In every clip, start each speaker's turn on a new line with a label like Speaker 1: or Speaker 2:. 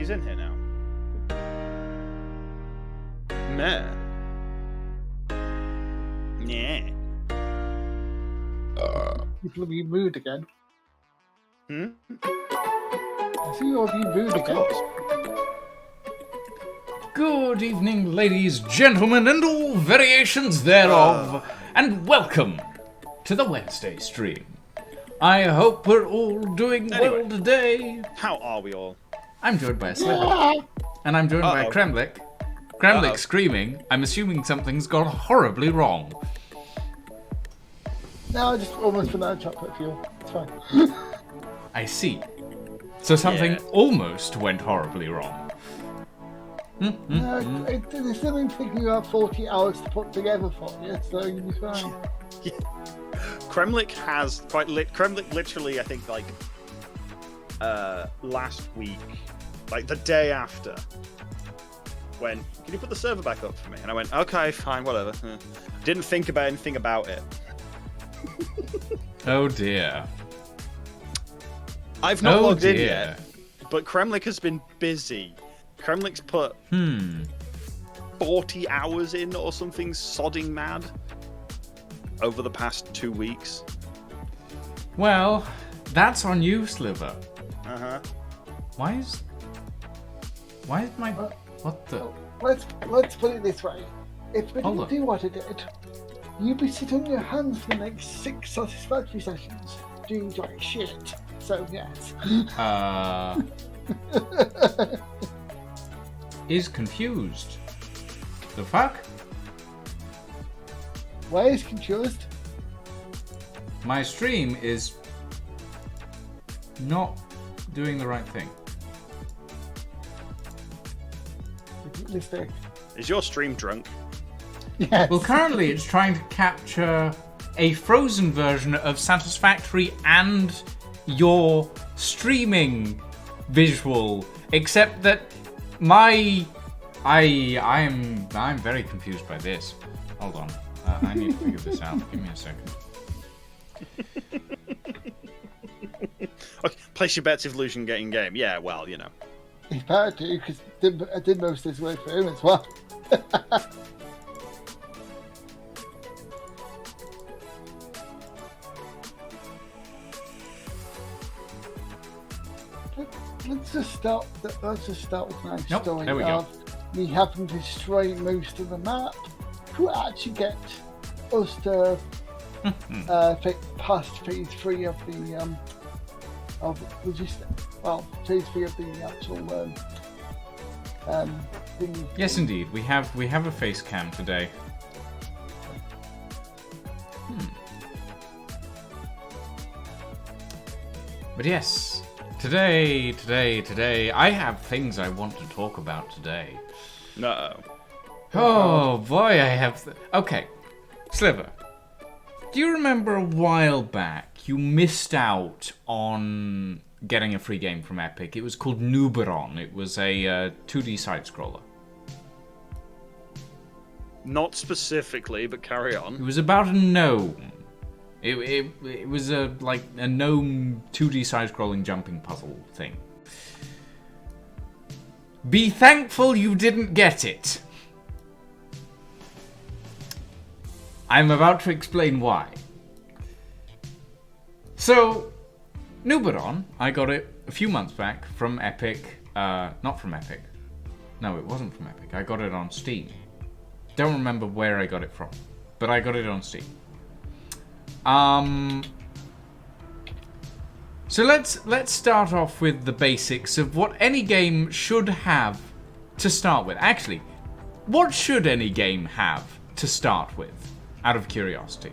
Speaker 1: he's in here now. Meh. Yeah.
Speaker 2: People are being rude again.
Speaker 1: Hmm?
Speaker 2: I see you're being rude
Speaker 1: Of
Speaker 2: again.
Speaker 1: course.
Speaker 3: Good evening, ladies, gentlemen, and all variations thereof, and welcome to the Wednesday stream. I hope we're all doing well today.
Speaker 1: How are we all?
Speaker 3: I'm joined by a Sliver, and I'm joined by Kremlik. Kremlik screaming. I'm assuming something's gone horribly wrong.
Speaker 2: No, I just almost ran out of chocolate fuel. It's fine.
Speaker 3: I see. So something almost went horribly wrong.
Speaker 2: No, it's still been taking me about 40 hours to put together for you, so you'll be fine.
Speaker 1: Kremlik has Kremlik literally, I think, like last week, like the day after, went, "Can you put the server back up for me?" And I went, "Okay, fine, whatever." Didn't think about anything about it.
Speaker 3: Oh dear.
Speaker 1: I've not logged in yet, but Kremlik has been busy. Kremlik's put 40 hours in or something sodding mad over the past 2 weeks.
Speaker 3: Well, that's on you, Sliver.
Speaker 1: Uh-huh.
Speaker 3: Why is my... What the...
Speaker 2: Let's put it this way. If we didn't do what I did, you'd be sitting on your hands for the next 6 Satisfactory sessions, doing like shit. So, yes.
Speaker 3: Is confused. The fuck?
Speaker 2: Why is confused?
Speaker 3: My stream is not doing the right thing.
Speaker 2: Mistake.
Speaker 1: Is your stream drunk?
Speaker 2: Yes.
Speaker 3: Well, currently it's trying to capture a frozen version of Satisfactory and your streaming visual, except that I'm very confused by this. Hold on, I need to figure this out. Give me a second.
Speaker 1: Okay, place your bets if Lucian getting game. Yeah, well, you know.
Speaker 2: He better do, because I did most of this work for him as well. Let's just start with my story
Speaker 3: there we
Speaker 2: of me having to destroy most of the map to actually get us to past phase 3 of the logistics. Well, phase 3 of the actual thing.
Speaker 3: Yes, indeed, we have a face cam today. But yes. Today, I have things I want to talk about today.
Speaker 1: No.
Speaker 3: Oh boy, I have... Okay, Sliver, do you remember a while back you missed out on getting a free game from Epic? It was called Nuberon. It was a 2D side-scroller.
Speaker 1: Not specifically, but carry on.
Speaker 3: It was about a gnome. It was a gnome 2D side-scrolling jumping puzzle thing. Be thankful you didn't get it. I'm about to explain why. So, Nuberon, I got it a few months back from Epic. Not from Epic. No, it wasn't from Epic. I got it on Steam. Don't remember where I got it from, but I got it on Steam. So let's start off with the basics of what any game should have to start with. Actually, what should any game have to start with, out of curiosity?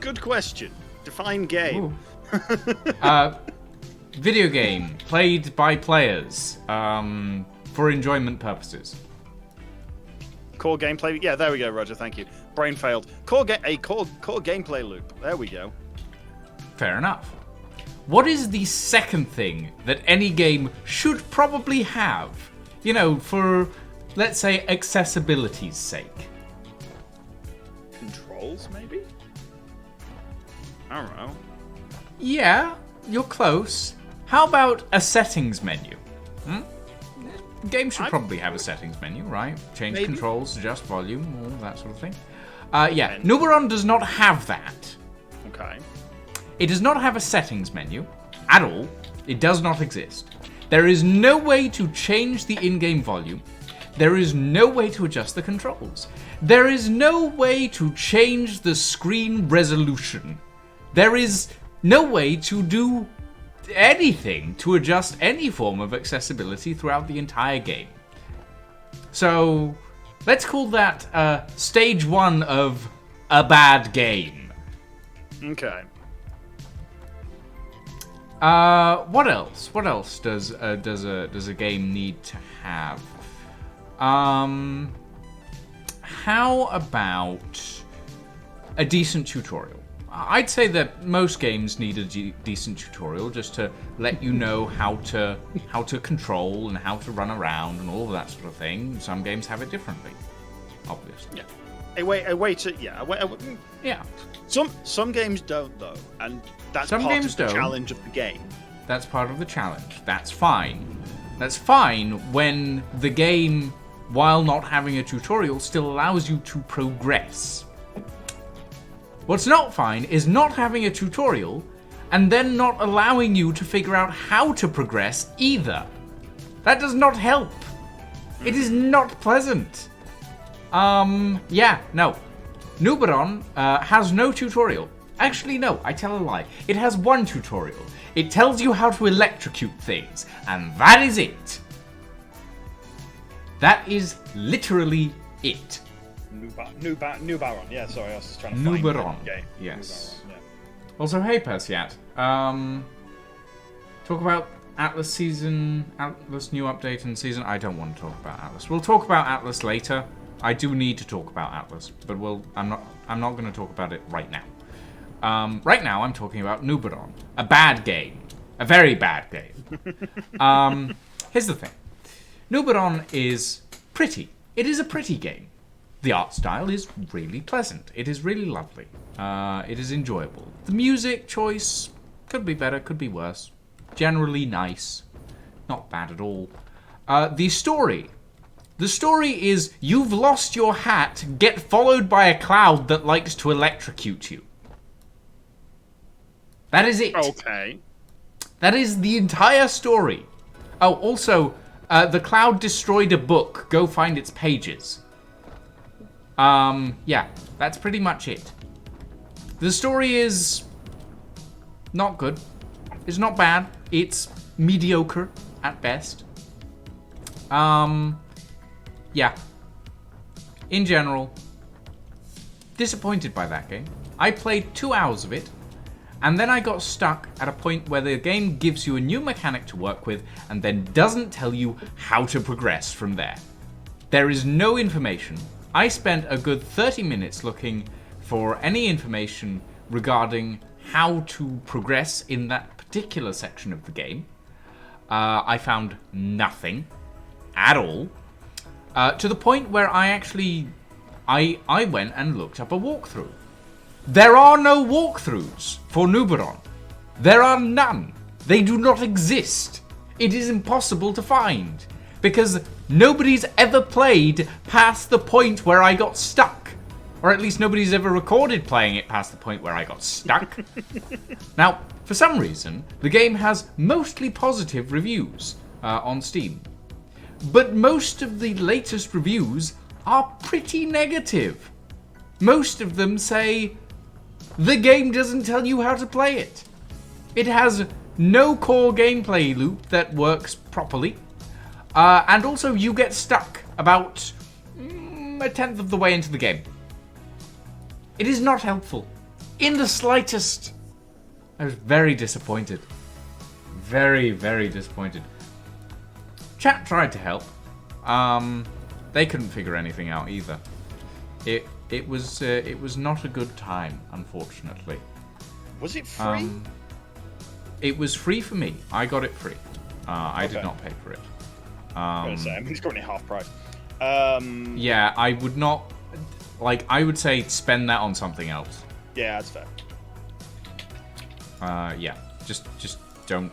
Speaker 1: Good question. Define game.
Speaker 3: Video game played by players for enjoyment purposes.
Speaker 1: Core gameplay. Yeah, there we go, Roger. Thank you. Brain failed. Core gameplay loop. There we go.
Speaker 3: Fair enough. What is the second thing that any game should probably have? You know, for, let's say, accessibility's sake.
Speaker 1: controls, maybe? I don't know.
Speaker 3: Yeah, you're close. How about a settings menu? The game should probably have a settings menu, right? Change controls, adjust volume, all that sort of thing. Yeah, Nuberon does not have that.
Speaker 1: Okay.
Speaker 3: It does not have a settings menu at all. It does not exist. There is no way to change the in-game volume. There is no way to adjust the controls. There is no way to change the screen resolution. There is no way to do anything to adjust any form of accessibility throughout the entire game. So, let's call that stage 1 of a bad game.
Speaker 1: Okay.
Speaker 3: What else? What else does a game need to have? How about a decent tutorial? I'd say that most games need a decent tutorial just to let you know how to control and how to run around and all of that sort of thing. Some games have it differently, obviously.
Speaker 1: Yeah.
Speaker 3: Yeah.
Speaker 1: Some games don't though, and that's
Speaker 3: Some
Speaker 1: part
Speaker 3: games
Speaker 1: of the
Speaker 3: don't.
Speaker 1: challenge of the game.
Speaker 3: That's part of the challenge. That's fine. That's fine when the game, while not having a tutorial, still allows you to progress. What's not fine is not having a tutorial and then not allowing you to figure out how to progress either. That does not help. It is not pleasant. Yeah, no. Nuberon has no tutorial. Actually, no, I tell a lie. It has one tutorial. It tells you how to electrocute things, and that is it. That is literally it.
Speaker 1: Nubaron. Yeah, sorry, I was just trying to
Speaker 3: Nuberon.
Speaker 1: find the game.
Speaker 3: Yes.
Speaker 1: Nubaron, yeah.
Speaker 3: Also, hey Persiat. Talk about Atlas new update and season. I don't want to talk about Atlas. We'll talk about Atlas later. I do need to talk about Atlas, but I'm not going to talk about it right now. Right now, I'm talking about Nuberon, a bad game, a very bad game. Here's the thing: Nuberon is pretty. It is a pretty game. The art style is really pleasant. It is really lovely. It is enjoyable. The music choice could be better, could be worse. Generally nice, not bad at all. The story is you've lost your hat, get followed by a cloud that likes to electrocute you. That is it.
Speaker 1: Okay.
Speaker 3: That is the entire story. Oh, also, the cloud destroyed a book. Go find its pages. Yeah, that's pretty much it. The story is not good. It's not bad. It's mediocre at best. Yeah. In general, disappointed by that game. I played 2 hours of it, and then I got stuck at a point where the game gives you a new mechanic to work with and then doesn't tell you how to progress from there. There is no information. I spent a good 30 minutes looking for any information regarding how to progress in that particular section of the game. I found nothing at all. To the point where I went and looked up a walkthrough. There are no walkthroughs for Nuberon. There are none. They do not exist. It is impossible to find. Because nobody's ever played past the point where I got stuck. Or at least nobody's ever recorded playing it past the point where I got stuck. Now, for some reason, the game has mostly positive reviews on Steam. But most of the latest reviews are pretty negative. Most of them say, the game doesn't tell you how to play it. It has no core gameplay loop that works properly. And also you get stuck about a tenth of the way into the game. It is not helpful. In the slightest. I was very disappointed. Very, very disappointed. Chat tried to help. They couldn't figure anything out either. It was not a good time, unfortunately.
Speaker 1: Was it free?
Speaker 3: It was free for me. I got it free. I did not pay for it.
Speaker 1: I was gonna say, I mean, it's currently half price.
Speaker 3: Yeah, I would not. Like, I would say spend that on something else.
Speaker 1: Yeah, that's fair.
Speaker 3: Yeah. Just don't.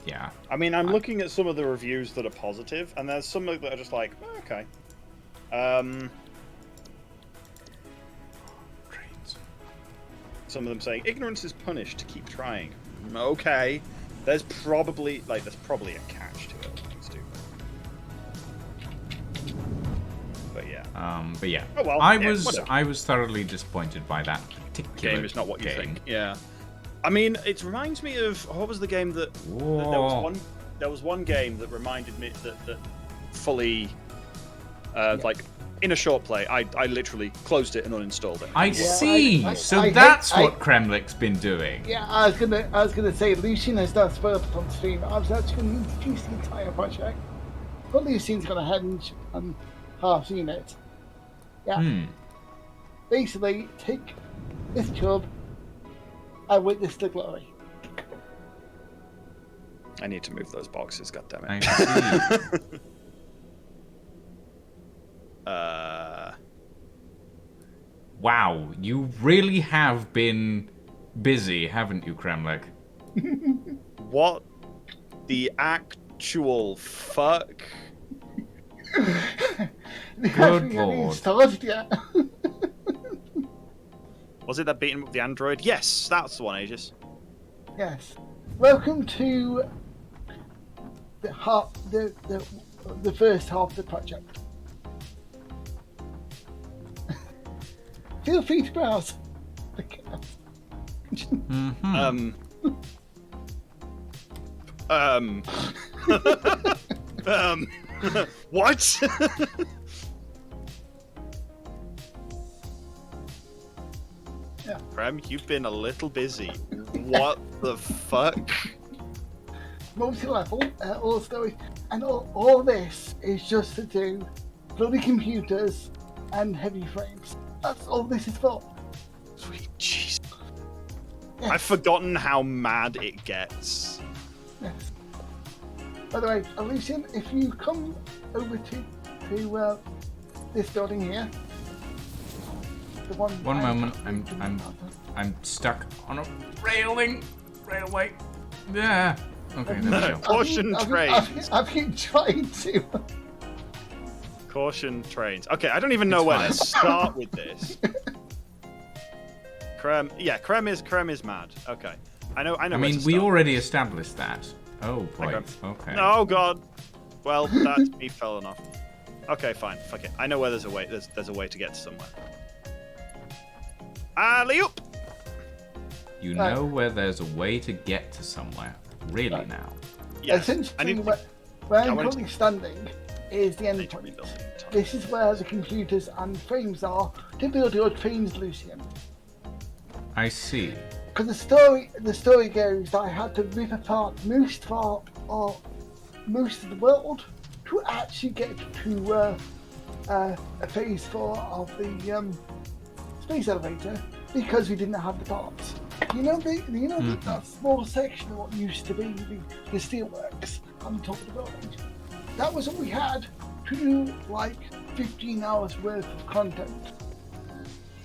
Speaker 3: Yeah.
Speaker 1: I mean, I'm looking at some of the reviews that are positive, and there's some that are just like, oh, okay.
Speaker 3: Trains.
Speaker 1: Some of them saying ignorance is punished. Keep trying. Okay. There's probably a catch to it. But yeah. Oh well.
Speaker 3: I was thoroughly disappointed by that particular
Speaker 1: game. Is not what you
Speaker 3: game.
Speaker 1: think. Yeah. I mean, it reminds me of what was the game that there was one game that reminded me that fully like in a short play I literally closed it and uninstalled it.
Speaker 3: I see. That's what Kremlik's been doing.
Speaker 2: Yeah, I was gonna say Lucian has not spoiled it on stream. I was actually going to introduce the entire project, but Lucian's gonna hinge on half seen it. Yeah. Basically, take this job and witness the glory.
Speaker 1: I need to move those boxes. God damn
Speaker 3: I
Speaker 1: it.
Speaker 3: see. Wow, you really have been busy, haven't you, Kremlik?
Speaker 1: What the actual fuck?
Speaker 3: Good lord.
Speaker 2: Started yet.
Speaker 1: Was it that beating up the android? Yes, that's the one, Aegis.
Speaker 2: Yes. Welcome to the first half of the project. Feel free to browse.
Speaker 1: What?
Speaker 2: Yeah.
Speaker 1: Prem, you've been a little busy. What the fuck?
Speaker 2: Multi-level, all story, and all this is just to do bloody computers and heavy frames. That's all this is for.
Speaker 1: Sweet jeez.
Speaker 2: Yes.
Speaker 1: I've forgotten how mad it gets.
Speaker 2: Yes. By the way, Lucian, if you come over to this building here, the one.
Speaker 3: One moment, I'm stuck on a railway. Yeah. Okay, there we go.
Speaker 1: Caution trains.
Speaker 2: I've been trying to.
Speaker 1: Caution trains. Okay, I don't even know
Speaker 3: It's
Speaker 1: where
Speaker 3: fine.
Speaker 1: to start with this. Krem is mad. Okay, I know.
Speaker 3: I
Speaker 1: where
Speaker 3: mean,
Speaker 1: to
Speaker 3: we
Speaker 1: start.
Speaker 3: already established that. Oh, boy. Okay.
Speaker 1: Oh god. Well, that's me falling off. Okay, fine. Fuck it. I know where there's a way. There's a way to get to somewhere. Alley-oop!
Speaker 3: You know where there's a way to get to somewhere. Really
Speaker 2: Right.
Speaker 3: now.
Speaker 1: Yes.
Speaker 2: Essentially, where I'm
Speaker 1: wanted
Speaker 2: currently standing is the end point. This is where the computers and frames are to build your trains, Lucian.
Speaker 3: I see.
Speaker 2: Because the story goes that I had to rip apart most of the world to actually get to a phase 4 of the space elevator because we didn't have the parts. You know that small section of what used to be the steelworks on top of the building. That was what we had to do like 15 hours worth of content.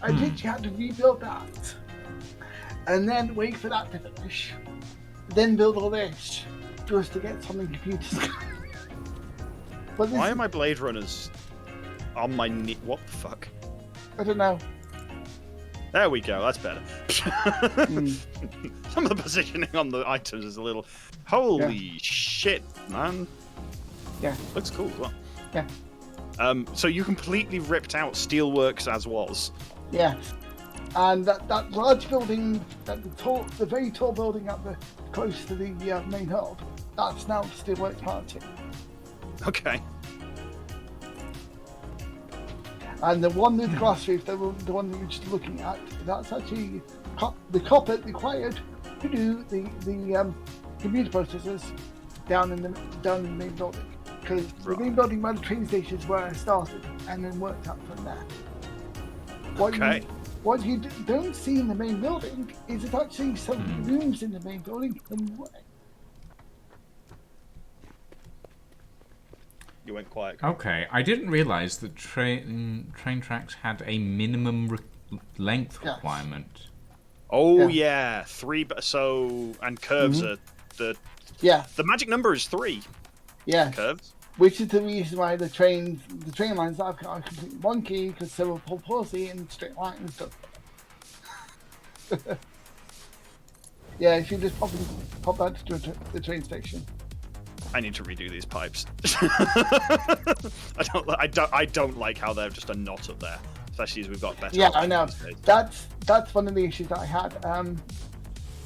Speaker 2: I literally had to rebuild that. And then wait for that to finish. Then build all this just to get something computers. But
Speaker 1: Why are my Blade Runners on my knee? What the fuck?
Speaker 2: I don't know.
Speaker 1: There we go. That's better. Some of the positioning on the items is a little. Holy shit, man!
Speaker 2: Yeah.
Speaker 1: Looks cool as well.
Speaker 2: Yeah.
Speaker 1: So you completely ripped out Steelworks as was.
Speaker 2: Yeah. And that large building, the very tall building up the close to the main hub, that's now the Steelworks Part 2.
Speaker 1: Okay.
Speaker 2: And the one with the glass roof, the one that you're just looking at, that's actually the copper required to do the computer processors down in the main building. Because the main building where the train station is where I started, and then worked out from there. What you don't see in the main building is it's actually some rooms in the main building in the way.
Speaker 1: You went quiet.
Speaker 3: Okay, I didn't realise that train tracks had a minimum length
Speaker 2: Yes.
Speaker 3: requirement.
Speaker 1: Oh yeah, 3. So and curves are the
Speaker 2: Yeah.
Speaker 1: the magic number is 3
Speaker 2: Yes.
Speaker 1: curves.
Speaker 2: Which is the reason why the train lines that I've got are completely wonky because they were palsy and straight line and stuff. Yeah, if you just pop out to the train station.
Speaker 1: I need to redo these pipes. I don't like how they're just a knot up there, especially as we've got better.
Speaker 2: Yeah, I know.
Speaker 1: options these days.
Speaker 2: That's one of the issues that I had.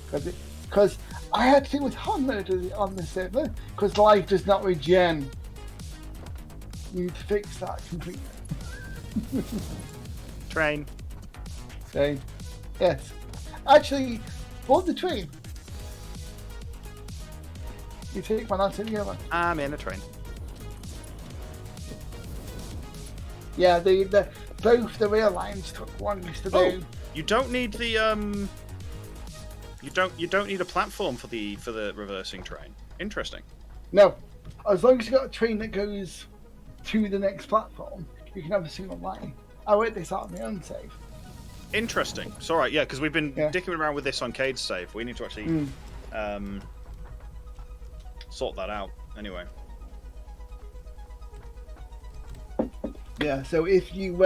Speaker 2: Because I had to deal with hard mode on the server because life does not regen. You need to fix that completely.
Speaker 1: Train.
Speaker 2: So, yes. Actually, board the train. You take one, I'll take the other.
Speaker 1: I'm in a train.
Speaker 2: Yeah, both the rail lines took longest to do.
Speaker 1: You don't need the You don't need a platform for the reversing train. Interesting.
Speaker 2: No, as long as you got a train that goes to the next platform, you can have a single line. I worked this out on my own save.
Speaker 1: Interesting. It's all right, yeah, because we've been dicking around with this on Cade's save. We need to actually sort that out. Anyway.
Speaker 2: Yeah. So if you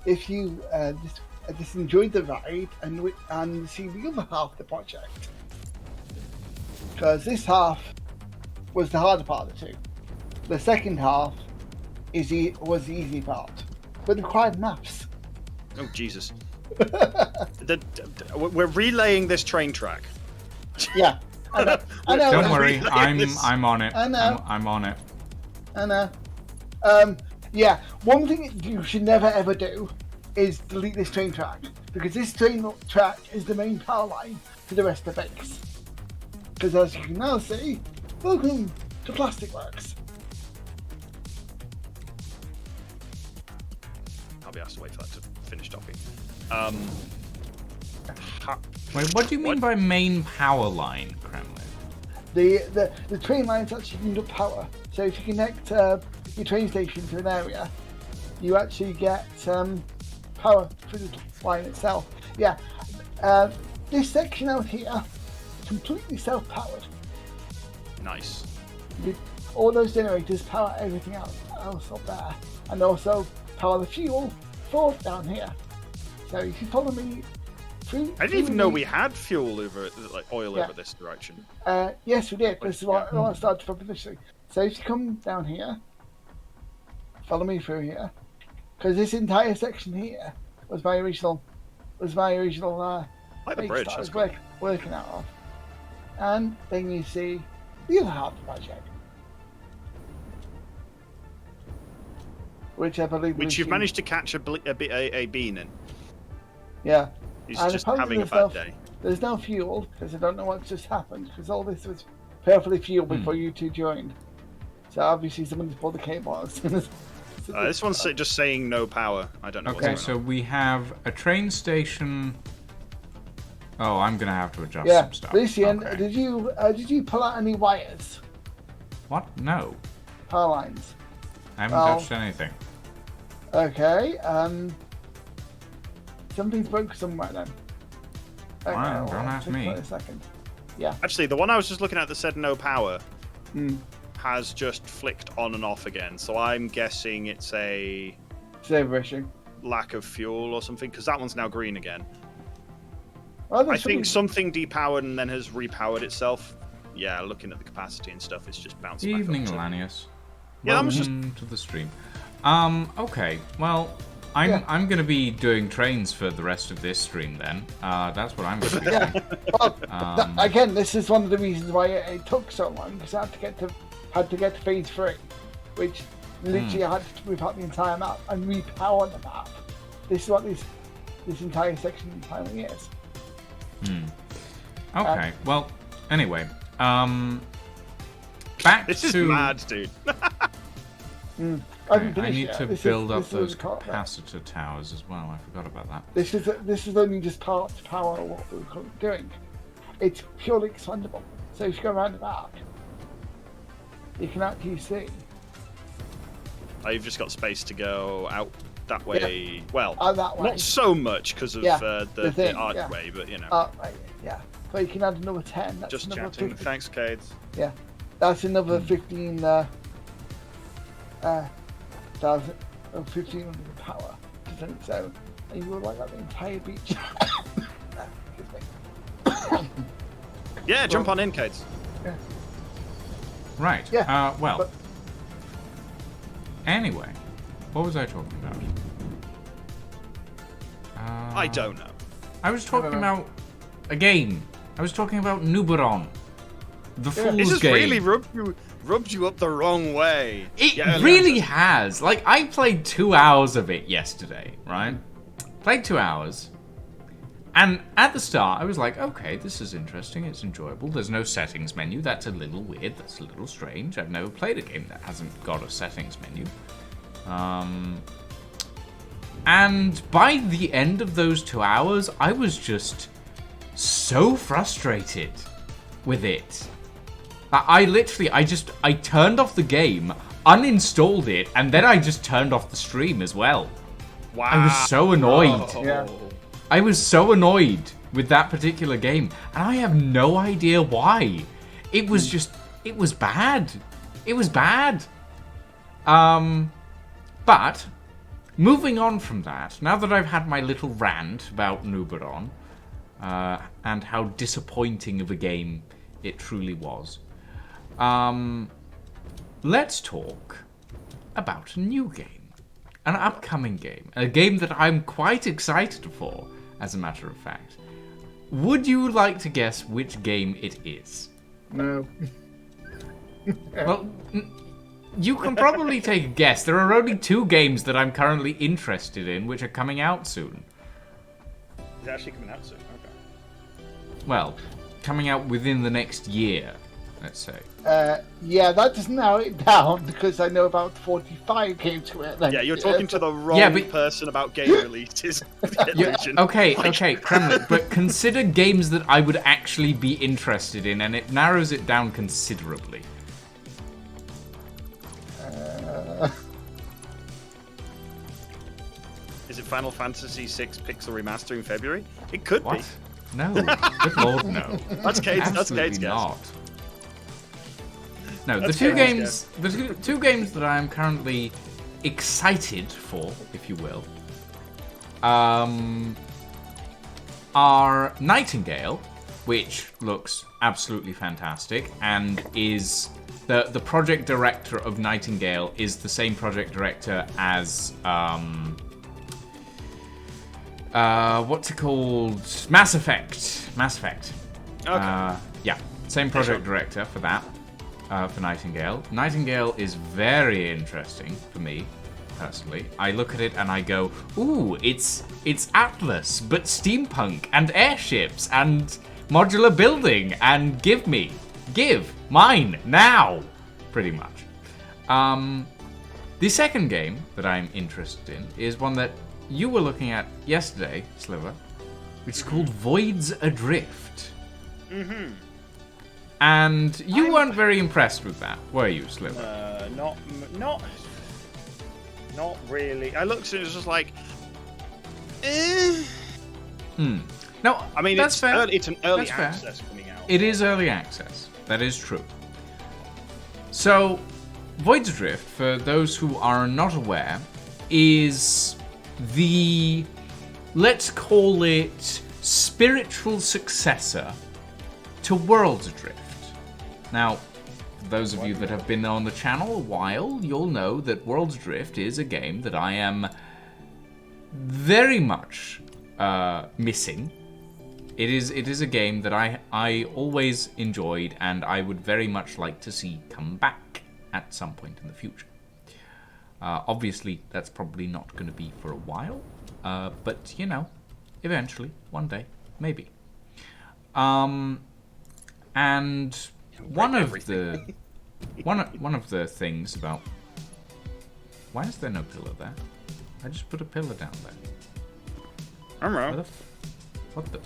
Speaker 2: just enjoyed the ride and see the other half of the project, because this half was the harder part of the two. The second half was the easy part, but it required maths.
Speaker 1: Oh Jesus! We're relaying this train track.
Speaker 2: Yeah, I know. I know.
Speaker 3: Don't worry, I'm on it.
Speaker 2: I know.
Speaker 3: I'm on it.
Speaker 2: I know. Yeah, one thing you should never ever do is delete this train track, because this train track is the main power line to the rest of the base. Because as you can now see, welcome to Plastic Works.
Speaker 1: I'll be asked to wait for that to finish docking.
Speaker 3: Wait, what do you mean by main power line, Kremlin?
Speaker 2: The train lines actually conduct power. So if you connect your train station to an area, you actually get power through the line itself. Yeah, this section out here, completely self-powered.
Speaker 1: Nice.
Speaker 2: All those generators power everything else up there, and also power the fuel for down here. So if you follow me through,
Speaker 1: I didn't even know we had fuel over, like oil over this direction.
Speaker 2: Yes, we did. This is what I started from initially. So if you come down here, follow me through here, because this entire section here was my original
Speaker 1: like the bridge.
Speaker 2: that I was working out of. And then you see the other half of the project, which I believe
Speaker 1: Which you've managed to catch a bean in.
Speaker 2: Yeah.
Speaker 1: He's
Speaker 2: And
Speaker 1: just
Speaker 2: apparently
Speaker 1: having a bad day.
Speaker 2: There's no fuel, because I don't know what's just happened, because all this was perfectly fueled before you two joined. So obviously someone just pulled the cable out.
Speaker 1: This one's just saying no power. I don't know what's
Speaker 3: Okay,
Speaker 1: going
Speaker 3: so
Speaker 1: on.
Speaker 3: we have a train station. Oh, I'm gonna have to adjust
Speaker 2: Yeah,
Speaker 3: some stuff.
Speaker 2: Lucian,
Speaker 3: Okay.
Speaker 2: did you pull out any wires?
Speaker 3: What? No,
Speaker 2: Power lines.
Speaker 3: I haven't
Speaker 2: Oh.
Speaker 3: touched anything.
Speaker 2: Okay, something's broke somewhere then. Okay,
Speaker 3: Wow, don't
Speaker 2: I'll
Speaker 3: ask
Speaker 2: think
Speaker 3: me.
Speaker 2: about it a second. Yeah.
Speaker 1: Actually, the one I was just looking at that said no power
Speaker 2: Hmm.
Speaker 1: has just flicked on and off again. So I'm guessing it's a
Speaker 2: Server issue.
Speaker 1: lack of fuel or something, because that one's now green again.
Speaker 2: Well,
Speaker 1: I
Speaker 2: there's
Speaker 1: think
Speaker 2: something-
Speaker 1: something depowered and then has repowered itself. Yeah, looking at the capacity and stuff, it's just bouncing
Speaker 3: Evening,
Speaker 1: back up.
Speaker 3: Lanius.
Speaker 1: Yeah, that was just...
Speaker 3: Welcome to the stream. Okay. Well, I'm gonna be doing trains for the rest of this stream then. That's what I'm gonna be doing.
Speaker 2: Yeah. Well, again, this is one of the reasons why it took so long, because I had to get to phase 3, which literally I had to rip out the entire map and repower the map. This is what this entire section entirely is.
Speaker 3: Okay. Well, anyway. Back
Speaker 1: This
Speaker 3: to.
Speaker 1: is mad, dude.
Speaker 3: I need to build up those capacitor towers as well. I forgot about that.
Speaker 2: This is only just part to power what we're doing. It's purely expandable. So if you go around the back, you can actually see
Speaker 1: You've just got space to go out that way.
Speaker 2: Yeah.
Speaker 1: Well,
Speaker 2: That way.
Speaker 1: not so much because of the archway, but you know.
Speaker 2: Right, yeah. So you can add another 10. That's
Speaker 1: Just
Speaker 2: another
Speaker 1: chatting.
Speaker 2: 50.
Speaker 1: Thanks, Cades.
Speaker 2: Yeah. That's another 15,000 1500 power to 77. And you will like that the entire beach.
Speaker 1: Yeah, jump on in, Cades.
Speaker 2: Yeah.
Speaker 3: Right.
Speaker 2: Yeah,
Speaker 3: Well.
Speaker 2: but-
Speaker 3: Anyway, what was I talking about?
Speaker 1: I don't know.
Speaker 3: I was talking about a game. I was talking about Nuberon. The Fool's
Speaker 1: This has
Speaker 3: Game.
Speaker 1: really rubbed you up the wrong way.
Speaker 3: It
Speaker 1: Yeah,
Speaker 3: really has. Like, I played 2 hours of it yesterday, right? Played 2 hours. And at the start, I was like, okay, this is interesting. It's enjoyable. There's no settings menu. That's a little weird. That's a little strange. I've never played a game that hasn't got a settings menu. And by the end of those 2 hours, I was just so frustrated with it. I turned off the game, uninstalled it, and then I just turned off the stream as well.
Speaker 1: Wow.
Speaker 3: I was so annoyed.
Speaker 1: Oh.
Speaker 2: Yeah.
Speaker 3: I was so annoyed with that particular game, and I have no idea why. It was bad. It was bad. But moving on from that, now that I've had my little rant about Nuberon, and how disappointing of a game it truly was, let's talk about a new game, an upcoming game, a game that I'm quite excited for, as a matter of fact. Would you like to guess which game it is?
Speaker 2: No.
Speaker 3: Well, you can probably take a guess. There are only 2 games that I'm currently interested in, which are coming out soon.
Speaker 1: It's actually coming out soon. Okay.
Speaker 3: Well, coming out within the next year, let's say.
Speaker 2: Yeah, that doesn't narrow it down because I know about 45 games to it.
Speaker 1: Yeah, you're talking to the wrong person about game releases.
Speaker 3: Okay, Kremlin, but consider games that I would actually be interested in, and it narrows it down considerably.
Speaker 1: Is it Final Fantasy VI Pixel Remaster in February? It could
Speaker 3: What?
Speaker 1: be.
Speaker 3: No. Good lord, no.
Speaker 1: That's Cade's
Speaker 3: Absolutely
Speaker 1: guess.
Speaker 3: not. No,
Speaker 1: That's
Speaker 3: the
Speaker 1: Cade's
Speaker 3: two games that I am currently excited for, if you will, are Nightingale, which looks absolutely fantastic, and is the project director of Nightingale is the same project director as what's it called? Mass Effect.
Speaker 1: Okay.
Speaker 3: Yeah, same project director for that, for Nightingale. Nightingale is very interesting for me, personally. I look at it and I go, ooh, it's Atlas, but steampunk and airships and modular building, and give mine now, pretty much. The second game that I'm interested in is one that you were looking at yesterday, Sliver, which is called Voids Adrift.
Speaker 1: Mm-hmm.
Speaker 3: And you weren't very impressed with that, were you, Sliver?
Speaker 1: Not really. I looked at it, it was just like,
Speaker 3: No,
Speaker 1: I mean,
Speaker 3: that's fair.
Speaker 1: it's an early
Speaker 3: That's fair.
Speaker 1: access coming out.
Speaker 3: It is early access. That is true. So, Voids Adrift, for those who are not aware, is the, let's call it, spiritual successor to Worlds Adrift. Now, for those of you that have been on the channel a while, you'll know that Worlds Adrift is a game that I am very much missing. It is a game that I always enjoyed, and I would very much like to see come back at some point in the future. Obviously, that's probably not going to be for a while, but you know, eventually, one day, maybe. And one of the things about, why is there no pillar there? I just put a pillar down there.
Speaker 1: I'm wrong.
Speaker 3: What the?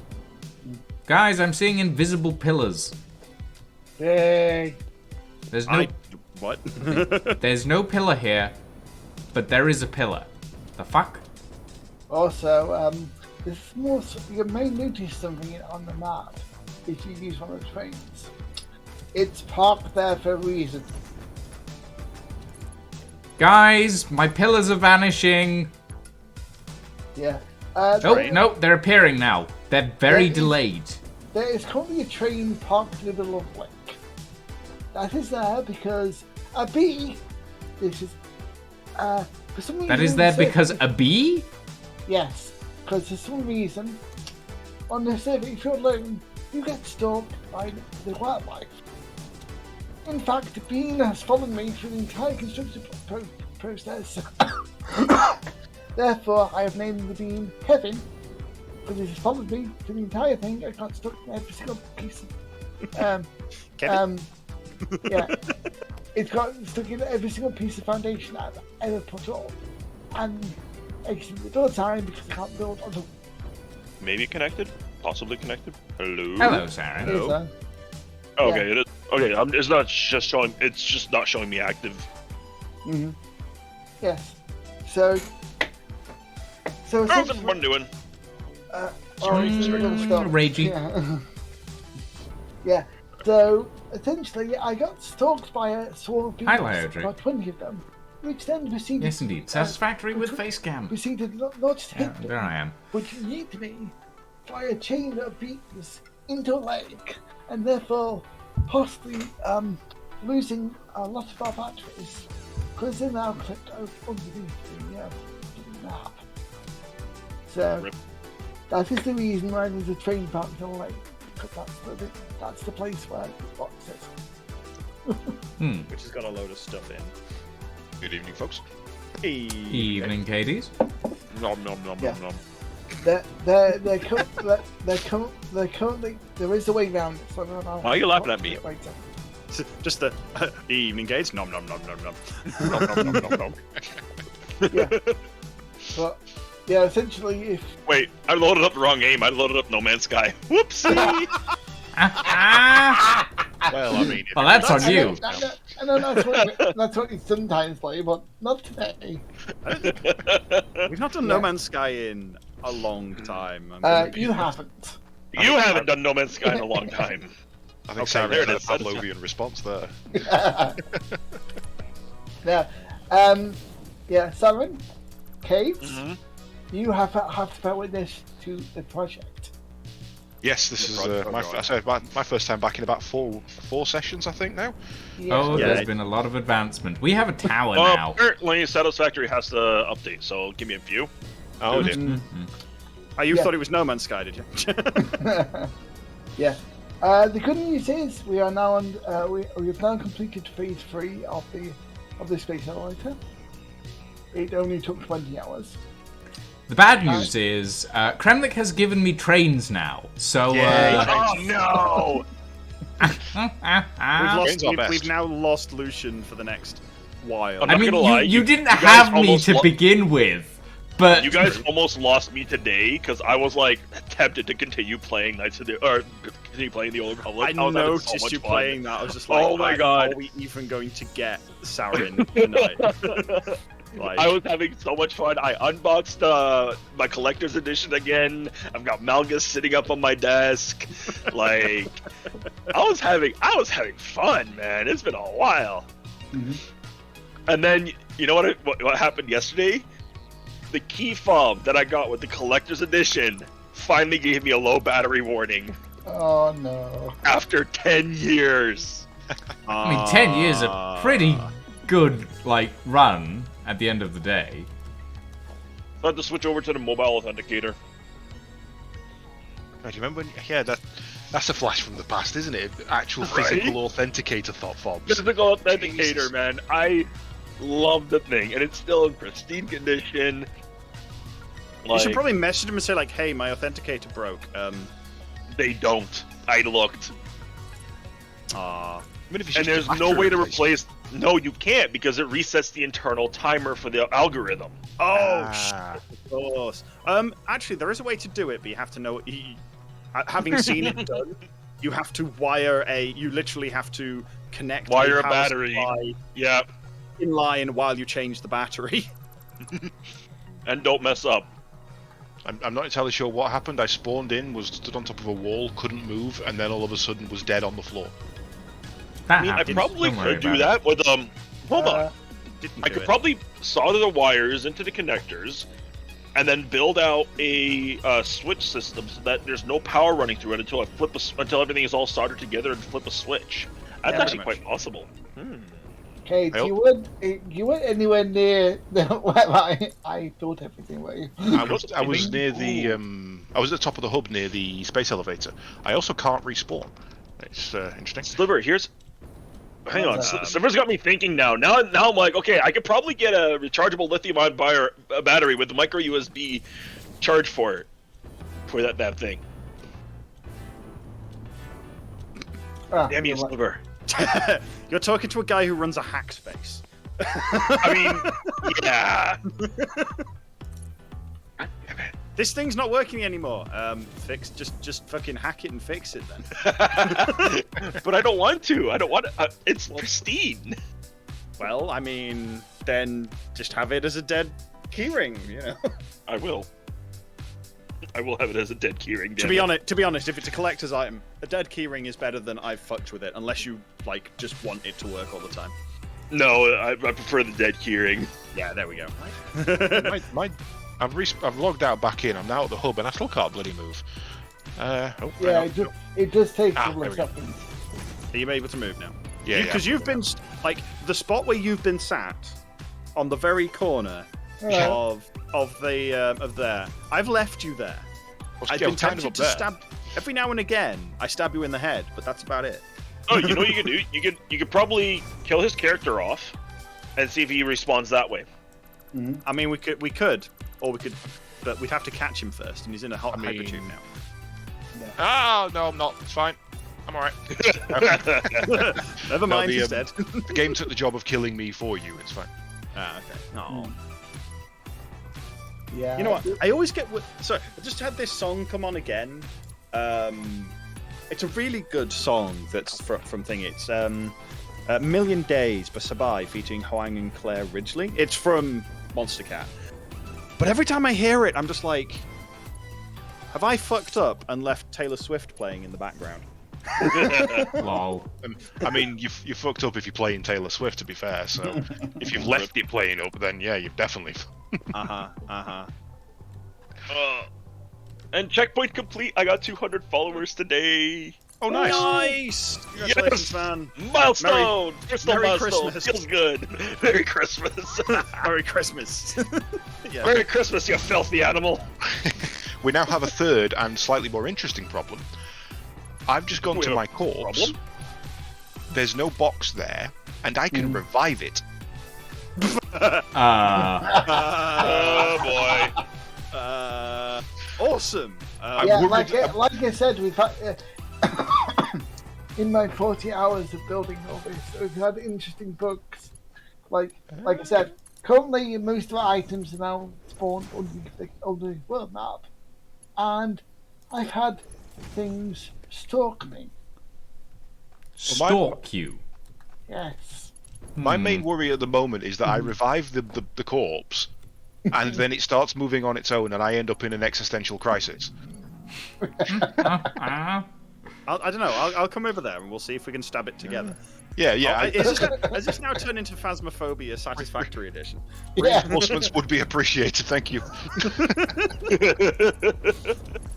Speaker 3: Guys, I'm seeing invisible pillars.
Speaker 2: Yay!
Speaker 3: There's no.
Speaker 1: What?
Speaker 3: There's no pillar here. but there is a pillar. The fuck?
Speaker 2: Also, you may notice something on the map if you use one of the trains. It's parked there for a reason.
Speaker 3: Guys, my pillars are vanishing.
Speaker 2: Yeah.
Speaker 3: Oh, no, they're appearing now. They're very delayed.
Speaker 2: There is currently a train parked in the middle of the lake. That is there because a bee. This is for some reason.
Speaker 3: That is there because a bee?
Speaker 2: Yes, because for some reason on the server, if you're alone, you get stalked by the wildlife. In fact, Bean has followed me through the entire construction process. Therefore, I have named the bean Kevin, because it has followed me through the entire thing. I got stuck in every single piece of...
Speaker 1: Kevin?
Speaker 2: Yeah. It's got stuck in every single piece of foundation I've ever put on. And exited all the time because I can't build on the...
Speaker 4: Maybe connected? Possibly connected? Hello?
Speaker 3: Hello, Sarah.
Speaker 2: Hello.
Speaker 4: Okay, it is. Okay, it's not just showing. It's just not showing me active.
Speaker 2: Mm-hmm. Yes. So
Speaker 4: How's everyone doing?
Speaker 3: Ragey.
Speaker 2: Yeah. Yeah. So essentially, I got stalked by a swarm of beetles, about 20 of them, which then proceeded.
Speaker 3: Yes, indeed. Satisfactory with face cam.
Speaker 2: Proceeded not to hit them,
Speaker 3: There I am.
Speaker 2: which yeeted me by a chain of beetles into a lake, and therefore possibly losing a lot of our batteries because they're now clipped underneath the map. So that is the reason why there's a train parked in the lake, because that's the place where the box is.
Speaker 1: Which has got a load of stuff in.
Speaker 4: Good evening, folks.
Speaker 3: Evening, Katie's.
Speaker 4: Nom nom nom
Speaker 2: Yeah.
Speaker 4: nom nom.
Speaker 2: They're currently there is a way around it. So
Speaker 4: Why are you laughing at me?
Speaker 1: Just the evening gates. Nom nom nom nom nom. Nom nom nom nom nom.
Speaker 2: Yeah. But yeah, essentially, if
Speaker 4: Wait, I loaded up the wrong game. I loaded up No Man's Sky. Whoopsie!
Speaker 5: Well, I mean,
Speaker 3: Well, that's on you.
Speaker 2: I know that's what you sometimes play, but not today.
Speaker 1: We've not done No Man's Sky in a long time.
Speaker 2: You haven't.
Speaker 4: You haven't done No Man's Sky in a long time.
Speaker 5: I think
Speaker 4: Okay, there
Speaker 5: Sarah
Speaker 4: it
Speaker 5: had a
Speaker 4: is.
Speaker 5: Pavlovian response there.
Speaker 2: Yeah. Yeah, Saren, Caves,
Speaker 4: Mm-hmm.
Speaker 2: you have to bear witness to the project.
Speaker 5: Yes, this is my first time back in about four sessions, I think now.
Speaker 2: Yeah.
Speaker 3: Oh,
Speaker 1: Yeah.
Speaker 3: there's been a lot of advancement. We have a tower
Speaker 4: Well,
Speaker 3: now.
Speaker 4: apparently Satisfactory has to update, so give me a few.
Speaker 5: Oh, dear.
Speaker 1: Oh, you
Speaker 2: Yeah.
Speaker 1: thought it was No Man's Sky, did you?
Speaker 2: Yeah. The good news is we are now on. We have now completed phase 3 of the space elevator. It only took 20 hours.
Speaker 3: The bad news is Kremlik has given me trains now. So
Speaker 4: Oh no!
Speaker 1: We've now lost Lucian for the next while.
Speaker 4: I'm
Speaker 3: I
Speaker 4: not
Speaker 3: mean,
Speaker 4: gonna lie,
Speaker 3: you
Speaker 4: you
Speaker 3: didn't
Speaker 4: guys
Speaker 3: have me
Speaker 4: almost
Speaker 3: to begin with, but
Speaker 4: You guys almost lost me today because I was like tempted to continue playing continue playing the Old Republic.
Speaker 1: I
Speaker 4: was having
Speaker 1: noticed
Speaker 4: so much
Speaker 1: you
Speaker 4: fun.
Speaker 1: playing that. I was just like,
Speaker 4: Oh my God.
Speaker 1: Are we even going to get Sarin tonight? Like,
Speaker 4: I was having so much fun. I unboxed my collector's edition again. I've got Malgus sitting up on my desk. Like, I was having fun, man. It's been a while.
Speaker 2: Mm-hmm.
Speaker 4: And then you know what happened yesterday? The key fob that I got with the collector's edition finally gave me a low battery warning
Speaker 2: Oh no.
Speaker 4: after 10 years.
Speaker 3: I mean, 10 years a pretty good run at the end of the day.
Speaker 4: So I had to switch over to the mobile authenticator.
Speaker 5: Oh, do you remember when? Yeah, that's a flash from the past, isn't it? Actual physical authenticator fobs.
Speaker 4: Physical authenticator, man. I love the thing, and it's still in pristine condition.
Speaker 1: You should probably message them and say like, "Hey, my authenticator broke."
Speaker 4: They don't. I looked.
Speaker 1: Ah.
Speaker 5: Even if it's
Speaker 4: And
Speaker 5: just
Speaker 4: there's
Speaker 5: a
Speaker 4: no way to
Speaker 5: battery
Speaker 4: replace. No, you can't because it resets the internal timer for the algorithm.
Speaker 1: Oh,
Speaker 5: Ah.
Speaker 1: shit, of course. Actually, there is a way to do it, but you have to know. Having seen it done, you have to You literally have to connect
Speaker 4: Wire a
Speaker 1: power
Speaker 4: battery.
Speaker 1: supply
Speaker 4: Yeah.
Speaker 1: in line while you change the battery.
Speaker 4: And don't mess up.
Speaker 5: I'm not entirely sure what happened. I spawned in, was stood on top of a wall, couldn't move, and then all of a sudden was dead on the floor.
Speaker 3: That
Speaker 4: I mean, I
Speaker 3: happens.
Speaker 4: probably
Speaker 3: Don't worry
Speaker 4: could do
Speaker 3: about
Speaker 4: that with Hold on.
Speaker 1: Didn't
Speaker 4: I
Speaker 1: do
Speaker 4: could
Speaker 1: it.
Speaker 4: probably solder the wires into the connectors, and then build out a switch system so that there's no power running through it until until everything is all soldered together and flip a switch. That's
Speaker 1: Yeah,
Speaker 4: actually
Speaker 1: pretty
Speaker 4: quite possible.
Speaker 2: Okay,
Speaker 5: I
Speaker 2: you weren't anywhere near where I thought everything were.
Speaker 5: I was near the I was at the top of the hub near the space elevator. I also can't respawn. It's interesting.
Speaker 4: Sliver, hang on.
Speaker 1: Um,
Speaker 4: Sliver's got me thinking now. Now I'm like, okay, I could probably get a rechargeable lithium-ion battery with the micro USB charge for that thing. Damn you, Sliver.
Speaker 1: You're talking to a guy who runs a hack space.
Speaker 4: I mean, yeah.
Speaker 1: This thing's not working anymore. Just fucking hack it and fix it then.
Speaker 4: But I don't want to. I don't want to. It's pristine.
Speaker 1: Well, I mean, then just have it as a dead keyring, you know.
Speaker 4: I will have it as a dead keyring.
Speaker 1: To be honest, if it's a collector's item, a dead keyring is better than I've fucked with it, unless you like just want it to work all the time.
Speaker 4: No, I prefer the dead keyring.
Speaker 1: Yeah, there we go.
Speaker 5: I've logged out back in. I'm now at the hub and I still can't bloody move.
Speaker 2: Yeah, it just takes a
Speaker 5: Ah,
Speaker 2: couple of
Speaker 5: there we go.
Speaker 2: seconds.
Speaker 1: Are you able to move now?
Speaker 5: Yeah,
Speaker 1: Because you've been like the spot where you've been sat on the very corner of there. I've left you there. I've been tempted to stab every now and again. I stab you in the head, but that's about it.
Speaker 4: Oh, you know what you can do? You could probably kill his character off, and see if he respawns that way.
Speaker 1: I mean, we could, but we'd have to catch him first, and he's in a hot hypertube now.
Speaker 5: Oh no, I'm not. It's fine. I'm alright.
Speaker 1: Never mind. Instead,
Speaker 5: the game took the job of killing me for you. It's fine.
Speaker 1: Ah, okay. Oh.
Speaker 2: Yeah.
Speaker 1: You know what? I always get. Sorry, I just had this song come on again. It's a really good song that's from Thing. It's Million Days by Sabai featuring Hoang and Claire Ridgely. It's from Monster Cat. But every time I hear it, I'm just like, have I fucked up and left Taylor Swift playing in the background?
Speaker 3: Lol.
Speaker 5: I mean, you fucked up if you're playing Taylor Swift, to be fair. So if you've left it playing up, then yeah, you've definitely.
Speaker 4: And checkpoint complete. I got 200 followers today.
Speaker 5: Oh, nice.
Speaker 1: Nice! Congratulations, man.
Speaker 4: Milestone! Crystal
Speaker 1: Merry
Speaker 4: milestone.
Speaker 1: Christmas.
Speaker 4: Feels good. Merry Christmas.
Speaker 1: Merry Christmas. Yeah.
Speaker 4: Merry Christmas, you filthy animal.
Speaker 5: We now have a third and slightly more interesting problem. I've just gone to my corpse.
Speaker 4: Problem?
Speaker 5: There's no box there, and I can revive it.
Speaker 4: Oh boy.
Speaker 1: Awesome.
Speaker 2: Yeah, like I said, we've had in my 40 hours of building all this, we've had interesting bugs. Like I said, currently most of our items are now spawned on the world map, and I've had things stalk me.
Speaker 3: Stalk you.
Speaker 2: Yes.
Speaker 5: My main worry at the moment is that I revive the corpse, and then it starts moving on its own, and I end up in an existential crisis.
Speaker 1: I don't know. I'll come over there and we'll see if we can stab it together.
Speaker 5: Yeah.
Speaker 1: Has this now turned into Phasmophobia Satisfactory Edition?
Speaker 2: Yeah.
Speaker 5: Reinforcements would be appreciated, thank you.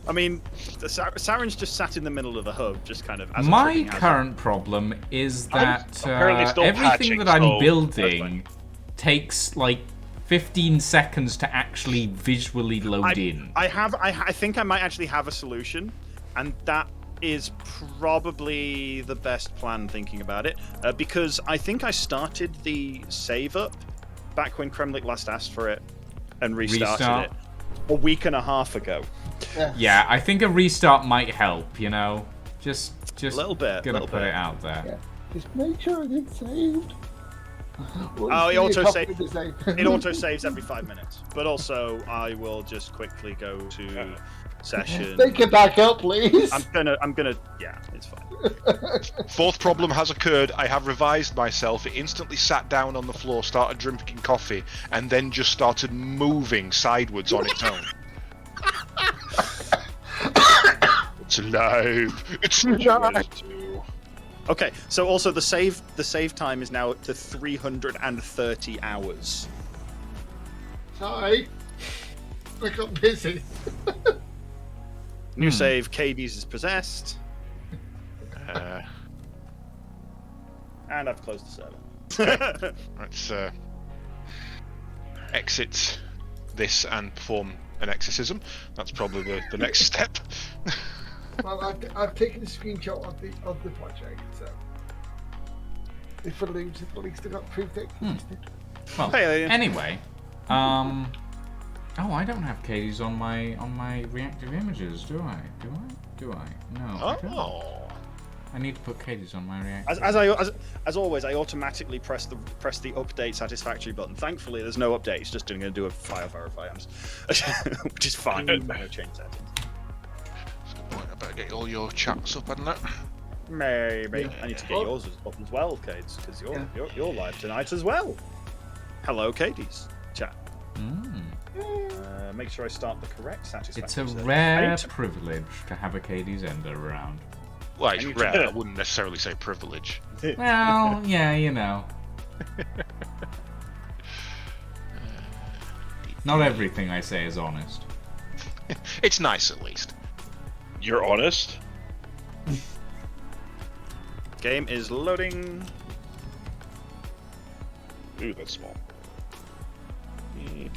Speaker 1: I mean, Saren's just sat in the middle of the hub, just kind of. As a
Speaker 3: My
Speaker 1: freaking hazard.
Speaker 3: current problem is that
Speaker 4: apparently still
Speaker 3: everything
Speaker 4: patching,
Speaker 3: that I'm
Speaker 4: so
Speaker 3: building takes like 15 seconds to actually visually load in.
Speaker 1: I think I might actually have a solution, and that is probably the best plan thinking about it, because I think I started the save up back when Kremlik last asked for it and restarted it a week and a half ago.
Speaker 3: Yeah, I think a restart might help, you know? Just
Speaker 1: a little bit.
Speaker 3: Gonna put it out there.
Speaker 2: Yeah. Just make sure it's saved.
Speaker 1: Oh, it
Speaker 2: Your
Speaker 1: auto
Speaker 2: copy
Speaker 1: save.
Speaker 2: of the save.
Speaker 1: It auto saves every 5 minutes. But also, I will just quickly go to session.
Speaker 2: Take it back up, please.
Speaker 1: I'm gonna. Yeah, it's fine.
Speaker 5: Fourth problem has occurred. I have revised myself. It instantly sat down on the floor, started drinking coffee, and then just started moving sideways on its own. It's alive. It's alive.
Speaker 1: Okay, so also the save time is now up to 330 hours.
Speaker 2: Sorry. I got busy.
Speaker 1: New save, Cades is possessed. And I've closed the server.
Speaker 5: Let's exit this and perform an exorcism. That's probably the next step.
Speaker 2: Well, I've taken a screenshot of the project, so if it leaves, at least I got proof that it existed.
Speaker 3: Well,
Speaker 1: Hey,
Speaker 3: anyway, oh, I don't have Katie's on my reactive images, do I? Do I? No. I don't.
Speaker 5: Oh.
Speaker 3: I need to put Katie's on my reactive.
Speaker 1: As always, I automatically press the update Satisfactory button. Thankfully, there's no update. It's just going to do a file verify, which is fine. I'm going to change that.
Speaker 5: I better get all your chats up, hadn't it?
Speaker 1: Maybe.
Speaker 2: Yeah.
Speaker 1: I need to get yours up as well, Cades, because you're live tonight as well. Hello, Cades. Chat. Make sure I start the correct Satisfactory.
Speaker 3: It's a
Speaker 1: setting.
Speaker 3: rare privilege to have a Katie's Ender around.
Speaker 5: Well, it's
Speaker 1: I need to-
Speaker 5: rare. I wouldn't necessarily say privilege.
Speaker 3: Well, yeah, you know. Not everything I say is honest.
Speaker 5: It's nice, at least.
Speaker 4: You're honest?
Speaker 1: Game is loading.
Speaker 4: Ooh, that's small.
Speaker 5: You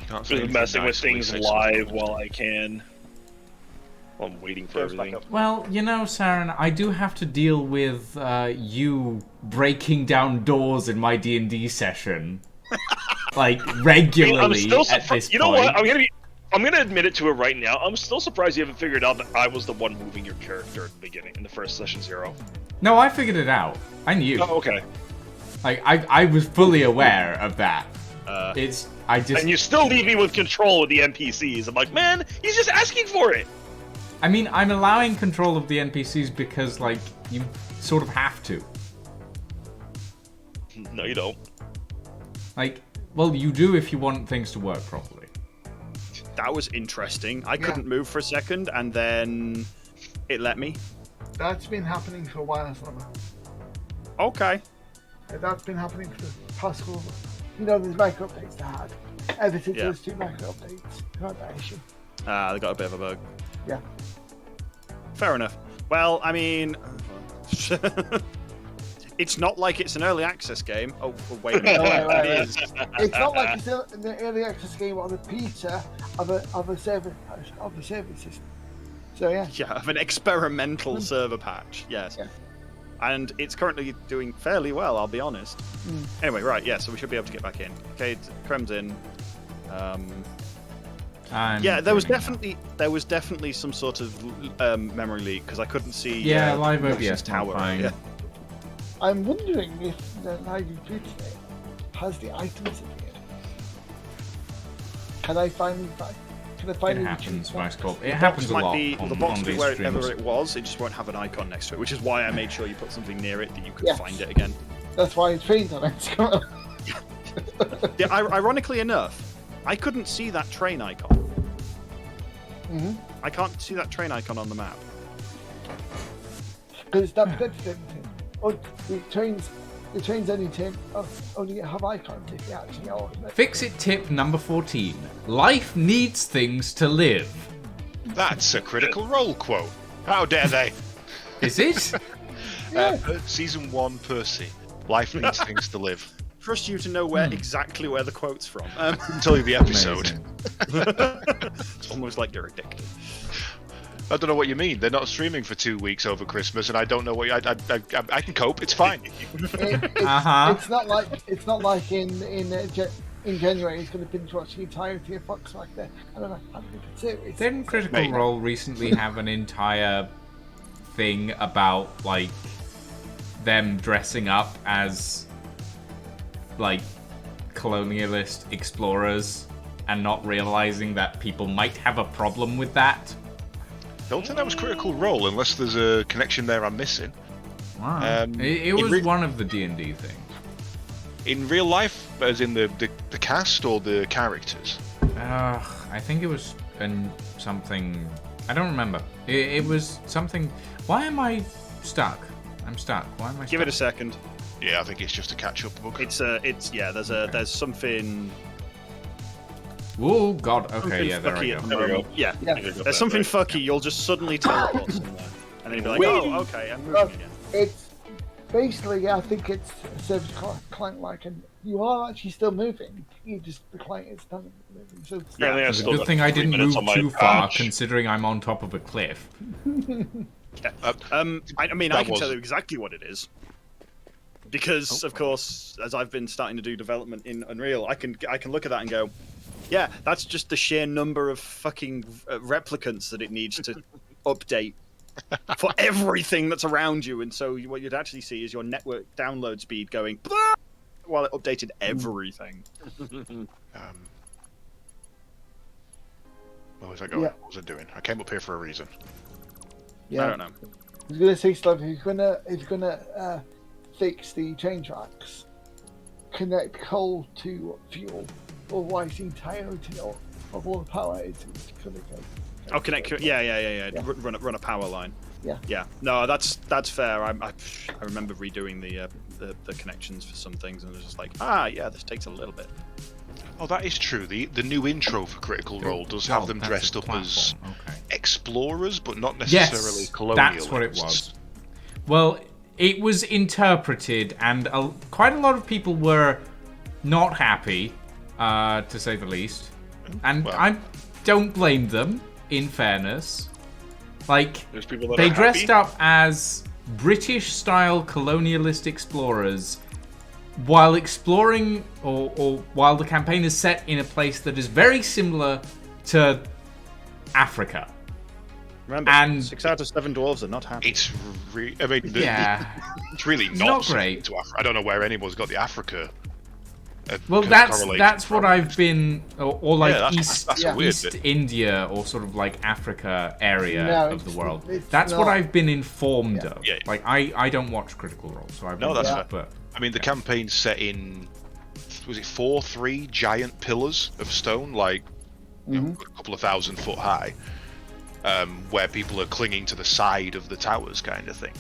Speaker 5: can't say
Speaker 4: Just
Speaker 5: anything
Speaker 4: messing with
Speaker 5: nice, at
Speaker 4: things
Speaker 5: least.
Speaker 4: live while I can. While I'm waiting for
Speaker 1: Goes back
Speaker 4: everything.
Speaker 1: up.
Speaker 3: Well, you know, Saren, I do have to deal with you breaking down doors in my D&D session, like regularly at this
Speaker 4: You know
Speaker 3: point.
Speaker 4: what? I'm gonna admit it to it right now. I'm still surprised you haven't figured out that I was the one moving your character at the beginning in the first session 0.
Speaker 3: No, I figured it out. I knew.
Speaker 4: Oh, okay.
Speaker 3: Like I was fully aware of that.
Speaker 4: And you still leave me with control with the NPCs. I'm like, man, he's just asking for it.
Speaker 3: I mean, I'm allowing control of the NPCs because, like, you sort of have to.
Speaker 4: No, you don't.
Speaker 3: Like, well, you do if you want things to work properly.
Speaker 1: That was interesting. I couldn't move for a second, and then it let me.
Speaker 2: That's been happening for a while, Summer.
Speaker 1: Okay.
Speaker 2: That's been happening for the past couple. You know, there's micro updates to had. Ever since
Speaker 1: Yeah.
Speaker 2: those 2 micro updates, not that issue.
Speaker 1: They got a bit of a bug.
Speaker 2: Yeah.
Speaker 1: Fair enough. Well, I mean, it's not like it's an early access game. Oh, wait a minute.
Speaker 2: Right.
Speaker 1: It is.
Speaker 2: It's not like it's an early access game on a beta of a server system. So yeah.
Speaker 1: Yeah, of an experimental server patch. Yes.
Speaker 2: Yeah.
Speaker 1: And it's currently doing fairly well, I'll be honest. Anyway, right, yeah, so we should be able to get back in. Okay, Krem's in. Yeah, there was definitely some sort of memory leak because I couldn't see.
Speaker 3: Yeah, live
Speaker 1: Lucius
Speaker 3: OBS not fine.
Speaker 1: Yeah.
Speaker 2: I'm wondering if the live today has the items appeared. Can I finally
Speaker 3: It
Speaker 2: retrieve
Speaker 3: happens,
Speaker 2: that?
Speaker 3: Vice Corp. It
Speaker 1: The
Speaker 3: happens
Speaker 1: box
Speaker 3: a
Speaker 1: might
Speaker 3: lot
Speaker 1: be,
Speaker 3: on,
Speaker 1: the box
Speaker 3: on
Speaker 1: will be
Speaker 3: these
Speaker 1: wherever
Speaker 3: streams.
Speaker 1: it was. It just won't have an icon next to it, which is why I made sure you put something near it that you could
Speaker 2: Yes.
Speaker 1: find it again.
Speaker 2: That's why it's trained on it.
Speaker 1: Yeah, ironically enough, I couldn't see that train icon.
Speaker 2: Mm-hmm.
Speaker 1: I can't see that train icon on the map.
Speaker 2: Because that's good for everything. Oh, the trains only have icons if you actually know.
Speaker 3: Fix it tip number 14. Life needs things to live.
Speaker 5: That's a Critical Role quote. How dare they?
Speaker 3: Is it?
Speaker 5: Season 1, Percy. Life needs things to live.
Speaker 1: Trust you to know exactly where the quote's from.
Speaker 5: I can tell you the episode.
Speaker 3: Amazing.
Speaker 1: It's almost like you're addicted.
Speaker 5: I don't know what you mean. They're not streaming for 2 weeks over Christmas, and I don't know what I can cope. It's fine.
Speaker 2: It's not like in January he's going to binge watch the entirety of Fox like that. I don't know. I don't think it's serious.
Speaker 3: Didn't Critical
Speaker 1: Mate.
Speaker 3: Role recently have an entire thing about, like, them dressing up as like colonialist explorers and not realizing that people might have a problem with that.
Speaker 5: Don't think that was Critical Role, unless there's a connection there I'm missing.
Speaker 3: Wow. It was one of the D&D things.
Speaker 5: In real life, as in the cast or the characters?
Speaker 3: I think it was something. I don't remember. It was something. Why am I stuck? I'm stuck. Why am I stuck?
Speaker 1: Give it a second.
Speaker 5: Yeah, I think it's just a catch-up book.
Speaker 1: There's something.
Speaker 3: Oh God. Okay. Yeah. There I
Speaker 1: Fucky
Speaker 3: go.
Speaker 1: at the moment. Yeah. There's something fucky. You'll just suddenly teleport somewhere, and then you'll be like, oh, okay, I'm moving again.
Speaker 2: It's basically, I think it's a service client-like, and you are actually still moving. The client is still moving. So
Speaker 4: Yeah,
Speaker 3: It's a good thing I didn't move too far, considering I'm on top of a cliff.
Speaker 1: I mean, I can tell you exactly what it is. Because, of course, as I've been starting to do development in Unreal, I can look at that and go, yeah, that's just the sheer number of fucking replicants that it needs to update for everything that's around you. And so what you'd actually see is your network download speed going while it updated everything.
Speaker 5: Where was I going? What was I doing? I came up here for a reason.
Speaker 2: yeah.
Speaker 1: I don't know.
Speaker 2: I was gonna say stuff. If you're gonna fix the train tracks, connect coal to fuel. Otherwise, the entirety of all the power is gonna go.
Speaker 1: Oh, connect. Yeah. Run a power line.
Speaker 2: Yeah.
Speaker 1: Yeah. No, that's fair. I remember redoing the connections for some things, and it was just like, yeah, this takes a little bit.
Speaker 5: Oh, that is true. The new intro for Critical Role does have them dressed up as explorers, but not necessarily colonialists.
Speaker 3: That's what it was. Well, it was interpreted, and quite a lot of people were not happy, to say the least. And I don't blame them, in fairness. Like, they dressed up as British-style colonialist explorers while exploring, or while the campaign is set in a place that is very similar to Africa.
Speaker 1: Remember, 6 out of 7 dwarves are not happy.
Speaker 5: It's it's really
Speaker 3: not great.
Speaker 5: To Africa. I don't know where anyone's got the Africa.
Speaker 3: Well, that's what I've been, or like
Speaker 5: that's
Speaker 3: East India, or sort of like Africa area of the world. That's what I've been informed of.
Speaker 5: Yeah.
Speaker 3: Like I don't watch Critical Role, so I
Speaker 5: that's fair.
Speaker 3: but
Speaker 5: I mean, the campaign's set in, was it 3 giant pillars of stone, like you know, a couple of 1,000 foot high, where people are clinging to the side of the towers, kind of thing.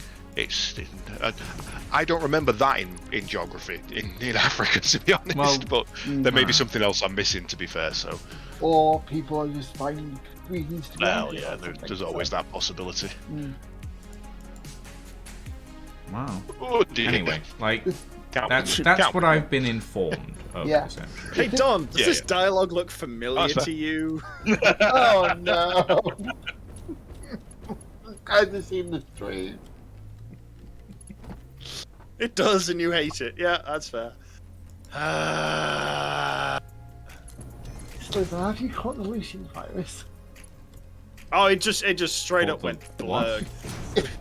Speaker 5: I don't remember that in geography in Africa, to be honest. But there may be something else I'm missing, to be fair. So,
Speaker 2: or people are just finding reasons to.
Speaker 5: Well, yeah, there's always that possibility.
Speaker 3: Wow.
Speaker 5: Oh, dear.
Speaker 3: Anyway, like that's what I've been informed of.
Speaker 2: Yeah.
Speaker 1: Hey Don, does this dialogue look familiar to you?
Speaker 2: Oh no! I've just seen the stream.
Speaker 1: It does, and you hate it. Yeah, that's fair.
Speaker 2: So, have you caught the Lucian virus?
Speaker 1: Oh, it just straight up went blurg.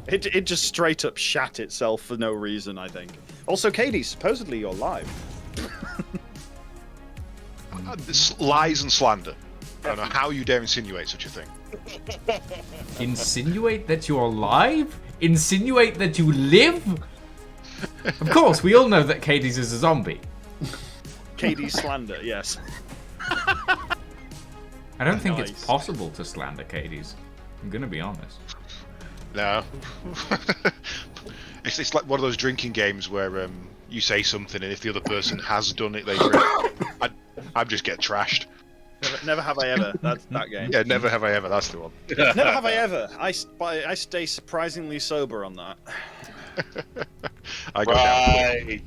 Speaker 1: It just straight up shat itself for no reason, I think. Also, Katie, supposedly you're live.
Speaker 5: Lies and slander. I don't know how you dare insinuate such a thing.
Speaker 3: Insinuate that you're alive? Insinuate that you live? Of course, we all know that Katie's is a zombie.
Speaker 1: Katie's slander, yes.
Speaker 3: I don't think it's possible to slander Katie's. I'm gonna be honest.
Speaker 5: No. It's like one of those drinking games where you say something, and if the other person has done it, they drink. I just get trashed.
Speaker 1: Never have I ever. That's that game.
Speaker 5: Yeah, never have I ever. That's the one.
Speaker 1: Never have I ever. I stay surprisingly sober on that.
Speaker 5: I go down,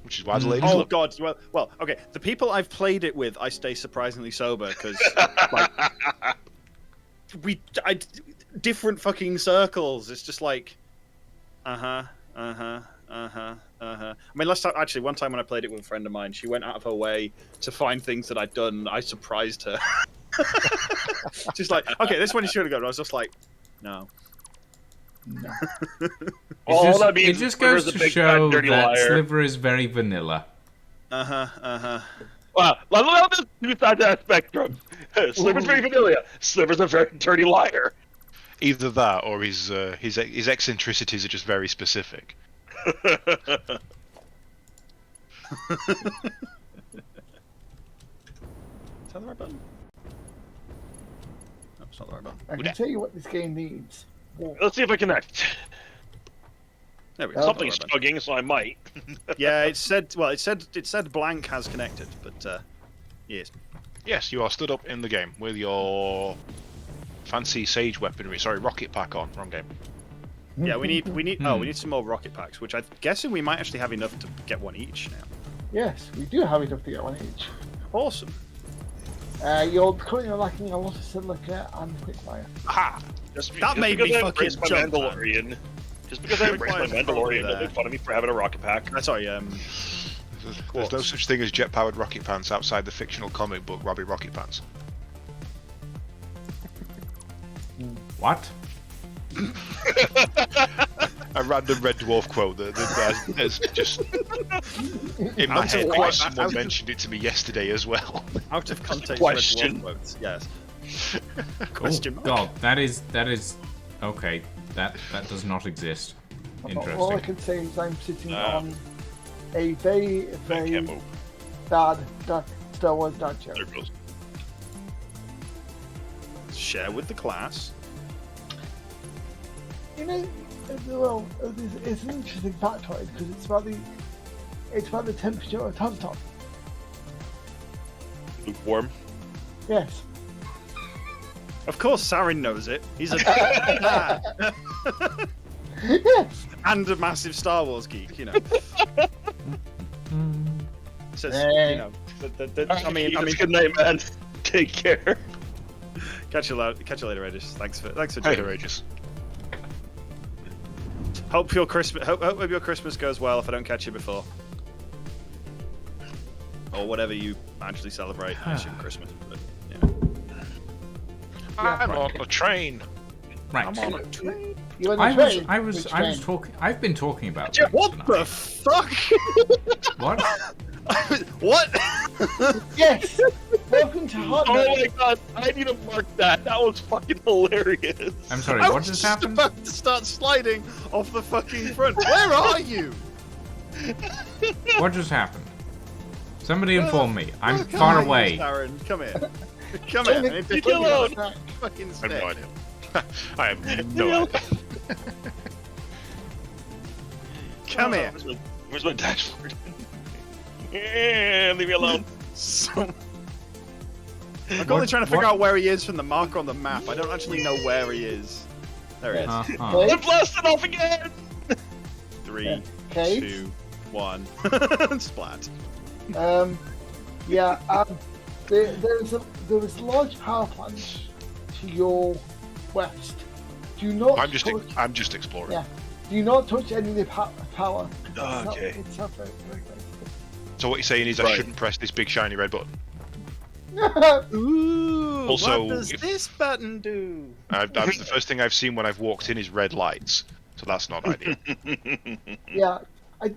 Speaker 5: which is why the ladies look.
Speaker 1: God, well, okay. The people I've played it with, I stay surprisingly sober because different fucking circles. It's just like, I mean, one time when I played it with a friend of mine, she went out of her way to find things that I'd done. I surprised her. She's like, okay, this one you should have gone. I was just like, no.
Speaker 3: It just goes to show that Sliver is very vanilla.
Speaker 4: Wow, look at this two sides of that spectrum. Sliver's very vanilla. Sliver's a very dirty liar.
Speaker 5: Either that, or his eccentricities are just very specific.
Speaker 1: Is that the right button? No, it's not the right button.
Speaker 2: I can tell you what this game needs.
Speaker 4: Let's see if I connect.
Speaker 1: There we go.
Speaker 4: Something's
Speaker 1: It's not the right
Speaker 4: chugging, so I might.
Speaker 1: button. Yeah, it said blank has connected, but yes.
Speaker 5: Yes, you are stood up in the game with your fancy sage weaponry. Sorry, rocket pack on. Wrong game.
Speaker 1: Yeah, we need some more rocket packs, which I'm guessing we might actually have enough to get one each now.
Speaker 2: Yes, we do have enough to get one each.
Speaker 1: Awesome.
Speaker 2: You're currently lacking a lot of silica and quickfire.
Speaker 1: Aha!
Speaker 4: Just
Speaker 1: That made me
Speaker 4: because I
Speaker 1: fucking
Speaker 4: embraced my
Speaker 1: jump, man.
Speaker 4: Mandalorian. Just because I embraced my Mandalorian, they made fun of me for having a rocket pack.
Speaker 1: Sorry,
Speaker 5: There's no such thing as jet-powered rocket pants outside the fictional comic book Robbie Rocket Pants.
Speaker 3: What?
Speaker 5: A random Red Dwarf quote that's just in my head. Someone mentioned it to me yesterday as well.
Speaker 1: out of context.
Speaker 4: Question.
Speaker 1: Red Dwarf quotes, yes. Question mark.
Speaker 3: God, that is okay. That does not exist.
Speaker 2: All I
Speaker 3: Interesting.
Speaker 2: can say is I'm sitting on a very,
Speaker 4: I
Speaker 2: very
Speaker 4: can't move.
Speaker 2: bad Star Wars dad joke.
Speaker 4: There it goes.
Speaker 1: Share with the class.
Speaker 2: You know, well, it's an interesting factoid because it's about the temperature of Tonton.
Speaker 4: Lukewarm.
Speaker 2: Yes.
Speaker 1: Of course, Sarin knows it. He's a dad.
Speaker 2: Yes.
Speaker 1: And a massive Star Wars geek, you know. Says, you know, I mean,
Speaker 4: Good night, man. Take care.
Speaker 1: catch you later, Regis. Thanks for
Speaker 5: Hey,
Speaker 1: joining.
Speaker 5: Regis.
Speaker 1: Hope your Christmas goes well. If I don't catch you before, or whatever you actually celebrate. I assume Christmas, but yeah.
Speaker 5: I'm on a train.
Speaker 3: Right.
Speaker 1: I'm on a train.
Speaker 2: You on the train?
Speaker 3: I was
Speaker 2: Which train?
Speaker 3: talking. I've been talking about.
Speaker 1: What
Speaker 3: things
Speaker 1: the
Speaker 3: tonight.
Speaker 1: fuck?
Speaker 3: What?
Speaker 1: What?
Speaker 2: Yes. Welcome to Hot
Speaker 4: Oh
Speaker 2: Night.
Speaker 4: my god, I need to mark that. That was fucking hilarious.
Speaker 3: I'm sorry.
Speaker 1: I
Speaker 3: What
Speaker 1: was
Speaker 3: just
Speaker 1: just
Speaker 3: happened?
Speaker 1: about to start sliding off the fucking front. Where are you?
Speaker 3: What just happened? Somebody inform me. I'm
Speaker 1: Come
Speaker 3: far
Speaker 1: here,
Speaker 3: away.
Speaker 1: Darren, come here. Come here. I need to
Speaker 4: Leave me alone.
Speaker 1: fucking
Speaker 5: I have
Speaker 1: stick.
Speaker 5: no idea. I have no idea.
Speaker 1: Come here.
Speaker 4: Where's my dashboard? Yeah, leave me alone.
Speaker 1: So... I'm only trying to figure out where he is from the marker on the map. I don't actually know where he is. There he is.
Speaker 3: Uh-huh.
Speaker 4: I'm blasting off again.
Speaker 1: 3,
Speaker 2: Okay.
Speaker 1: 2, 1. Splat.
Speaker 2: Yeah. There is a large power plant to your west. Do not.
Speaker 5: I'm just exploring.
Speaker 2: Yeah. Do not touch any of the power.
Speaker 4: Okay.
Speaker 2: It's not very good.
Speaker 5: So what you're saying is I
Speaker 4: Right.
Speaker 5: shouldn't press this big shiny red button.
Speaker 1: Ooh,
Speaker 5: Also,
Speaker 1: what does
Speaker 5: if-
Speaker 1: this button do?
Speaker 5: That's the first thing I've seen when I've walked in is red lights. So that's not ideal.
Speaker 2: Yeah. I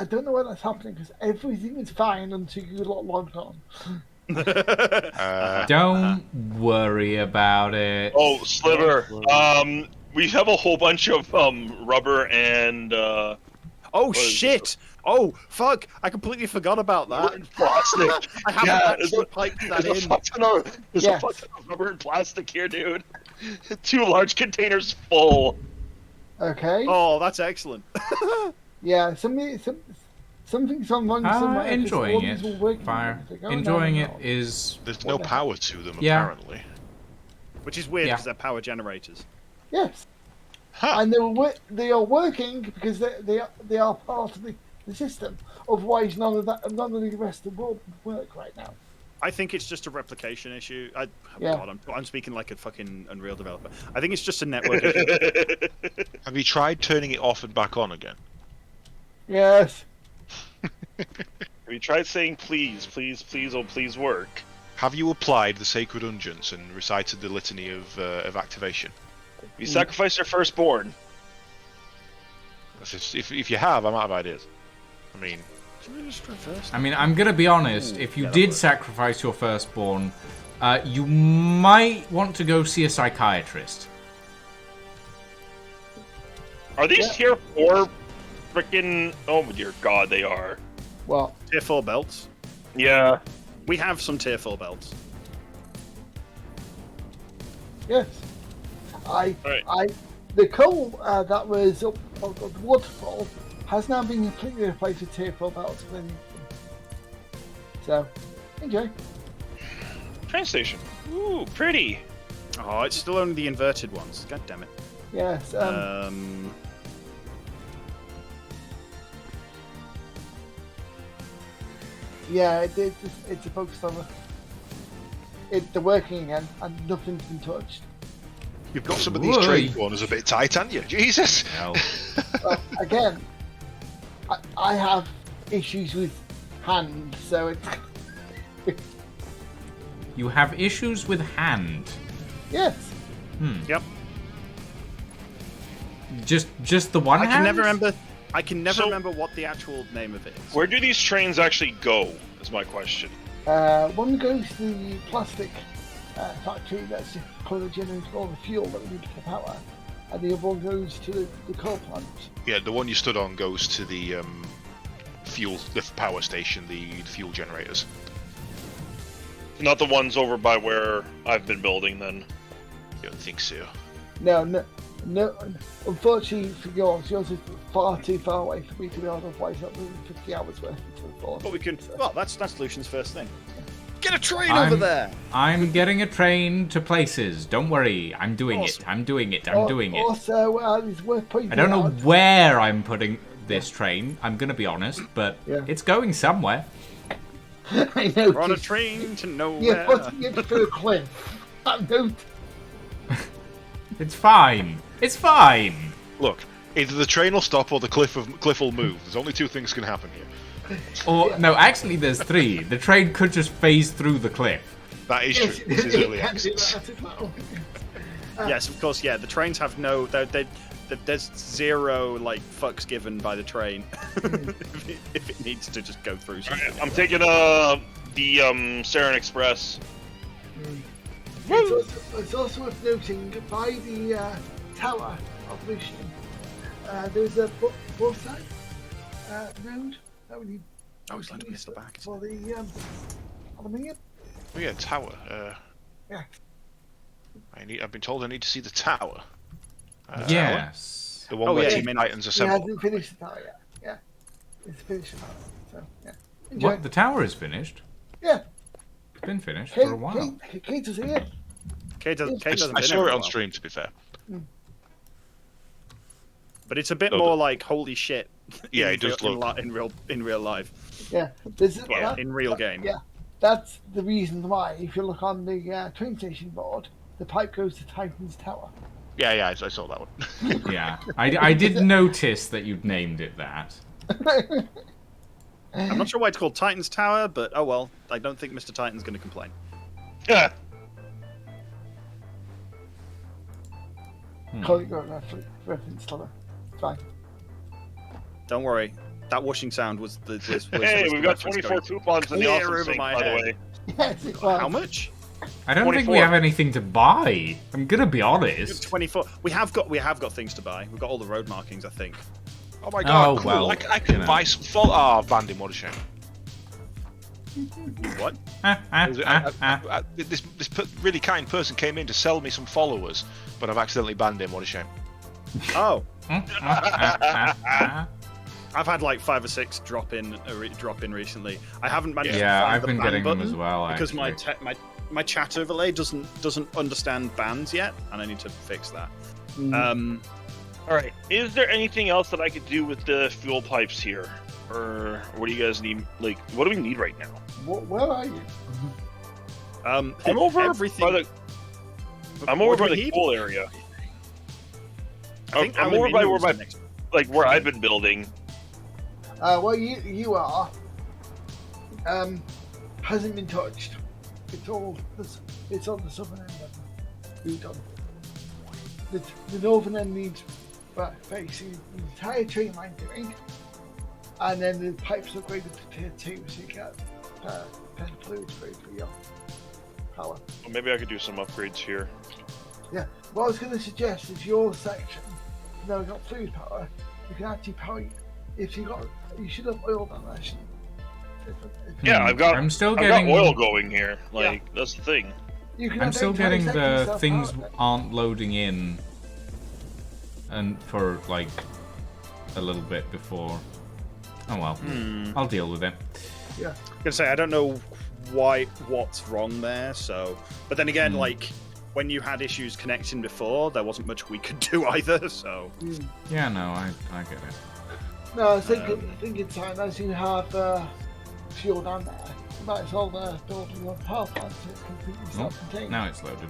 Speaker 2: don't know why that's happening because everything is fine until you lot logged on.
Speaker 3: Don't worry about it.
Speaker 4: Oh, Sliver. We have a whole bunch of rubber and
Speaker 1: Oh
Speaker 4: is
Speaker 1: shit! Oh fuck! I completely forgot about that.
Speaker 4: plastic.
Speaker 1: I haven't
Speaker 4: Yeah,
Speaker 1: actually piped that
Speaker 4: There's a
Speaker 1: in.
Speaker 4: fuck ton of
Speaker 2: Yes.
Speaker 4: rubber and plastic here, dude. 2 large containers full.
Speaker 2: Okay.
Speaker 1: Oh, that's excellent.
Speaker 2: Yeah. Something's on wrong somewhere. 'cause
Speaker 3: Enjoying
Speaker 2: all these
Speaker 3: it.
Speaker 2: were working.
Speaker 3: Fire.
Speaker 2: It's like, oh,
Speaker 3: Enjoying
Speaker 2: no.
Speaker 3: it is.
Speaker 5: There's no power to them
Speaker 3: Yeah.
Speaker 5: apparently.
Speaker 1: Which is weird
Speaker 3: Yeah.
Speaker 1: because they're power generators.
Speaker 2: Yes.
Speaker 5: Huh.
Speaker 2: And they are working because they are part of the system. Otherwise, none of the rest of the world would work right now.
Speaker 1: I think it's just a replication issue.
Speaker 2: Yeah.
Speaker 1: God, I'm speaking like a fucking Unreal developer. I think it's just a network issue.
Speaker 5: Have you tried turning it off and back on again?
Speaker 2: Yes.
Speaker 4: Have you tried saying please, please, please, oh please work?
Speaker 5: Have you applied the sacred unguents and recited the litany of activation?
Speaker 4: You sacrificed your firstborn.
Speaker 5: If you have, I'm out of ideas. I mean,
Speaker 1: Should we just reverse
Speaker 3: I mean, I'm gonna be honest. If you
Speaker 1: yeah, that
Speaker 3: did
Speaker 1: works.
Speaker 3: sacrifice your firstborn, you might want to go see a psychiatrist.
Speaker 4: Are these tier 4 freaking? Oh my dear God, they are.
Speaker 2: Well,
Speaker 1: Tier 4 belts.
Speaker 4: Yeah.
Speaker 1: We have some tier 4 belts.
Speaker 2: yes. The coal that was up on the waterfall has now been completely replaced with tier 4 belts. So, enjoy.
Speaker 4: Train station. Ooh, pretty.
Speaker 1: Oh, it's still only the inverted ones. God damn it.
Speaker 2: Yes. Yeah, it's a focus on they're working again, and nothing's been touched.
Speaker 5: You've got some of these
Speaker 3: Whoa.
Speaker 5: train corners a bit tight, haven't you? Jesus!
Speaker 3: Hell.
Speaker 2: Well, again, I have issues with hand, so it's
Speaker 3: You have issues with hand.
Speaker 2: yes.
Speaker 1: Yep.
Speaker 3: Just the one
Speaker 1: I
Speaker 3: hand?
Speaker 1: can never remember. I can never
Speaker 4: So-
Speaker 1: remember what the actual name of it is.
Speaker 4: Where do these trains actually go? Is my question.
Speaker 2: One goes to the plastic factory that's currently generating all the fuel that we need for power, and the other one goes to the coal plant.
Speaker 5: Yeah, the one you stood on goes to the the power station, the fuel generators.
Speaker 4: Not the ones over by where I've been building, then.
Speaker 5: I don't think so.
Speaker 2: No. Unfortunately for yours is far too far away for me to be able to place up moving 50 hours worth into the floor.
Speaker 1: But we can. Well, that's Lucian's first thing. Get a train
Speaker 3: I'm-
Speaker 1: over there.
Speaker 3: I'm getting a train to places. Don't worry. I'm doing
Speaker 1: Awesome.
Speaker 3: it. I'm doing it. I'm doing it.
Speaker 2: Also, it's worth pointing
Speaker 3: I don't know
Speaker 2: out.
Speaker 3: where I'm putting this train. I'm gonna be honest, but
Speaker 2: Yeah.
Speaker 3: it's going somewhere.
Speaker 2: I know.
Speaker 1: We're on a train to nowhere.
Speaker 2: You're putting it through a cliff. I know.
Speaker 3: It's fine. It's fine.
Speaker 5: Look, either the train will stop or the cliff will move. There's only two things can happen here.
Speaker 3: Or no, actually, there's three. The train could just phase through the cliff.
Speaker 5: That is true. This is early access.
Speaker 1: Yes, of course. Yeah, the trains have no. There's zero like fucks given by the train if it needs to just go through something.
Speaker 4: I'm taking the Saren Express.
Speaker 2: It's also worth noting by the tower of Lucian, there's a both side road that we need.
Speaker 1: Oh, it's like missed the back.
Speaker 2: For the aluminium.
Speaker 5: Oh yeah, tower.
Speaker 2: Yeah.
Speaker 5: I've been told I need to see the tower.
Speaker 3: Yes.
Speaker 5: The one
Speaker 1: Oh,
Speaker 5: where
Speaker 1: yeah,
Speaker 5: Teen
Speaker 1: you mean-
Speaker 5: Titans
Speaker 2: He
Speaker 5: assemble.
Speaker 2: hasn't finished the tower yet. Yeah. It's finished the tower. So yeah. Enjoy.
Speaker 3: What? The tower is finished.
Speaker 2: Yeah.
Speaker 3: It's been finished
Speaker 2: Kate,
Speaker 3: for a while.
Speaker 2: Kate is here.
Speaker 1: Kate doesn't
Speaker 5: I
Speaker 1: been
Speaker 5: saw it
Speaker 1: everywhere.
Speaker 5: on stream, to be fair.
Speaker 1: But it's a bit
Speaker 5: Oh,
Speaker 1: more like holy shit.
Speaker 5: Yeah,
Speaker 1: in
Speaker 5: it does
Speaker 1: real-
Speaker 5: look.
Speaker 2: Yeah.
Speaker 1: in real life.
Speaker 2: That-
Speaker 1: In real game.
Speaker 2: Yeah. That's the reason why, if you look on the train station board, the pipe goes to Titan's Tower.
Speaker 5: Yeah, I saw that one.
Speaker 3: Yeah, I did notice that you'd named it that.
Speaker 1: I'm not sure why it's called Titan's Tower, but oh well. I don't think Mr. Titan's going to complain.
Speaker 4: Yeah.
Speaker 2: Call it your reference to it's fine.
Speaker 1: Don't worry. That whooshing sound was the. Was
Speaker 4: Hey,
Speaker 1: the
Speaker 4: we've got
Speaker 1: reference
Speaker 4: 24
Speaker 1: going.
Speaker 4: coupons in the
Speaker 1: Clear
Speaker 4: awesome
Speaker 1: over
Speaker 4: sync,
Speaker 1: my
Speaker 4: by the
Speaker 1: head.
Speaker 4: way.
Speaker 2: Yes, it was.
Speaker 1: How much?
Speaker 3: I don't think we
Speaker 4: 24.
Speaker 3: have anything to buy. I'm gonna be honest.
Speaker 1: 24. We have got things to buy. We've got all the road markings, I think.
Speaker 5: Oh my god,
Speaker 3: Oh,
Speaker 5: cool.
Speaker 3: well,
Speaker 5: I can
Speaker 3: you know.
Speaker 5: buy some full. Ah, Bandit, what a shame.
Speaker 1: What?
Speaker 5: This really kind person came in to sell me some followers, but I've accidentally banned him. What a shame.
Speaker 1: Oh, I've had like 5 or 6 drop in recently. I haven't managed
Speaker 3: Yeah,
Speaker 1: to find
Speaker 3: I've
Speaker 1: the
Speaker 3: been
Speaker 1: ban
Speaker 3: getting them
Speaker 1: button
Speaker 3: as well,
Speaker 1: because
Speaker 3: actually.
Speaker 1: my chat overlay doesn't understand bans yet, and I need to fix that.
Speaker 4: All right. Is there anything else that I could do with the fuel pipes here, or what do you guys need? Like, what do we need right now?
Speaker 2: Where are you?
Speaker 4: I'm over
Speaker 1: everything.
Speaker 4: by the. I'm over
Speaker 1: What do
Speaker 4: by
Speaker 1: we
Speaker 4: the
Speaker 1: need?
Speaker 4: cool area.
Speaker 1: I think
Speaker 4: I'm over by
Speaker 1: aluminium's
Speaker 4: where
Speaker 1: the next-
Speaker 4: where I've been building.
Speaker 2: Where you are hasn't been touched. It's on the southern end of it. Redone. The northern end needs facing the entire train line doing. and then the pipes upgraded to tier 2, so you get better fluid free for your power.
Speaker 4: Well, maybe I could do some upgrades here.
Speaker 2: Yeah. What I was going to suggest is your section. Now we've got fluid power. You can actually power. If you should have oil damage.
Speaker 4: Yeah, I've got.
Speaker 3: I'm still
Speaker 4: I've
Speaker 3: getting
Speaker 4: got oil going here. Like that's the thing.
Speaker 3: I'm still getting the things aren't loading in, and for like a little bit before. Oh well, I'll deal with it.
Speaker 2: Yeah.
Speaker 1: I'm gonna say I don't know what's wrong there. So, but then again, like when you had issues connecting before, there wasn't much we could do either. So.
Speaker 3: Yeah, no, I get it.
Speaker 2: No, I think it's time as you have fuel down there. You might as well build your power plant so it's completely self-contained.
Speaker 3: Now it's loaded.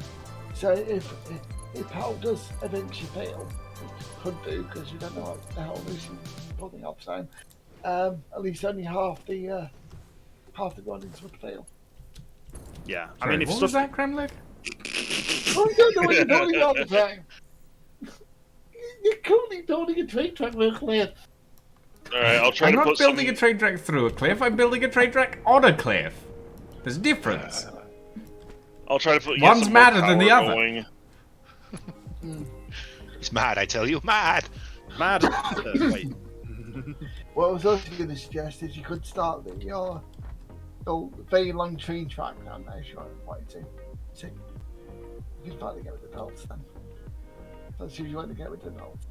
Speaker 2: So if power does eventually fail, which it could do because you don't know what the hell this is building up time, at least only half the runnings would fail.
Speaker 1: Yeah,
Speaker 3: Sorry,
Speaker 1: I mean, if
Speaker 3: what
Speaker 1: stuff
Speaker 3: was that, Kremlik?
Speaker 2: Oh, you don't know what you're building all the time. You're currently building a train track with a cliff.
Speaker 4: Alright, I'll try
Speaker 3: I'm
Speaker 4: to
Speaker 3: not
Speaker 4: put
Speaker 3: building
Speaker 4: some...
Speaker 3: a train track through a cliff. I'm building a train track on a cliff. There's a difference.
Speaker 4: I'll try to put.
Speaker 3: One's
Speaker 4: some more
Speaker 3: madder than the
Speaker 4: power
Speaker 3: other.
Speaker 4: going.
Speaker 5: He's mad, I tell you, mad.
Speaker 1: Mad. Wait.
Speaker 2: What I was also going to suggest is you could start your very long train track down there if you wanted to. So you could finally get rid of the belts then. That's if you want to get rid of the belts.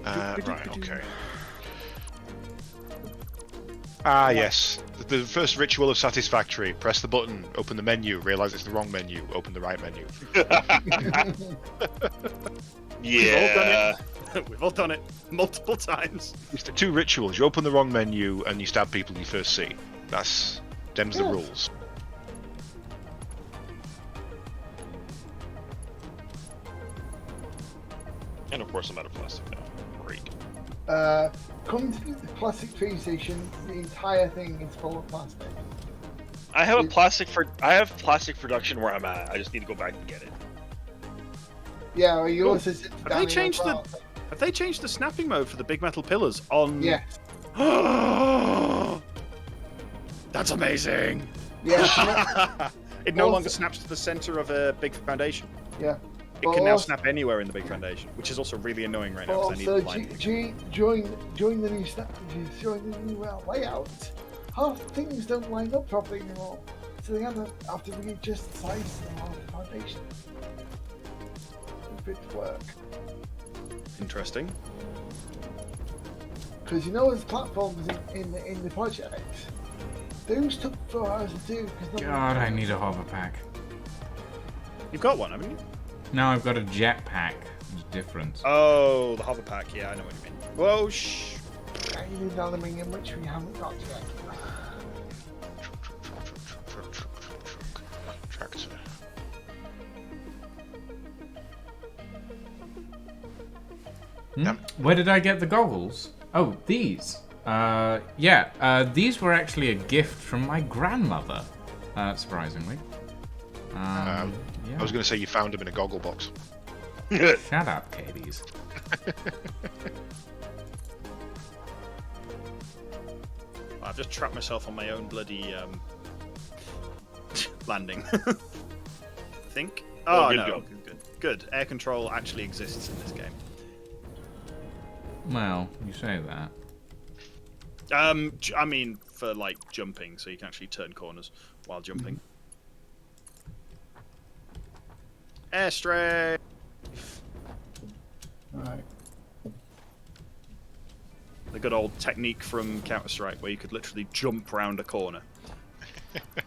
Speaker 5: Right, okay. Ah, yes. The first ritual of Satisfactory. Press the button, open the menu, realize it's the wrong menu, open the right menu.
Speaker 4: Yeah.
Speaker 1: We've all done it multiple times.
Speaker 5: It's the 2 rituals. You open the wrong menu and you stab people you first see. Them's the rules.
Speaker 4: And of course I'm out of plastic now. Great.
Speaker 2: Come to the plastic train station, the entire thing is full of plastic.
Speaker 4: I have plastic production where I'm at. I just need to go back and get it.
Speaker 2: Yeah, or you also sit
Speaker 1: Have
Speaker 2: down
Speaker 1: they
Speaker 2: in
Speaker 1: changed
Speaker 2: a
Speaker 1: the?
Speaker 2: bar.
Speaker 1: Have they changed the snapping mode for the big metal pillars on?
Speaker 2: Yes.
Speaker 1: That's amazing.
Speaker 2: Yeah.
Speaker 1: It no
Speaker 2: Also-
Speaker 1: longer snaps to the center of a big foundation.
Speaker 2: Yeah.
Speaker 1: It can now snap anywhere in the big foundation, which is also really annoying right now because I need
Speaker 2: Also,
Speaker 1: the line.
Speaker 2: during the new layout, half things don't line up properly anymore. So they have to readjust the size of the foundation. For it to work.
Speaker 1: Interesting.
Speaker 2: Because there's platforms in the project. Those took 4 hours to do.
Speaker 3: God, I need a hover pack.
Speaker 1: You've got one, haven't you?
Speaker 3: No, I've got a jet pack. There's a difference.
Speaker 1: Oh, the hover pack. Yeah, I know what you mean. Whoa, shh.
Speaker 2: I need aluminium, which we haven't got yet.
Speaker 5: Tractor.
Speaker 3: Where did I get the goggles? Oh, these. These were actually a gift from my grandmother, surprisingly.
Speaker 5: I was going to say you found him in a goggle box.
Speaker 3: Shut up, Katie's.
Speaker 1: I've just trapped myself on my own bloody landing. Think? Oh,
Speaker 4: good,
Speaker 1: no. Good. Air control actually exists in this game.
Speaker 3: Well, you say that.
Speaker 1: I mean, for like jumping, so you can actually turn corners while jumping. Airstrike.
Speaker 2: Alright.
Speaker 1: The good old technique from Counter-Strike, where you could literally jump round a corner.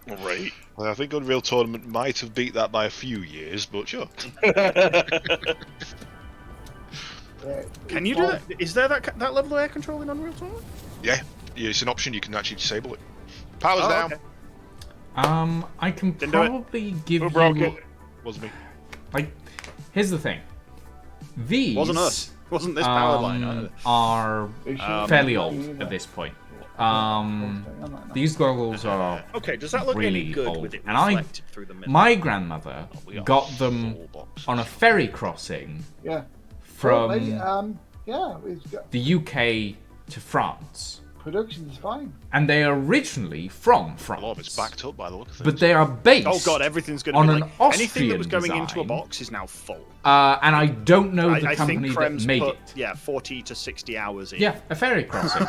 Speaker 4: Right.
Speaker 5: Well, I think Unreal Tournament might have beat that by a few years, but sure.
Speaker 1: Can you do that? Is there that level of air control in Unreal Tournament?
Speaker 5: Yeah, it's an option. You can actually disable it. Power's down.
Speaker 1: Okay.
Speaker 3: I can
Speaker 1: Didn't do it.
Speaker 3: probably give
Speaker 4: Who broke
Speaker 3: you...
Speaker 4: it?
Speaker 5: Wasn't me.
Speaker 3: Like, here's the thing. These...
Speaker 1: Wasn't us. Wasn't this power line either.
Speaker 3: Are fairly old at this point. These goggles are
Speaker 1: Okay, does that look any
Speaker 3: really
Speaker 1: good
Speaker 3: old.
Speaker 1: with it
Speaker 3: And
Speaker 1: reflected through the middle?
Speaker 3: my grandmother
Speaker 5: We are
Speaker 3: got them
Speaker 5: full box.
Speaker 3: on a ferry crossing
Speaker 2: Yeah.
Speaker 3: from...
Speaker 2: Well, Yeah, it's got,
Speaker 3: the UK to France.
Speaker 2: production is fine.
Speaker 3: And they are originally from
Speaker 5: A
Speaker 3: France.
Speaker 5: lot of it's backed up by the look of things.
Speaker 3: But they are based
Speaker 1: Oh god, everything's going to
Speaker 3: on
Speaker 1: be
Speaker 3: an
Speaker 1: like
Speaker 3: Austrian
Speaker 1: anything that was going into a
Speaker 3: design.
Speaker 1: box is now full.
Speaker 3: And I don't know the
Speaker 1: I
Speaker 3: company
Speaker 1: think
Speaker 3: that
Speaker 1: Krem's
Speaker 3: made
Speaker 1: put,
Speaker 3: it.
Speaker 1: yeah, 40 to 60 hours in.
Speaker 3: Yeah, a Fairy Crossing.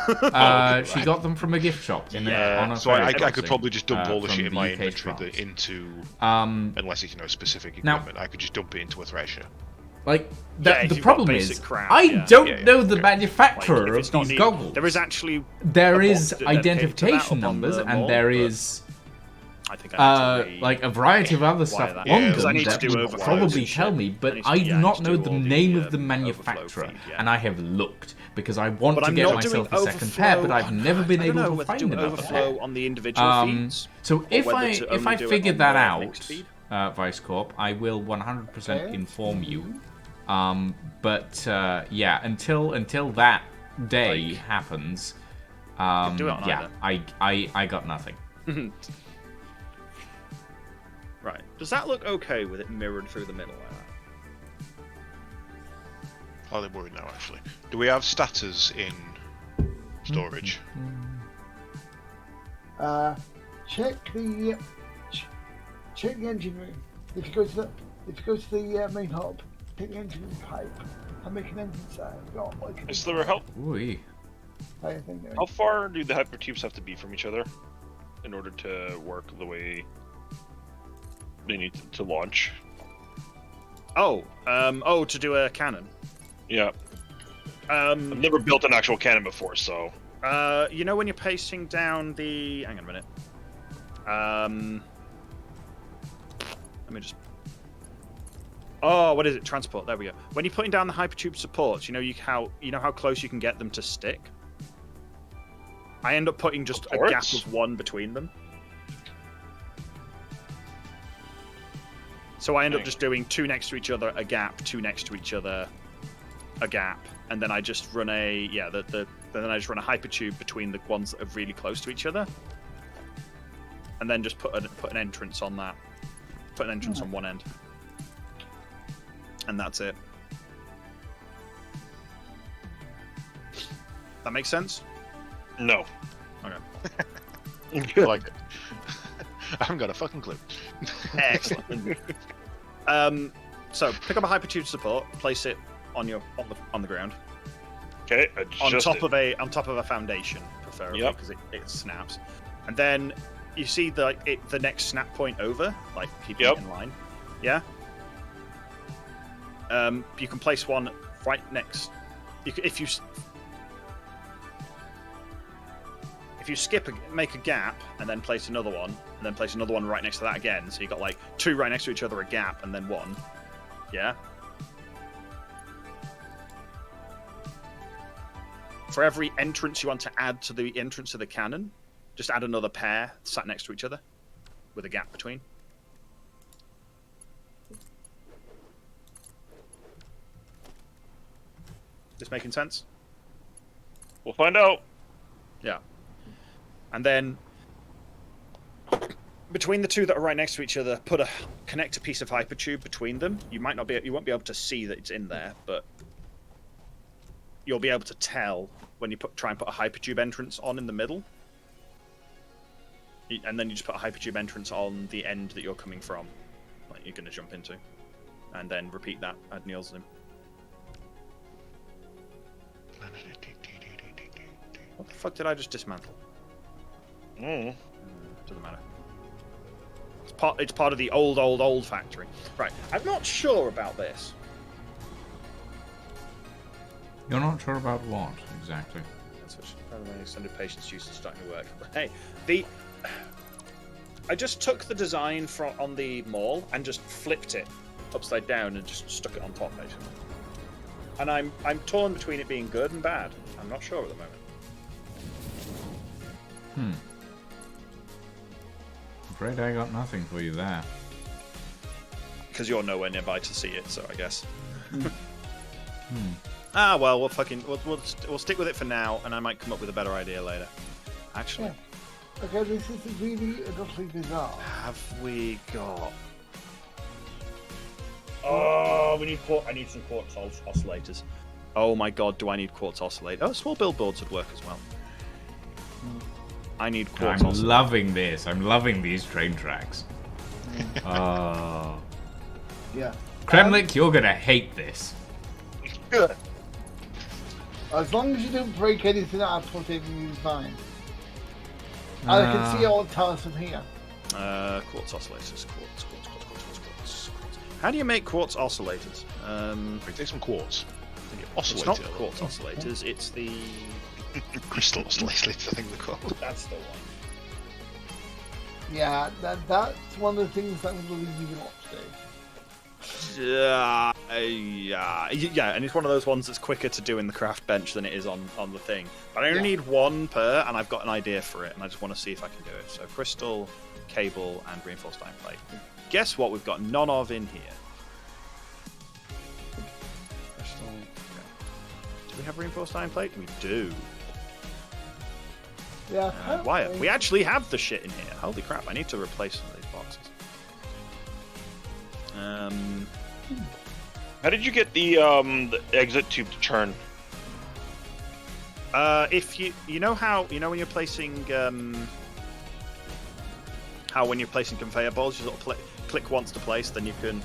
Speaker 3: She got them from a gift shop. On a
Speaker 5: So I
Speaker 3: Fairy
Speaker 5: could
Speaker 3: Crossing,
Speaker 5: probably just dump all the
Speaker 3: from
Speaker 5: shit in my
Speaker 3: UK to
Speaker 5: inventory
Speaker 3: France.
Speaker 5: into, unless it's specific
Speaker 3: now-
Speaker 5: equipment, I could just dump it into a thresher.
Speaker 3: Like,
Speaker 1: Yeah, if
Speaker 3: the
Speaker 1: you've
Speaker 3: problem
Speaker 1: got
Speaker 3: is,
Speaker 1: basic crap,
Speaker 3: I
Speaker 1: yeah.
Speaker 3: don't
Speaker 5: Yeah,
Speaker 3: know the
Speaker 5: okay.
Speaker 3: manufacturer
Speaker 1: Like, if
Speaker 3: of
Speaker 1: it's not
Speaker 3: these
Speaker 1: needed-
Speaker 3: goggles.
Speaker 1: There is actually
Speaker 3: There
Speaker 1: a
Speaker 3: is
Speaker 1: box dedicated to that
Speaker 3: identification
Speaker 1: up on
Speaker 3: numbers,
Speaker 1: the
Speaker 3: and
Speaker 1: mall,
Speaker 3: there
Speaker 1: but
Speaker 3: is
Speaker 1: I think I need to read
Speaker 3: like a variety of other
Speaker 1: why
Speaker 3: stuff
Speaker 1: that-
Speaker 3: on
Speaker 5: Yeah,
Speaker 3: them
Speaker 5: 'cause I need to
Speaker 3: that
Speaker 1: do
Speaker 3: would
Speaker 1: overflows
Speaker 3: probably
Speaker 1: and
Speaker 3: tell
Speaker 1: shit.
Speaker 3: me, but
Speaker 1: I need to-
Speaker 3: I do
Speaker 1: yeah, I
Speaker 3: not
Speaker 1: need to
Speaker 3: know
Speaker 1: do
Speaker 3: the
Speaker 1: all the,
Speaker 3: name of the
Speaker 1: overflow
Speaker 3: manufacturer,
Speaker 1: feed, yeah.
Speaker 3: and I have looked because I want
Speaker 1: But
Speaker 3: to
Speaker 1: I'm
Speaker 3: get
Speaker 1: not
Speaker 3: myself
Speaker 1: doing
Speaker 3: a second pair, but
Speaker 1: overflow
Speaker 3: I've
Speaker 1: on-
Speaker 3: never been
Speaker 1: I don't
Speaker 3: able
Speaker 1: know
Speaker 3: to
Speaker 1: whether
Speaker 3: find
Speaker 1: to do
Speaker 3: another
Speaker 1: overflow
Speaker 3: pair.
Speaker 1: on the individual feeds.
Speaker 3: So if
Speaker 1: whether
Speaker 3: I
Speaker 1: to
Speaker 3: if
Speaker 1: only
Speaker 3: I
Speaker 1: do it
Speaker 3: figure
Speaker 1: on
Speaker 3: that
Speaker 1: the
Speaker 3: out,
Speaker 1: mixed feed.
Speaker 3: Vice Corp, I will 100%
Speaker 2: Okay.
Speaker 3: inform you. But yeah, until that day
Speaker 1: Like,
Speaker 3: happens,
Speaker 1: do it on
Speaker 3: yeah, I got nothing.
Speaker 1: Right. Does that look okay with it mirrored through the middle like that?
Speaker 5: Oh, they're worried now, actually. Do we have status in storage?
Speaker 2: Check the engine room. If you go to the main hub, take the engine room pipe and make an entrance there. Got like
Speaker 4: Hey, Sliver, how
Speaker 3: Ooh.
Speaker 4: how far do the hypertubes have to be from each other in order to work the way they need to launch?
Speaker 1: Oh, to do a cannon.
Speaker 4: Yeah, I've never built an actual cannon before, so
Speaker 1: You know when you're pasting down the... Hang on a minute. Let me just... Oh, what is it? Transport. There we go. When you're putting down the hypertube supports, you know how close you can get them to stick? I end up putting just a gap
Speaker 4: Supports?
Speaker 1: of one between them. So I end up just doing two next to each other, a gap, two next to each other, a gap, and then I just run a then I just run a hypertube between the ones that are really close to each other, and then just put an entrance on that, put an entrance on one end, and that's it. That makes sense?
Speaker 4: no.
Speaker 1: Okay.
Speaker 5: I like it. I haven't got a fucking clue.
Speaker 1: Excellent. So pick up a hypertube support, place it on the ground.
Speaker 4: Okay,
Speaker 1: On
Speaker 4: adjust
Speaker 1: top
Speaker 4: it.
Speaker 1: of a foundation, preferably,
Speaker 4: Yep.
Speaker 1: because it snaps. And then you see the next snap point over, like keeping
Speaker 4: Yep.
Speaker 1: it in line. Yeah. You can place one right next. If you make a gap and then place another one, and then place another one right next to that again, so you got like two right next to each other, a gap, and then one. Yeah. For every entrance you want to add to the entrance of the cannon, just add another pair sat next to each other with a gap between. This making sense?
Speaker 4: We'll find out.
Speaker 1: Yeah. And then between the two that are right next to each other, connect a piece of hypertube between them. You won't be able to see that it's in there, but you'll be able to tell when you try and put a hypertube entrance on in the middle. And then you just put a hypertube entrance on the end that you're coming from, like you're going to jump into. And then repeat that ad nauseam. What the fuck did I just dismantle?
Speaker 4: Mm.
Speaker 1: Doesn't matter. It's part of the old factory. Right. I'm not sure about this.
Speaker 3: You're not sure about what exactly?
Speaker 1: That's what my extended patience use is starting to work. Hey, I just took the design on the mall and just flipped it upside down and just stuck it on top, basically. And I'm torn between it being good and bad. I'm not sure at the moment.
Speaker 3: Afraid I got nothing for you there.
Speaker 1: Because you're nowhere nearby to see it, so I guess. Ah, well, we'll stick with it for now, and I might come up with a better idea later. Actually,
Speaker 2: Yeah. Okay, this is really utterly bizarre.
Speaker 1: have we got? Oh, I need some quartz oscillators. Oh my god, do I need quartz oscillator? Oh, small billboards would work as well. I need quartz
Speaker 3: I'm
Speaker 1: oscillator.
Speaker 3: loving this. I'm loving these train tracks. Oh.
Speaker 2: Yeah.
Speaker 3: Kremlik, you're gonna hate this.
Speaker 4: Good.
Speaker 2: As long as you don't break anything that I put in, you're fine. And I can see all the towers from here.
Speaker 1: Quartz oscillators. Quartz. How do you make quartz oscillators?
Speaker 5: Wait, take some quartz. Then you
Speaker 1: It's
Speaker 5: oscillate
Speaker 1: not
Speaker 5: it.
Speaker 1: the quartz oscillators, it's the...
Speaker 5: Crystal oscillators, I think they're called.
Speaker 1: That's the one.
Speaker 2: Yeah, that's one of the things that I'm going to leave you not to do.
Speaker 1: Yeah, and it's one of those ones that's quicker to do in the craft bench than it is on the thing. But I only need one per, and I've got an idea for it, and I just want to see if I can do it. So crystal, cable, and reinforced iron plate. Guess what we've got none of in here? Crystal. Okay. Do we have reinforced iron plate? We do.
Speaker 2: Yeah.
Speaker 1: Wire. We actually have the shit in here. Holy crap! I need to replace some of these boxes.
Speaker 4: How did you get the exit tube to turn?
Speaker 1: If you know when you're placing when you're placing conveyor balls, you sort of click once to place, then you can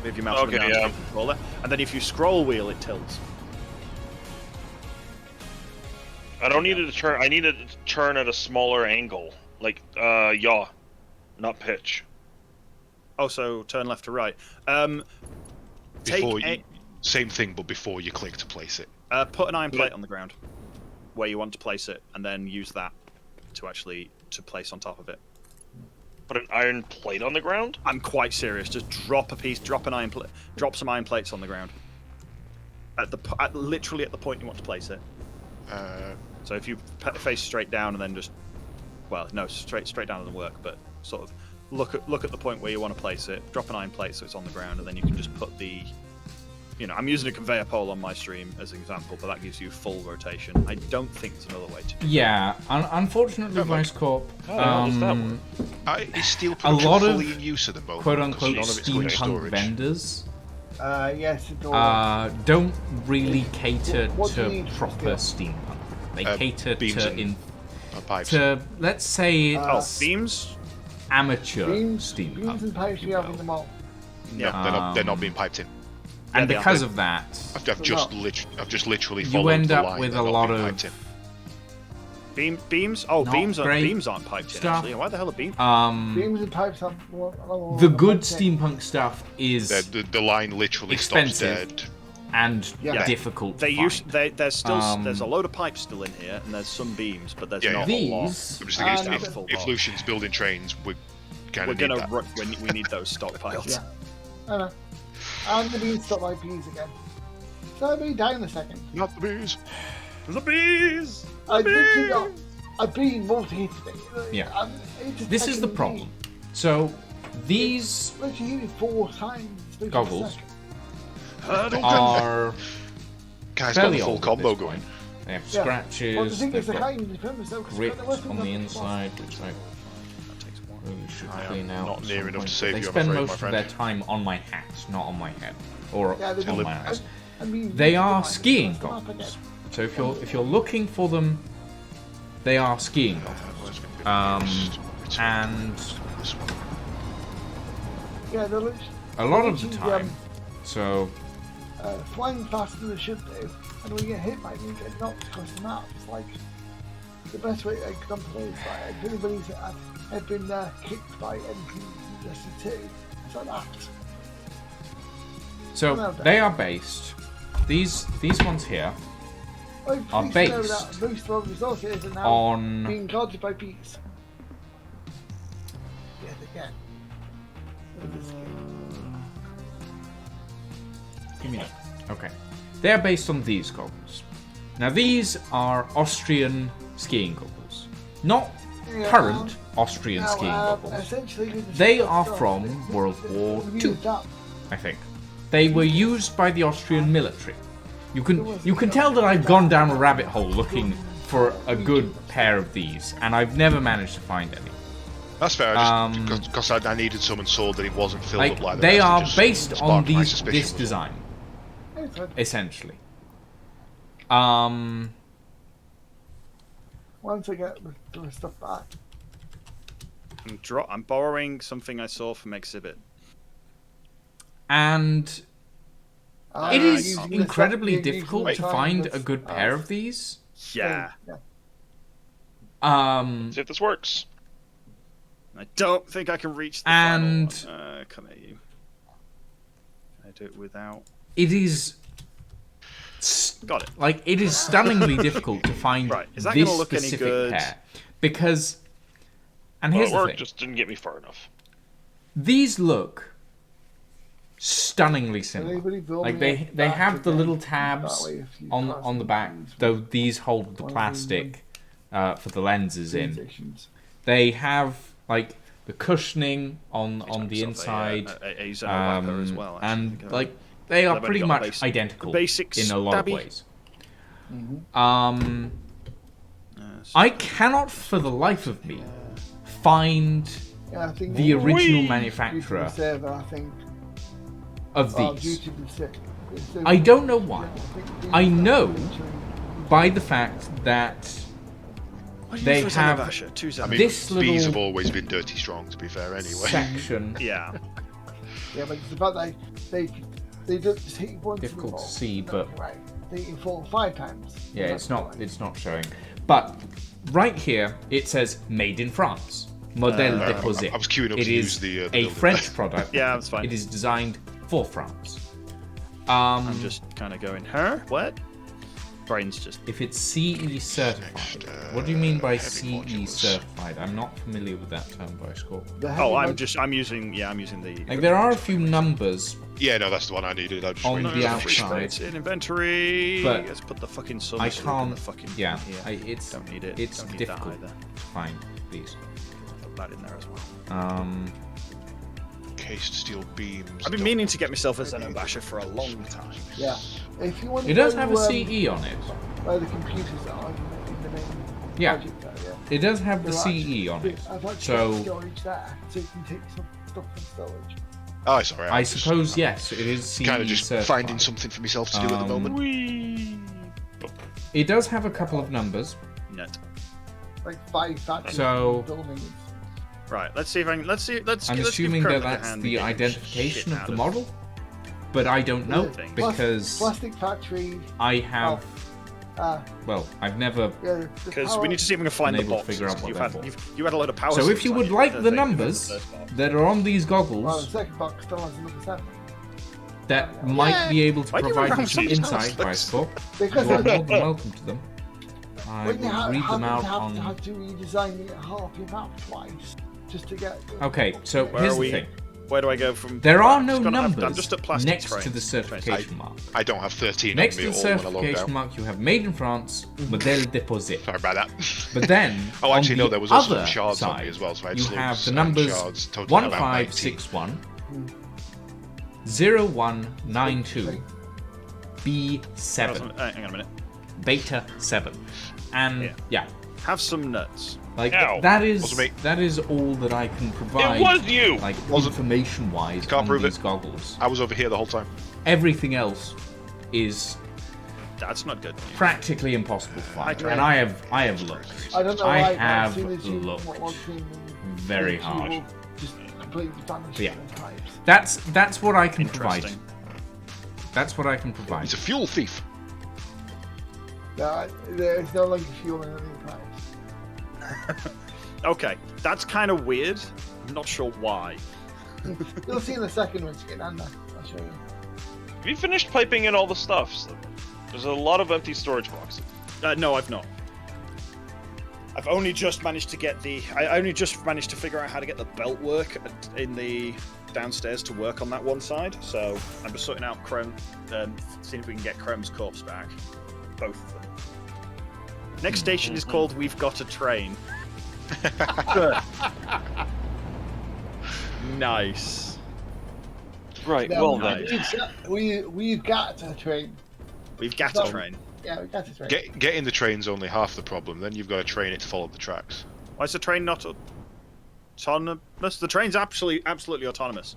Speaker 1: move your mouse down to the controller, and then if you scroll wheel, it tilts.
Speaker 4: I don't need it to turn. I need it to turn at a smaller angle, like yaw, not pitch.
Speaker 1: Oh, so turn left to right.
Speaker 5: Same thing, but before you click to place it.
Speaker 1: Put an iron plate on the ground where you want to place it, and then use that to place on top of it.
Speaker 4: Put an iron plate on the ground?
Speaker 1: I'm quite serious. Just drop an iron plate, drop some iron plates on the ground. Literally at the point you want to place it. So if you face straight down and then straight down doesn't work, but sort of look at the point where you want to place it. Drop an iron plate so it's on the ground, and then you can just put the. I'm using a conveyor pole on my stream as an example, but that gives you full rotation. I don't think there's another way to do it.
Speaker 3: Yeah, unfortunately, Vice Corp,
Speaker 5: Is steel
Speaker 3: a
Speaker 5: production
Speaker 3: lot of
Speaker 5: fully in use at the moment?
Speaker 3: quote-unquote
Speaker 5: Because none of it's going to
Speaker 3: steampunk
Speaker 5: storage.
Speaker 3: vendors
Speaker 2: Yes, it all.
Speaker 3: don't really cater
Speaker 2: What do you
Speaker 3: to
Speaker 2: need for
Speaker 3: proper
Speaker 2: steel?
Speaker 3: steampunk. They cater
Speaker 5: beams pipes.
Speaker 3: to let's say it's
Speaker 1: Beams?
Speaker 3: amateur
Speaker 2: Beams
Speaker 3: steampunk.
Speaker 2: and pipes you have in the mall.
Speaker 5: No, they're not being piped in.
Speaker 3: And
Speaker 1: they are.
Speaker 3: because of that,
Speaker 5: I've just literally followed
Speaker 3: you end
Speaker 5: the
Speaker 3: up
Speaker 5: line.
Speaker 3: with
Speaker 5: They're
Speaker 3: a
Speaker 5: not
Speaker 3: lot
Speaker 5: being
Speaker 3: of
Speaker 5: piped in.
Speaker 1: Beams? Oh,
Speaker 3: Not
Speaker 1: beams
Speaker 3: great
Speaker 1: aren't piped in,
Speaker 3: stuff.
Speaker 1: actually. Why the hell are beams?
Speaker 2: Beams and pipes have
Speaker 3: the good steampunk stuff is
Speaker 5: The line literally
Speaker 3: expensive.
Speaker 5: stops dead.
Speaker 3: and
Speaker 2: Yeah.
Speaker 3: difficult to find.
Speaker 1: There's still
Speaker 3: Um,
Speaker 1: there's a load of pipes still in here, and there's some beams, but there's
Speaker 5: Yeah,
Speaker 1: not
Speaker 5: yeah.
Speaker 1: a lot.
Speaker 3: These
Speaker 5: I'm just thinking,
Speaker 2: And-
Speaker 5: if Lucian's building trains, we're kind
Speaker 1: We're
Speaker 5: of need
Speaker 1: gonna
Speaker 5: that.
Speaker 1: we need those stockpiled.
Speaker 2: Yeah. I know. And the bees stop like bees again. So I'll be down in a second.
Speaker 5: Not the bees.
Speaker 1: The bees.
Speaker 2: I've literally got a bee multi-hit me.
Speaker 3: Yeah.
Speaker 2: It's just
Speaker 3: This is the
Speaker 2: taking
Speaker 3: problem.
Speaker 2: me.
Speaker 3: So these
Speaker 2: Literally hit me 4 times. in a
Speaker 3: Goggles.
Speaker 2: second.
Speaker 3: are
Speaker 5: Guy's got
Speaker 3: fairly
Speaker 5: the full
Speaker 3: old at
Speaker 5: combo
Speaker 3: this
Speaker 5: going.
Speaker 3: point. They have
Speaker 2: Yeah.
Speaker 3: scratches,
Speaker 2: Well, the thing
Speaker 3: they've
Speaker 2: is, I
Speaker 3: got
Speaker 2: can't even defend myself because
Speaker 3: rips
Speaker 2: I've got the
Speaker 3: on the
Speaker 2: weapon
Speaker 3: inside, which I really should
Speaker 5: I am
Speaker 3: clean out.
Speaker 5: not
Speaker 3: at
Speaker 5: near
Speaker 3: some
Speaker 5: enough
Speaker 3: point.
Speaker 5: to save
Speaker 3: They
Speaker 5: you, I'm
Speaker 3: spend
Speaker 5: afraid,
Speaker 3: most
Speaker 5: my
Speaker 3: of
Speaker 5: friend.
Speaker 3: their time on my hat, not on my head, or
Speaker 2: Yeah, they
Speaker 3: on
Speaker 2: do.
Speaker 3: my eyes.
Speaker 2: I mean,
Speaker 3: They
Speaker 2: you
Speaker 3: are
Speaker 2: might
Speaker 3: skiing
Speaker 2: cross them up
Speaker 3: goggles.
Speaker 2: again.
Speaker 3: So if you're looking for them, they are skiing goggles. And
Speaker 5: This one.
Speaker 2: Yeah, they're literally
Speaker 3: a lot of the
Speaker 2: literally,
Speaker 3: time, so
Speaker 2: flying faster than they should do, and when you get hit by them, you get knocked across the map. It's like the best way I can play is like if anybody's had been kicked by NPs in Destiny 2, it's like that.
Speaker 3: so they are based. These ones here
Speaker 2: Like,
Speaker 3: are
Speaker 2: please know
Speaker 3: based
Speaker 2: that most of our resources are now
Speaker 3: on
Speaker 2: being guarded by bees. Yet again.
Speaker 3: Give me that. Okay. They're based on these goggles. Now these are Austrian skiing goggles. Not
Speaker 2: Yeah,
Speaker 3: current Austrian
Speaker 2: Now,
Speaker 3: skiing goggles.
Speaker 2: essentially, with the
Speaker 3: They
Speaker 2: stuff
Speaker 3: are
Speaker 2: stuff,
Speaker 3: from
Speaker 2: they-
Speaker 3: World
Speaker 2: they-
Speaker 3: War
Speaker 2: they
Speaker 3: II.
Speaker 2: used up.
Speaker 3: I think. They were used by the Austrian military. You can tell that I've gone down a rabbit hole looking for a good pair of these, and I've never managed to find any.
Speaker 5: That's fair. Because I needed some and saw that it wasn't filled
Speaker 3: Like
Speaker 5: up like the
Speaker 3: they
Speaker 5: rest, it
Speaker 3: are
Speaker 5: just
Speaker 3: based on
Speaker 5: sparked my
Speaker 3: this
Speaker 5: suspicion.
Speaker 3: design. essentially.
Speaker 2: Once I get the stuff back.
Speaker 1: I'm borrowing something I saw from Exhibit.
Speaker 3: And it is
Speaker 2: using the
Speaker 3: incredibly
Speaker 2: using
Speaker 3: difficult
Speaker 2: the
Speaker 3: to
Speaker 2: time
Speaker 3: find
Speaker 2: of-
Speaker 3: a good pair of these.
Speaker 1: Yeah.
Speaker 4: See if this works.
Speaker 1: I don't think I can reach the
Speaker 3: And-
Speaker 1: final one. Come at you. Can I do it without?
Speaker 3: It is
Speaker 1: Got it.
Speaker 3: like it is stunningly difficult to find
Speaker 1: Right, is that
Speaker 3: this
Speaker 1: gonna look any
Speaker 3: specific
Speaker 1: good?
Speaker 3: pair because. And
Speaker 4: Well,
Speaker 3: here's
Speaker 4: it
Speaker 3: the
Speaker 4: worked,
Speaker 3: thing:
Speaker 4: just didn't get me far enough.
Speaker 3: these look stunningly similar.
Speaker 2: Anybody build
Speaker 3: Like
Speaker 2: me
Speaker 3: they
Speaker 2: up
Speaker 3: have
Speaker 2: back
Speaker 3: the
Speaker 2: again?
Speaker 3: little
Speaker 2: That
Speaker 3: tabs
Speaker 2: way if you
Speaker 3: on
Speaker 2: cross
Speaker 3: the back,
Speaker 2: these
Speaker 3: though
Speaker 2: with
Speaker 3: these hold the
Speaker 2: one of
Speaker 3: plastic for the lenses in.
Speaker 2: editions.
Speaker 3: They have like the cushioning on the inside,
Speaker 1: A Xenobacker as well. Actually,
Speaker 3: and like they are
Speaker 1: They've only
Speaker 3: pretty
Speaker 1: got
Speaker 3: much
Speaker 1: basic-
Speaker 3: identical
Speaker 1: basic
Speaker 3: in a lot of
Speaker 1: stabby.
Speaker 3: ways.
Speaker 2: Mm-hmm.
Speaker 3: I cannot for the life of me find
Speaker 2: Yeah, I think
Speaker 3: the original
Speaker 2: due to the
Speaker 3: manufacturer
Speaker 2: server, I think.
Speaker 3: of
Speaker 2: Due
Speaker 3: these.
Speaker 2: to the server,
Speaker 3: I don't know why.
Speaker 2: think these
Speaker 3: I
Speaker 2: are
Speaker 3: know
Speaker 2: literally-
Speaker 3: by the fact that they have
Speaker 5: I mean,
Speaker 3: this
Speaker 5: bees have
Speaker 3: little
Speaker 5: always been dirty strong, to be fair, anyway.
Speaker 3: section.
Speaker 1: Yeah.
Speaker 2: Yeah, but it's the fact that they don't just hit you once.
Speaker 3: Difficult
Speaker 2: in the
Speaker 3: to
Speaker 2: ball.
Speaker 3: see,
Speaker 2: No,
Speaker 3: but-
Speaker 2: right. They hit you 4 or 5 times.
Speaker 3: Yeah,
Speaker 2: That's right.
Speaker 3: it's not showing. But right here it says "Made in France." Modèle déposé.
Speaker 5: I was queuing up
Speaker 3: It
Speaker 5: to
Speaker 3: is
Speaker 5: use the
Speaker 3: a
Speaker 5: building.
Speaker 3: French product.
Speaker 1: Yeah, that's fine.
Speaker 3: It is designed for France.
Speaker 1: I'm just kind of going, huh? What? Brain's just.
Speaker 3: If it's CE certified, what do you mean by CE certified? I'm not familiar with that term, by score.
Speaker 2: The
Speaker 1: Oh,
Speaker 2: heavy
Speaker 1: I'm using the.
Speaker 3: Like there are a few numbers
Speaker 5: Yeah, no, that's the one I needed. I just
Speaker 3: on
Speaker 5: waited
Speaker 3: the
Speaker 5: for free
Speaker 3: outside.
Speaker 1: It's in inventory.
Speaker 3: But
Speaker 1: Let's put the fucking
Speaker 3: I
Speaker 1: summer slope in
Speaker 3: can't.
Speaker 1: the fucking.
Speaker 3: Yeah,
Speaker 1: here.
Speaker 3: it's
Speaker 1: Don't need it.
Speaker 3: It's
Speaker 1: Don't need
Speaker 3: difficult
Speaker 1: that either.
Speaker 3: to find these.
Speaker 1: Put that in there as well.
Speaker 5: Cased steel beams.
Speaker 1: I've been meaning to get myself a Xenobasher for a long time.
Speaker 2: Yeah. If you want
Speaker 3: It
Speaker 2: to
Speaker 3: does
Speaker 2: go,
Speaker 3: have a CE on it.
Speaker 2: where the computers are in the main
Speaker 3: Yeah.
Speaker 2: project area.
Speaker 3: It does have the
Speaker 2: There are
Speaker 3: CE on it.
Speaker 2: I've actually
Speaker 3: So-
Speaker 2: got storage there, so you can take some stuff from storage.
Speaker 5: Oh, sorry.
Speaker 3: I suppose yes, it is CE
Speaker 5: Kind of just
Speaker 3: certified.
Speaker 5: finding something for myself to do at the moment.
Speaker 3: It does have a couple of numbers.
Speaker 1: Nut.
Speaker 2: Like 5 factories
Speaker 3: So-
Speaker 2: buildings.
Speaker 1: Right. Let's see if I can. Let's see. Let's.
Speaker 3: I'm
Speaker 1: let's
Speaker 3: assuming
Speaker 1: give
Speaker 3: that
Speaker 1: Kermit a
Speaker 3: that's
Speaker 1: hand
Speaker 3: the
Speaker 1: getting
Speaker 3: identification
Speaker 1: shit
Speaker 3: of
Speaker 1: out
Speaker 3: the model, but I don't know
Speaker 1: Plas-
Speaker 3: because
Speaker 2: Plastic factory.
Speaker 3: I have.
Speaker 2: Uh,
Speaker 3: Well, I've never.
Speaker 2: yeah, the
Speaker 1: Because
Speaker 2: power-
Speaker 1: we need to see if we can find the
Speaker 3: Unable to
Speaker 1: boxes.
Speaker 3: figure out what
Speaker 1: You've
Speaker 3: they're
Speaker 1: had,
Speaker 3: for.
Speaker 1: you had a lot of power.
Speaker 3: So if
Speaker 1: sources
Speaker 3: you
Speaker 1: on
Speaker 3: would
Speaker 1: your
Speaker 3: like
Speaker 1: thing
Speaker 3: the
Speaker 1: in
Speaker 3: numbers
Speaker 1: first box.
Speaker 3: that are on these
Speaker 2: Well, the
Speaker 3: goggles
Speaker 2: second box still has another 7.
Speaker 3: that might be able to
Speaker 1: Why do you
Speaker 3: provide you
Speaker 1: around
Speaker 3: some
Speaker 1: these
Speaker 3: insight,
Speaker 1: numbers?
Speaker 3: Bicycle,
Speaker 2: Because
Speaker 3: you are more than welcome to them. I
Speaker 2: when you
Speaker 3: will read them out on.
Speaker 2: have to redesign it half your map twice just to get.
Speaker 3: Okay, so
Speaker 1: Where
Speaker 3: here's
Speaker 1: are
Speaker 3: the
Speaker 1: we?
Speaker 3: thing.
Speaker 1: Where do I go from?
Speaker 3: There are
Speaker 1: I'm
Speaker 3: no
Speaker 1: just gonna-
Speaker 3: numbers
Speaker 1: I'm just at plastic
Speaker 3: next
Speaker 1: trains.
Speaker 3: to the certification mark.
Speaker 5: I don't have 13
Speaker 3: Next
Speaker 5: on
Speaker 3: to
Speaker 5: me
Speaker 3: the
Speaker 5: at all when I logged
Speaker 3: certification
Speaker 5: out.
Speaker 3: mark, you have Made in France, Modèle déposé.
Speaker 5: Sorry about that.
Speaker 3: But then,
Speaker 5: Oh, actually,
Speaker 3: on
Speaker 5: no,
Speaker 3: the
Speaker 5: there was also
Speaker 3: other
Speaker 5: some shards on me
Speaker 3: side,
Speaker 5: as well, so I had
Speaker 3: you
Speaker 5: slopes
Speaker 3: have the
Speaker 5: and
Speaker 3: numbers
Speaker 5: shards, totaling about
Speaker 3: 1561, 0192, B7,
Speaker 1: Hang on a minute.
Speaker 3: Beta 7. And yeah,
Speaker 1: Have some nuts.
Speaker 3: like
Speaker 4: Ow.
Speaker 3: that
Speaker 5: Wasn't me.
Speaker 3: is all that I can provide.
Speaker 4: It was you!
Speaker 3: Like
Speaker 5: Wasn't-
Speaker 3: information-wise
Speaker 5: Can't
Speaker 3: on
Speaker 5: prove
Speaker 3: these
Speaker 5: it.
Speaker 3: goggles.
Speaker 5: I was over here the whole time.
Speaker 3: Everything else is
Speaker 1: That's not good.
Speaker 3: practically impossible to find,
Speaker 1: tried.
Speaker 3: and I have looked.
Speaker 2: I don't know
Speaker 3: I
Speaker 2: why.
Speaker 3: have
Speaker 2: as soon as you
Speaker 3: looked
Speaker 2: log in,
Speaker 3: very
Speaker 2: you
Speaker 3: hard.
Speaker 2: will just completely vanish
Speaker 3: Yeah.
Speaker 2: from types.
Speaker 3: That's what I can provide.
Speaker 1: Interesting.
Speaker 3: That's what I can provide.
Speaker 5: He's a fuel thief.
Speaker 2: There's no longer fuel in any types.
Speaker 1: Okay, that's kind of weird. I'm not sure why.
Speaker 2: You'll see in the second once you get down there. I'll show you.
Speaker 4: Have you finished piping in all the stuff? There's a lot of empty storage boxes.
Speaker 1: No, I've not. I've only just managed to get I only just managed to figure out how to get the belt work in the downstairs to work on that one side. So I'm just sorting out Chrome, seeing if we can get Chrome's corpse back. Both of them. Next station is called We've Got a Train. Nice.
Speaker 4: Right,
Speaker 2: No,
Speaker 4: well then.
Speaker 2: we've got a train.
Speaker 1: We've got
Speaker 2: No.
Speaker 1: a train.
Speaker 2: Yeah, we got a train.
Speaker 5: Getting the train's only half the problem. Then you've got to train it to follow the tracks.
Speaker 1: Why is the train not autonomous? The train's absolutely autonomous.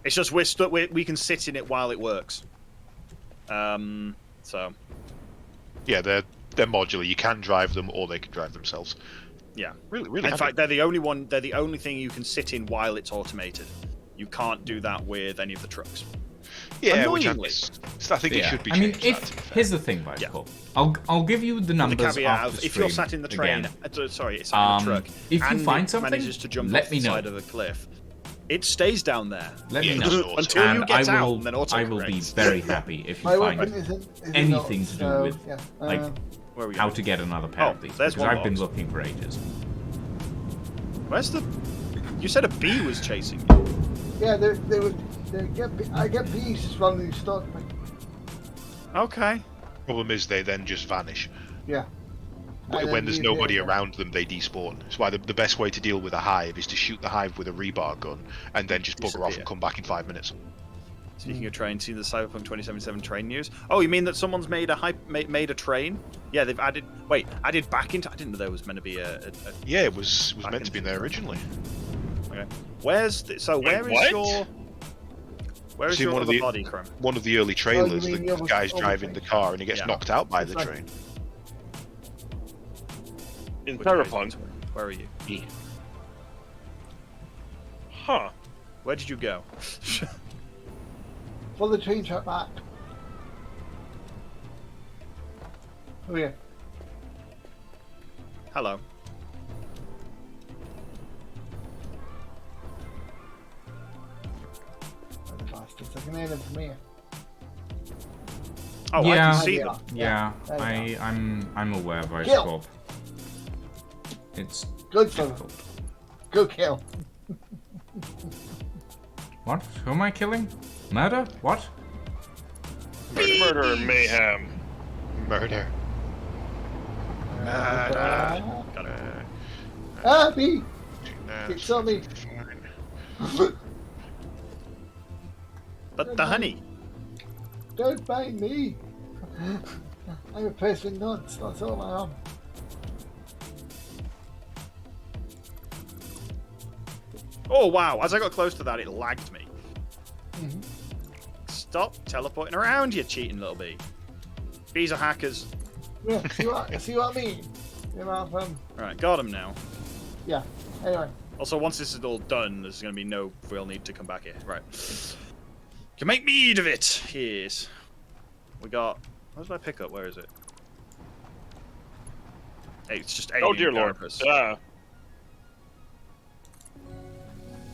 Speaker 1: It's just we can sit in it while it works. So
Speaker 5: Yeah, they're modular. You can drive them, or they can drive themselves.
Speaker 1: yeah.
Speaker 5: Really, really.
Speaker 1: In
Speaker 5: handy.
Speaker 1: fact, they're the only one. They're the only thing you can sit in while it's automated. You can't do that with any of the trucks.
Speaker 5: yeah, which I
Speaker 1: annoyingly.
Speaker 5: think it should be
Speaker 3: I mean,
Speaker 5: changed.
Speaker 3: here's the thing, right,
Speaker 1: Yeah.
Speaker 3: Paul. I'll give you the
Speaker 1: The
Speaker 3: numbers
Speaker 1: caveat
Speaker 3: after
Speaker 1: of
Speaker 3: the
Speaker 1: if you're
Speaker 3: stream
Speaker 1: sat in the train,
Speaker 3: again.
Speaker 1: sorry, sat in a truck,
Speaker 3: if you
Speaker 1: and
Speaker 3: find
Speaker 1: it
Speaker 3: something,
Speaker 1: manages to jump
Speaker 3: let
Speaker 1: off
Speaker 3: me
Speaker 1: the
Speaker 3: know.
Speaker 1: side of a cliff, it stays down there.
Speaker 3: Let me
Speaker 5: Yeah,
Speaker 3: know.
Speaker 5: just
Speaker 1: Until you
Speaker 3: And
Speaker 1: get
Speaker 3: I
Speaker 1: out,
Speaker 3: will,
Speaker 1: and then
Speaker 3: I will be
Speaker 1: autocorrects.
Speaker 3: very happy if you
Speaker 2: My
Speaker 3: find
Speaker 2: weapon isn't
Speaker 3: anything
Speaker 2: not,
Speaker 3: to do
Speaker 2: so,
Speaker 3: with
Speaker 2: yeah.
Speaker 3: like
Speaker 1: Where are we
Speaker 3: how
Speaker 1: going?
Speaker 3: to get another pair
Speaker 1: Oh,
Speaker 3: of these.
Speaker 1: there's
Speaker 3: Because
Speaker 1: one
Speaker 3: I've been
Speaker 1: box.
Speaker 3: looking for ages.
Speaker 1: Where's the? You said a bee was chasing you.
Speaker 2: Yeah, I get bees just running stuck me.
Speaker 1: Okay.
Speaker 5: Problem is, they then just vanish.
Speaker 2: Yeah. And
Speaker 5: When
Speaker 2: then
Speaker 5: there's
Speaker 2: you
Speaker 5: nobody
Speaker 2: hit them.
Speaker 5: around them, they despawn. That's why the best way to deal with a hive is to shoot the hive with a rebar gun and then just bugger off
Speaker 1: Disappear.
Speaker 5: and come back in 5 minutes.
Speaker 1: Speaking of train, see the Cyberpunk 2077 train news? Oh, you mean that someone's made a train? Yeah, they've added back into. I didn't know there was meant to be a
Speaker 5: Yeah, it was
Speaker 1: Back
Speaker 5: meant to be
Speaker 1: into
Speaker 5: there
Speaker 1: the-
Speaker 5: originally.
Speaker 1: okay. Where's
Speaker 4: Wait, what?
Speaker 5: See,
Speaker 1: your
Speaker 5: one of
Speaker 1: other
Speaker 5: the-
Speaker 1: body, Crumb?
Speaker 5: One of the early trailers,
Speaker 2: mean
Speaker 5: the
Speaker 2: the other-
Speaker 5: guy's
Speaker 2: other
Speaker 5: driving
Speaker 2: train?
Speaker 5: the car and he gets
Speaker 1: Yeah.
Speaker 5: knocked out by the
Speaker 2: That's
Speaker 5: train.
Speaker 4: In
Speaker 1: Which way is
Speaker 4: Cyberpunk.
Speaker 1: this way? Where are you?
Speaker 4: Huh.
Speaker 1: Where did you go?
Speaker 2: Follow the train track back. Oh yeah.
Speaker 1: Hello.
Speaker 2: Oh, the bastards. I can hear them from here.
Speaker 1: Oh, I
Speaker 3: Yeah.
Speaker 1: can see
Speaker 2: Yeah.
Speaker 1: them.
Speaker 3: Yeah,
Speaker 2: There you
Speaker 3: I'm aware, Vice
Speaker 2: Kill.
Speaker 3: Bob. It's
Speaker 2: Good son.
Speaker 3: difficult.
Speaker 2: Good kill.
Speaker 3: What? Who am I killing? Murder? What?
Speaker 4: Murder and mayhem.
Speaker 5: Murder.
Speaker 1: Got it.
Speaker 2: Ah, bee! It's on me.
Speaker 1: But the honey.
Speaker 2: Don't bang me. I'm a person nuts. That's all I am.
Speaker 1: Oh wow! As I got close to that, it lagged me.
Speaker 2: Mhm.
Speaker 1: Stop teleporting around, you cheating little bee. Bees are hackers.
Speaker 2: Yeah, see what I mean? You know,
Speaker 1: Right, got him now.
Speaker 2: yeah. Anyway,
Speaker 1: Also, once this is all done, there's going to be no real need to come back here. Right. Can make mead of it. Yes. We got. Where's my pickup? Where is it? Hey, it's just
Speaker 4: Oh dear lord.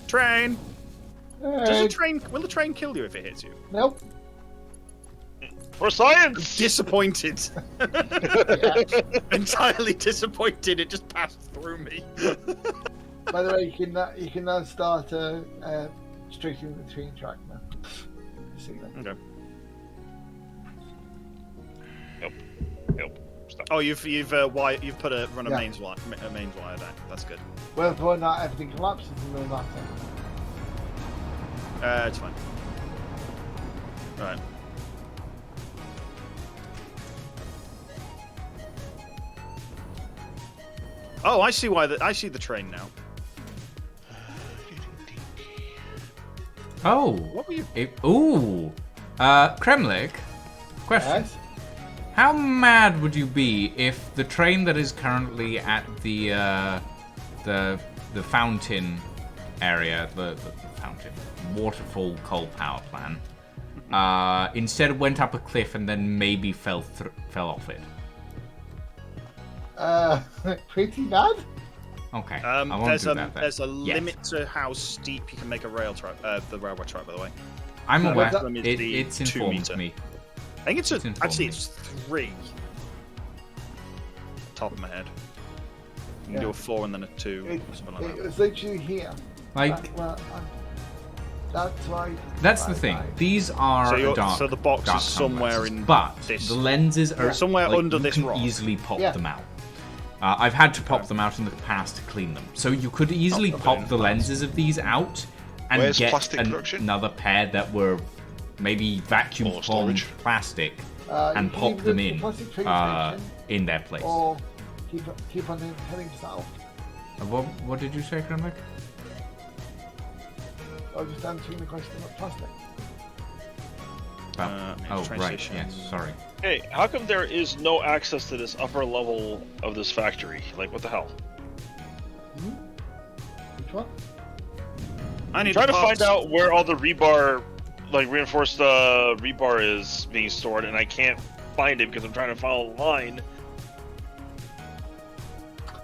Speaker 1: Train. Does
Speaker 2: hey,
Speaker 1: a train? Will the train kill you if it hits you?
Speaker 2: nope.
Speaker 4: For science!
Speaker 1: Disappointed. Entirely disappointed. It just passed through me.
Speaker 2: By the way, you can now start straight in the train track now. See that?
Speaker 1: Okay.
Speaker 4: Nope. Stop.
Speaker 1: Oh, you've put run a
Speaker 2: Yeah.
Speaker 1: mains wire down. That's good.
Speaker 2: Well, before that, everything collapses and all that thing.
Speaker 1: It's fine. Right. Oh, I see why. I see the train now.
Speaker 3: Oh.
Speaker 1: What were you?
Speaker 3: Ooh. Kremlik. Question.
Speaker 2: Yes.
Speaker 3: How mad would you be if the train that is currently at the fountain area, the fountain waterfall coal power plant, instead went up a cliff and then maybe fell off it?
Speaker 2: Pretty bad.
Speaker 3: Okay. I won't
Speaker 1: There's
Speaker 3: do
Speaker 1: a
Speaker 3: that then.
Speaker 1: there's a
Speaker 3: Yet.
Speaker 1: limit to how steep you can make a rail track. The railway track, by the way.
Speaker 3: I'm
Speaker 2: No,
Speaker 3: aware.
Speaker 2: that-
Speaker 3: It's
Speaker 1: 2
Speaker 3: informed
Speaker 1: meter.
Speaker 3: me.
Speaker 1: I think it's
Speaker 3: It's informed
Speaker 1: actually
Speaker 3: me.
Speaker 1: it's 3. Top of my head. You can
Speaker 2: Yeah.
Speaker 1: do a 4 and then a 2.
Speaker 2: It,
Speaker 1: or something like
Speaker 2: it
Speaker 1: that.
Speaker 2: was literally here.
Speaker 3: Like,
Speaker 2: That's why.
Speaker 3: that's the thing. These are
Speaker 1: So
Speaker 3: dark.
Speaker 1: so the box
Speaker 3: dark
Speaker 1: is somewhere
Speaker 3: sunglasses,
Speaker 1: in
Speaker 3: but
Speaker 1: this.
Speaker 3: the lenses are
Speaker 1: Somewhere
Speaker 3: like,
Speaker 1: under
Speaker 3: you
Speaker 1: this
Speaker 3: can
Speaker 1: rock.
Speaker 3: easily pop
Speaker 2: Yeah.
Speaker 3: them out. I've had to pop them out in the past to clean them. So you could easily
Speaker 1: I've
Speaker 3: pop
Speaker 1: been in
Speaker 3: the
Speaker 1: the past.
Speaker 3: lenses of these out and
Speaker 5: Where's
Speaker 3: get
Speaker 5: plastic production?
Speaker 3: another pair that were maybe vacuum
Speaker 5: Or
Speaker 3: formed
Speaker 5: storage.
Speaker 3: plastic
Speaker 2: you
Speaker 3: and
Speaker 2: can
Speaker 3: pop
Speaker 2: either
Speaker 3: them
Speaker 2: go to
Speaker 3: in
Speaker 2: the plastic train station
Speaker 3: in their place.
Speaker 2: or keep on heading south.
Speaker 3: What did you say, Kremlik?
Speaker 2: Or just answering the question about plastic.
Speaker 3: About...
Speaker 1: major train
Speaker 3: right,
Speaker 1: station.
Speaker 3: yes, sorry.
Speaker 4: Hey, how come there is no access to this upper level of this factory? Like, what the hell?
Speaker 2: Which one?
Speaker 1: I need
Speaker 4: I'm trying to
Speaker 1: parts.
Speaker 4: find out where all the rebar, like reinforced rebar, is being stored, and I can't find it because I'm trying to follow the line.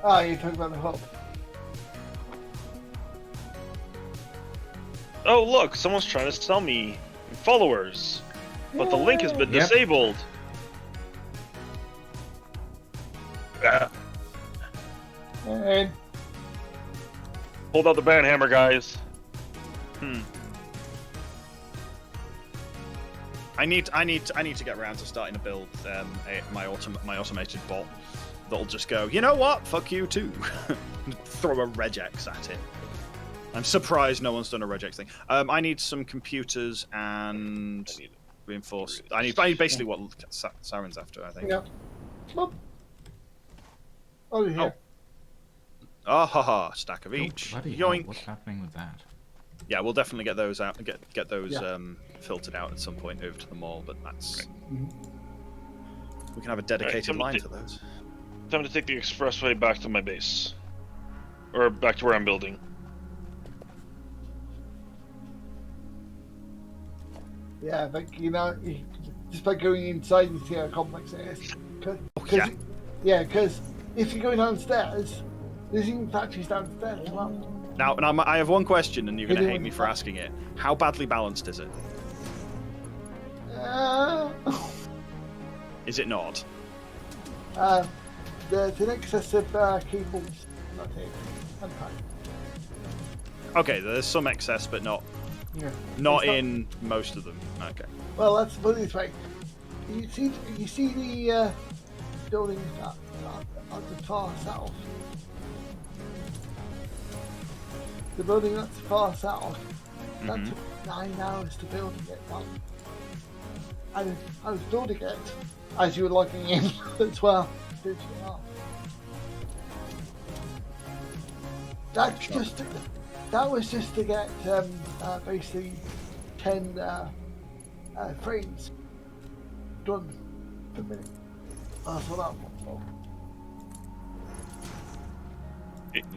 Speaker 2: Ah, you're talking about the hub.
Speaker 4: Oh, look, someone's trying to sell me followers, but the link has been
Speaker 3: Yep.
Speaker 4: disabled. Ah,
Speaker 2: And
Speaker 4: hold out the banhammer, guys.
Speaker 1: I need to get around to starting to build my automated bot that'll just go, you know what? Fuck you too. Throw a regex at it. I'm surprised no one's done a regex thing. I need some computers and reinforced. I need basically what Siren's after, I think.
Speaker 2: yeah. Well, over here.
Speaker 1: Ah ha ha! Stack of
Speaker 3: Oh,
Speaker 1: each.
Speaker 3: bloody hell,
Speaker 1: Yoink.
Speaker 3: what's happening with that?
Speaker 1: Yeah, we'll definitely get those out. Get those
Speaker 2: Yeah.
Speaker 1: filtered out at some point over to the mall. But that's
Speaker 2: Mhm.
Speaker 1: we can have a dedicated
Speaker 4: Alright,
Speaker 1: line to those.
Speaker 4: Time to take the expressway back to my base. Or back to where I'm building.
Speaker 2: Yeah, but just by going inside, you see how complex it is.
Speaker 1: yeah.
Speaker 2: Because if you go downstairs, there's even factories downstairs as well.
Speaker 1: Now, I have one question, and you're going to
Speaker 2: Hit it
Speaker 1: hate
Speaker 2: with
Speaker 1: me
Speaker 2: the
Speaker 1: for
Speaker 2: back.
Speaker 1: asking it. How badly balanced is it? Is it not?
Speaker 2: There's an excess of cables. Not here. I'm fine.
Speaker 1: Okay, there's some excess, but not
Speaker 2: Yeah.
Speaker 1: not
Speaker 2: It's
Speaker 1: in most of them. Okay.
Speaker 2: Well, let's put it this way. You see the buildings at the far south. The building that's far south. That
Speaker 1: Mhm.
Speaker 2: took 9 hours to build and get done. I was building it as you were logging in as well. That's just that was just to get basically 10 frames done per minute. That's what that was for.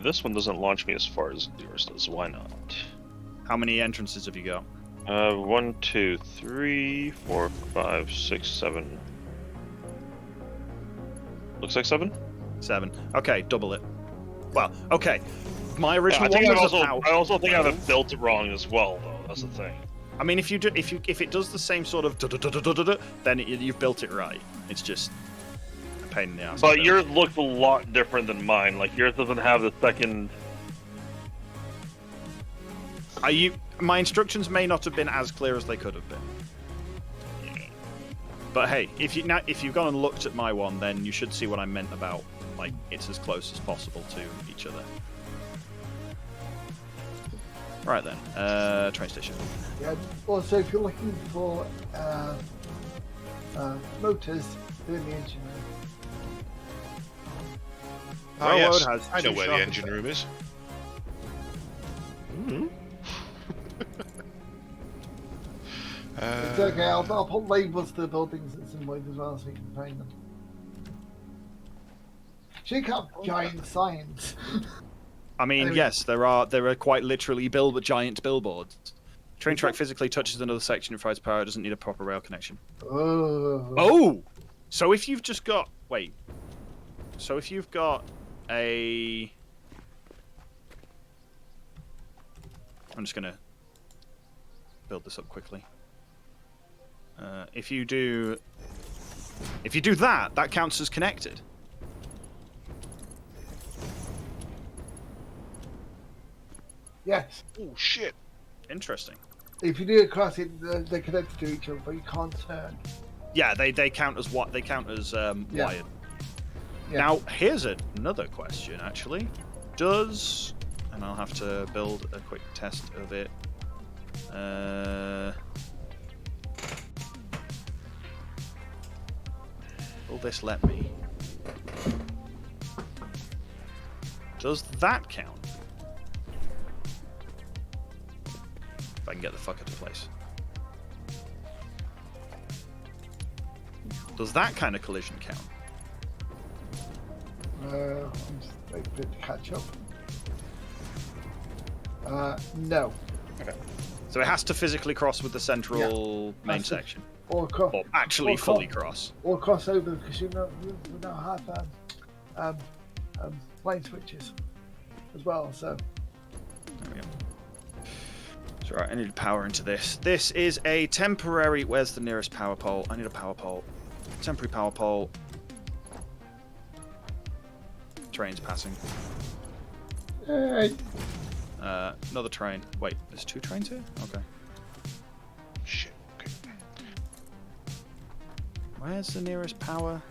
Speaker 4: This one doesn't launch me as far as yours does. Why not?
Speaker 1: How many entrances have you got?
Speaker 4: 1, 2, 3, 4, 5, 6, 7. Looks like 7.
Speaker 1: 7. Okay, double it. Well, okay. My
Speaker 4: Yeah,
Speaker 1: original
Speaker 4: I think
Speaker 1: one
Speaker 4: I
Speaker 1: was
Speaker 4: also,
Speaker 1: about
Speaker 4: I also think I
Speaker 1: 12.
Speaker 4: have built it wrong as well, though. That's the thing.
Speaker 1: I mean, if it does the same sort of then you've built it right. It's just a pain in the ass.
Speaker 4: But yours looks a lot different than mine. Like yours doesn't have the second.
Speaker 1: My instructions may not have been as clear as they could have been. But hey, if you've gone and looked at my one, then you should see what I meant about like it's as close as possible to each other. Right then, train station.
Speaker 2: Yeah. Also, if you're looking for motors, they're in the engine room.
Speaker 5: Oh,
Speaker 1: Railroad
Speaker 5: yes.
Speaker 1: has
Speaker 5: I know
Speaker 1: two
Speaker 5: where the
Speaker 1: sharp
Speaker 5: engine room is.
Speaker 2: It's okay. I'll put labels to the buildings at some point as well, so you can find them. Check out giant signs.
Speaker 1: I mean,
Speaker 2: Anyway.
Speaker 1: yes, there are quite literally giant billboards. Train track physically touches another section and provides power. It doesn't need a proper rail connection.
Speaker 2: Oh.
Speaker 1: Oh, so if you've just got so if you've got a, I'm just gonna build this up quickly. If you do that, that counts as connected.
Speaker 2: Yes.
Speaker 5: Oh shit!
Speaker 1: Interesting.
Speaker 2: If you do it across it, they're connected to each other, but you can't turn.
Speaker 1: Yeah, they count as what they count as
Speaker 2: Yeah.
Speaker 1: wired.
Speaker 2: Yeah.
Speaker 1: Now here's another question actually. Does, and I'll have to build a quick test of it. Will this let me? Does that count? If I can get the fucker to place. Does that kind of collision count?
Speaker 2: I'm just waiting for it to catch up. No.
Speaker 1: Okay. So it has to physically cross with the central main section.
Speaker 2: Or
Speaker 1: Actually fully cross.
Speaker 2: Or cross over, because you now have plane switches as well. So.
Speaker 1: There we go. So right, I need power into this. This is a temporary. Where's the nearest power pole? I need a power pole. Temporary power pole. Train's passing.
Speaker 2: Hey.
Speaker 1: Another train. Wait, there's 2 trains here? Okay.
Speaker 5: Shit. Okay.
Speaker 1: Where's the nearest power?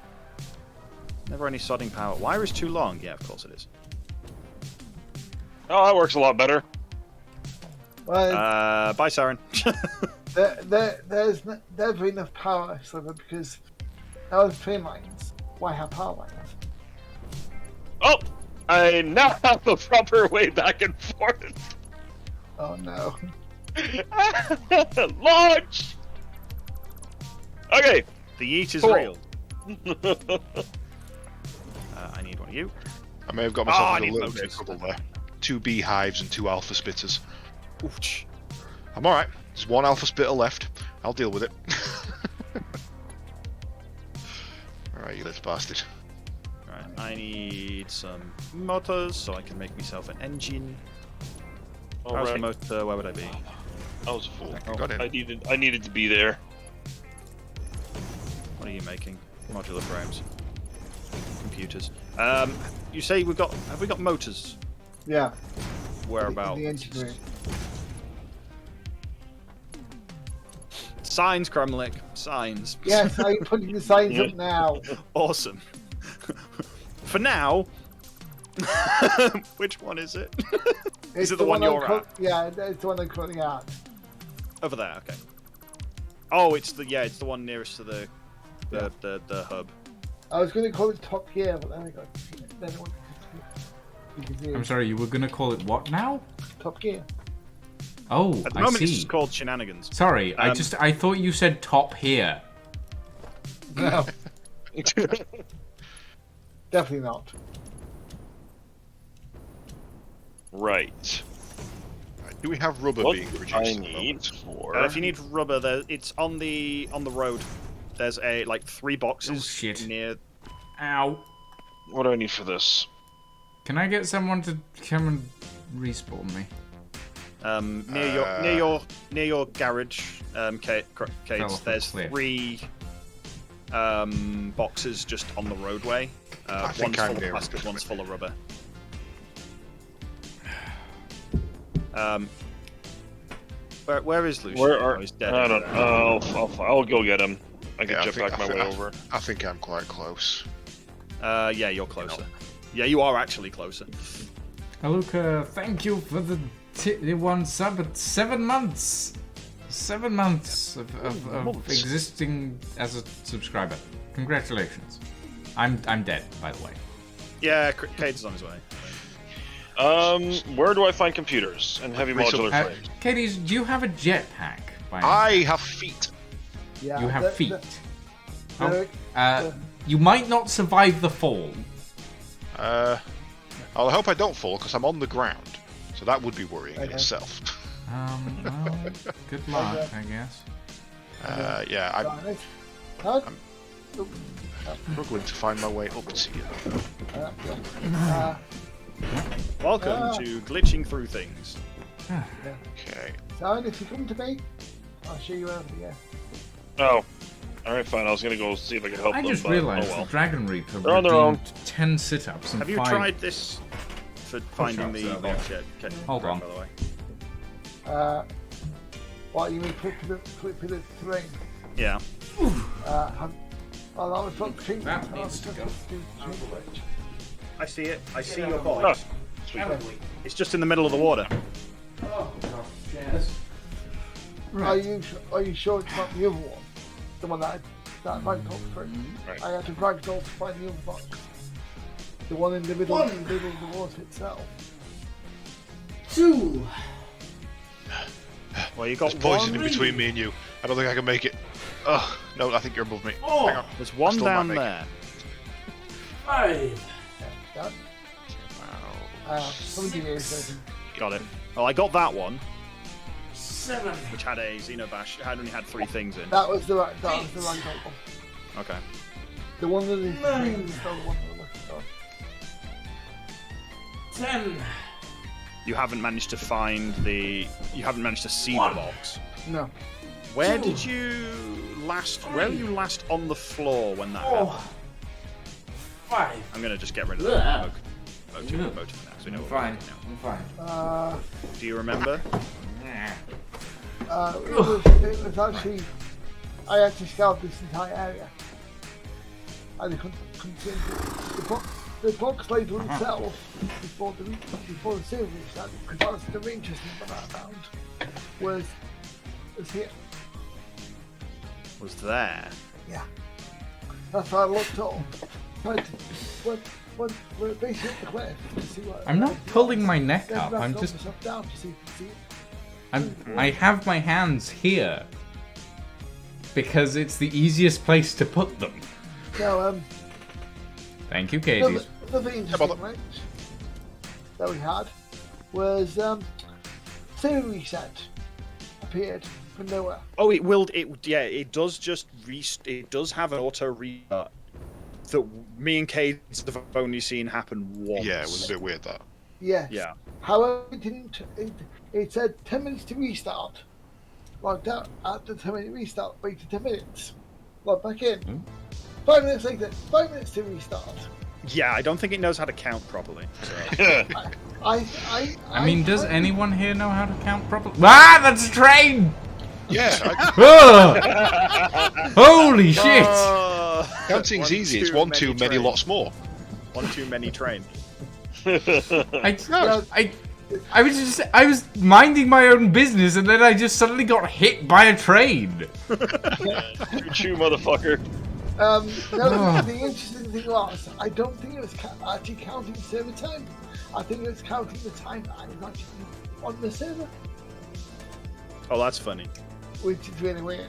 Speaker 1: Never any sodding power. Wire is too long. Yeah, of course it is.
Speaker 4: Oh, that works a lot better.
Speaker 2: Well,
Speaker 1: Bye, Siren.
Speaker 2: there's never enough power, Sliver, because now there's train lines. Why have power lines?
Speaker 4: Oh, I now have the proper way back and forth.
Speaker 2: Oh no.
Speaker 4: Launch! Okay.
Speaker 1: The yeet is
Speaker 4: Cool.
Speaker 1: real. I need one of you.
Speaker 5: I may have got
Speaker 1: I
Speaker 5: myself in
Speaker 1: need
Speaker 5: a little bit of
Speaker 1: motors.
Speaker 5: trouble there. 2 beehives and 2 alpha spitters.
Speaker 1: Ooch.
Speaker 5: I'm alright. There's 1 alpha spitter left. I'll deal with it. Alright, you little bastard.
Speaker 1: Right, I need some motors so I can make myself an engine. How's the
Speaker 4: Alright.
Speaker 1: motor? Where would I be?
Speaker 4: I was a fool.
Speaker 5: Got it.
Speaker 4: I needed to be there.
Speaker 1: What are you making? Modular frames. Computers. You say have we got motors?
Speaker 2: Yeah.
Speaker 1: Whereabouts?
Speaker 2: In the engine room.
Speaker 1: Signs, Kremlik. Signs.
Speaker 2: Yes, I'm putting the signs up now.
Speaker 1: Awesome. For now. Which one is it? Is it the one you're at?
Speaker 2: Yeah, it's the one I'm currently at.
Speaker 1: Over there, okay. Oh, it's the one nearest to the hub.
Speaker 2: I was going to call it Top Gear, but then I got. Then it went
Speaker 3: I'm sorry, you were gonna call it what now?
Speaker 2: Top Gear.
Speaker 3: Oh,
Speaker 1: At the
Speaker 3: I
Speaker 1: moment,
Speaker 3: see.
Speaker 1: it's just called Shenanigans.
Speaker 3: Sorry, I thought you said top here.
Speaker 2: No. Definitely not.
Speaker 4: Right.
Speaker 5: Do we have rubber
Speaker 4: What
Speaker 5: being produced?
Speaker 4: I
Speaker 5: at the
Speaker 4: need
Speaker 5: moment?
Speaker 4: for...
Speaker 1: If you need rubber, it's on the road. There's 3 boxes
Speaker 3: Oh, shit.
Speaker 1: near.
Speaker 3: Ow.
Speaker 4: What do I need for this?
Speaker 3: Can I get someone to come and respawn me?
Speaker 1: Near your garage, Kate,
Speaker 3: Fell off a
Speaker 1: there's
Speaker 3: cliff.
Speaker 1: 3 boxes just on the roadway.
Speaker 5: I
Speaker 1: One's
Speaker 5: think
Speaker 1: full
Speaker 5: I'm
Speaker 1: of
Speaker 5: near
Speaker 1: plastic,
Speaker 5: it.
Speaker 1: one's full of rubber. Where is Lucian?
Speaker 4: Where are...
Speaker 1: Oh, he's dead.
Speaker 4: I don't know. I'll go get him. I can
Speaker 5: Yeah,
Speaker 4: jet back my way over.
Speaker 5: I think I'm quite close.
Speaker 1: Yeah, you're closer. Yeah, you are actually closer.
Speaker 3: Luca, thank you for the 1 sub at 7 months. 7 months of existing as a subscriber. Congratulations. I'm dead, by the way.
Speaker 1: Yeah, Cade's on his way.
Speaker 4: Where do I find computers and heavy modular frames?
Speaker 3: Katie, do you have a jetpack? By now?
Speaker 5: I have feet.
Speaker 2: Yeah.
Speaker 3: You have feet.
Speaker 2: the-
Speaker 3: You might not survive the fall.
Speaker 5: I hope I don't fall because I'm on the ground. So that would be worrying in
Speaker 2: Okay.
Speaker 5: itself.
Speaker 3: Well, good luck, I guess.
Speaker 5: Yeah, I'm
Speaker 2: Right. Huh?
Speaker 5: struggling to find my way up to you.
Speaker 1: Welcome to glitching through things.
Speaker 5: Okay.
Speaker 2: Simon, if you come to me, I'll show you over here.
Speaker 4: Oh. Alright, fine. I was gonna go see if I could help
Speaker 3: I
Speaker 4: them,
Speaker 3: just
Speaker 4: but
Speaker 3: realized
Speaker 4: oh well.
Speaker 3: the Dragon Reaper
Speaker 4: They're on their own.
Speaker 3: redeemed 10 sit-ups and
Speaker 1: Have you
Speaker 3: 5...
Speaker 1: tried this for finding the
Speaker 3: Push-ups,
Speaker 1: box yet? Okay,
Speaker 3: Hold
Speaker 1: great,
Speaker 3: on.
Speaker 1: By the way.
Speaker 2: What you mean, flip to the terrain?
Speaker 1: Yeah.
Speaker 2: That was from King.
Speaker 3: That needs to go.
Speaker 1: I see it. I see your
Speaker 4: Oh,
Speaker 1: box.
Speaker 4: sweet.
Speaker 1: It's just in the middle of the water.
Speaker 3: Oh, yes.
Speaker 2: Are you sure it's not the other one? The one that I ragdolled through.
Speaker 4: Right.
Speaker 2: I had to ragdoll to find the other box. The one in the middle of the water itself.
Speaker 6: 2.
Speaker 1: Well, you got
Speaker 5: There's poison
Speaker 1: one.
Speaker 5: in between me and you. I don't think I can make it. Oh, no, I think you're above me.
Speaker 6: Oh.
Speaker 5: Hang on.
Speaker 1: There's one
Speaker 5: Still
Speaker 1: down
Speaker 5: might be.
Speaker 1: there.
Speaker 6: 5.
Speaker 2: That, somebody here said,
Speaker 1: Got it. Well, I got that one,
Speaker 6: 7.
Speaker 1: which had a Xenobash. It only had 3 things in.
Speaker 2: that was the right one.
Speaker 1: Okay.
Speaker 2: The one that is
Speaker 6: Nine.
Speaker 2: green is the one that looks for.
Speaker 6: 10.
Speaker 1: You haven't managed to find the. You haven't managed to see
Speaker 6: One.
Speaker 1: the box.
Speaker 2: No.
Speaker 1: Where
Speaker 6: 2.
Speaker 1: did you last? Where were you last on the floor when that happened?
Speaker 6: 4. 5.
Speaker 1: I'm gonna just get rid of
Speaker 6: Ugh.
Speaker 1: that. Vote
Speaker 6: Ugh.
Speaker 1: now, so we know
Speaker 3: I'm
Speaker 1: what
Speaker 3: fine.
Speaker 1: we're doing
Speaker 3: I'm fine.
Speaker 2: Uh,
Speaker 1: now. Do you remember?
Speaker 2: it was actually, I actually scoured this entire area. And I couldn't see anything. The box label itself, before the series started, because that was the very interesting one I found, was here.
Speaker 1: Was there?
Speaker 2: Yeah. That's why I looked up. But when basically at the cliff to see what.
Speaker 3: I'm not pulling my neck
Speaker 2: then
Speaker 3: up.
Speaker 2: that's
Speaker 3: I'm
Speaker 2: not
Speaker 3: just.
Speaker 2: myself down to see if you can see it.
Speaker 3: I have my hands here because it's the easiest place to put them.
Speaker 2: No,
Speaker 3: Thank you, Katie.
Speaker 2: another interesting wrench that we had was series reset appeared from nowhere.
Speaker 1: Oh, it will. It does just it does have an auto restart that me and Kate have only seen happen once.
Speaker 5: Yeah, it was a bit weird that.
Speaker 2: Yes.
Speaker 1: Yeah.
Speaker 2: However, it said 10 minutes to restart. Logged out after 10 minute restart, waited 10 minutes. Logged back in. 5 minutes later, 5 minutes to restart.
Speaker 1: Yeah, I don't think it knows how to count properly. So.
Speaker 3: I mean, does anyone here know how to count properly? Ah, that's a train!
Speaker 5: Yeah,
Speaker 3: Ah! Holy shit!
Speaker 5: counting's easy. It's one too many,
Speaker 1: train.
Speaker 5: lots more.
Speaker 1: One too many train.
Speaker 3: I was minding my own business and then I just suddenly got hit by a train.
Speaker 4: Choo motherfucker.
Speaker 2: No, the interesting thing was, I don't think it was actually counting server time. I think it was counting the time that I was actually on the server,
Speaker 1: Oh, that's funny.
Speaker 2: which is really weird.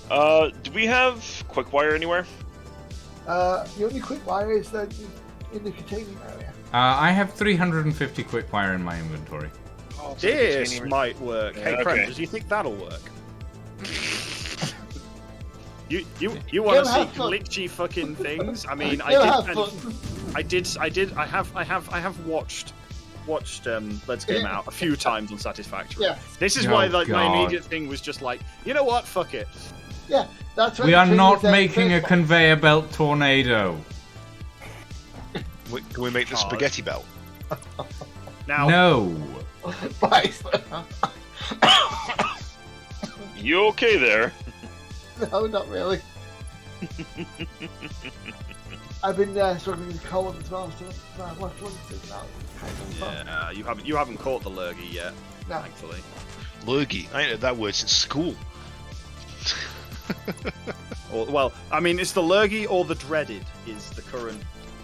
Speaker 4: Do we have quick wire anywhere?
Speaker 2: The only quick wire is that in the containing area.
Speaker 3: I have 350 quickfire in my inventory.
Speaker 4: Oh,
Speaker 1: This might work. Hey,
Speaker 4: okay.
Speaker 1: Prem, does you think that'll work? You want to see
Speaker 2: have fun.
Speaker 1: glitchy fucking things? I mean,
Speaker 2: You'll have fun.
Speaker 1: I have watched Let's Game Out a few times on Satisfactory.
Speaker 2: Yeah.
Speaker 1: This is
Speaker 3: Oh,
Speaker 1: why my
Speaker 3: God.
Speaker 1: immediate thing was just like, you know what? Fuck it.
Speaker 2: Yeah, that's what
Speaker 3: We
Speaker 2: the
Speaker 3: are
Speaker 2: thing
Speaker 3: not
Speaker 2: is that
Speaker 3: making a
Speaker 2: first
Speaker 3: conveyor belt tornado.
Speaker 5: Can we make the
Speaker 1: God.
Speaker 5: spaghetti belt?
Speaker 1: Now,
Speaker 3: No.
Speaker 2: one.
Speaker 4: You okay there?
Speaker 2: No, not really. I've been struggling with cold as well, so I've left one to out.
Speaker 1: yeah, you haven't caught the lurgy yet,
Speaker 2: No.
Speaker 1: thankfully.
Speaker 5: Lurgy. I ain't heard that word since school.
Speaker 1: Well, I mean, it's the lurgy or the dreaded is the current.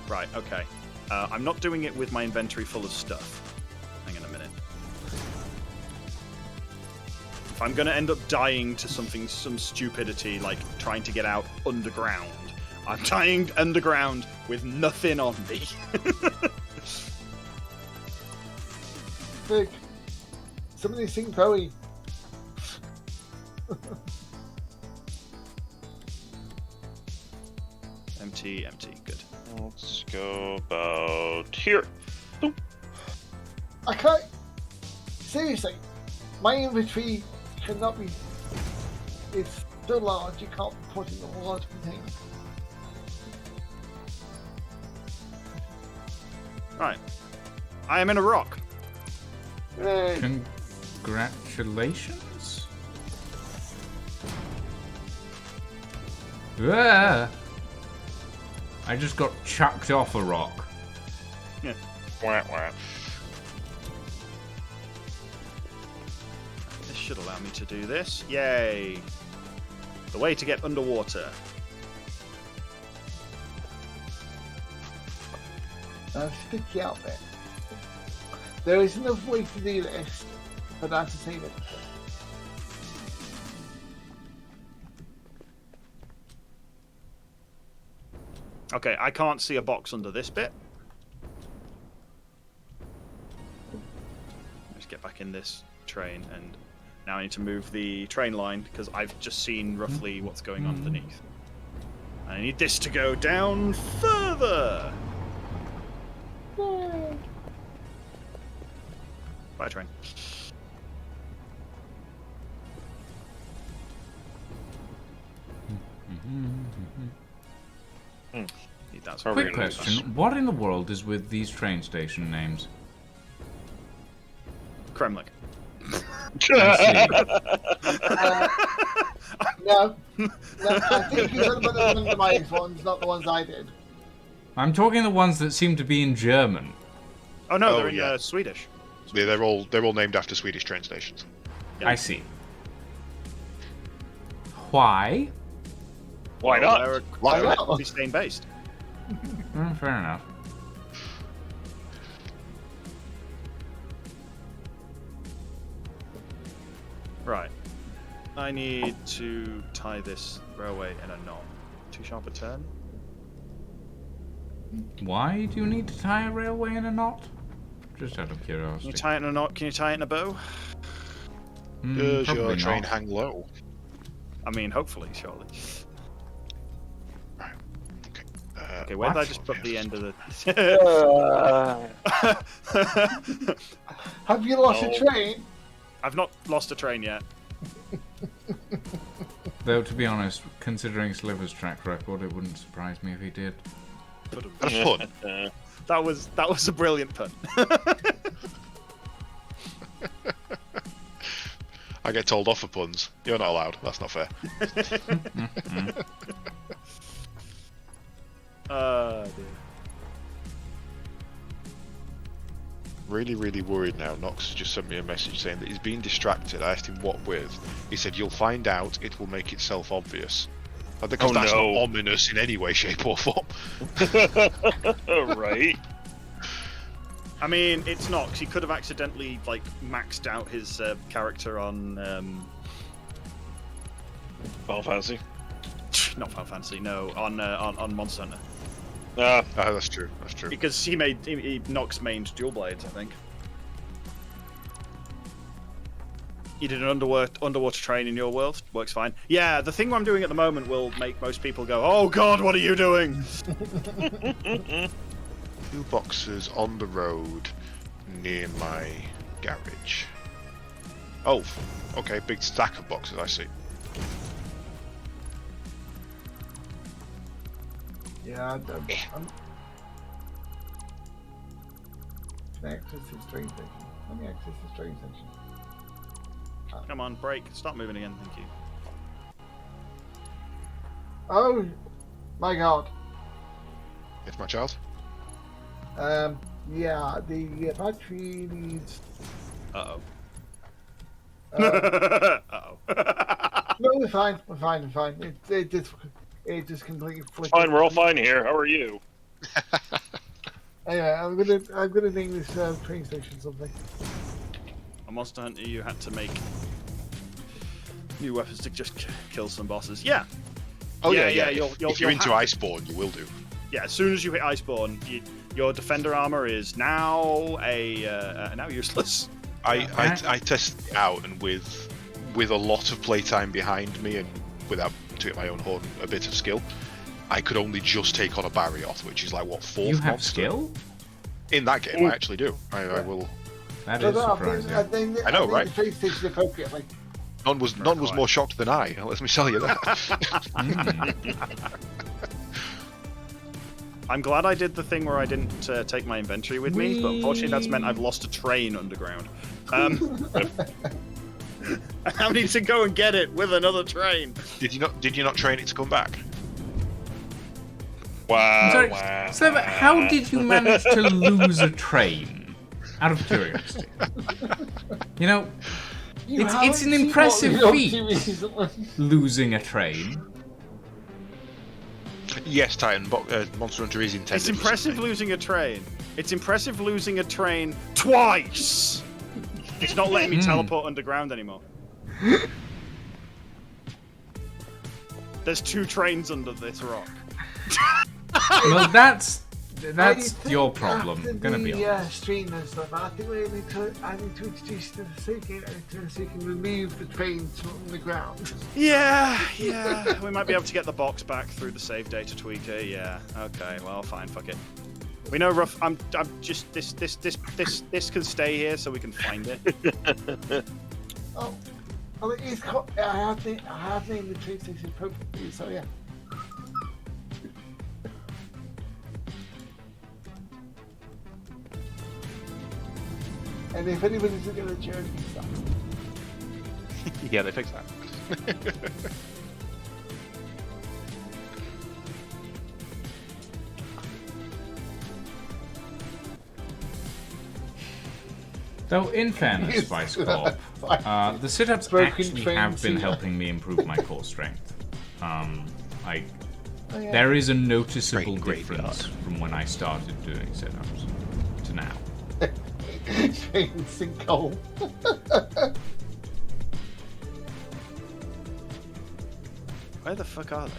Speaker 1: Right. Okay. I'm not doing it with my inventory full of stuff. Hang on a minute. If I'm gonna end up dying to some stupidity like trying to get out underground, I'm dying underground with nothing on me.
Speaker 2: Big. Some of these things very.
Speaker 1: Empty. Good.
Speaker 4: Let's go about here.
Speaker 2: I can't. Seriously, my inventory cannot be. It's so large, you can't put it in a large container.
Speaker 1: Right. I am in a rock.
Speaker 3: Congratulations. Ah. I just got chucked off a rock.
Speaker 4: Wah, wah.
Speaker 1: This should allow me to do this. Yay! The way to get underwater.
Speaker 2: Sticky out there. There is enough way to do this, but that's to save it.
Speaker 1: Okay, I can't see a box under this bit. Let's get back in this train, and now I need to move the train line because I've just seen roughly what's going on underneath. I need this to go down further. Bye, train. Need that sort of
Speaker 3: Quick question: what in the world is with these train station names?
Speaker 1: Kremlik.
Speaker 3: I
Speaker 2: No, I think you're talking about the randomized ones, not the ones I did.
Speaker 3: see. I'm talking the ones that seem to be in German.
Speaker 1: Oh no,
Speaker 5: Oh,
Speaker 1: they're in
Speaker 5: yeah.
Speaker 1: Swedish.
Speaker 5: Yeah, they're all named after Swedish train stations.
Speaker 3: I see. Why?
Speaker 4: Why not?
Speaker 1: They're
Speaker 2: Why not?
Speaker 1: probably Spain based.
Speaker 3: Fair enough.
Speaker 1: Right. I need to tie this railway in a knot. Too sharp a turn?
Speaker 3: Why do you need to tie a railway in a knot? Just out of
Speaker 1: Can
Speaker 3: curiosity.
Speaker 1: you tie it in a knot? Can you tie it in a bow?
Speaker 5: Does your
Speaker 3: Probably
Speaker 5: train
Speaker 3: not.
Speaker 5: hang low?
Speaker 1: I mean, hopefully, surely.
Speaker 5: Right. Okay.
Speaker 1: Okay, where did I
Speaker 3: What?
Speaker 1: just put the end of the...
Speaker 2: Have you lost a train?
Speaker 1: I've not lost a train yet.
Speaker 3: Though, to be honest, considering Sliver's track record, it wouldn't surprise me if he did.
Speaker 5: That's fun.
Speaker 1: That was a brilliant pun.
Speaker 5: I get told off for puns. You're not allowed. That's not fair.
Speaker 1: Dear.
Speaker 5: Really, really worried now. Nox just sent me a message saying that he's been distracted. I asked him what with. He said, "You'll find out. It will make itself obvious." Because that's
Speaker 4: no.
Speaker 5: not ominous in any way, shape, or form.
Speaker 4: Right.
Speaker 1: I mean, it's not, because he could have accidentally, like, maxed out his character on...
Speaker 4: Final Fantasy.
Speaker 1: Not Final Fantasy, no, on Monster Hunter.
Speaker 5: That's true. That's true.
Speaker 1: Because he Nox mained dual blades, I think. You did an underwater train in your world. Works fine. Yeah, the thing I'm doing at the moment will make most people go, "Oh God, what are you doing?"
Speaker 5: 2 boxes on the road near my garage. Oh, okay. Big stack of boxes. I see.
Speaker 2: Yeah, I'm can I access this train station? Let me access this train station.
Speaker 1: Come on, break. Stop moving again. Thank you.
Speaker 2: Oh my god.
Speaker 5: It's my child.
Speaker 2: Yeah, the battery needs.
Speaker 1: Uh-oh.
Speaker 2: Uh,
Speaker 1: Uh-oh.
Speaker 2: no, we're fine. We're fine. We're fine. It just completely flipped.
Speaker 4: Fine, we're all fine here. How are you?
Speaker 2: Anyway, I'm gonna name this train station something.
Speaker 1: On Monster Hunter, you had to make new weapons to just kill some bosses. Yeah.
Speaker 5: Oh
Speaker 1: Yeah,
Speaker 5: yeah.
Speaker 1: you'll
Speaker 5: If you're into
Speaker 1: have
Speaker 5: Iceborne, you will do.
Speaker 1: Yeah, as soon as you hit Iceborne, your defender armor is now now useless.
Speaker 5: I tested it out, and with a lot of playtime behind me, and without to get my own horn a bit of skill, I could only just take on a Barioth, which is like what, 4th
Speaker 3: You have
Speaker 5: monster?
Speaker 3: skill?
Speaker 5: In that game, I actually do. I will.
Speaker 3: That
Speaker 2: So
Speaker 3: is surprising.
Speaker 2: I
Speaker 5: know,
Speaker 2: think
Speaker 5: right?
Speaker 2: the train station appropriately.
Speaker 5: None was more shocked than I. Let me tell you that.
Speaker 1: I'm glad I did the thing where I didn't take my inventory with me, but unfortunately that's meant I've lost a train underground. I need to go and get it with another train.
Speaker 5: Did you not train it to come back?
Speaker 4: Wow.
Speaker 3: Sorry,
Speaker 4: wow.
Speaker 3: Sliver, how did you manage to lose a train? Out of curiosity. You know, it's an impressive feat, losing a train.
Speaker 5: Yes, Titan. Monster Hunter is intended.
Speaker 1: It's
Speaker 5: for
Speaker 1: impressive
Speaker 5: something.
Speaker 1: losing a train. It's impressive losing a train twice. It's not letting me teleport underground anymore. There's 2 trains under this rock.
Speaker 3: Well, that's
Speaker 2: I think
Speaker 3: your problem.
Speaker 2: after
Speaker 3: Gonna be
Speaker 2: the
Speaker 3: honest.
Speaker 2: stream and stuff, I think I need to introduce the circuit so you can remove the trains from the ground.
Speaker 1: Yeah. We might be able to get the box back through the save data tweaker. Yeah. Okay. Well, fine. Fuck it. We know rough. I'm just this can stay here so we can find it.
Speaker 2: Oh, it is. I have named the train station appropriately, so yeah. And if anybody's looking at the journey stuff,
Speaker 7: Yeah, they fixed that.
Speaker 3: Though, in fairness, Vice Corp, the sit-ups
Speaker 2: Broken
Speaker 3: actually
Speaker 2: train
Speaker 3: have been
Speaker 2: seat.
Speaker 3: helping me improve my core strength. Like,
Speaker 2: oh, yeah.
Speaker 3: there is a noticeable
Speaker 5: Train graveyard.
Speaker 3: difference from when I started doing sit-ups to now.
Speaker 2: Train sinkhole.
Speaker 1: Where the fuck are they?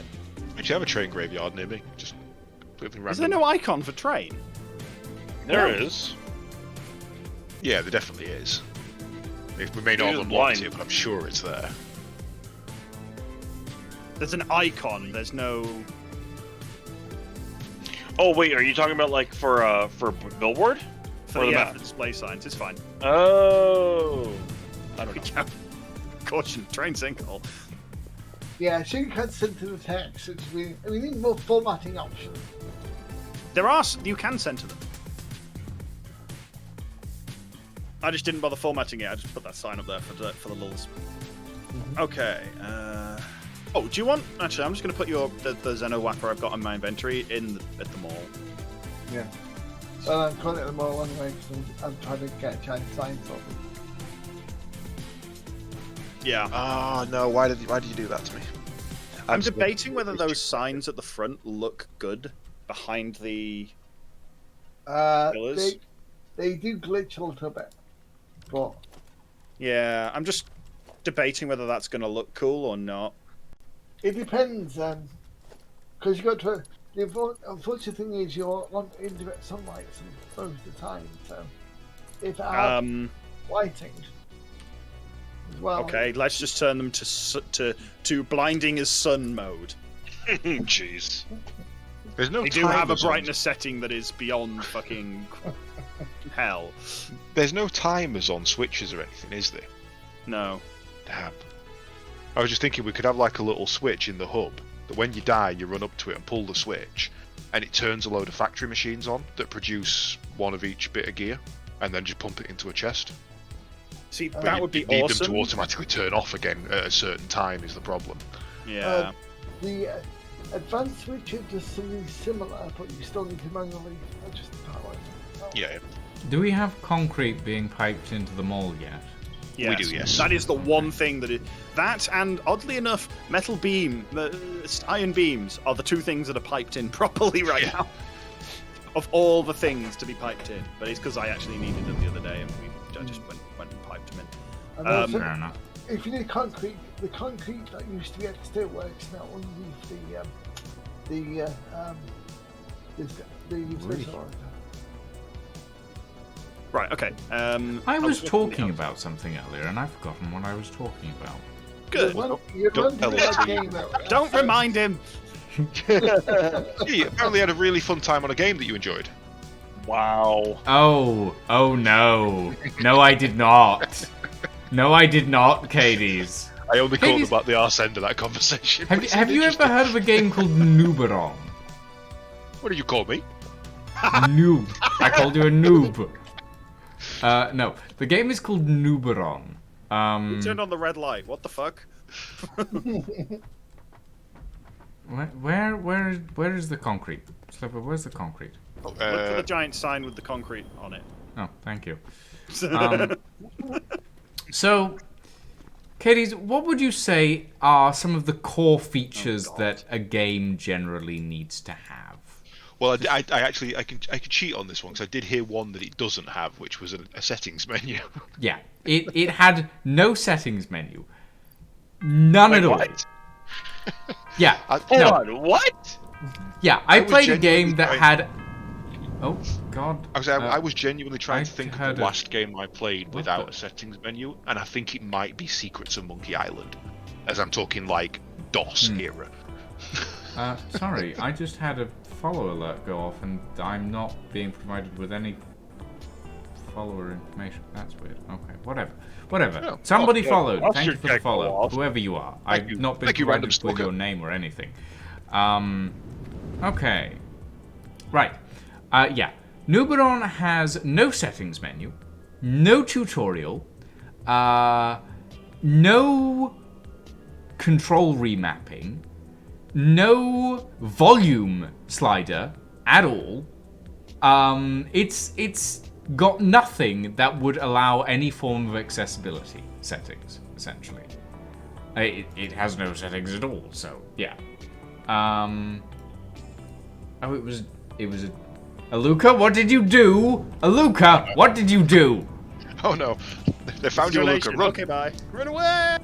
Speaker 5: Actually, I have a train graveyard near me. Just completely random.
Speaker 1: Is there no icon for train?
Speaker 4: There is.
Speaker 5: Yeah, there definitely is. We may not
Speaker 4: You're
Speaker 5: have unlocked
Speaker 4: blind.
Speaker 5: it, but I'm sure it's there.
Speaker 1: There's an icon. There's no.
Speaker 4: Oh wait, are you talking about like for billboard?
Speaker 1: For
Speaker 4: Or the
Speaker 1: yeah,
Speaker 4: map?
Speaker 1: the display signs. It's fine.
Speaker 4: Oh, I don't know.
Speaker 1: Caution, train sinkhole.
Speaker 2: Yeah, so you can center the text. We need more formatting options.
Speaker 1: You can center them. I just didn't bother formatting it. I just put that sign up there for the lulz. Okay. Oh, do you want? Actually, I'm just going to put the Zeno Whapper I've got in my inventory at the mall.
Speaker 2: Yeah. Well, I'm calling it the mall anyway because I'm trying to get giant signs of it.
Speaker 1: Yeah.
Speaker 7: Oh no! Why did you do that to me?
Speaker 1: I'm debating whether those signs at the front look good behind the pillars.
Speaker 2: They do glitch a little bit, but
Speaker 1: Yeah, I'm just debating whether that's going to look cool or not.
Speaker 2: it depends. Because you got to. The unfortunate thing is you're on indirect sunlight most of the time, so if it had lighting as well.
Speaker 1: Okay, let's just turn them to blinding as sun mode.
Speaker 4: Jeez.
Speaker 5: There's no
Speaker 1: They do have a
Speaker 5: timers on-
Speaker 1: brightness setting that is beyond fucking hell.
Speaker 5: There's no timers on switches or anything, is there?
Speaker 1: No.
Speaker 5: Damn. I was just thinking we could have like a little switch in the hub that when you die, you run up to it and pull the switch, and it turns a load of factory machines on that produce one of each bit of gear, and then just pump it into a chest.
Speaker 1: See,
Speaker 5: But
Speaker 1: that
Speaker 5: you-
Speaker 1: would be
Speaker 5: you need
Speaker 1: awesome.
Speaker 5: them to automatically turn off again at a certain time is the problem.
Speaker 1: Yeah.
Speaker 2: The advanced switch does something similar, but you still need to manually adjust the power. Oh.
Speaker 5: Yeah.
Speaker 3: Do we have concrete being piped into the mall yet?
Speaker 1: Yes.
Speaker 5: We do, yes.
Speaker 1: That is the one thing that and oddly enough, iron beams are the two things that are piped in properly right now. Of all the things to be piped in, but it's because I actually needed them the other day, and I just went and piped them in.
Speaker 2: And also,
Speaker 3: Fair enough.
Speaker 2: if you need concrete, the concrete that used to be at the steelworks now underneath the special order.
Speaker 1: Right. Okay.
Speaker 3: I was
Speaker 1: looking
Speaker 3: talking
Speaker 1: at-
Speaker 3: about something earlier, and I've forgotten what I was talking about.
Speaker 1: Good.
Speaker 2: You're
Speaker 5: Don't
Speaker 2: running
Speaker 5: tell us
Speaker 2: that
Speaker 5: to you.
Speaker 2: game out.
Speaker 1: Don't remind him.
Speaker 5: Yeah, you apparently had a really fun time on a game that you enjoyed.
Speaker 4: Wow.
Speaker 3: Oh no. No, I did not. No, I did not, Cadies.
Speaker 5: I only caught
Speaker 3: Hades-
Speaker 5: about the arse end of that conversation.
Speaker 3: Have you ever heard of a game called Nooberon?
Speaker 5: What did you call me?
Speaker 3: Noob. I called you a noob. No, the game is called Nooberon.
Speaker 1: You turned on the red light. What the fuck?
Speaker 3: Where is the concrete? Slipper, where's the concrete?
Speaker 1: Look for the giant sign with the concrete on it.
Speaker 3: Oh, thank you. So, Katie's, what would you say are some of the core features that a game generally needs to have?
Speaker 5: Well, I can cheat on this one because I did hear one that it doesn't have, which was a settings menu.
Speaker 3: Yeah, it had no settings menu. None at all.
Speaker 4: What?
Speaker 3: Yeah,
Speaker 4: Hold
Speaker 3: no.
Speaker 4: on. What?
Speaker 3: Yeah, I
Speaker 5: was
Speaker 3: played a game
Speaker 5: genuinely
Speaker 3: that
Speaker 5: trying-
Speaker 3: had. Oh God.
Speaker 5: I was genuinely trying to think of
Speaker 3: heard
Speaker 5: the last game I played
Speaker 3: What
Speaker 5: without
Speaker 3: the-
Speaker 5: a settings menu, and I think it might be Secrets of Monkey Island, as I'm talking like DOS era.
Speaker 3: Sorry, I just had a follow alert go off, and I'm not being provided with any follower information. That's weird. Okay, whatever.
Speaker 5: Oh,
Speaker 3: Somebody
Speaker 4: yeah,
Speaker 3: followed.
Speaker 4: that's
Speaker 3: Thank
Speaker 4: your
Speaker 3: you for the
Speaker 4: check go
Speaker 3: follow,
Speaker 4: off.
Speaker 3: whoever you are.
Speaker 5: Thank
Speaker 3: I've
Speaker 5: you.
Speaker 3: not been
Speaker 5: Thank you, random
Speaker 3: provided with
Speaker 5: stalker.
Speaker 3: your name or anything. Okay. Right. Yeah. Nuberon has no settings menu, no tutorial, no control remapping, no volume slider at all. It's got nothing that would allow any form of accessibility settings, essentially. It has no settings at all, so yeah. Oh, it was a... Aluka, what did you do? Aluka, what did you do?
Speaker 5: Oh no, they found you,
Speaker 1: Donation.
Speaker 5: Luca. Run!
Speaker 1: Okay, bye. Run away!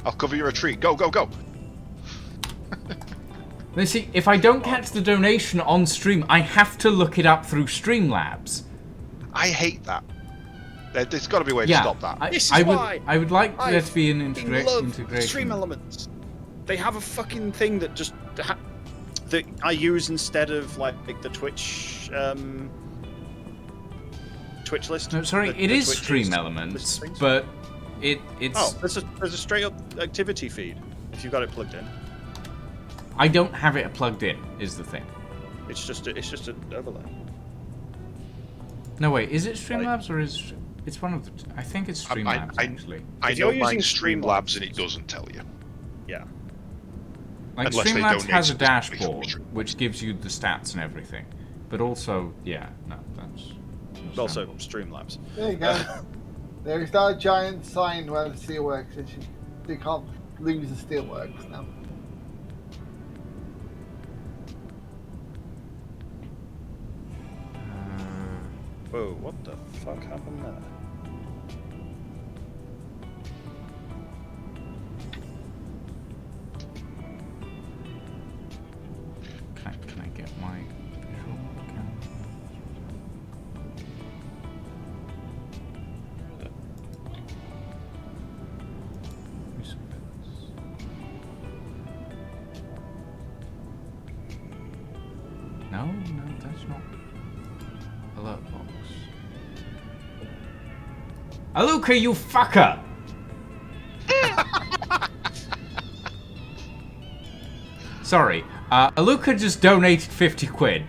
Speaker 5: I'll cover your retreat. Go, go, go!
Speaker 3: Now see, if I don't catch the donation on stream, I have to look it up through Streamlabs.
Speaker 5: I hate that. There's got to be a way to
Speaker 3: Yeah,
Speaker 5: stop that.
Speaker 1: This is
Speaker 3: I would like
Speaker 1: I
Speaker 3: there to be an
Speaker 1: fucking love
Speaker 3: integration.
Speaker 1: Stream Elements. They have a fucking thing that just that I use instead of like the Twitch Twitch list.
Speaker 3: No, sorry,
Speaker 1: The
Speaker 3: it is
Speaker 1: Twitch
Speaker 3: Stream
Speaker 1: list
Speaker 3: Elements,
Speaker 1: things.
Speaker 3: but it's...
Speaker 1: Oh, there's a straight up activity feed if you've got it plugged in.
Speaker 3: I don't have it plugged in, is the thing.
Speaker 1: It's just an overlay.
Speaker 3: No, wait, is it Streamlabs or is... It's one of the... I think it's Streamlabs, actually.
Speaker 5: I
Speaker 1: If
Speaker 5: know
Speaker 1: you're
Speaker 5: mine's
Speaker 1: using
Speaker 5: Streamlabs
Speaker 1: Streamlabs,
Speaker 5: and it doesn't tell you.
Speaker 1: Yeah.
Speaker 3: Like,
Speaker 5: Unless they
Speaker 3: Streamlabs
Speaker 5: donate
Speaker 3: has a
Speaker 5: specifically for
Speaker 3: dashboard,
Speaker 5: Streamlabs.
Speaker 3: which gives you the stats and everything. But also, yeah, no, that's...
Speaker 1: Also Streamlabs.
Speaker 2: There you go. There is now a giant sign where the steelworks is. You can't lose the steelworks now.
Speaker 1: Whoa, what the fuck happened there?
Speaker 3: Can I get my visual camera? No, that's not alert box. Aluka, you fucker! Sorry, Aluka just donated 50 quid.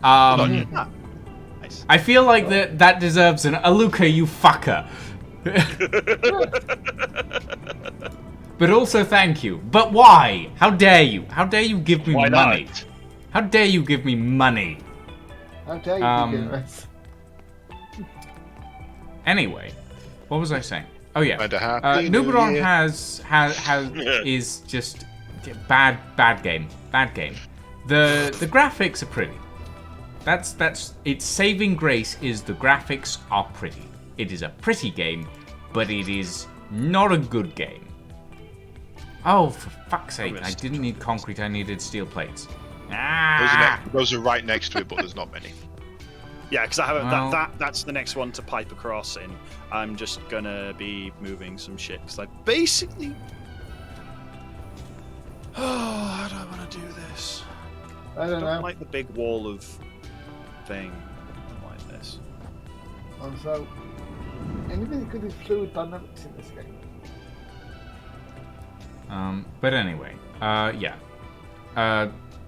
Speaker 1: Nice.
Speaker 3: I feel like that deserves an Aluka, you fucker. But also thank you. But why? How dare you? How dare you give me
Speaker 4: Why
Speaker 3: money?
Speaker 4: not?
Speaker 3: How dare you give me money?
Speaker 2: How dare you be generous?
Speaker 3: Anyway, what was I saying? Oh yeah,
Speaker 5: And a happy new
Speaker 3: Nuberon
Speaker 5: year.
Speaker 3: has is just bad game. The graphics are pretty. That's its saving grace is the graphics are pretty. It is a pretty game, but it is not a good game. Oh, for fuck's sake! I didn't need concrete. I needed steel plates. Ah!
Speaker 5: Those are right next to it, but there's not many.
Speaker 1: Yeah, because I haven't.
Speaker 3: Well-
Speaker 1: That's the next one to pipe across in. I'm just gonna be moving some shit because I basically. Oh, how do I want to do this?
Speaker 2: I don't
Speaker 1: I don't
Speaker 2: know.
Speaker 1: like the big wall of thing. I don't like this.
Speaker 2: Also, anybody could do fluid dynamics in this game.
Speaker 3: But anyway, yeah.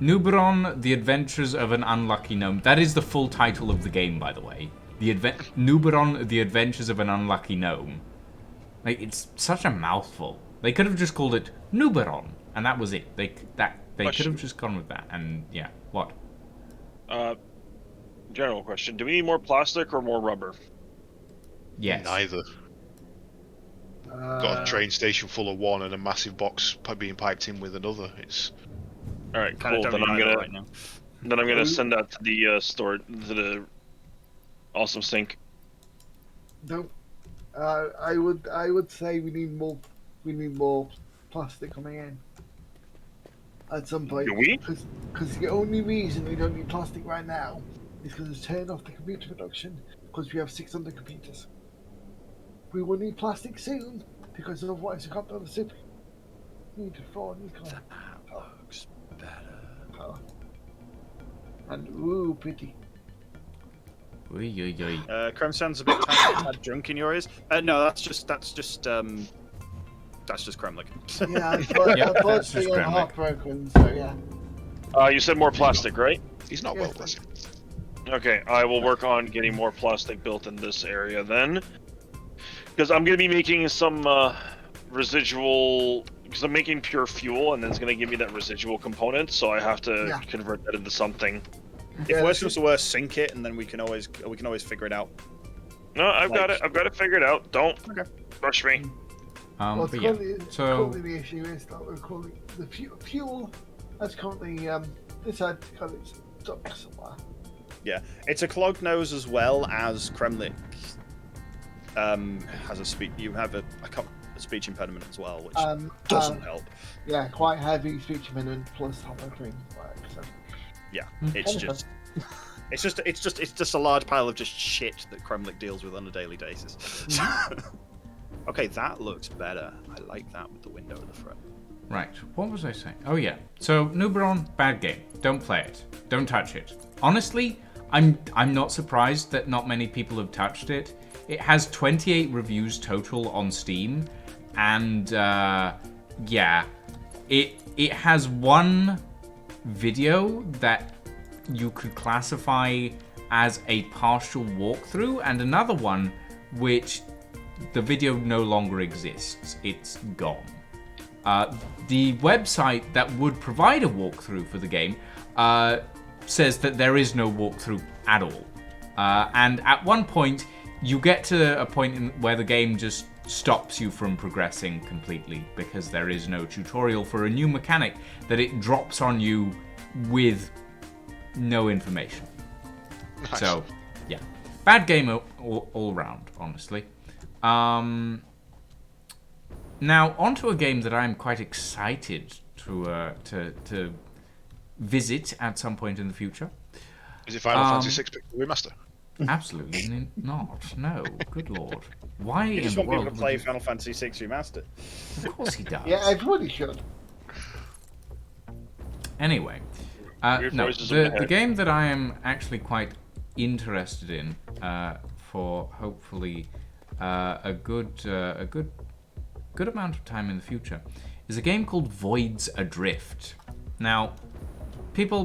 Speaker 3: Nuberon, The Adventures of an Unlucky Gnome. That is the full title of the game, by the way. Nuberon, The Adventures of an Unlucky Gnome. Like, it's such a mouthful. They could have just called it Nuberon, and that was it. They could have just gone with that, and yeah. What?
Speaker 4: General question: do we need more plastic or more rubber?
Speaker 3: Yes.
Speaker 5: Neither. Got a train station full of one and a massive box being piped in with another. It's
Speaker 4: All right,
Speaker 1: Kind
Speaker 4: cool.
Speaker 1: of
Speaker 4: Then
Speaker 1: don't
Speaker 4: I'm
Speaker 1: need
Speaker 4: gonna
Speaker 1: either right now.
Speaker 4: then I'm gonna send that to the store to the awesome sink.
Speaker 2: No, I would say we need more plastic coming in. at some point.
Speaker 4: Do we?
Speaker 2: Because the only reason we don't need plastic right now is because it's turned off the computer production because we have 600 computers. We will need plastic soon because otherwise we can't build a super. Need to fall.
Speaker 1: That looks better.
Speaker 2: And ooh, pretty.
Speaker 1: Creme sounds a bit tad drunk in your ears. No, that's just Kremlik.
Speaker 2: Yeah,
Speaker 3: Yeah, that's
Speaker 2: unfortunately,
Speaker 3: just
Speaker 2: I'm
Speaker 3: Kremlik.
Speaker 2: heartbroken. So yeah.
Speaker 4: You said more plastic, right?
Speaker 5: He's not well blessed.
Speaker 4: Okay, I will work on getting more plastic built in this area then. Because I'm going to be making some residual... Because I'm making pure fuel, and then it's going to give me that residual component, so I have to convert that into something.
Speaker 1: If worse comes to worse, sink it, and then we can always figure it out.
Speaker 4: No, I've got it. I've got it figured out. Don't rush me.
Speaker 2: Well,
Speaker 3: But yeah, so
Speaker 2: currently the issue is that we're calling the fuel that's currently decided to cut its stuck somewhere.
Speaker 1: Yeah, it's a clogged nose as well as Kremlik has a speech. You have a speech impediment as well, which doesn't help.
Speaker 2: Yeah, quite heavy speech impediment plus homophobic work. So.
Speaker 1: Yeah, it's just a large pile of just shit that Kremlik deals with on a daily basis. Okay, that looks better. I like that with the window at the front.
Speaker 3: right, what was I saying? Oh yeah, so Nuberon, bad game. Don't play it. Don't touch it. Honestly, I'm not surprised that not many people have touched it. It has 28 reviews total on Steam, and yeah, it has one video that you could classify as a partial walkthrough, and another one which the video no longer exists. It's gone. The website that would provide a walkthrough for the game says that there is no walkthrough at all. And at one point, you get to a point where the game just stops you from progressing completely because there is no tutorial for a new mechanic that it drops on you with no information.
Speaker 5: Nice.
Speaker 3: So, yeah. Bad game all round, honestly. Now, onto a game that I'm quite excited to visit at some point in the future.
Speaker 5: Is it Final Fantasy VI Remaster?
Speaker 3: Absolutely not. No. Good lord. Why
Speaker 1: You
Speaker 3: in
Speaker 1: just
Speaker 3: the
Speaker 1: want people
Speaker 3: world
Speaker 1: to play
Speaker 3: would
Speaker 1: Final Fantasy VI Remastered.
Speaker 3: Of course he does.
Speaker 2: Yeah, everybody should.
Speaker 3: Anyway,
Speaker 4: Weird
Speaker 3: no,
Speaker 4: voices in my
Speaker 3: the
Speaker 4: head.
Speaker 3: game that I am actually quite interested in for hopefully a good amount of time in the future is a game called Voids Adrift. Now, people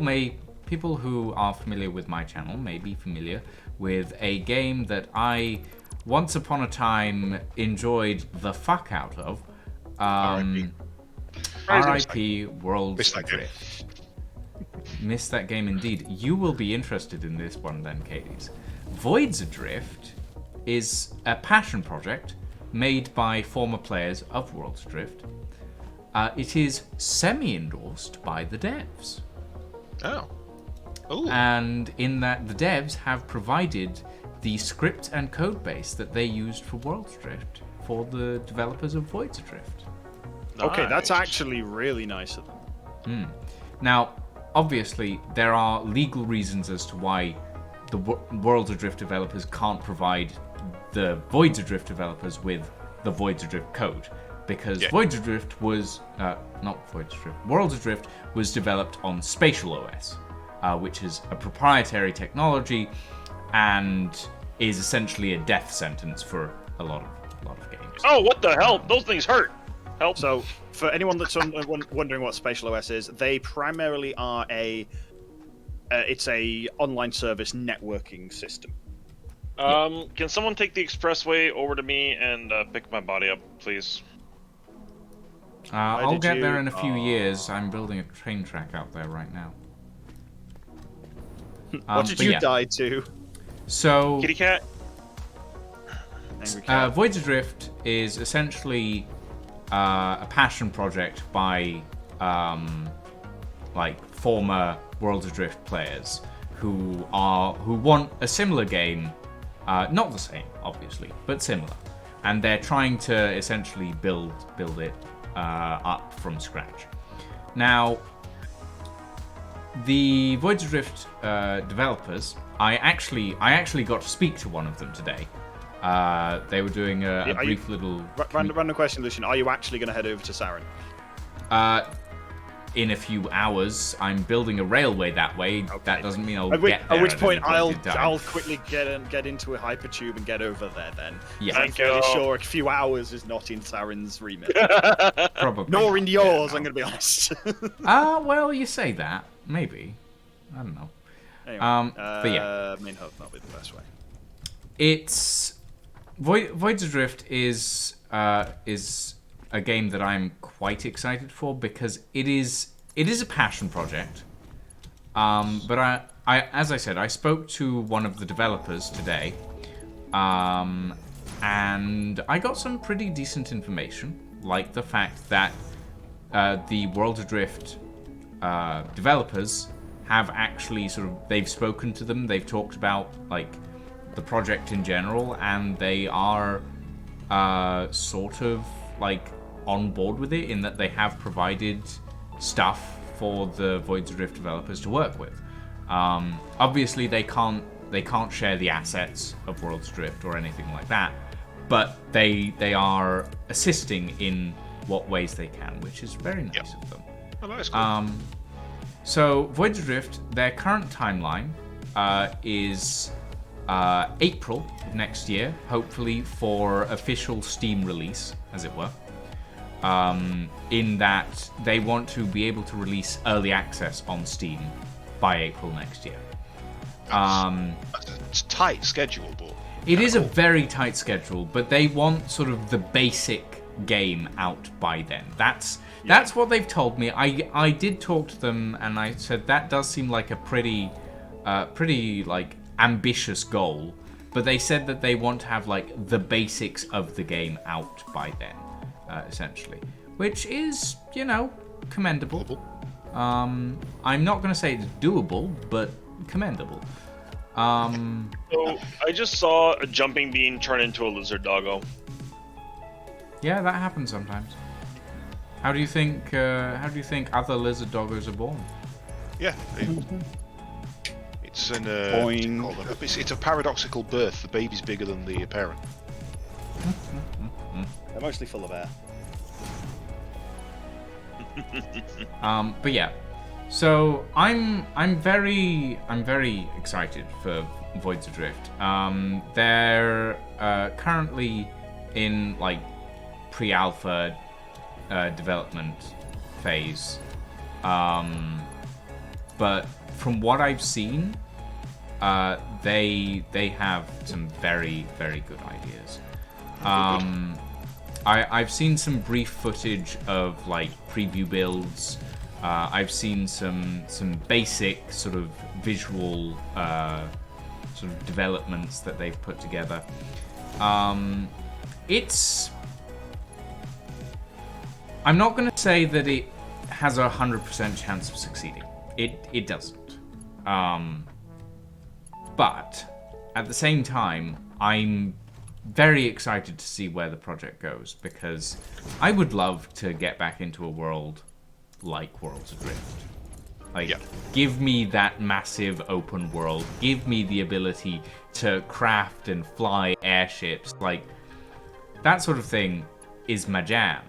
Speaker 3: who are familiar with my channel may be familiar with a game that I once upon a time enjoyed the fuck out of. R.I.P. Worlds
Speaker 5: Missed that game.
Speaker 3: Adrift. Missed that game indeed. You will be interested in this one then, Katie's. Voids Adrift is a passion project made by former players of Worlds Adrift. It is semi-endorsed by the devs.
Speaker 5: Oh. Ooh.
Speaker 3: And in that, the devs have provided the script and code base that they used for Worlds Adrift for the developers of Voids Adrift.
Speaker 1: Okay, that's
Speaker 5: Nice.
Speaker 1: actually really nice of them.
Speaker 3: Now, obviously, there are legal reasons as to why the Worlds Adrift developers can't provide the Voids Adrift developers with the Voids Adrift code. Because
Speaker 5: Yeah.
Speaker 3: Voids Adrift was... not Voids Adrift. Worlds Adrift was developed on Spatial OS, which is a proprietary technology and is essentially a death sentence for a lot of games.
Speaker 4: Oh, what the hell? Those things hurt. Help.
Speaker 1: So, for anyone that's wondering what Spatial OS is, they primarily are it's a online service networking system.
Speaker 4: Can someone take the expressway over to me and pick my body up, please?
Speaker 3: I'll
Speaker 1: did
Speaker 3: get there
Speaker 1: you-
Speaker 3: in a few years. I'm building a train track out there right now.
Speaker 1: What did
Speaker 3: but
Speaker 1: you
Speaker 3: yeah.
Speaker 1: die to?
Speaker 3: So,
Speaker 4: Kitty cat?
Speaker 1: Angry cat.
Speaker 3: Voids Adrift is essentially a passion project by former Worlds Adrift players who want a similar game, not the same, obviously, but similar, and they're trying to essentially build it up from scratch. Now, the Voids Adrift developers, I actually got to speak to one of them today. They were doing a brief little...
Speaker 1: Random question, Lucian. Are you actually going to head over to Saren?
Speaker 3: In a few hours, I'm building a railway that way. Okay. That doesn't mean I'll get there.
Speaker 1: At which point, I'll quickly get into a hypertube and get over there then.
Speaker 3: Yeah.
Speaker 1: I'm fairly sure a few hours is not in Saren's remit.
Speaker 3: Probably.
Speaker 1: Nor in yours, I'm going to be honest.
Speaker 3: Well, you say that. Maybe. I don't know.
Speaker 1: Anyway,
Speaker 3: but yeah.
Speaker 1: Main hub might be the best way.
Speaker 3: It's... Voids Adrift is a game that I'm quite excited for because it is a passion project. But I as I said, I spoke to one of the developers today, and I got some pretty decent information, like the fact that the World Adrift developers have actually they've spoken to them, they've talked about like the project in general, and they are sort of like on board with it in that they have provided stuff for the Voids Adrift developers to work with. Obviously, they can't share the assets of Worlds Adrift or anything like that, but they are assisting in what ways they can, which is very nice of them.
Speaker 5: Oh, that's cool.
Speaker 3: So Voids Adrift, their current timeline is April of next year, hopefully for official Steam release, as it were. In that they want to be able to release early access on Steam by April next year.
Speaker 5: It's a tight schedule, but...
Speaker 3: It is a very tight schedule, but they want sort of the basic game out by then. That's what they've told me. I did talk to them, and I said that does seem like a pretty like ambitious goal, but they said that they want to have like the basics of the game out by then. Essentially, which is, commendable. I'm not going to say it's doable, but commendable.
Speaker 4: So I just saw a jumping bean turn into a lizard doggo.
Speaker 3: Yeah, that happens sometimes. How do you think other lizard doggos are born?
Speaker 5: Yeah. It's an it's a paradoxical birth. The baby's bigger than the parent.
Speaker 1: They're mostly full of air.
Speaker 3: But yeah, so I'm very excited for Voids Adrift. They're currently in like pre-alpha development phase, but from what I've seen, they have some very good ideas. I've seen some brief footage of like preview builds. I've seen some basic sort of visual sort of developments that they've put together. I'm not going to say that it has a 100% chance of succeeding. It doesn't. But at the same time, I'm very excited to see where the project goes, because I would love to get back into a world like Worlds Adrift. Give me that massive open world. Give me the ability to craft and fly airships. Like, that sort of thing is my jam.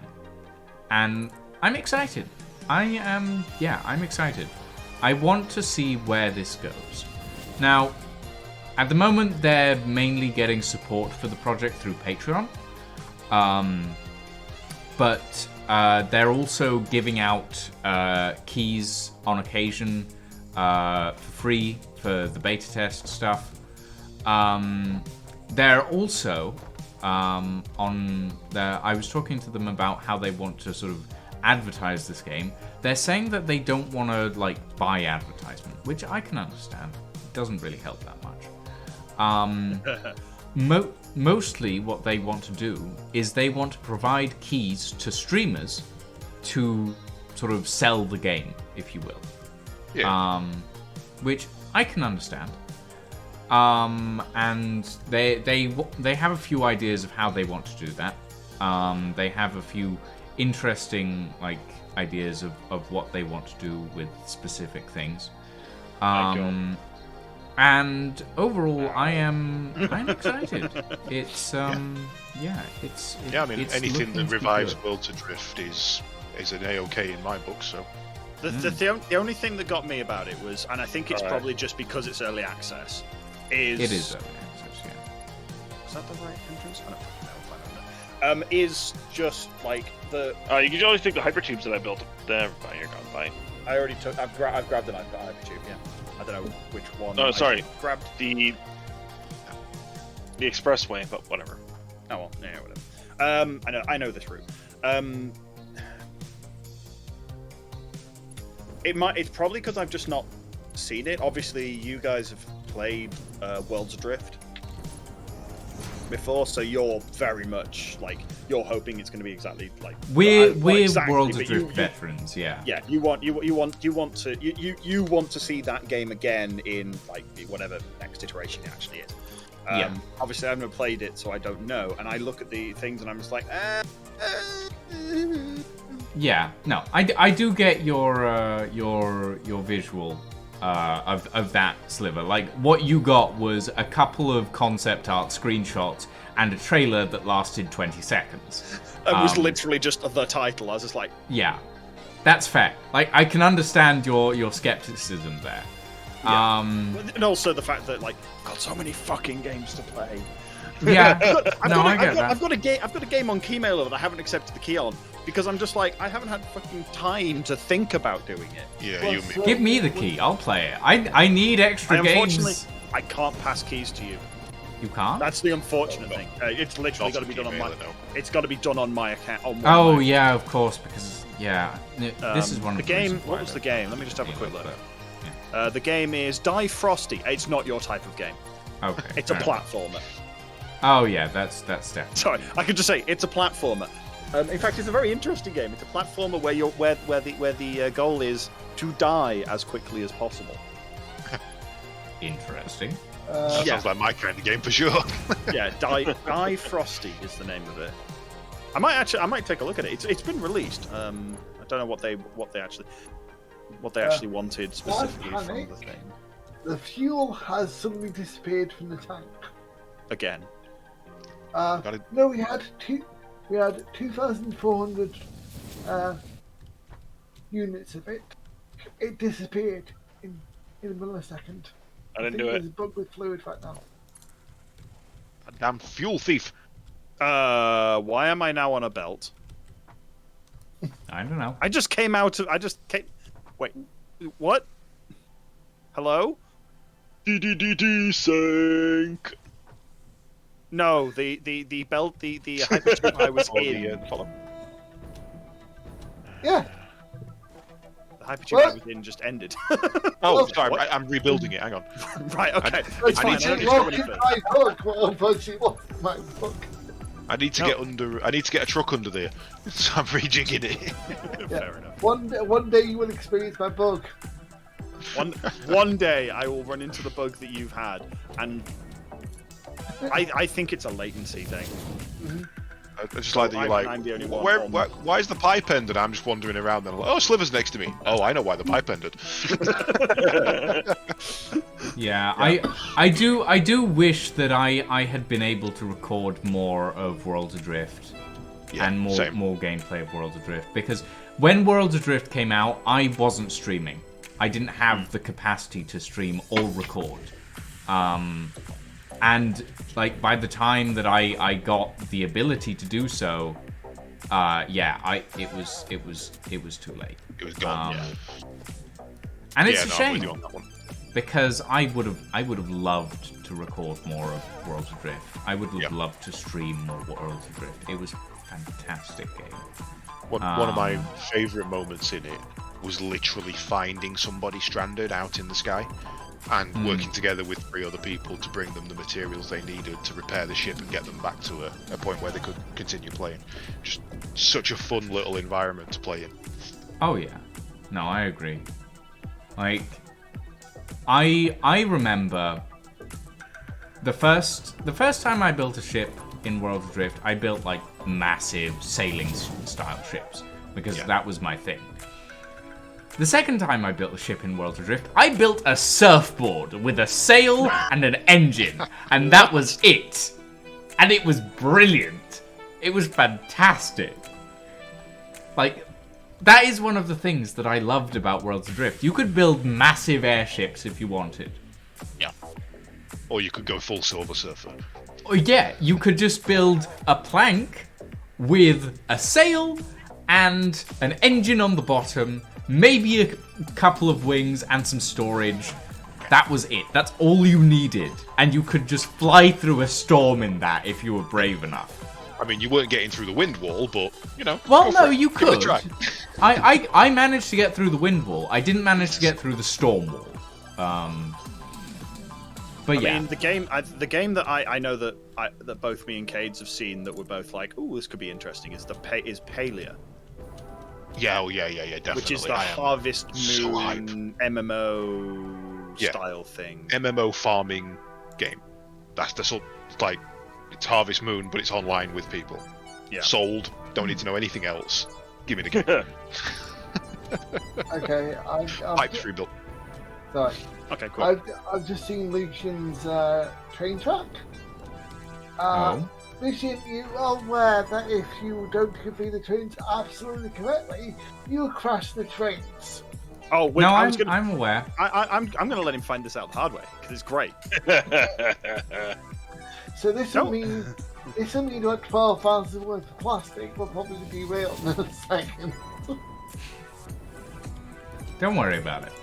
Speaker 3: And I'm excited. I'm excited. I want to see where this goes. Now, at the moment, they're mainly getting support for the project through Patreon. But they're also giving out keys on occasion for free for the beta test stuff. They're also I was talking to them about how they want to sort of advertise this game. They're saying that they don't want to like buy advertisement, which I can understand. It doesn't really help that much. Mostly what they want to do is they want to provide keys to streamers to sort of sell the game, if you will.
Speaker 5: Yeah.
Speaker 3: Which I can understand. And they have a few ideas of how they want to do that. They have a few interesting like ideas of what they want to do with specific things. And overall, I'm excited. It's it's
Speaker 5: I mean,
Speaker 3: it's
Speaker 5: anything
Speaker 3: looking
Speaker 5: that
Speaker 3: to be
Speaker 5: revives
Speaker 3: good.
Speaker 5: Worlds Adrift is an A-OK in my book. So
Speaker 1: The only thing that got me about it was, and I think it's probably just because it's early access, is
Speaker 3: It is early access, yeah.
Speaker 1: Is that the right entrance? I don't know. Is just like the.
Speaker 4: You can always take the hypertubes that I built. Never mind, you're gone. Fine.
Speaker 1: I already took. I've grabbed an hypertube. Yeah. I don't know which one.
Speaker 4: No, sorry.
Speaker 1: Grabbed
Speaker 4: The expressway, but whatever.
Speaker 1: Oh well, yeah, whatever. I know this route. It's probably because I've just not seen it. Obviously, you guys have played Worlds Adrift before, so you're very much like you're hoping it's going to be exactly like
Speaker 3: We're
Speaker 1: not exactly,
Speaker 3: Worlds
Speaker 1: but
Speaker 3: Adrift veterans, yeah.
Speaker 1: Yeah, you want to see that game again in like whatever next iteration it actually is.
Speaker 3: Yeah.
Speaker 1: Obviously, I've never played it, so I don't know. And I look at the things, and I'm just like,
Speaker 3: Yeah, no, I do get your visual of that sliver. Like what you got was a couple of concept art screenshots and a trailer that lasted 20 seconds.
Speaker 1: It was literally just the title. I was just like,
Speaker 3: yeah, that's fair. Like I can understand your skepticism there.
Speaker 1: yeah. And also the fact that like I've got so many fucking games to play.
Speaker 3: Yeah, I've
Speaker 1: got a game on Keymailer that I haven't accepted the key on because I'm just like I haven't had fucking time to think about doing it.
Speaker 5: yeah, you mean.
Speaker 3: Give me the key. I'll play it. I need extra
Speaker 1: Unfortunately,
Speaker 3: games.
Speaker 1: I can't pass keys to you.
Speaker 3: You can't?
Speaker 1: That's the unfortunate thing. It's literally got to be done on my. It's got to be done on my account.
Speaker 3: Oh yeah, of course, because this is one
Speaker 1: the
Speaker 3: of
Speaker 1: game.
Speaker 3: reasons why
Speaker 1: What
Speaker 3: I
Speaker 1: was the
Speaker 3: don't
Speaker 1: game? Let me just have a
Speaker 3: play
Speaker 1: quick
Speaker 3: it,
Speaker 1: look.
Speaker 3: but,
Speaker 1: The game is Die Frosty. It's not your type of game.
Speaker 3: yeah. Okay.
Speaker 1: It's a
Speaker 3: fair enough.
Speaker 1: platformer.
Speaker 3: Oh yeah, that's definitely.
Speaker 1: Sorry, I could just say it's a platformer. In fact, it's a very interesting game. It's a platformer where the goal is to die as quickly as possible.
Speaker 3: Interesting.
Speaker 5: That
Speaker 1: yeah.
Speaker 5: sounds like my kind of game for sure.
Speaker 1: Yeah, Die Frosty is the name of it. I might take a look at it. It's been released. I don't know what they actually wanted specifically from
Speaker 2: panic.
Speaker 1: the thing.
Speaker 2: The fuel has suddenly disappeared from the tank.
Speaker 1: Again.
Speaker 2: No, we had 2,400 units of it. It disappeared in a millisecond.
Speaker 4: I didn't
Speaker 2: think
Speaker 4: do it.
Speaker 2: There's a bug with fluid right now.
Speaker 5: A damn fuel thief.
Speaker 1: Why am I now on a belt?
Speaker 3: I don't know.
Speaker 1: I just came. Wait, what? Hello?
Speaker 4: Sync.
Speaker 1: No, the belt, the hypertube I was
Speaker 5: Or
Speaker 1: in.
Speaker 5: the follow.
Speaker 2: Yeah.
Speaker 1: The hypertube I was in just ended.
Speaker 5: Oh, sorry, I'm rebuilding it. Hang on.
Speaker 1: Right, okay.
Speaker 5: I
Speaker 1: It's fine.
Speaker 5: need to-
Speaker 1: I don't need to go any
Speaker 2: Walking
Speaker 1: further.
Speaker 2: my book, well, unfortunately, wasn't my book.
Speaker 5: I need to
Speaker 1: No.
Speaker 5: get under. I need to get a truck under there. So I'm rejigging it.
Speaker 1: Fair enough.
Speaker 2: One day you will experience my bug.
Speaker 1: One day I will run into the bug that you've had, and I think it's a latency thing.
Speaker 5: I just like that you're
Speaker 1: I'm the only
Speaker 5: like,
Speaker 1: one
Speaker 5: why is the pipe end? And I'm just wandering around. And I'm like, oh, Sliver's next to me. Oh, I know why the pipe ended.
Speaker 3: Yeah, I do wish that I had been able to record more of Worlds Adrift
Speaker 5: Yeah,
Speaker 3: and
Speaker 5: same.
Speaker 3: more gameplay of Worlds Adrift, because when Worlds Adrift came out, I wasn't streaming. I didn't have the capacity to stream or record. And like by the time that I got the ability to do so, it was too late.
Speaker 5: It was gone.
Speaker 3: And it's
Speaker 5: Yeah,
Speaker 3: a
Speaker 5: no, I'm
Speaker 3: shame
Speaker 5: with you on that one.
Speaker 3: because I would have loved to record more of Worlds Adrift. I would have
Speaker 5: Yeah.
Speaker 3: loved to stream more Worlds Adrift. It was a fantastic game.
Speaker 5: One of my favourite moments in it was literally finding somebody stranded out in the sky and working together with 3 other people to bring them the materials they needed to repair the ship and get them back to a point where they could continue playing. Just such a fun little environment to play in.
Speaker 3: Oh yeah, no, I agree. Like, I remember the first time I built a ship in World of Drift, I built like massive sailing style ships because that was my thing. The second time I built a ship in World of Drift, I built a surfboard with a sail and an engine, and that was it. And it was brilliant. It was fantastic. Like, that is one of the things that I loved about World of Drift. You could build massive airships if you wanted.
Speaker 5: Yeah. Or you could go full Silver Surfer.
Speaker 3: Or yeah, you could just build a plank with a sail and an engine on the bottom, maybe a couple of wings and some storage. That was it. That's all you needed. And you could just fly through a storm in that if you were brave enough.
Speaker 5: I mean, you weren't getting through the wind wall, but, you know.
Speaker 3: Well,
Speaker 5: go for
Speaker 3: no,
Speaker 5: it.
Speaker 3: you
Speaker 5: Give it a
Speaker 3: could.
Speaker 5: try.
Speaker 3: I managed to get through the wind wall. I didn't manage to get through the storm wall. But yeah.
Speaker 1: I mean, the game that I know that both me and Cades have seen that we're both like, ooh, this could be interesting. Is Palia,
Speaker 5: Yeah, definitely.
Speaker 1: which is the
Speaker 5: I am
Speaker 1: Harvest
Speaker 5: so
Speaker 1: Moon MMO
Speaker 5: Yeah.
Speaker 1: style thing.
Speaker 5: MMO farming game. That's the sort, like, it's Harvest Moon, but it's online with people.
Speaker 1: Yeah.
Speaker 5: Sold. Don't need to know anything else. Give me the game.
Speaker 2: Okay,
Speaker 5: Pipes rebuilt.
Speaker 2: sorry.
Speaker 1: Okay, cool.
Speaker 2: I've just seen Lucian's train track.
Speaker 3: Oh.
Speaker 2: Lucian, you are aware that if you don't complete the trains absolutely correctly, you'll crash the trains.
Speaker 1: Oh, wait,
Speaker 3: No,
Speaker 1: I'm
Speaker 3: aware.
Speaker 1: I'm gonna let him find this out the hard way because it's great.
Speaker 2: So this will mean like 12,000 worth of plastic will probably be real in a second.
Speaker 3: Don't worry about it.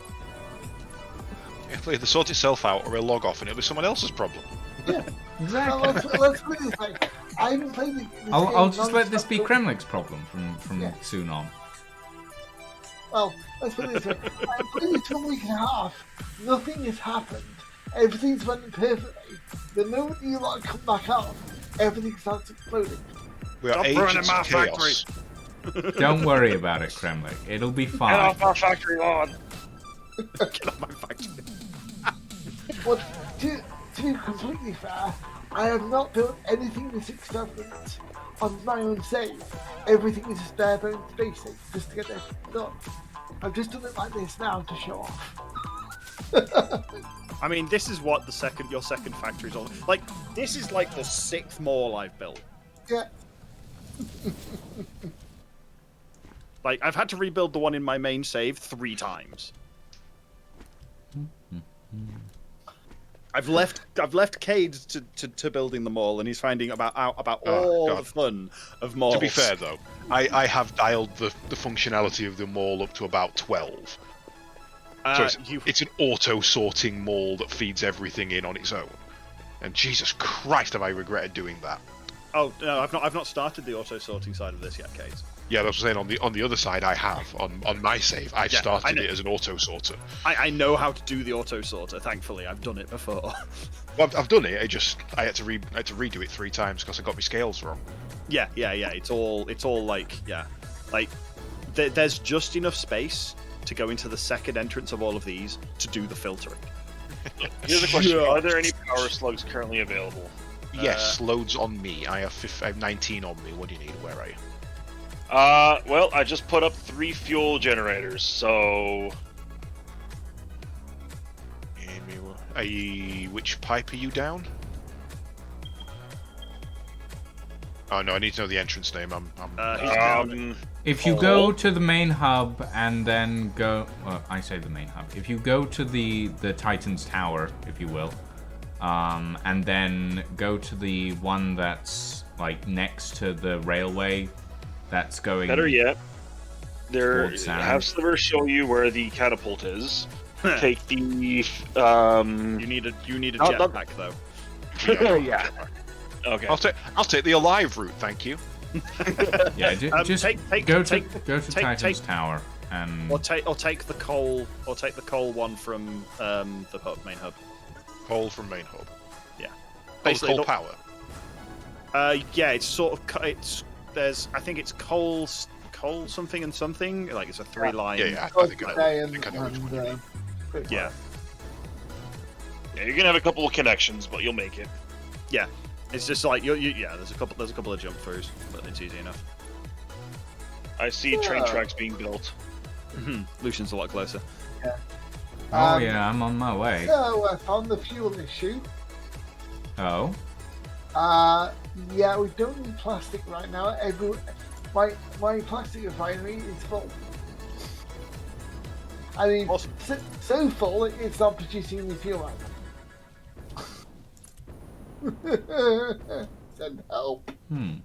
Speaker 5: If they sort itself out or a log off and it'll be someone else's problem.
Speaker 2: Yeah.
Speaker 3: Exactly.
Speaker 2: Let's put it this way. I haven't played this
Speaker 3: I'll
Speaker 2: game
Speaker 3: just let this be
Speaker 2: non-stop.
Speaker 3: Kremlik's problem from
Speaker 2: Yeah.
Speaker 3: soon on.
Speaker 2: Well, let's put it this way. I've played it for a week and a half. Nothing has happened. Everything's running perfectly. The moment you like come back up, everything starts exploding.
Speaker 5: We are
Speaker 1: Stop ruining
Speaker 5: agents
Speaker 1: my
Speaker 5: of chaos.
Speaker 3: Don't worry about it, Kremlik. It'll be
Speaker 4: Get
Speaker 3: fine.
Speaker 4: off my factory lawn.
Speaker 1: Get off my factory.
Speaker 2: But to be completely fair, I have not built anything this extravagant on my own save. Everything is just bare bones basic, just to get everything done. I've just done it like this now to show off.
Speaker 1: I mean, this is what your second factory's all like. This is like the 6th mall I've built.
Speaker 2: Yeah.
Speaker 1: Like, I've had to rebuild the one in my main save 3 times. I've left Cade to building the mall, and he's finding out about all
Speaker 5: God.
Speaker 1: the fun of malls.
Speaker 5: To be fair, though, I have dialed the functionality of the mall up to about 12. So it's an auto-sorting mall that feeds everything in on its own. And Jesus Christ, have I regretted doing that.
Speaker 1: Oh no, I've not started the auto sorting side of this yet, Cade.
Speaker 5: Yeah, that's what I'm saying. On the other side, I have. On my save, I've
Speaker 1: Yeah, I
Speaker 5: started
Speaker 1: know.
Speaker 5: it as an auto-sorter.
Speaker 1: I know how to do the auto sorter. Thankfully, I've done it before.
Speaker 5: Well, I've done it. I had to redo it 3 times because I got my scales wrong.
Speaker 1: Yeah. It's all like there's just enough space to go into the second entrance of all of these to do the filtering.
Speaker 4: Here's a question: are there any power slugs currently available?
Speaker 5: Yes, loads on me. I have 19 on me. What do you need? Where are you?
Speaker 4: Well, I just put up 3 fuel generators, so
Speaker 5: Which pipe are you down? Oh no, I need to know the entrance name.
Speaker 1: He's down.
Speaker 3: If you go to the main hub and then go, well, I say the main hub. If you go to the Titan's Tower, if you will, and then go to the one that's like next to the railway, that's going.
Speaker 4: better yet,
Speaker 3: towards
Speaker 4: have
Speaker 3: sound.
Speaker 4: Sliver show you where the catapult is. Take the
Speaker 1: You need a
Speaker 4: Oh,
Speaker 1: jetpack though.
Speaker 4: yeah. Okay.
Speaker 5: I'll take the alive route, thank you.
Speaker 3: Yeah, just go to Titan's
Speaker 1: take-
Speaker 3: Tower and
Speaker 1: Or take the coal one from the main hub.
Speaker 5: Coal from main hub.
Speaker 1: Yeah.
Speaker 5: Basically,
Speaker 1: Basically,
Speaker 5: coal power.
Speaker 1: Yeah, it's sort of I think it's coal something and something. Like it's a 3-line.
Speaker 5: Yeah, I think I know.
Speaker 2: Okay,
Speaker 5: I think I know which one you mean.
Speaker 1: Yeah.
Speaker 4: Yeah, you're gonna have a couple of connections, but you'll make it.
Speaker 1: Yeah. It's just like yeah. There's a couple of jump throughs, but it's easy enough.
Speaker 4: I see train tracks being built.
Speaker 1: Lucian's a lot closer.
Speaker 2: Yeah.
Speaker 3: Oh yeah, I'm on my way.
Speaker 2: So on the fuel issue,
Speaker 3: Oh.
Speaker 2: yeah, we don't need plastic right now. My plastic refinery is full. I mean,
Speaker 1: Awesome.
Speaker 2: so full it's not producing any fuel right now. Send help.
Speaker 4: Then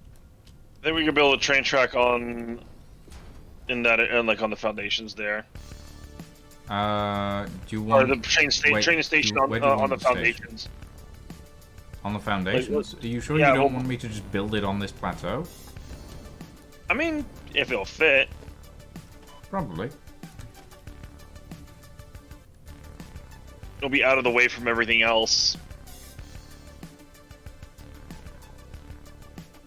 Speaker 4: we can build a train track on on the foundations there,
Speaker 3: Do you
Speaker 4: or
Speaker 3: want
Speaker 4: the train station
Speaker 3: where do you
Speaker 4: on
Speaker 3: want
Speaker 4: the
Speaker 3: the station?
Speaker 4: foundations.
Speaker 3: On the foundations? Are you sure
Speaker 4: yeah,
Speaker 3: you don't
Speaker 4: well-
Speaker 3: want me to just build it on this plateau?
Speaker 4: I mean, if it'll fit.
Speaker 3: Probably.
Speaker 4: It'll be out of the way from everything else.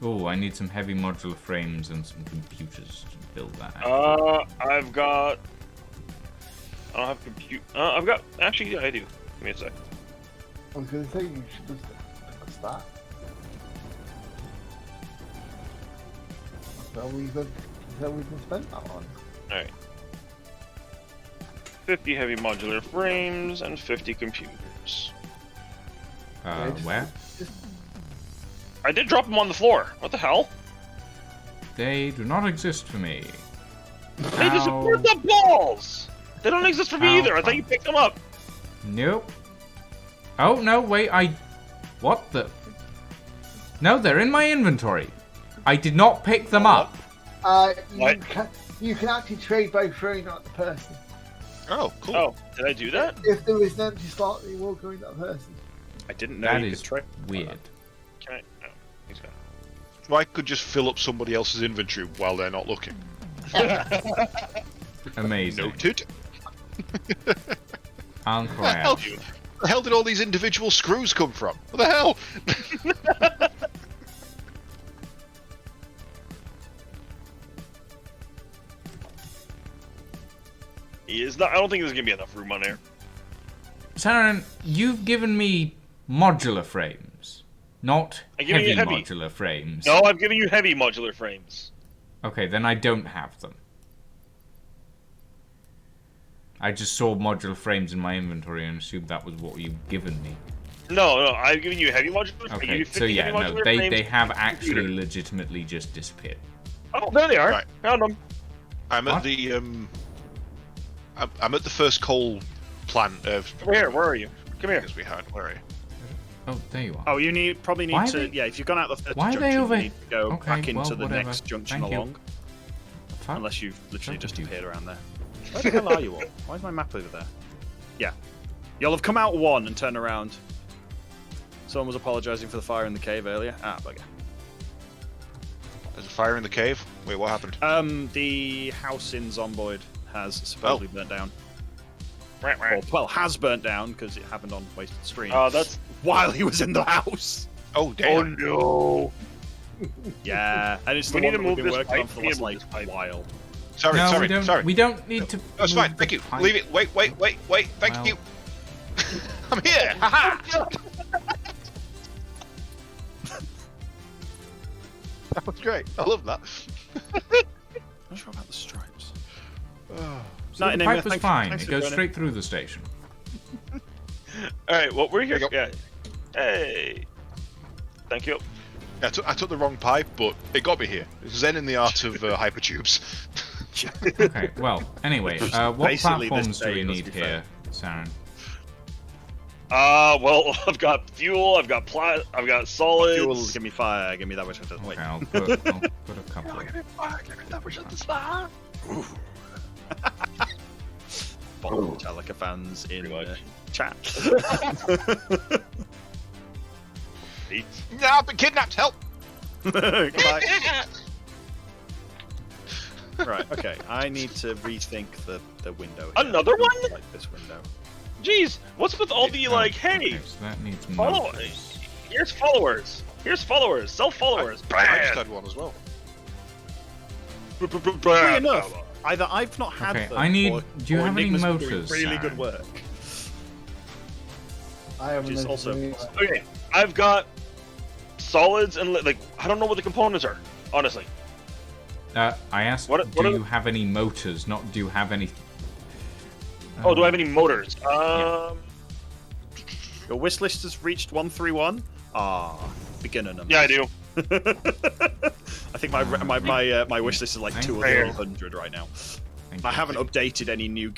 Speaker 3: Oh, I need some heavy modular frames and some computers to build that.
Speaker 4: I don't have compute. I've got. Actually, yeah, I do. Give me a sec.
Speaker 2: I was going to say you should just fix that. So we can spend that on.
Speaker 4: Alright. 50 heavy modular frames and 50 computers.
Speaker 3: Where?
Speaker 4: I did drop them on the floor. What the hell?
Speaker 3: They do not exist for me.
Speaker 4: They disappeared the balls! They don't exist for me
Speaker 3: How
Speaker 4: either. I thought you picked them up.
Speaker 3: Nope. Oh, no, wait, What the... No, they're in my inventory. I did not pick them up.
Speaker 2: You can actually trade by throwing at the person.
Speaker 5: Oh, cool.
Speaker 4: Oh, did I do that?
Speaker 2: If there is an empty slot, you will go in that person.
Speaker 1: I didn't know
Speaker 3: That
Speaker 1: you
Speaker 3: is
Speaker 1: could try.
Speaker 3: weird.
Speaker 4: Can I? No. He's gone.
Speaker 5: So I could just fill up somebody else's inventory while they're not looking.
Speaker 3: Amazing.
Speaker 5: Noted.
Speaker 3: Uncle
Speaker 5: Where the hell did all these individual screws come from? What the hell?
Speaker 4: He is not. I don't think there's gonna be enough room on there.
Speaker 3: Saren, you've given me modular frames, not
Speaker 4: I'm giving you
Speaker 3: heavy
Speaker 4: heavy.
Speaker 3: modular frames.
Speaker 4: No, I'm giving you heavy modular frames.
Speaker 3: Okay, then I don't have them. I just saw modular frames in my inventory and assumed that was what you've given me.
Speaker 4: No, I'm giving you heavy modular frames.
Speaker 3: Okay, so yeah, no, they have actually legitimately just disappeared.
Speaker 4: Oh, there they are.
Speaker 5: Right.
Speaker 4: Found them.
Speaker 5: I'm
Speaker 3: What?
Speaker 5: at the I'm at the first coal plant of.
Speaker 4: Where are you? Come here.
Speaker 5: As we had. Where are you?
Speaker 3: Oh, there you are.
Speaker 1: Oh, you probably
Speaker 3: Why
Speaker 1: need
Speaker 3: are
Speaker 1: to.
Speaker 3: they-
Speaker 1: Yeah, if you've gone out the first
Speaker 3: why are
Speaker 1: junction,
Speaker 3: they over-
Speaker 1: you need to go
Speaker 3: Okay,
Speaker 1: back into
Speaker 3: well,
Speaker 1: the
Speaker 3: whatever.
Speaker 1: next junction
Speaker 3: Thank you.
Speaker 1: along.
Speaker 3: Fuck.
Speaker 1: Unless you've literally
Speaker 3: So
Speaker 1: just
Speaker 3: confused.
Speaker 1: appeared around there. Where the hell are you all? Why is my map over there? Yeah. You'll have come out one and turned around. Someone was apologising for the fire in the cave earlier. Ah, bugger.
Speaker 5: There's a fire in the cave. Wait, what happened?
Speaker 1: The house in Zomboid has supposedly burnt down.
Speaker 4: Right,
Speaker 1: Or,
Speaker 4: right.
Speaker 1: well, has burnt down because it happened on Wasted Stream.
Speaker 4: That's.
Speaker 1: while he was in the house.
Speaker 5: Oh
Speaker 4: Oh
Speaker 5: damn!
Speaker 4: no.
Speaker 1: Yeah, and it's the
Speaker 4: We need
Speaker 1: one
Speaker 4: to
Speaker 1: that
Speaker 4: move
Speaker 1: we've been
Speaker 4: this
Speaker 1: working on
Speaker 4: pipe.
Speaker 1: for
Speaker 4: We
Speaker 1: the
Speaker 4: need
Speaker 1: last
Speaker 4: to move this pipe.
Speaker 1: while.
Speaker 5: Sorry,
Speaker 3: No,
Speaker 5: sorry,
Speaker 3: we don't.
Speaker 5: sorry.
Speaker 3: We don't need to.
Speaker 5: That's
Speaker 3: move
Speaker 5: fine.
Speaker 3: the
Speaker 5: Thank you.
Speaker 3: pipe.
Speaker 5: Leave it. Wait. Thank
Speaker 3: Well-
Speaker 5: you. I'm here. Haha. That was great. I love that.
Speaker 1: I'm not sure about the stripes.
Speaker 3: So the pipe was fine. It goes straight through the station.
Speaker 4: All right. Well, we're here.
Speaker 5: There you go.
Speaker 4: Yeah. Hey. Thank you.
Speaker 5: Yeah, I took the wrong pipe, but it got me here. Zen in the art of hypertubes.
Speaker 3: Okay. Well, anyway, what
Speaker 1: Basically, this
Speaker 3: platforms do
Speaker 1: day,
Speaker 3: we
Speaker 1: let's
Speaker 3: need
Speaker 1: be
Speaker 3: here, Saren?
Speaker 4: Well, I've got fuel. I've got I've got solids.
Speaker 1: Fuel, give me fire, give me that which I doesn't. Wait.
Speaker 3: Okay, I'll put a couple.
Speaker 1: Bottom Metallica fans in
Speaker 4: Pretty much.
Speaker 1: chat.
Speaker 5: No, I've been kidnapped. Help!
Speaker 1: Goodbye. Right, okay. I need to rethink the window. Here.
Speaker 4: Another one?
Speaker 1: Like this window.
Speaker 4: Jeez, what's with all the like? Hey,
Speaker 3: Okay, so that needs
Speaker 4: follow.
Speaker 3: motors.
Speaker 4: Here's followers. Here's followers. Self followers.
Speaker 5: I just had one as well.
Speaker 1: Funny enough, either I've not had
Speaker 3: Okay,
Speaker 1: them,
Speaker 3: I need-
Speaker 1: or,
Speaker 3: do you
Speaker 1: or
Speaker 3: have any
Speaker 1: Enigma's been doing
Speaker 3: motors,
Speaker 1: really
Speaker 3: Saren?
Speaker 1: good work.
Speaker 2: I have
Speaker 1: Which is also
Speaker 4: Okay, I've got solids and like I don't know what the components are, honestly.
Speaker 3: I asked,
Speaker 4: What
Speaker 3: do
Speaker 4: are
Speaker 3: you
Speaker 4: the-
Speaker 3: have any motors? Not do you have any.
Speaker 4: Oh, do I have any motors?
Speaker 1: Your wish list has reached 131. Beginner numbers.
Speaker 4: Yeah, I do.
Speaker 1: I think my wish list is like
Speaker 3: Thank
Speaker 1: 200 right now.
Speaker 3: Thank
Speaker 1: I
Speaker 3: you.
Speaker 1: haven't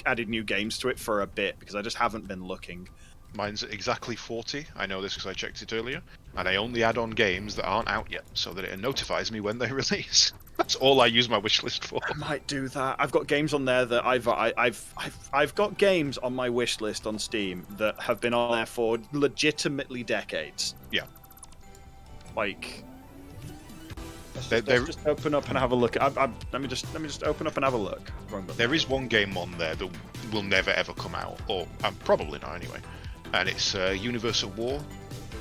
Speaker 1: added new games to it for a bit because I just haven't been looking.
Speaker 5: Mine's exactly 40. I know this because I checked it earlier, and I only add on games that aren't out yet, so that it notifies me when they release. That's all I use my wish list for.
Speaker 1: I might do that. I've got games on there that I've got games on my wish list on Steam that have been on there for legitimately decades.
Speaker 5: Yeah.
Speaker 1: Like,
Speaker 5: They're-
Speaker 1: let's just open up and have a look. Let me just open up and have a look. Wrong button.
Speaker 5: There is one game on there that will never ever come out, or probably not anyway, and it's Universe at War,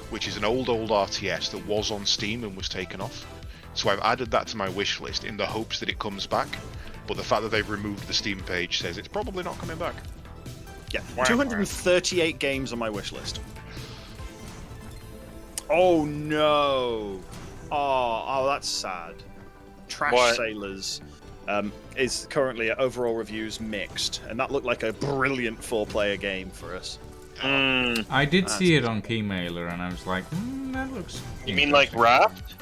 Speaker 5: which is an old RTS that was on Steam and was taken off. So I've added that to my wish list in the hopes that it comes back, but the fact that they've removed the Steam page says it's probably not coming back.
Speaker 1: Yeah, 238 games on my wish list. Oh no! Oh, that's sad. Trash
Speaker 4: What?
Speaker 1: Sailors is currently at overall reviews mixed, and that looked like a brilliant 4-player game for us.
Speaker 3: I did see it on Keymailer, and I was like, that looks.
Speaker 4: You mean like
Speaker 3: interesting.
Speaker 4: Raft?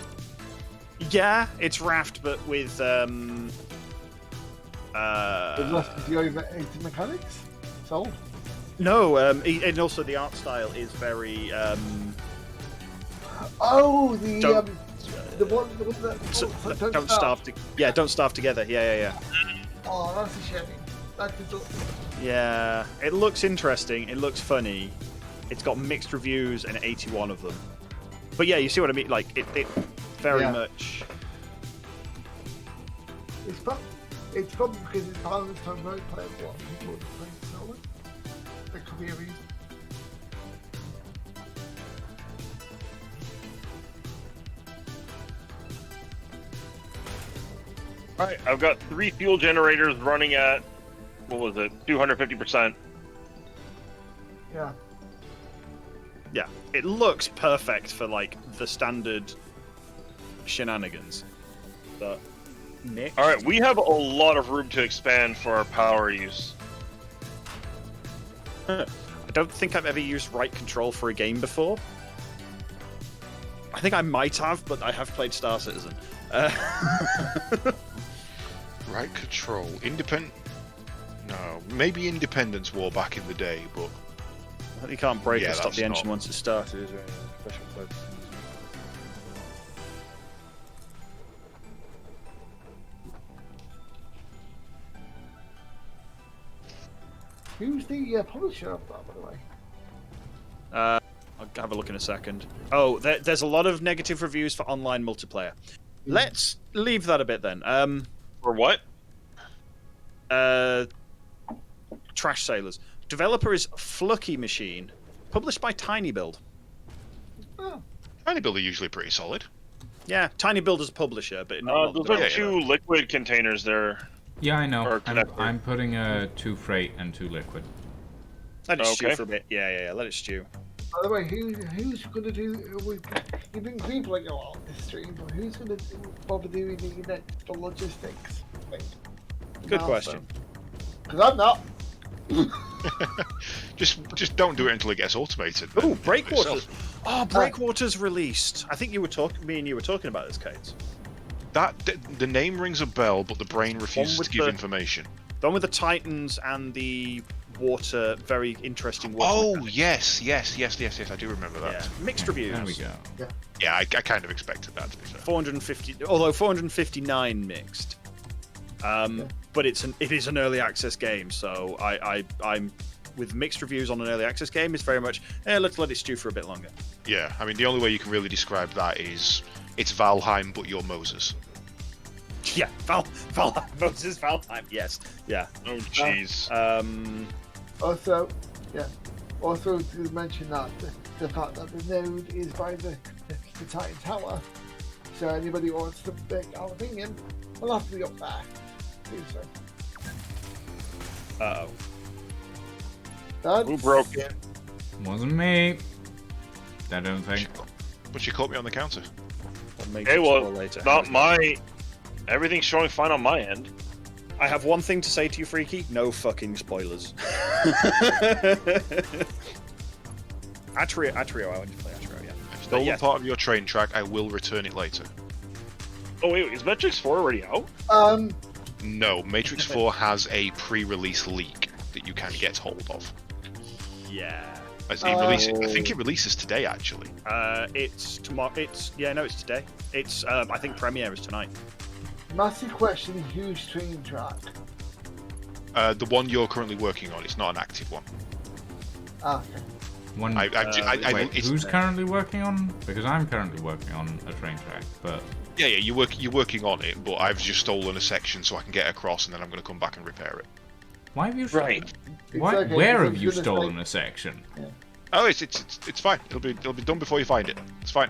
Speaker 1: Yeah, it's Raft, but with
Speaker 2: With less of the over-80 mechanics. Sold.
Speaker 1: no, and also the art style is very
Speaker 2: Oh,
Speaker 1: Don't-
Speaker 2: the one that
Speaker 1: don't starve. Don't starve together. Yeah.
Speaker 2: Oh, that's a shame. That is
Speaker 1: Yeah, it looks interesting. It looks funny. It's got mixed reviews and 81 of them. But yeah, you see what I mean? Like it very
Speaker 2: Yeah.
Speaker 1: much.
Speaker 2: it's probably because it's balanced on very playable. People would play solo. That could be a reason.
Speaker 4: Alright, I've got 3 fuel generators running at, what was it, 250%.
Speaker 2: Yeah.
Speaker 1: Yeah, it looks perfect for like the standard shenanigans. But mixed.
Speaker 4: Alright, we have a lot of room to expand for our power use.
Speaker 1: I don't think I've ever used right control for a game before. I think I might have, but I have played Star Citizen.
Speaker 5: Right control, independent. No, maybe Independence War back in the day, but
Speaker 1: You can't break
Speaker 5: Yeah,
Speaker 1: or stop
Speaker 5: that's
Speaker 1: the engine
Speaker 5: not-
Speaker 1: once it started, is there? Special purpose.
Speaker 2: Who's the publisher of that, by the way?
Speaker 1: I'll have a look in a second. Oh, there's a lot of negative reviews for online multiplayer. Let's leave that a bit then.
Speaker 4: For what?
Speaker 1: Trash Sailors. Developer is Flucky Machine. Published by Tiny Build.
Speaker 2: Oh,
Speaker 5: Tiny Build are usually pretty solid.
Speaker 1: Yeah, Tiny Build is a publisher, but not
Speaker 4: Those
Speaker 1: the
Speaker 4: are
Speaker 1: developer.
Speaker 4: 2 liquid containers there.
Speaker 3: Yeah, I know.
Speaker 4: Or connector.
Speaker 3: I'm putting 2 freight and 2 liquid.
Speaker 1: Let it stew
Speaker 4: Okay.
Speaker 1: for a bit. Yeah. Let it stew.
Speaker 2: by the way, who's gonna do? You've been creeping a lot on this stream, but who's gonna bother doing the logistics thing?
Speaker 1: Good question.
Speaker 2: Because I'm not.
Speaker 5: Just don't do it until it gets automated.
Speaker 1: Oh,
Speaker 5: then do it
Speaker 1: Breakwaters.
Speaker 5: yourself.
Speaker 1: Oh, Breakwaters released. I think me and you were talking about this, Kate.
Speaker 5: The name rings a bell, but the brain refuses
Speaker 1: with
Speaker 5: to give
Speaker 1: the-
Speaker 5: information.
Speaker 1: The one with the Titans and the water, very interesting water.
Speaker 5: Oh
Speaker 1: mechanics.
Speaker 5: yes, I do remember that.
Speaker 1: Yeah. Mixed reviews.
Speaker 3: There we go.
Speaker 5: Yeah, I kind of expected that to be fair.
Speaker 1: 450, although 459 mixed. But it is an early access game, so I'm with mixed reviews on an early access game. It's very much let's let it stew for a bit longer.
Speaker 5: Yeah, I mean the only way you can really describe that is it's Valheim, but you're Moses.
Speaker 1: Yeah, Moses Valheim. Yes, yeah.
Speaker 4: Oh, jeez.
Speaker 2: Also, to mention that the fact that the node is by the Titan Tower, so anybody who wants to make our opinion will have to be up there. Do so.
Speaker 1: Uh-oh.
Speaker 4: Who broke it?
Speaker 3: Wasn't me. I don't think.
Speaker 5: But she caught me on the counter.
Speaker 1: Matrix
Speaker 4: Hey, well,
Speaker 1: 4 later.
Speaker 4: not my. Everything's showing fine on my end.
Speaker 1: I have one thing to say to you, Freaky. No fucking spoilers. Atrio, I want you to play Atrio, yeah.
Speaker 5: I've stolen
Speaker 1: yes.
Speaker 5: part of your train track. I will return it later.
Speaker 4: Oh wait, is Matrix 4 already out?
Speaker 5: No, Matrix 4 has a pre-release leak that you can get hold of.
Speaker 1: Yeah.
Speaker 5: As it releases, I think it releases today, actually.
Speaker 1: It's tomorrow. It's today. It's I think premiere is tonight.
Speaker 2: Massive question: who's stream track?
Speaker 5: The one you're currently working on, it's not an active one.
Speaker 2: Okay.
Speaker 3: One.
Speaker 5: Wait,
Speaker 3: Who's currently working on? Because I'm currently working on a train track, but.
Speaker 5: Yeah, you're working on it, but I've just stolen a section so I can get across, and then I'm going to come back and repair it.
Speaker 3: Why have you?
Speaker 4: Right.
Speaker 3: Why?
Speaker 2: Exactly,
Speaker 3: Where
Speaker 2: because
Speaker 3: have you
Speaker 2: it's gonna
Speaker 3: stolen
Speaker 2: take-
Speaker 3: a section?
Speaker 2: Yeah.
Speaker 5: Oh, it's fine. It'll be done before you find it. It's fine.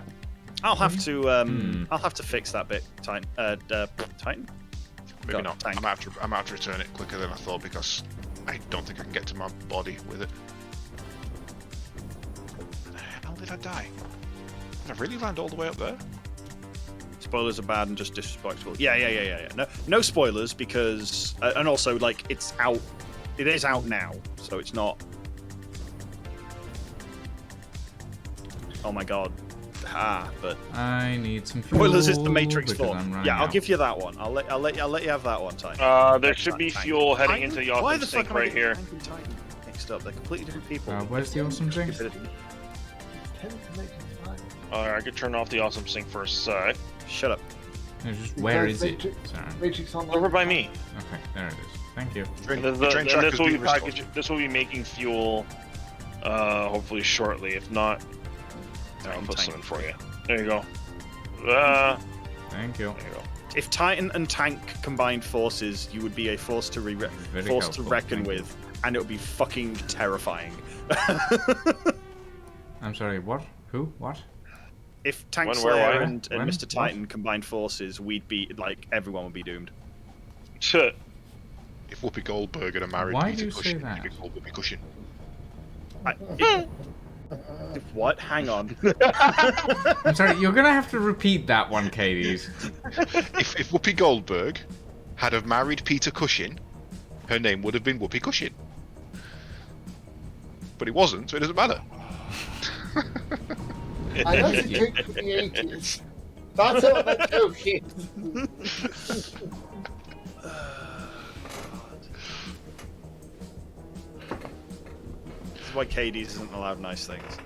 Speaker 1: I'll have to fix that bit. Titan. Titan.
Speaker 5: Maybe
Speaker 1: God,
Speaker 5: not.
Speaker 1: tank.
Speaker 5: I'm gonna have to return it quicker than I thought because I don't think I can get to my body with it. How did I die? Did I really land all the way up there?
Speaker 1: Spoilers are bad and just disrespectful. Yeah. No spoilers because, and also like it's out. It is out now, so it's not. Oh my god. But
Speaker 3: I need some fuel.
Speaker 1: spoilers is the Matrix
Speaker 3: because
Speaker 1: 4.
Speaker 3: I'm running
Speaker 1: Yeah, I'll
Speaker 3: out.
Speaker 1: give you that one. I'll let you have that one, Titan.
Speaker 4: There should be
Speaker 1: Tank.
Speaker 4: fuel heading
Speaker 1: Titan?
Speaker 4: into the
Speaker 1: Why
Speaker 4: awesome
Speaker 1: the
Speaker 4: sink
Speaker 1: fuck am I
Speaker 4: right
Speaker 1: getting
Speaker 4: here.
Speaker 1: Tank and Titan mixed up? They're completely different people.
Speaker 3: Where's the awesome thing?
Speaker 4: I could turn off the awesome sink for a sec.
Speaker 1: Shut up.
Speaker 3: No, just where is it?
Speaker 2: Matrix-
Speaker 3: Sorry.
Speaker 2: Matrix Online.
Speaker 4: Over by me.
Speaker 3: Okay, there it is. Thank you.
Speaker 4: And
Speaker 5: The train track
Speaker 4: this
Speaker 5: has
Speaker 4: will be
Speaker 5: been restored.
Speaker 4: packaged. This will be making fuel. Hopefully shortly. If not, I'll put some in for you. There you go.
Speaker 3: Thank you.
Speaker 4: There you go.
Speaker 1: If Titan and Tank combined forces, you would be a force to
Speaker 3: Very
Speaker 1: force to
Speaker 3: helpful,
Speaker 1: reckon
Speaker 3: thank you.
Speaker 1: with, and it would be fucking terrifying.
Speaker 3: I'm sorry, what? Who? What?
Speaker 1: If Tank
Speaker 4: When, where,
Speaker 1: Slayer
Speaker 4: why?
Speaker 1: and
Speaker 3: When?
Speaker 1: Mr.
Speaker 3: What?
Speaker 1: Titan combined forces, we'd be like everyone would be doomed.
Speaker 4: Shit.
Speaker 5: If Whoopi Goldberg had married
Speaker 3: Why
Speaker 5: Peter
Speaker 3: do you say
Speaker 5: Cushing,
Speaker 3: that?
Speaker 5: he'd be called Whoopi Cushing.
Speaker 1: What? Hang on.
Speaker 3: I'm sorry, you're gonna have to repeat that one, Katie's.
Speaker 5: If Whoopi Goldberg had have married Peter Cushing, her name would have been Whoopi Cushing. But it wasn't, so it doesn't matter.
Speaker 2: I know it's a joke from the 80s. That's what the joke is.
Speaker 1: This is why Katie's isn't allowed nice things.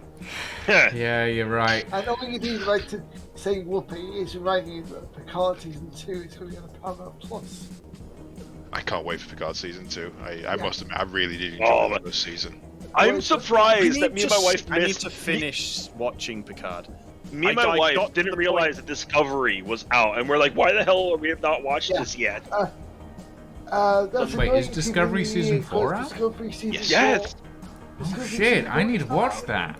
Speaker 3: Yeah, you're right.
Speaker 2: And all you need, like, to say Whoopi is reminding you that Picard Season 2 is going to be on the Paramount Plus.
Speaker 5: I can't wait for Picard season 2. I must admit, I really did enjoy
Speaker 4: Oh,
Speaker 5: the first season.
Speaker 4: I'm surprised that me and my wife
Speaker 1: I need
Speaker 4: missed.
Speaker 1: to finish watching Picard.
Speaker 4: Me and
Speaker 1: I
Speaker 4: my wife
Speaker 1: got to
Speaker 4: didn't
Speaker 1: the
Speaker 4: realize that Discovery was out, and we're like, why the hell are we have not watched
Speaker 2: Yeah.
Speaker 4: this yet?
Speaker 2: That's
Speaker 3: Wait,
Speaker 2: annoying
Speaker 3: is Discovery
Speaker 2: given the
Speaker 3: Season
Speaker 2: first
Speaker 3: 4 out?
Speaker 2: Discovery Season
Speaker 5: Yes.
Speaker 2: 4.
Speaker 3: Oh shit, I need to watch that.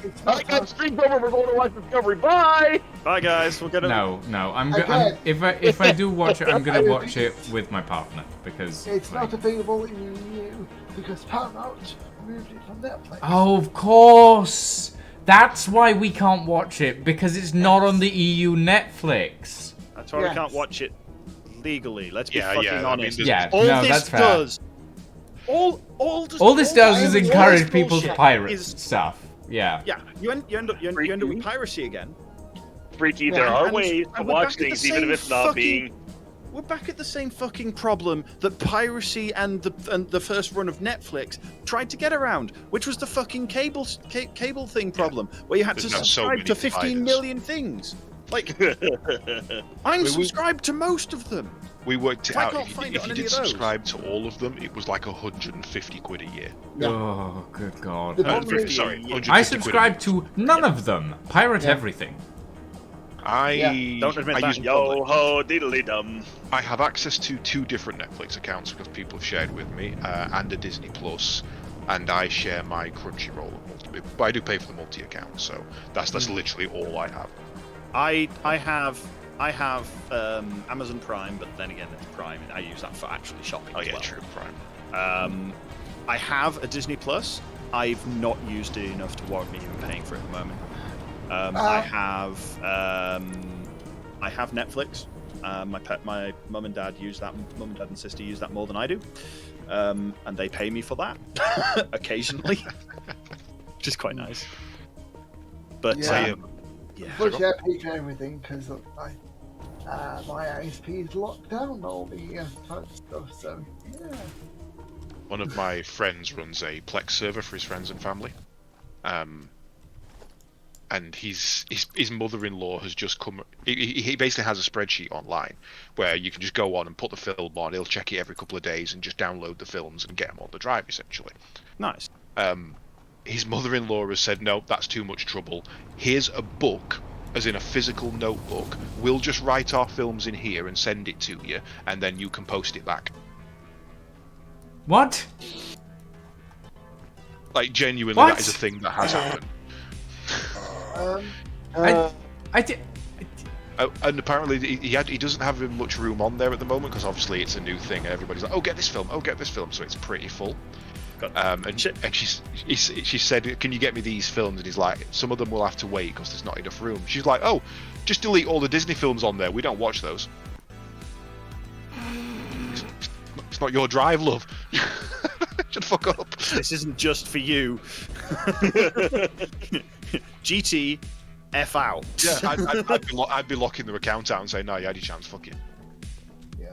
Speaker 2: It's
Speaker 4: I
Speaker 2: not
Speaker 4: got streamed over. We're going to watch Discovery. Bye.
Speaker 1: Bye guys, we're gonna.
Speaker 3: No, I'm
Speaker 2: Again.
Speaker 3: if I do watch it, I'm gonna watch it with my partner because
Speaker 2: It's
Speaker 3: like,
Speaker 2: not available in the EU because Paramount moved it from Netflix.
Speaker 3: Oh, of course. That's why we can't watch it because it's not on the EU Netflix.
Speaker 1: That's why we
Speaker 2: Yes.
Speaker 1: can't watch it legally. Let's be
Speaker 5: Yeah,
Speaker 1: fucking
Speaker 5: yeah, I mean,
Speaker 1: honest.
Speaker 5: there's-
Speaker 3: Yeah,
Speaker 1: all
Speaker 3: no,
Speaker 1: this
Speaker 3: that's fair.
Speaker 1: does. All
Speaker 3: All this does is
Speaker 1: all
Speaker 3: encourage
Speaker 1: this
Speaker 3: people to
Speaker 1: bullshit
Speaker 3: pirate
Speaker 1: is-
Speaker 3: stuff. Yeah.
Speaker 1: Yeah, you end up with piracy again.
Speaker 4: Freaky,
Speaker 2: Yeah,
Speaker 4: there are
Speaker 1: and-
Speaker 4: ways to
Speaker 1: and we're
Speaker 4: watch
Speaker 1: back at the
Speaker 4: things even if
Speaker 1: same
Speaker 4: it's not
Speaker 1: fucking-
Speaker 4: being.
Speaker 1: We're back at the same fucking problem that piracy and the first run of Netflix tried to get around, which was the fucking cable thing problem, where you had to
Speaker 5: There's now so
Speaker 1: subscribe
Speaker 5: many
Speaker 1: to 15
Speaker 5: providers.
Speaker 1: million things. Like, I'm subscribed to most of them.
Speaker 5: We worked it
Speaker 1: I
Speaker 5: out.
Speaker 1: can't
Speaker 5: If
Speaker 1: find
Speaker 5: you,
Speaker 1: it
Speaker 5: if
Speaker 1: on
Speaker 5: you
Speaker 1: any
Speaker 5: did
Speaker 1: of those.
Speaker 5: subscribe to all of them, it was like 150 quid a year.
Speaker 2: Yeah.
Speaker 3: Oh, good god.
Speaker 2: The problem is-
Speaker 5: Sorry,
Speaker 1: I
Speaker 5: 150
Speaker 3: I
Speaker 5: quid a
Speaker 3: subscribe to none of them. Pirate
Speaker 2: Yeah.
Speaker 3: everything.
Speaker 1: Don't admit
Speaker 5: I
Speaker 1: that.
Speaker 5: use
Speaker 4: Yo ho diddly dum.
Speaker 5: I have access to 2 different Netflix accounts because people have shared with me, and a Disney Plus, and I share my Crunchyroll. But I do pay for the multi account, so that's literally all I have.
Speaker 1: I have Amazon Prime, but then again, it's Prime, and I use that for actually shopping.
Speaker 5: Oh
Speaker 1: as
Speaker 5: yeah,
Speaker 1: well.
Speaker 5: true, Prime.
Speaker 1: I have a Disney Plus. I've not used it enough to warrant me even paying for it at the moment. I have Netflix. My mum and dad use that. Mum and dad and sister use that more than I do, and they pay me for that occasionally, which is quite nice. But
Speaker 2: Yeah.
Speaker 1: yeah.
Speaker 2: Unfortunately, I pay for everything because my ISP is locked down all the type of stuff. So yeah.
Speaker 5: One of my friends runs a Plex server for his friends and family. And his mother-in-law has just come. He basically has a spreadsheet online where you can just go on and put the film on. He'll check it every couple of days and just download the films and get them on the drive, essentially.
Speaker 1: Nice.
Speaker 5: His mother-in-law has said, no, that's too much trouble. Here's a book, as in a physical notebook. We'll just write our films in here and send it to you, and then you can post it back.
Speaker 3: What?
Speaker 5: Like, genuinely,
Speaker 3: What?
Speaker 5: that is a thing that has happened.
Speaker 3: I did.
Speaker 5: And apparently he doesn't have much room on there at the moment because obviously it's a new thing. Everybody's like, "Oh, get this film! Oh, get this film!" So it's pretty full. And she said, "Can you get me these films?" And he's like, "Some of them will have to wait because there's not enough room." She's like, "Oh, just delete all the Disney films on there. We don't watch those." It's not your drive, love. Shut the fuck up.
Speaker 1: This isn't just for you. GT, F out.
Speaker 5: Yeah, I'd be locking their account out and saying, "No, you had your chance. Fuck you."
Speaker 2: Yeah,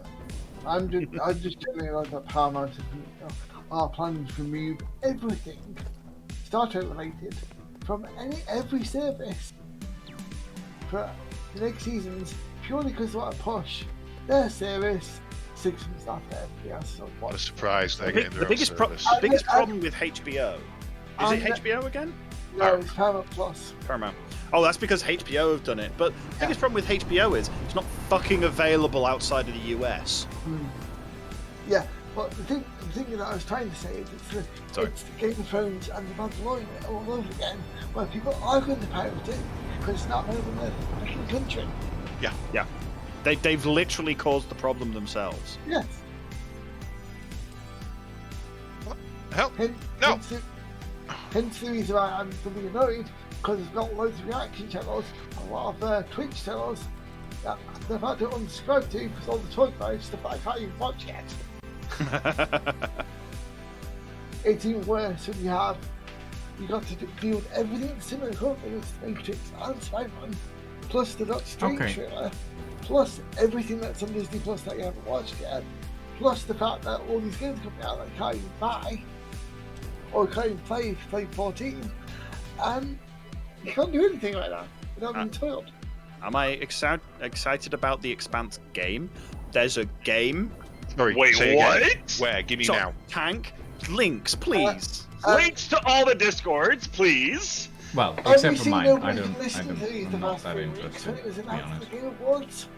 Speaker 2: I'm just generally like that Paramount are planning to remove everything Star Trek related from every service for the next seasons purely because they want to push their service 6 months after everybody else.
Speaker 5: What a surprise they're getting their
Speaker 1: The biggest problem with HBO is it HBO again?
Speaker 2: No, it's Paramount Plus.
Speaker 1: Paramount. Oh, that's because HBO have done it. But the biggest problem with HBO is it's not fucking available outside of the US.
Speaker 2: Yeah, but the thing that I was trying to say is it's the Game of Thrones and the Mandalorian all over again, where people are going to pirate it because it's not available in their fucking country.
Speaker 1: Yeah. They've literally caused the problem themselves.
Speaker 2: Yes.
Speaker 5: What? Hell, no.
Speaker 2: Hence the reason why I'm really annoyed, because there's not loads of reaction channels, a lot of Twitch channels that they've had to unsubscribe to because all the talk about is stuff that I can't even watch yet. It's even worse when you got to deal with everything similar currently with Matrix and Spider-Man, plus the Doctor Strange trailer, plus everything that's on Disney Plus that you haven't watched yet, plus the fact that all these games coming out that you can't even buy or can't even play if you play 14, and you can't do anything like that without being told.
Speaker 1: Am I excited about the Expanse game? There's a game.
Speaker 5: Sorry,
Speaker 4: wait, what?
Speaker 5: Where? Give me now.
Speaker 1: Tank. Links, please.
Speaker 4: Links to all the Discords, please.
Speaker 3: Well, except for mine. I'm
Speaker 2: I'm
Speaker 3: not that interested,
Speaker 2: when it was
Speaker 3: to be
Speaker 2: announced at
Speaker 3: honest.
Speaker 2: the Game Awards.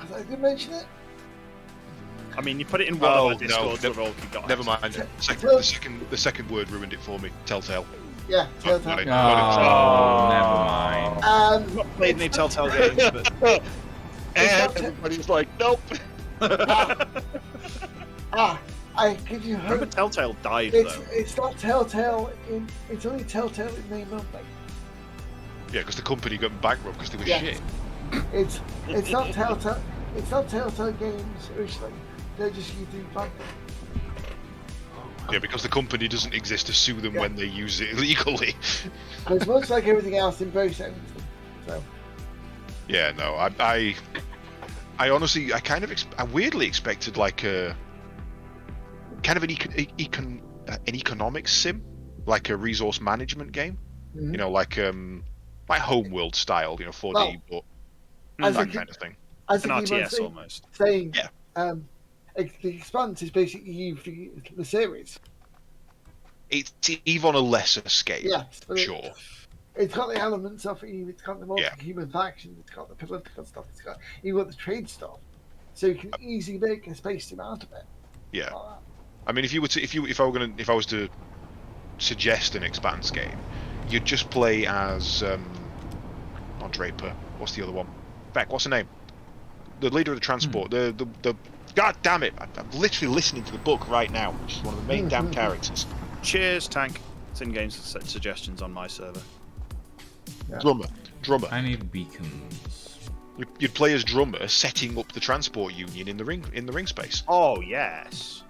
Speaker 2: I didn't mention it.
Speaker 1: I mean, you put it in one of our Discords.
Speaker 5: Never mind. The second word ruined it for me. Telltale.
Speaker 2: Yeah, Telltale.
Speaker 3: Oh, never mind.
Speaker 1: I've not played any Telltale games, but
Speaker 4: And everybody's like, nope.
Speaker 2: I give you
Speaker 1: remember
Speaker 2: hope.
Speaker 1: Telltale died
Speaker 2: It's
Speaker 1: though.
Speaker 2: not Telltale it's only Telltale in name only.
Speaker 5: Yeah, because the company got bankrupt because they were
Speaker 2: Yeah.
Speaker 5: shit.
Speaker 2: It's not Telltale. It's not Telltale Games originally. They're just using Phantom.
Speaker 5: Yeah, because the company doesn't exist to sue them when they use it illegally.
Speaker 2: Because much like everything else in both ends. So
Speaker 5: Yeah, no, I honestly, I weirdly expected like a kind of an economics sim, like a resource management game.
Speaker 2: Mhm.
Speaker 5: You know, like Homeworld style, 4D, but that kind of thing.
Speaker 2: as
Speaker 1: An
Speaker 2: the game
Speaker 1: RTS almost.
Speaker 2: saying,
Speaker 5: Yeah.
Speaker 2: The Expanse is basically the series.
Speaker 5: It's EVE on a lesser scale,
Speaker 2: Yes, but
Speaker 5: sure.
Speaker 2: It's got the elements of EVE. It's got the multi-human factions. It's got the political stuff. It's got even the trade stuff. So you can easily make a spaced amount of it.
Speaker 5: Yeah.
Speaker 2: Like that.
Speaker 5: I mean, if I was to suggest an Expanse game, you'd just play as not Draper. What's the other one? Beck. What's her name? The leader of the transport. The God damn it! I'm literally listening to the book right now. She's one of the main damn characters.
Speaker 1: Cheers, Tank. It's in-game suggestions on my server.
Speaker 5: Drummer.
Speaker 3: I need beacons.
Speaker 5: You'd play as drummer, setting up the transport union in the ring space.
Speaker 1: Oh yes.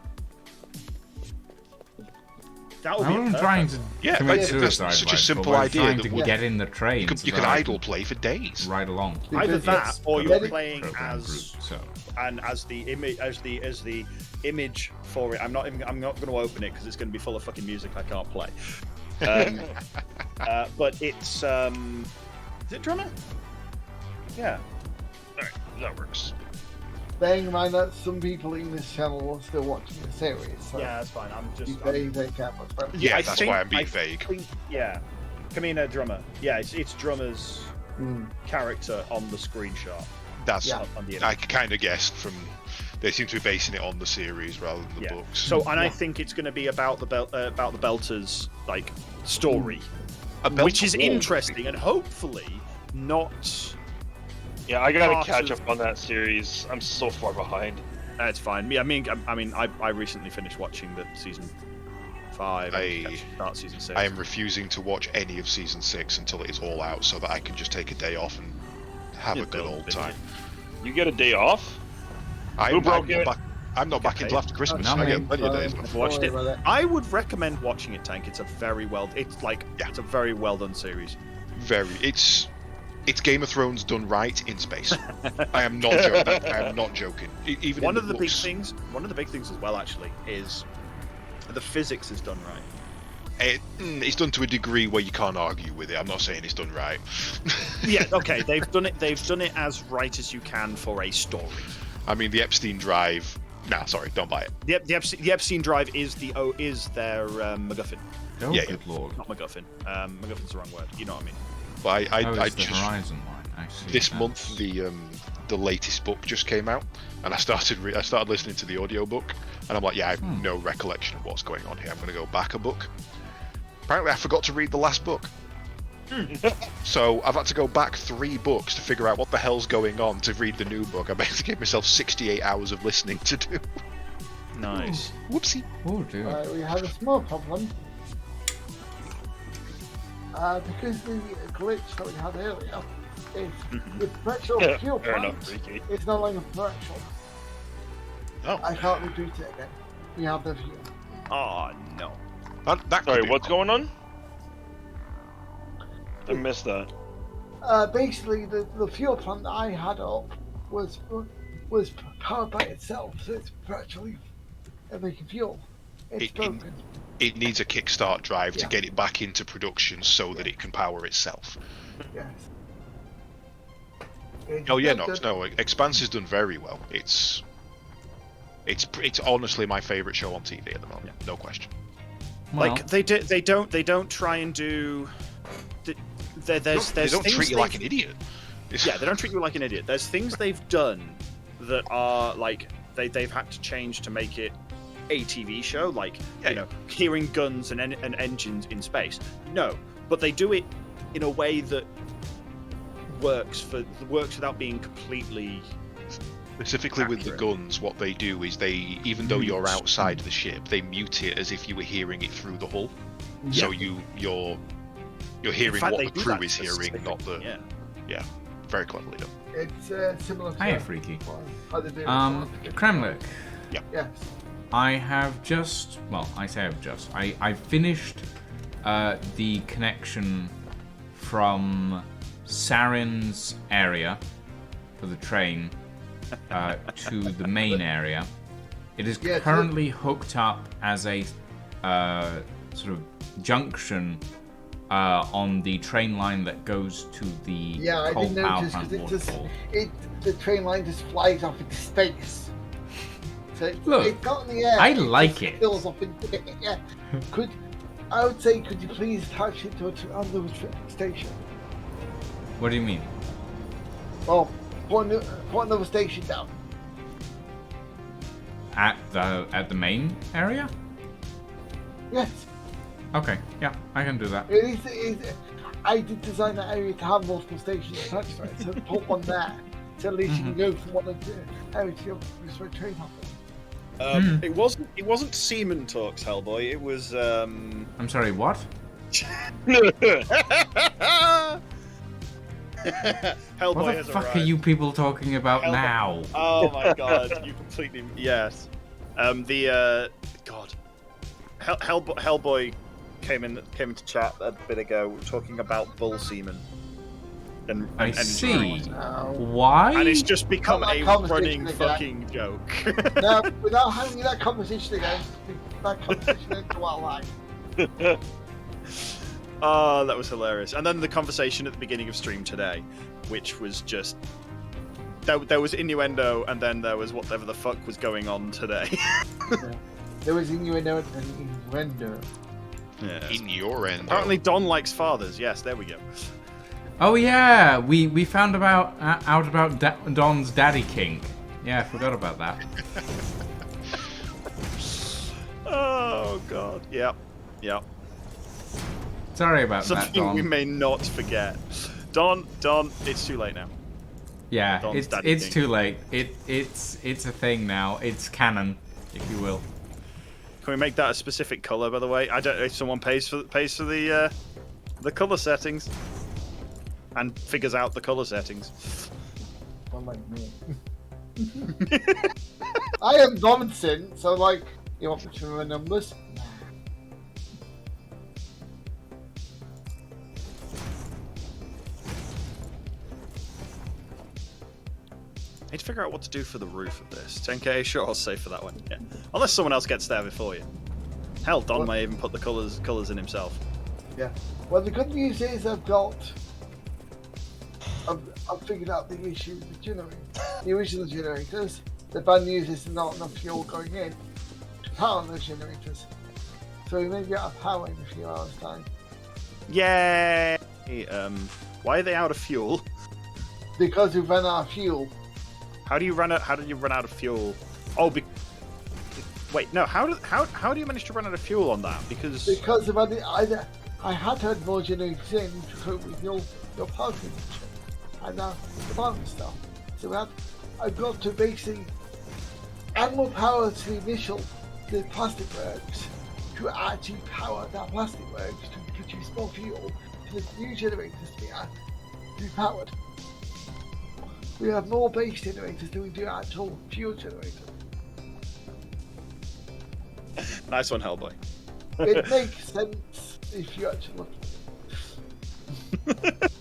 Speaker 1: That would
Speaker 3: I
Speaker 1: be
Speaker 3: wasn't trying to commit
Speaker 5: that's
Speaker 3: suicide.
Speaker 5: such a
Speaker 3: like,
Speaker 5: simple
Speaker 3: but we're
Speaker 5: idea
Speaker 3: trying
Speaker 5: that
Speaker 3: to
Speaker 5: would-
Speaker 3: get in the train.
Speaker 5: You
Speaker 3: so
Speaker 5: could
Speaker 3: that I
Speaker 5: idle play for days.
Speaker 3: ride along.
Speaker 1: either
Speaker 2: Because
Speaker 1: that
Speaker 2: it's
Speaker 1: or you're
Speaker 2: very
Speaker 1: playing
Speaker 3: Program
Speaker 1: as
Speaker 3: group, so.
Speaker 1: and as the image for it. I'm not going to open it because it's going to be full of fucking music I can't play. But it's is it drummer? Yeah.
Speaker 4: All right, that works.
Speaker 2: Bearing in mind that some people in this channel are still watching the series, so
Speaker 1: Yeah, that's fine. I'm
Speaker 2: be
Speaker 1: just
Speaker 2: very, very careful.
Speaker 5: Yeah,
Speaker 1: I
Speaker 5: that's
Speaker 1: think-
Speaker 5: why I'm being
Speaker 1: I
Speaker 5: vague.
Speaker 1: think- yeah. Kamina drummer. Yeah, it's drummer's
Speaker 2: Mm.
Speaker 1: character on the screenshot.
Speaker 5: That's
Speaker 2: Yeah.
Speaker 1: On the
Speaker 5: I kind of guessed from. They seem to be basing it on the series rather than the
Speaker 1: Yeah.
Speaker 5: books.
Speaker 1: So, and I
Speaker 2: Yeah.
Speaker 1: think it's going to be about the Belters like story,
Speaker 5: A belt-
Speaker 1: which is interesting and hopefully not.
Speaker 4: Yeah, I gotta
Speaker 1: Parts
Speaker 4: catch
Speaker 1: of-
Speaker 4: up on that series. I'm so far behind.
Speaker 1: It's fine. Yeah, I recently finished watching the season 5. Start season 6.
Speaker 5: I am refusing to watch any of season 6 until it is all out, so that I can just take a day off and have
Speaker 1: You
Speaker 5: a good
Speaker 1: build
Speaker 5: old
Speaker 1: it.
Speaker 5: time.
Speaker 4: You get a day off?
Speaker 5: I'm
Speaker 4: broke
Speaker 5: not
Speaker 4: it?
Speaker 5: back. I'm not back
Speaker 1: Okay.
Speaker 5: until after Christmas.
Speaker 3: No,
Speaker 5: I get
Speaker 3: mate.
Speaker 5: plenty of days.
Speaker 1: I've watched
Speaker 2: Sorry
Speaker 1: it.
Speaker 2: about that.
Speaker 1: I would recommend watching it, Tank. It's a very well. It's like
Speaker 5: Yeah.
Speaker 1: it's a very well done series.
Speaker 5: It's Game of Thrones done right in space. I am not joking. I am not joking. Even
Speaker 1: One
Speaker 5: in
Speaker 1: of the big
Speaker 5: books,
Speaker 1: things. One of the big things as well, actually, is the physics is done right.
Speaker 5: It's done to a degree where you can't argue with it. I'm not saying it's done right.
Speaker 1: Yeah. Okay. They've done it. They've done it as right as you can for a story.
Speaker 5: I mean, the Epstein Drive. Nah, sorry, don't buy it.
Speaker 1: The Epstein Drive is their MacGuffin.
Speaker 3: Oh,
Speaker 5: Yeah,
Speaker 3: good lord.
Speaker 1: Not MacGuffin. MacGuffin's the wrong word. You know what I mean?
Speaker 5: But I
Speaker 3: It's the
Speaker 5: just
Speaker 3: Horizon line. I see.
Speaker 5: this
Speaker 3: That's-
Speaker 5: month the latest book just came out, and I started listening to the audiobook, and I'm like, yeah, I have no recollection of what's going on here. I'm going to go back a book. Apparently, I forgot to read the last book. So I've had to go back 3 books to figure out what the hell's going on to read the new book. I basically gave myself 68 hours of listening to do.
Speaker 1: Nice.
Speaker 5: Whoopsie.
Speaker 3: Oh dear.
Speaker 2: We have a small problem. Because the glitch that we had earlier is with virtual
Speaker 4: Yeah,
Speaker 2: fuel
Speaker 4: fair enough,
Speaker 2: plant,
Speaker 4: Ricky.
Speaker 2: it's no longer virtual.
Speaker 5: Oh,
Speaker 2: I can't reboot it again. We have the view.
Speaker 1: Oh no.
Speaker 5: that could
Speaker 4: Sorry,
Speaker 5: be a
Speaker 4: what's
Speaker 5: problem.
Speaker 4: going on? I missed that.
Speaker 2: Basically, the fuel plant that I had up was powered by itself, so it's virtually making fuel. It's broken.
Speaker 5: It needs a kickstart drive to
Speaker 2: Yeah.
Speaker 5: get it back into production so that it can power itself.
Speaker 2: Yes.
Speaker 5: Oh yeah,
Speaker 2: It's
Speaker 5: Nox.
Speaker 2: good.
Speaker 5: No, Expanse has done very well. It's honestly my favourite show on TV at the moment. No question.
Speaker 3: Well,
Speaker 1: Like they don't try and do. There's
Speaker 5: They don't
Speaker 1: things
Speaker 5: treat you like an
Speaker 1: they've-
Speaker 5: idiot.
Speaker 1: Yeah, they don't treat you like an idiot. There's things they've done that are like they've had to change to make it a TV show, like
Speaker 5: Yeah.
Speaker 1: you know, hearing guns and engines in space. No, but they do it in a way that works without being completely.
Speaker 5: Specifically with the
Speaker 1: Accurate.
Speaker 5: guns, what they do is they, even though you're outside the ship, they mute it as if you were hearing it through the hull. So you're hearing
Speaker 1: In fact,
Speaker 5: what
Speaker 1: they
Speaker 5: the
Speaker 1: do
Speaker 5: crew
Speaker 1: that
Speaker 5: is hearing, not the.
Speaker 1: Yeah.
Speaker 5: Very cleverly done.
Speaker 2: It's similar to
Speaker 3: Hiya, Freaky.
Speaker 2: how they do it.
Speaker 3: Kremlik,
Speaker 2: Yes.
Speaker 3: I have just, well, I say I've just, I finished the connection from Sarin's area for the train to the main area. It is
Speaker 2: Yeah,
Speaker 3: currently hooked up as a sort of junction on the train line that goes to the
Speaker 2: Yeah, I
Speaker 3: coal
Speaker 2: did
Speaker 3: power
Speaker 2: notice
Speaker 3: plant
Speaker 2: because
Speaker 3: waterfall.
Speaker 2: the train line just flies off into space. So
Speaker 3: Look,
Speaker 2: it's not in the air.
Speaker 3: I like
Speaker 2: just
Speaker 3: it.
Speaker 2: Fills up in, yeah. I would say, could you please attach it to another station?
Speaker 3: What do you mean?
Speaker 2: Well, put another station down.
Speaker 3: At the main area?
Speaker 2: Yes.
Speaker 3: Okay, yeah, I can do that.
Speaker 2: I did design that area to have multiple stations attached to it, so put one there. So at least you can go from one of the area to the other where train happens.
Speaker 1: It wasn't Seaman talks, Hellboy. It was
Speaker 3: I'm sorry, what?
Speaker 1: Hellboy
Speaker 3: What the
Speaker 1: has
Speaker 3: fuck
Speaker 1: arrived.
Speaker 3: are you people talking about
Speaker 1: Hellboy-
Speaker 3: now?
Speaker 1: Oh my god, you completely yes. God, Hellboy came into chat a bit ago talking about bull semen and
Speaker 3: I
Speaker 1: energy
Speaker 3: see.
Speaker 1: drinks.
Speaker 3: Why?
Speaker 1: And it's just become
Speaker 2: Not
Speaker 1: a
Speaker 2: that conversation
Speaker 1: running
Speaker 2: again.
Speaker 1: fucking joke.
Speaker 2: No, without having that conversation again, that conversation into our life.
Speaker 1: Oh, that was hilarious. And then the conversation at the beginning of stream today, which was just there was innuendo, and then there was whatever the fuck was going on today.
Speaker 2: There was innuendo and innuendo.
Speaker 1: Yes.
Speaker 5: In your end.
Speaker 1: Apparently, Don likes fathers. Yes, there we go.
Speaker 3: Oh yeah, we found out about Don's daddy kink. Yeah, I forgot about that.
Speaker 1: Oh god. Yep.
Speaker 3: Sorry about that,
Speaker 1: Something
Speaker 3: Don.
Speaker 1: we may not forget. Don, it's too late now.
Speaker 3: Yeah,
Speaker 1: Don's daddy
Speaker 3: it's
Speaker 1: kink.
Speaker 3: too late. It's a thing now. It's canon, if you will.
Speaker 1: Can we make that a specific color, by the way? I don't know if someone pays for the color settings and figures out the color settings.
Speaker 2: Unlike me. I am dominant, so like, you want me to remember numbers?
Speaker 1: I need to figure out what to do for the roof of this. 10k, sure, I'll save for that one. Yeah. Unless someone else gets there before you. Hell, Don may even put the colors in himself.
Speaker 2: Yeah. Well, the good news is I've figured out the issue with the generator, the original generators. The bad news is there's not enough fuel going in to power those generators. So we may be out of power in a few hours' time.
Speaker 1: Yay! Why are they out of fuel?
Speaker 2: Because we've run out of fuel.
Speaker 1: How did you run out of fuel? Oh, wait, no. How do you manage to run out of fuel on that? Because
Speaker 2: Of either I had to add more generators in to cope with your power consumption and the farming stuff. So I've got to basically add more power to the plastic works to actually power that plastic works to produce more fuel for the new generators to be powered. We have more base generators than we do actual fuel generators.
Speaker 1: nice one, Hellboy.
Speaker 2: It makes sense if you actually look at it.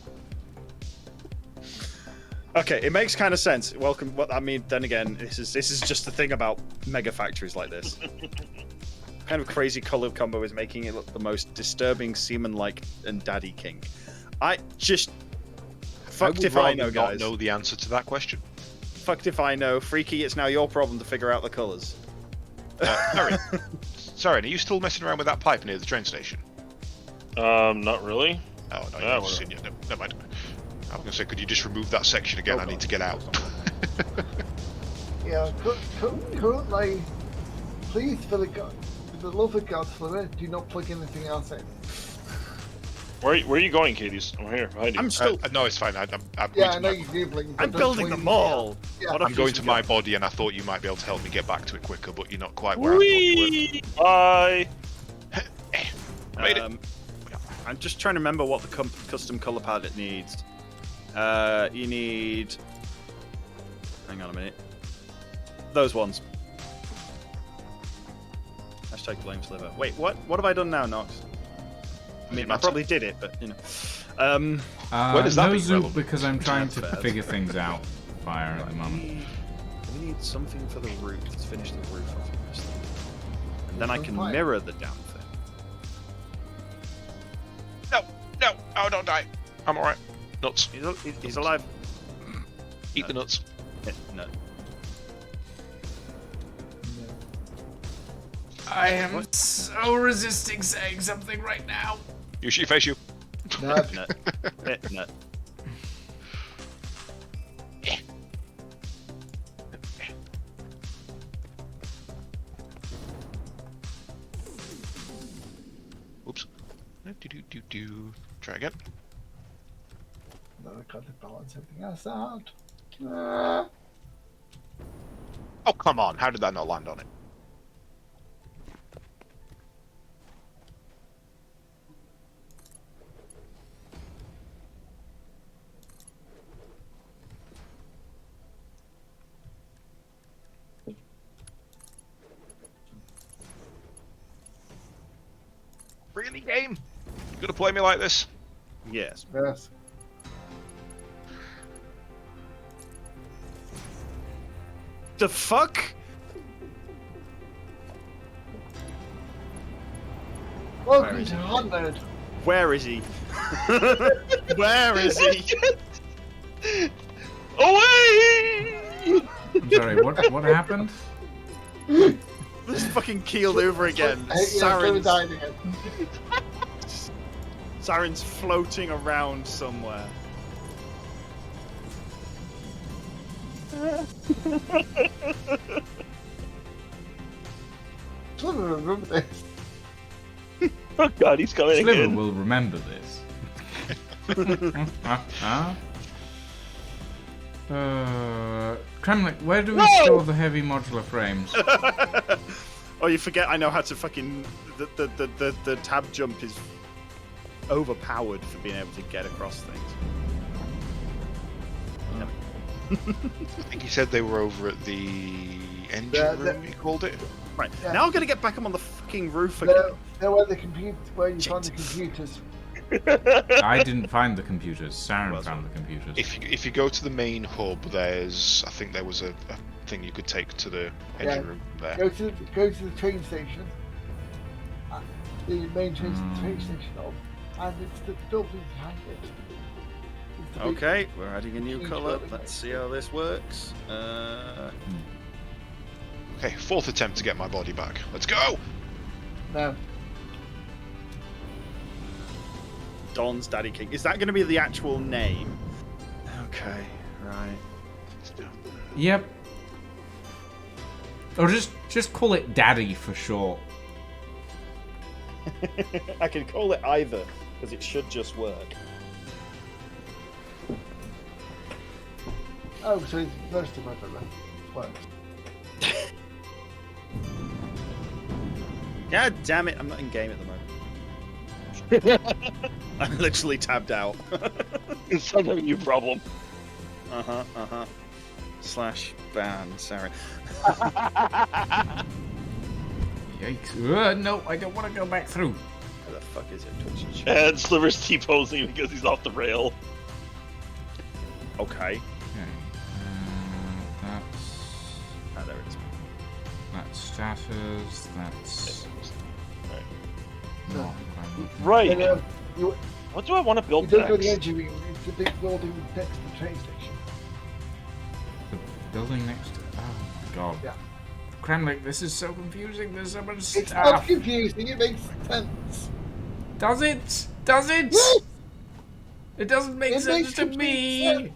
Speaker 1: Okay, it makes kind of sense. Welcome. What I mean, then again, this is just the thing about mega factories like this. Kind of crazy color combo is making it look the most disturbing semen-like and daddy kink. I just fucked if I know,
Speaker 5: not
Speaker 1: guys.
Speaker 5: know the answer to that question.
Speaker 1: Fucked if I know. Freaky, it's now your problem to figure out the colors.
Speaker 5: Sorry, are you still messing around with that pipe near the train station?
Speaker 4: Not really.
Speaker 5: Oh, no,
Speaker 4: Yeah,
Speaker 5: you've just seen it. Never mind. I was going to say, could you just remove that section again? I need to get out.
Speaker 2: Yeah, currently, please, for the love of God, Flutter, do not plug anything else in.
Speaker 4: Where are you going, Katie's? I'm here behind you.
Speaker 1: I'm still.
Speaker 5: No, it's fine. I'm
Speaker 2: Yeah, I
Speaker 5: going
Speaker 2: know
Speaker 5: to
Speaker 2: you're googling.
Speaker 1: I'm building the mall.
Speaker 2: Yeah.
Speaker 1: What a
Speaker 5: I'm going
Speaker 1: piece
Speaker 5: to
Speaker 1: of
Speaker 5: my
Speaker 1: garbage.
Speaker 5: body, and I thought you might be able to help me get back to it quicker, but you're not quite where I thought you were.
Speaker 4: Bye.
Speaker 5: Made it.
Speaker 1: I'm just trying to remember what the custom color palette needs. You need. Hang on a minute. Those ones. Hashtag blame sliver. Wait, what? What have I done now, Nox? I mean, I probably did it, but you know.
Speaker 5: Where does that
Speaker 3: no
Speaker 5: be
Speaker 3: zoop
Speaker 5: relevant?
Speaker 3: because I'm trying to
Speaker 1: Fair.
Speaker 3: figure things out. Fire at the moment.
Speaker 1: We need something for the roof. Let's finish the roof off first. And then I can
Speaker 2: Fire.
Speaker 1: mirror the down thing.
Speaker 5: No, oh, don't die. I'm alright. Nuts.
Speaker 1: He's alive.
Speaker 5: Eat the nuts.
Speaker 1: Yeah, no.
Speaker 3: I am so resisting saying something right now.
Speaker 5: You shoot your face, you.
Speaker 2: No,
Speaker 1: No. No.
Speaker 5: Oops. Try again.
Speaker 2: no, I got to balance everything else out.
Speaker 5: Oh, come on. How did that not land on it? Really, game? You gonna play me like this?
Speaker 1: Yes.
Speaker 2: Yes.
Speaker 1: The fuck?
Speaker 2: Welcome
Speaker 1: is
Speaker 2: to
Speaker 1: he?
Speaker 2: Hunted.
Speaker 1: Where is he? Where is he?
Speaker 4: Away!
Speaker 3: I'm sorry, what happened?
Speaker 1: This fucking keeled over again.
Speaker 2: Saren's
Speaker 1: Saren's,
Speaker 2: again.
Speaker 1: Saren's floating around somewhere.
Speaker 2: I don't remember this.
Speaker 4: Oh god, he's coming
Speaker 3: Sliver
Speaker 4: again.
Speaker 3: will remember this. Kremlik, where do we store the heavy modular frames?
Speaker 1: Oh, you forget I know how to fucking... The tab jump is overpowered for being able to get across things.
Speaker 5: I think he said they were over at the engine room, he called it.
Speaker 1: Right,
Speaker 2: Yeah.
Speaker 1: now I'm gonna get back up on the fucking roof again.
Speaker 2: They're where you find the computers.
Speaker 3: I didn't find the computers. Saren
Speaker 1: Well,
Speaker 3: found the computers.
Speaker 5: If you go to the main hub, there's, I think there was a thing you could take to the engine
Speaker 2: Yeah.
Speaker 5: room there.
Speaker 2: Go to the train station. The main train station hub, and it's the building behind it. It's the big-
Speaker 1: Okay, we're adding a new
Speaker 2: huge
Speaker 1: colour.
Speaker 2: building.
Speaker 1: Let's see how this works.
Speaker 5: Okay, fourth attempt to get my body back. Let's go!
Speaker 2: No.
Speaker 1: Don's Daddy King. Is that going to be the actual name? Okay, right.
Speaker 3: Yep. Or just call it Daddy for short.
Speaker 1: I can call it either, because it should just work.
Speaker 2: Oh, so it's most of my works.
Speaker 1: God damn it, I'm not in game at the moment. I'm literally tabbed out.
Speaker 4: It's some of you problem.
Speaker 1: Slash ban, sorry.
Speaker 3: Yikes. No, I don't want to go back through.
Speaker 1: Where the fuck is it? Twitch?
Speaker 4: And Sliver's T-posing because he's off the rail.
Speaker 1: Okay.
Speaker 3: Okay. That's...
Speaker 1: Ah, there it is.
Speaker 3: That's status, that's...
Speaker 4: Right.
Speaker 3: not what I'm looking
Speaker 4: Right.
Speaker 2: And, you
Speaker 4: What do I want to build
Speaker 2: don't go to
Speaker 4: next?
Speaker 2: the engine room. It's the big building next to the train station.
Speaker 3: The building next to... Oh my god.
Speaker 2: Yeah.
Speaker 3: Kremlik, this is so confusing, there's so much
Speaker 2: It's not
Speaker 3: stuff.
Speaker 2: confusing. It makes sense.
Speaker 3: Does it? Does it?
Speaker 2: Yes!
Speaker 3: It doesn't make
Speaker 2: It
Speaker 3: sense
Speaker 2: makes
Speaker 3: to
Speaker 2: complete
Speaker 3: me.
Speaker 2: sense.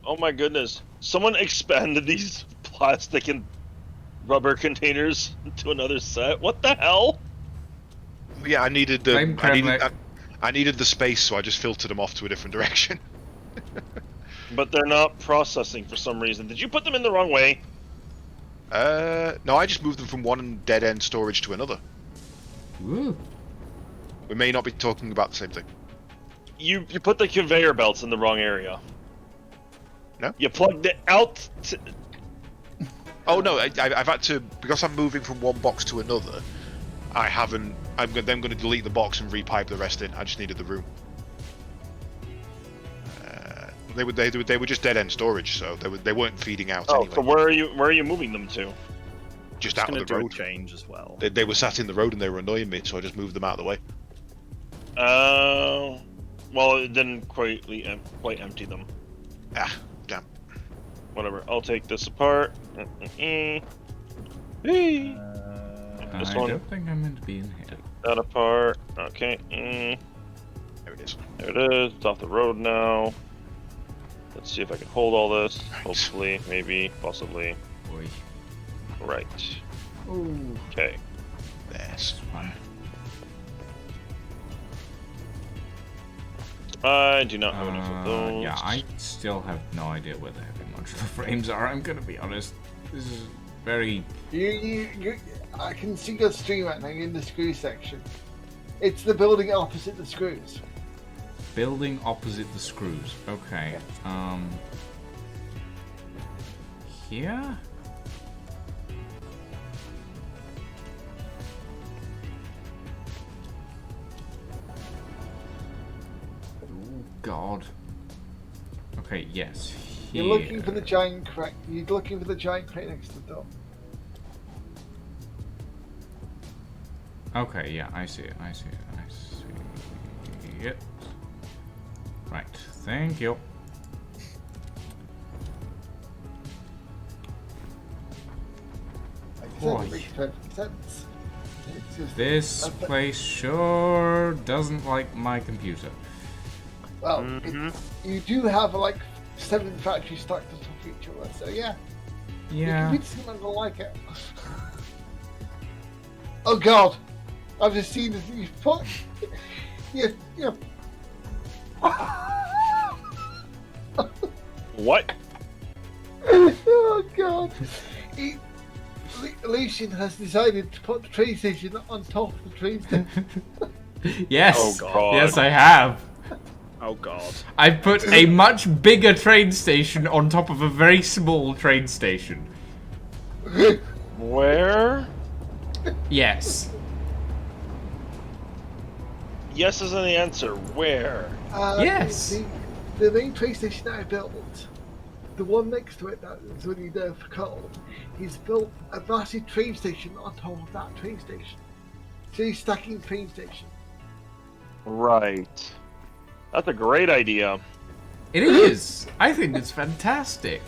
Speaker 4: Oh my goodness. Someone expanded these plastic and rubber containers to another set. What the hell?
Speaker 5: Yeah, I needed the
Speaker 3: Blame Kremlik.
Speaker 5: I needed the space, so I just filtered them off to a different direction.
Speaker 4: But they're not processing for some reason. Did you put them in the wrong way?
Speaker 5: No, I just moved them from one dead end storage to another.
Speaker 3: Ooh.
Speaker 5: We may not be talking about the same thing.
Speaker 4: You put the conveyor belts in the wrong area.
Speaker 5: No?
Speaker 4: You plugged it out.
Speaker 5: Oh no, I've had to, because I'm moving from one box to another. I'm then going to delete the box and repipe the rest in. I just needed the room. They were just dead end storage, so they weren't feeding out
Speaker 4: Oh,
Speaker 5: anyway.
Speaker 4: so where are you moving them to?
Speaker 5: Just
Speaker 1: Just
Speaker 5: out
Speaker 1: gonna
Speaker 5: of the
Speaker 1: do a
Speaker 5: road.
Speaker 1: change as well.
Speaker 5: They were sat in the road and they were annoying me, so I just moved them out of the way.
Speaker 4: Well, it didn't quite empty them.
Speaker 5: Ah, damn.
Speaker 4: Whatever. I'll take this apart. Hey.
Speaker 3: I
Speaker 4: This one.
Speaker 3: don't think I'm meant to be in here.
Speaker 4: That apart. Okay.
Speaker 5: There it is.
Speaker 4: There it is. It's off the road now. Let's see if I can hold all this. Hopefully, maybe, possibly.
Speaker 3: Boy.
Speaker 4: Right.
Speaker 3: Ooh.
Speaker 4: Okay.
Speaker 5: There's.
Speaker 3: Fun.
Speaker 4: I do not have enough of those.
Speaker 3: Yeah, I still have no idea where the heavy modular frames are. I'm gonna be honest. This is very...
Speaker 2: I can see your stream right now in the screw section. It's the building opposite the screws.
Speaker 3: Building opposite the screws. Okay. Here? God. Okay, yes.
Speaker 2: You're looking for the giant crate. You're looking for the giant crate next to the door.
Speaker 3: Okay, yeah, I see it. I see it. I see it. Right, thank you.
Speaker 2: Like I said,
Speaker 3: Boy.
Speaker 2: it makes perfect sense. It's just,
Speaker 3: This place sure doesn't like my computer.
Speaker 2: well, you do have like 7 factories stacked on top of each other, so yeah. Your
Speaker 3: Yeah.
Speaker 2: computer's not gonna like it. Oh God! I've just seen this. You put. Yeah.
Speaker 4: What?
Speaker 2: Oh God! Lucian has decided to put the train station on top of the train station.
Speaker 3: Yes.
Speaker 4: Oh, God.
Speaker 3: Yes, I have.
Speaker 1: Oh God.
Speaker 3: I put a much bigger train station on top of a very small train station.
Speaker 4: Where?
Speaker 3: Yes.
Speaker 4: Yes isn't the answer. Where?
Speaker 3: Yes.
Speaker 2: The main train station that I built, the one next to it that is only there for coal, he's built a massive train station on top of that train station. So he's stacking train station.
Speaker 4: Right. That's a great idea.
Speaker 3: It is. I think it's fantastic.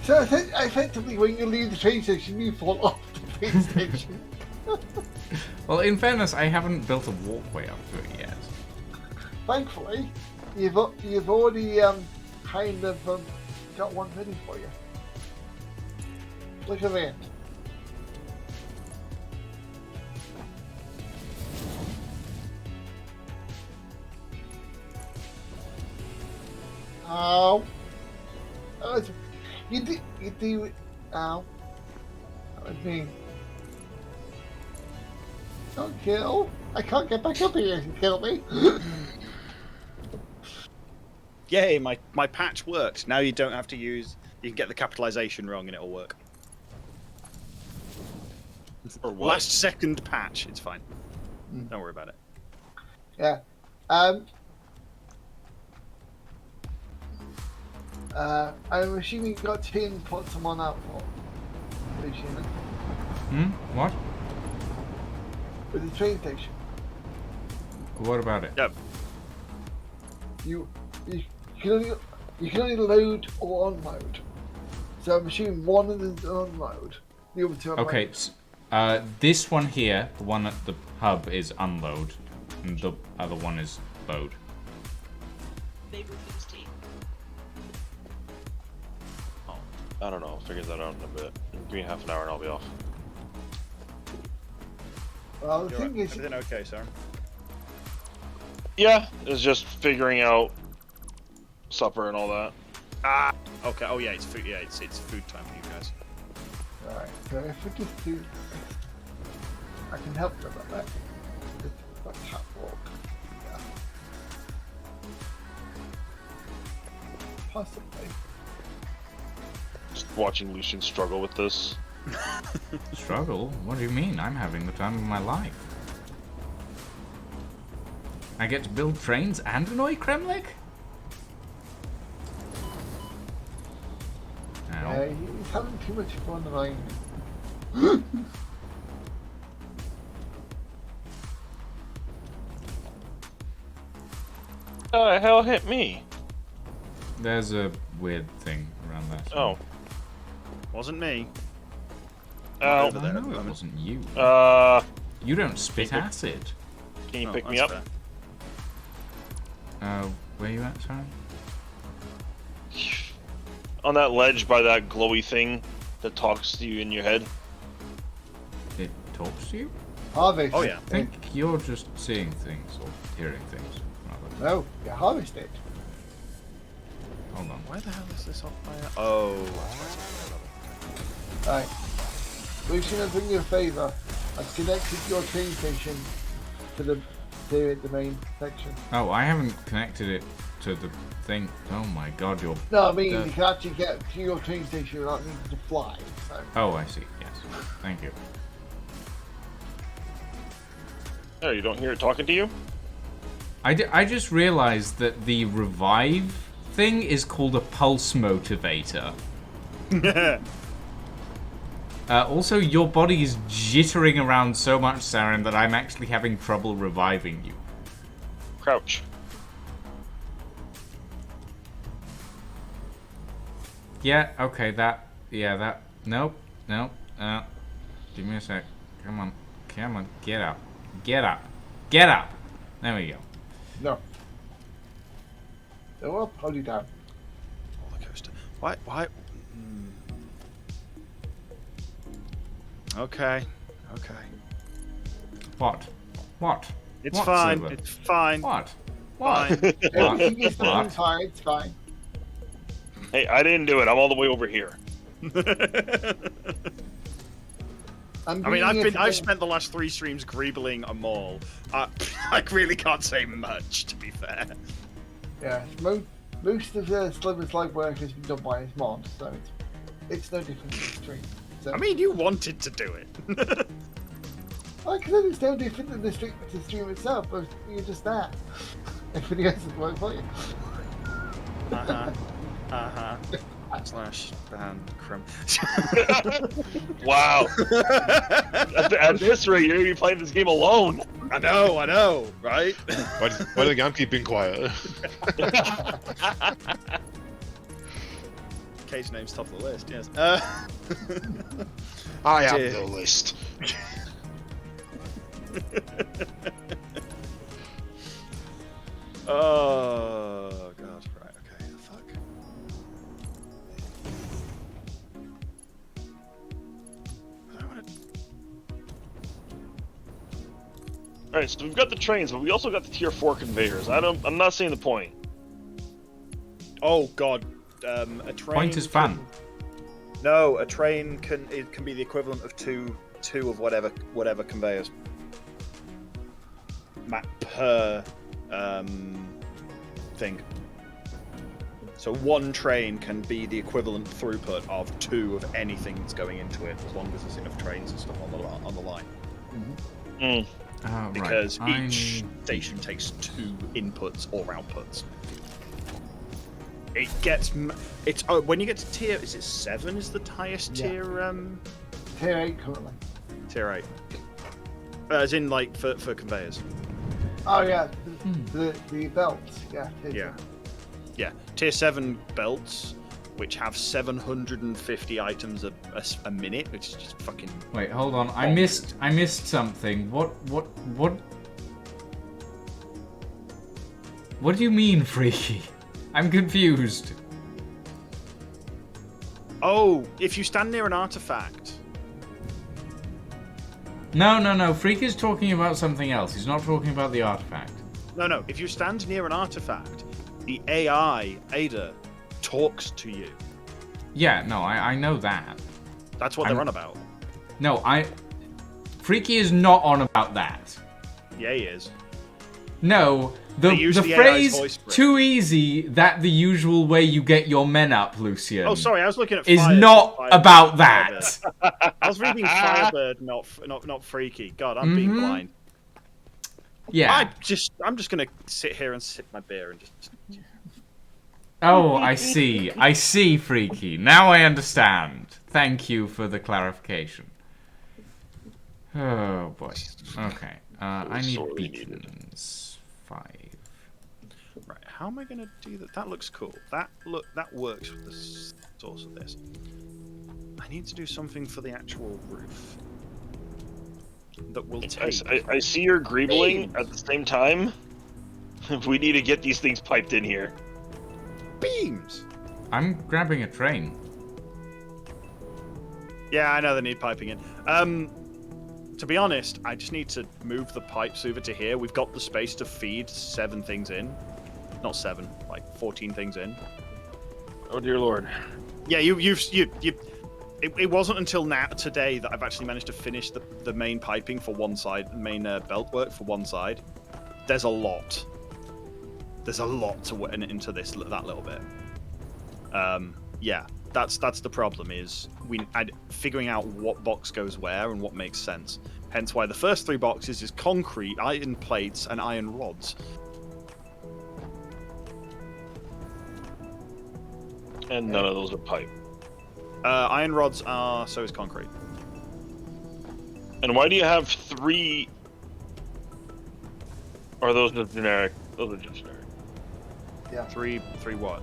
Speaker 2: So effectively, when you leave the train station, you fall off the train station.
Speaker 3: Well, in fairness, I haven't built a walkway up to it yet.
Speaker 2: Thankfully, you've already kind of got one ready for you. Look at that. Ow. Oh, you do it. Ow. That was me. Don't kill. I can't get back up here if you kill me.
Speaker 1: Yay, my patch worked. Now you don't have to use... You can get the capitalization wrong and it'll work.
Speaker 4: Or what?
Speaker 1: Last second patch. It's fine. Don't worry about it.
Speaker 2: Yeah. I'm assuming you got 10 pots on one output.
Speaker 3: What?
Speaker 2: With the train station.
Speaker 3: What about it?
Speaker 1: Yep.
Speaker 2: You can only load or unload. So I'm assuming one of them is unload. The other two are
Speaker 3: Okay,
Speaker 2: load.
Speaker 3: this one here, the one at the hub, is unload, and the other one is load.
Speaker 4: I don't know. I'll figure that out in a bit. Give me half an hour and I'll be off.
Speaker 2: Well, the thing is,
Speaker 1: Everything okay, sir?
Speaker 4: Yeah, it's just figuring out supper and all that.
Speaker 1: Ah. Okay. Oh yeah, it's food. Yeah, it's food time for you guys.
Speaker 2: alright, so if we just do, I can help you about that. That catwalk. Yeah. Possibly.
Speaker 4: Just watching Lucian struggle with this.
Speaker 3: Struggle? What do you mean? I'm having the time of my life. I get to build trains and annoy Kremlik? Ow.
Speaker 2: He's having too much fun around.
Speaker 4: The hell hit me?
Speaker 3: There's a weird thing around that.
Speaker 4: Oh.
Speaker 1: Wasn't me.
Speaker 4: Ow.
Speaker 1: Over there at the
Speaker 3: No, it
Speaker 1: moment.
Speaker 3: wasn't you.
Speaker 4: Can
Speaker 3: You don't spit acid.
Speaker 4: you
Speaker 1: Oh,
Speaker 4: pick me
Speaker 1: that's
Speaker 4: up?
Speaker 1: fair.
Speaker 3: Where you at, sorry?
Speaker 4: On that ledge by that glowy thing that talks to you in your head.
Speaker 3: It talks to you?
Speaker 2: Harvest.
Speaker 1: Oh yeah.
Speaker 3: I think you're just seeing things or hearing things. Rather.
Speaker 2: No, you harvest it.
Speaker 3: Hold on.
Speaker 1: Where the hell is this off by? Oh.
Speaker 2: Right. Lucian, I'll bring you a favour. I've connected your train station to the main section.
Speaker 3: Oh, I haven't connected it to the thing. Oh my god, you're...
Speaker 2: No, I mean, you can actually get to your train station without needing to fly. So.
Speaker 3: Oh, I see. Yes. Thank you.
Speaker 4: Oh, you don't hear it talking to you?
Speaker 3: I just realized that the revive thing is called a pulse motivator. Also, your body is jittering around so much, Saren, that I'm actually having trouble reviving you.
Speaker 4: Crouch.
Speaker 3: Yeah, okay, that... Nope. Give me a sec. Come on, get up. Get up. There we go.
Speaker 2: No. Go up, hold you down.
Speaker 1: Roller coaster. Why? Okay.
Speaker 3: What?
Speaker 1: It's
Speaker 3: What,
Speaker 1: fine.
Speaker 3: Silver?
Speaker 1: It's fine.
Speaker 3: What?
Speaker 1: Fine.
Speaker 2: Everything is
Speaker 3: What?
Speaker 2: fine, it's fine.
Speaker 4: Hey, I didn't do it. I'm all the way over here.
Speaker 1: I mean, I've spent the last 3 streams greebling a mall. I really can't say much, to be fair.
Speaker 2: Yeah, most of Sliver's live work has been done by his mod, so it's no different to the stream. So,
Speaker 1: I mean, you wanted to do it.
Speaker 2: like I said, it's no different than the stream itself, but you're just there. Everybody else has worked for you.
Speaker 1: Slash ban crumb.
Speaker 4: Wow. At this rate, you're gonna be playing this game alone.
Speaker 1: I know, right?
Speaker 5: Why do you think I'm keeping quiet?
Speaker 1: Cage name's top of the list, yes.
Speaker 5: I am
Speaker 1: Dear.
Speaker 5: the list.
Speaker 1: Oh god, right, okay, fuck. I don't wanna...
Speaker 4: All right, so we've got the trains, but we also got the tier 4 conveyors. I'm not seeing the point.
Speaker 1: Oh god, a train.
Speaker 3: Point is fun.
Speaker 1: No, a train can be the equivalent of two of whatever conveyors. Per thing. So one train can be the equivalent throughput of 2 of anything that's going into it, as long as there's enough trains and stuff on the line.
Speaker 4: Mm.
Speaker 1: Because
Speaker 3: right.
Speaker 1: each station takes 2 inputs or outputs. It gets when you get to tier, is it 7? Is the highest tier?
Speaker 2: Tier 8 currently.
Speaker 1: Tier 8. As in like for conveyors.
Speaker 2: Oh yeah, the belts. Yeah.
Speaker 1: Yeah. Tier 7 belts, which have 750 items a minute, which is just fucking.
Speaker 3: Wait, hold on. I missed something. What do you mean, Freaky? I'm confused.
Speaker 1: Oh, if you stand near an artifact.
Speaker 3: No. Freak is talking about something else. He's not talking about the artifact.
Speaker 1: No. If you stand near an artifact, the AI, Ada, talks to you.
Speaker 3: Yeah, no, I know that.
Speaker 1: That's what they're on about.
Speaker 3: No, Freaky is not on about that.
Speaker 1: Yeah, he is.
Speaker 3: No, the
Speaker 1: use the AI's
Speaker 3: phrase
Speaker 1: voice for it.
Speaker 3: "too easy," that the usual way you get your men up, Lucian.
Speaker 1: Oh, sorry, I was looking at.
Speaker 3: Is
Speaker 1: Firebird,
Speaker 3: not about
Speaker 1: Firebird.
Speaker 3: that.
Speaker 1: I was reading Firebird, not Freaky. God, I'm being blind.
Speaker 3: Yeah.
Speaker 1: I'm just gonna sit here and sip my beer and just.
Speaker 3: Oh, I see, Freaky. Now I understand. Thank you for the clarification. Oh boy. Okay. I need
Speaker 4: Sorely
Speaker 3: beacons. 5.
Speaker 1: Right, how am I gonna do that? That looks cool. That works with the source of this. I need to do something for the actual roof that will take.
Speaker 4: I see you're greebling at the same time. We need to get these things piped in here.
Speaker 1: Beams.
Speaker 3: I'm grabbing a train.
Speaker 1: Yeah, I know they need piping in. To be honest, I just need to move the pipes over to here. We've got the space to feed 7 things in. Not 7, like 14 things in.
Speaker 4: Oh dear lord.
Speaker 1: Yeah, it wasn't until today that I've actually managed to finish the main piping for one side, main belt work for one side. There's a lot. There's a lot to went into that little bit. Yeah, that's the problem is figuring out what box goes where and what makes sense. Hence why the first 3 boxes is concrete, iron plates, and iron rods.
Speaker 4: And none of those are pipe.
Speaker 1: Iron rods are, so is concrete.
Speaker 4: And why do you have 3? Or are those just generic? Those are just generic.
Speaker 2: Yeah.
Speaker 1: Three what?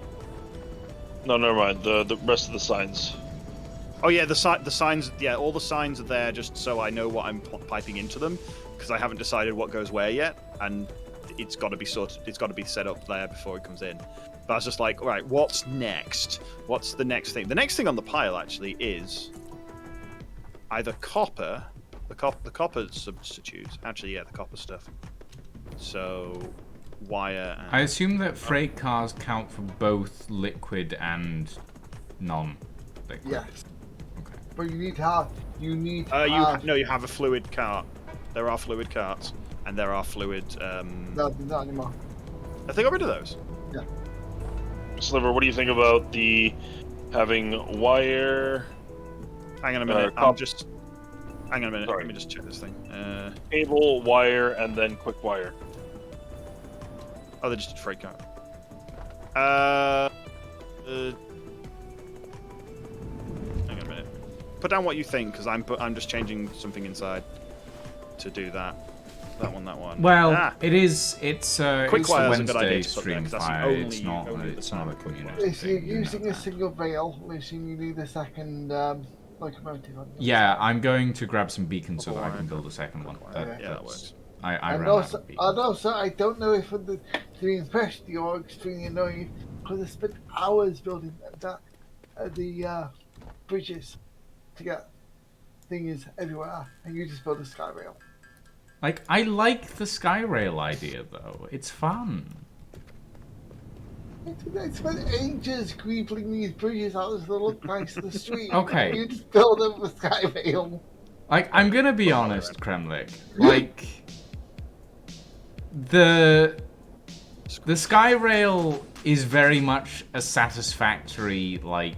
Speaker 4: No, never mind. The rest of the signs.
Speaker 1: Oh yeah, the signs. Yeah, all the signs are there just so I know what I'm piping into them, because I haven't decided what goes where yet, and it's got to be It's got to be set up there before it comes in. But I was just like, all right, what's next? What's the next thing? The next thing on the pile actually is either copper, the copper substitutes. Actually, yeah, the copper stuff. So wire. And
Speaker 3: I assume that freight cars count for both liquid and non-liquid.
Speaker 2: Yes.
Speaker 3: Okay.
Speaker 2: But you need to have. You
Speaker 1: have a fluid cart. There are fluid carts, and there are fluid.
Speaker 2: No, not anymore.
Speaker 1: Have they got rid of those?
Speaker 2: Yeah.
Speaker 4: Sliver, what do you think about the having wire?
Speaker 1: Hang on a minute. Hang on a minute.
Speaker 4: Sorry.
Speaker 1: Let me just check this thing.
Speaker 4: Cable, wire, and then quick wire.
Speaker 1: Oh, they just did freight cart. Hang on a minute. Put down what you think, because I'm just changing something inside to do that. That one.
Speaker 3: Well, it's it's
Speaker 1: Quick
Speaker 3: the
Speaker 1: wire's a good idea
Speaker 3: Wednesday
Speaker 1: to put there,
Speaker 3: stream
Speaker 1: 'cause that's the
Speaker 3: fire.
Speaker 1: only-
Speaker 3: It's not
Speaker 1: only the time
Speaker 3: a
Speaker 1: quick
Speaker 3: community.
Speaker 2: If you're
Speaker 3: thing, you know
Speaker 2: using a
Speaker 3: that.
Speaker 2: single rail, listen, you need a second locomotive on the
Speaker 3: Yeah,
Speaker 2: side.
Speaker 3: I'm going to grab some beacons so that I
Speaker 1: Wire.
Speaker 3: can build a second one.
Speaker 1: Yeah, that
Speaker 3: That's-
Speaker 1: works.
Speaker 3: I
Speaker 2: And
Speaker 3: ran out
Speaker 2: also,
Speaker 3: of beacons.
Speaker 2: I don't know if the impression you're extremely annoying because I spent hours building the bridges to get things everywhere, and you just build a sky rail.
Speaker 3: Like, I like the Skyrail idea though. It's fun.
Speaker 2: I spent ages greebling these bridges out as they look nice to the street.
Speaker 3: Okay.
Speaker 2: You just build them with sky rail.
Speaker 3: Like, I'm gonna be honest, Kremlik. Like, the Skyrail is very much a Satisfactory, like,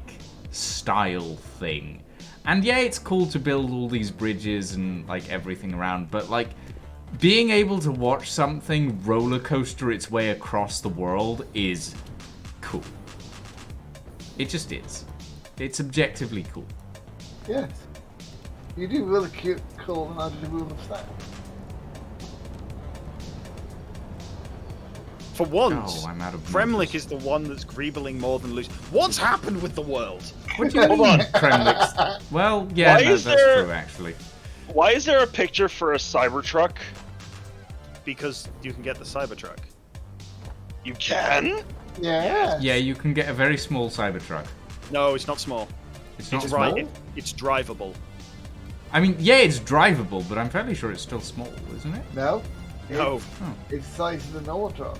Speaker 3: style thing. And yeah, it's cool to build all these bridges and, like, everything around, but, like, being able to watch something roller coaster its way across the world is cool. It just is. It's objectively cool.
Speaker 2: Yes. You do really cool and I do the rule of style.
Speaker 1: For once,
Speaker 3: Oh, I'm out of
Speaker 1: Kremlik
Speaker 3: movers.
Speaker 1: is the one that's greebling more than loose. What's happened with the world?
Speaker 3: What do you mean, Kremlik's? Well, yeah,
Speaker 4: Why
Speaker 3: no,
Speaker 4: is
Speaker 3: that's
Speaker 4: there-
Speaker 3: true, actually.
Speaker 4: Why is there a picture for a Cybertruck?
Speaker 1: Because you can get the Cybertruck.
Speaker 4: You can?
Speaker 2: Yeah.
Speaker 3: Yeah, you can get a very small Cybertruck.
Speaker 1: No, it's not small.
Speaker 3: It's not
Speaker 1: It's
Speaker 3: small?
Speaker 1: It's drivable.
Speaker 3: I mean, yeah, it's drivable, but I'm fairly sure it's still small, isn't it?
Speaker 2: No.
Speaker 1: No,
Speaker 2: It's the size of the normal truck.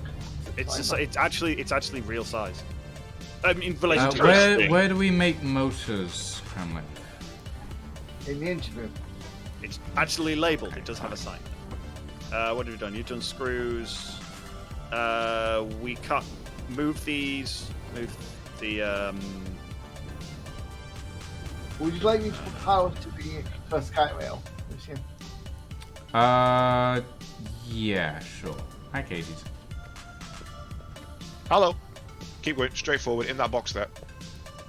Speaker 1: it's actually real size. I mean, in relation to
Speaker 3: Where do we make motors, Kremlik?
Speaker 2: In the engine room.
Speaker 1: it's actually labeled. It does have a sign. What have you done? You've done screws. Move these. Move the.
Speaker 2: Would you like me to put power to the first sky rail? Lucian?
Speaker 3: Yeah, sure. Hi, Katie.
Speaker 5: Hello. Keep going straight forward in that box there.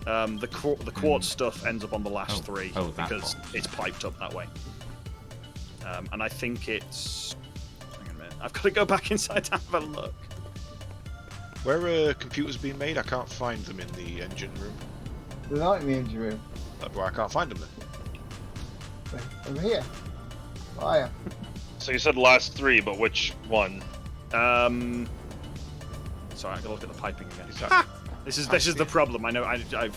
Speaker 1: The quartz stuff ends up on the last
Speaker 3: Oh,
Speaker 1: three
Speaker 3: that
Speaker 1: because
Speaker 3: box.
Speaker 1: it's piped up that way. And I think it's. Hang on a minute. I've got to go back inside to have a look.
Speaker 5: Where are computers being made? I can't find them in the engine room.
Speaker 2: They're not in the engine room.
Speaker 5: That's why I can't find them then.
Speaker 2: They're over here. Oh, yeah.
Speaker 4: So you said last 3, but which one?
Speaker 1: Sorry, I gotta look at the piping again.
Speaker 5: Is that-
Speaker 1: This is the problem. I know. I'm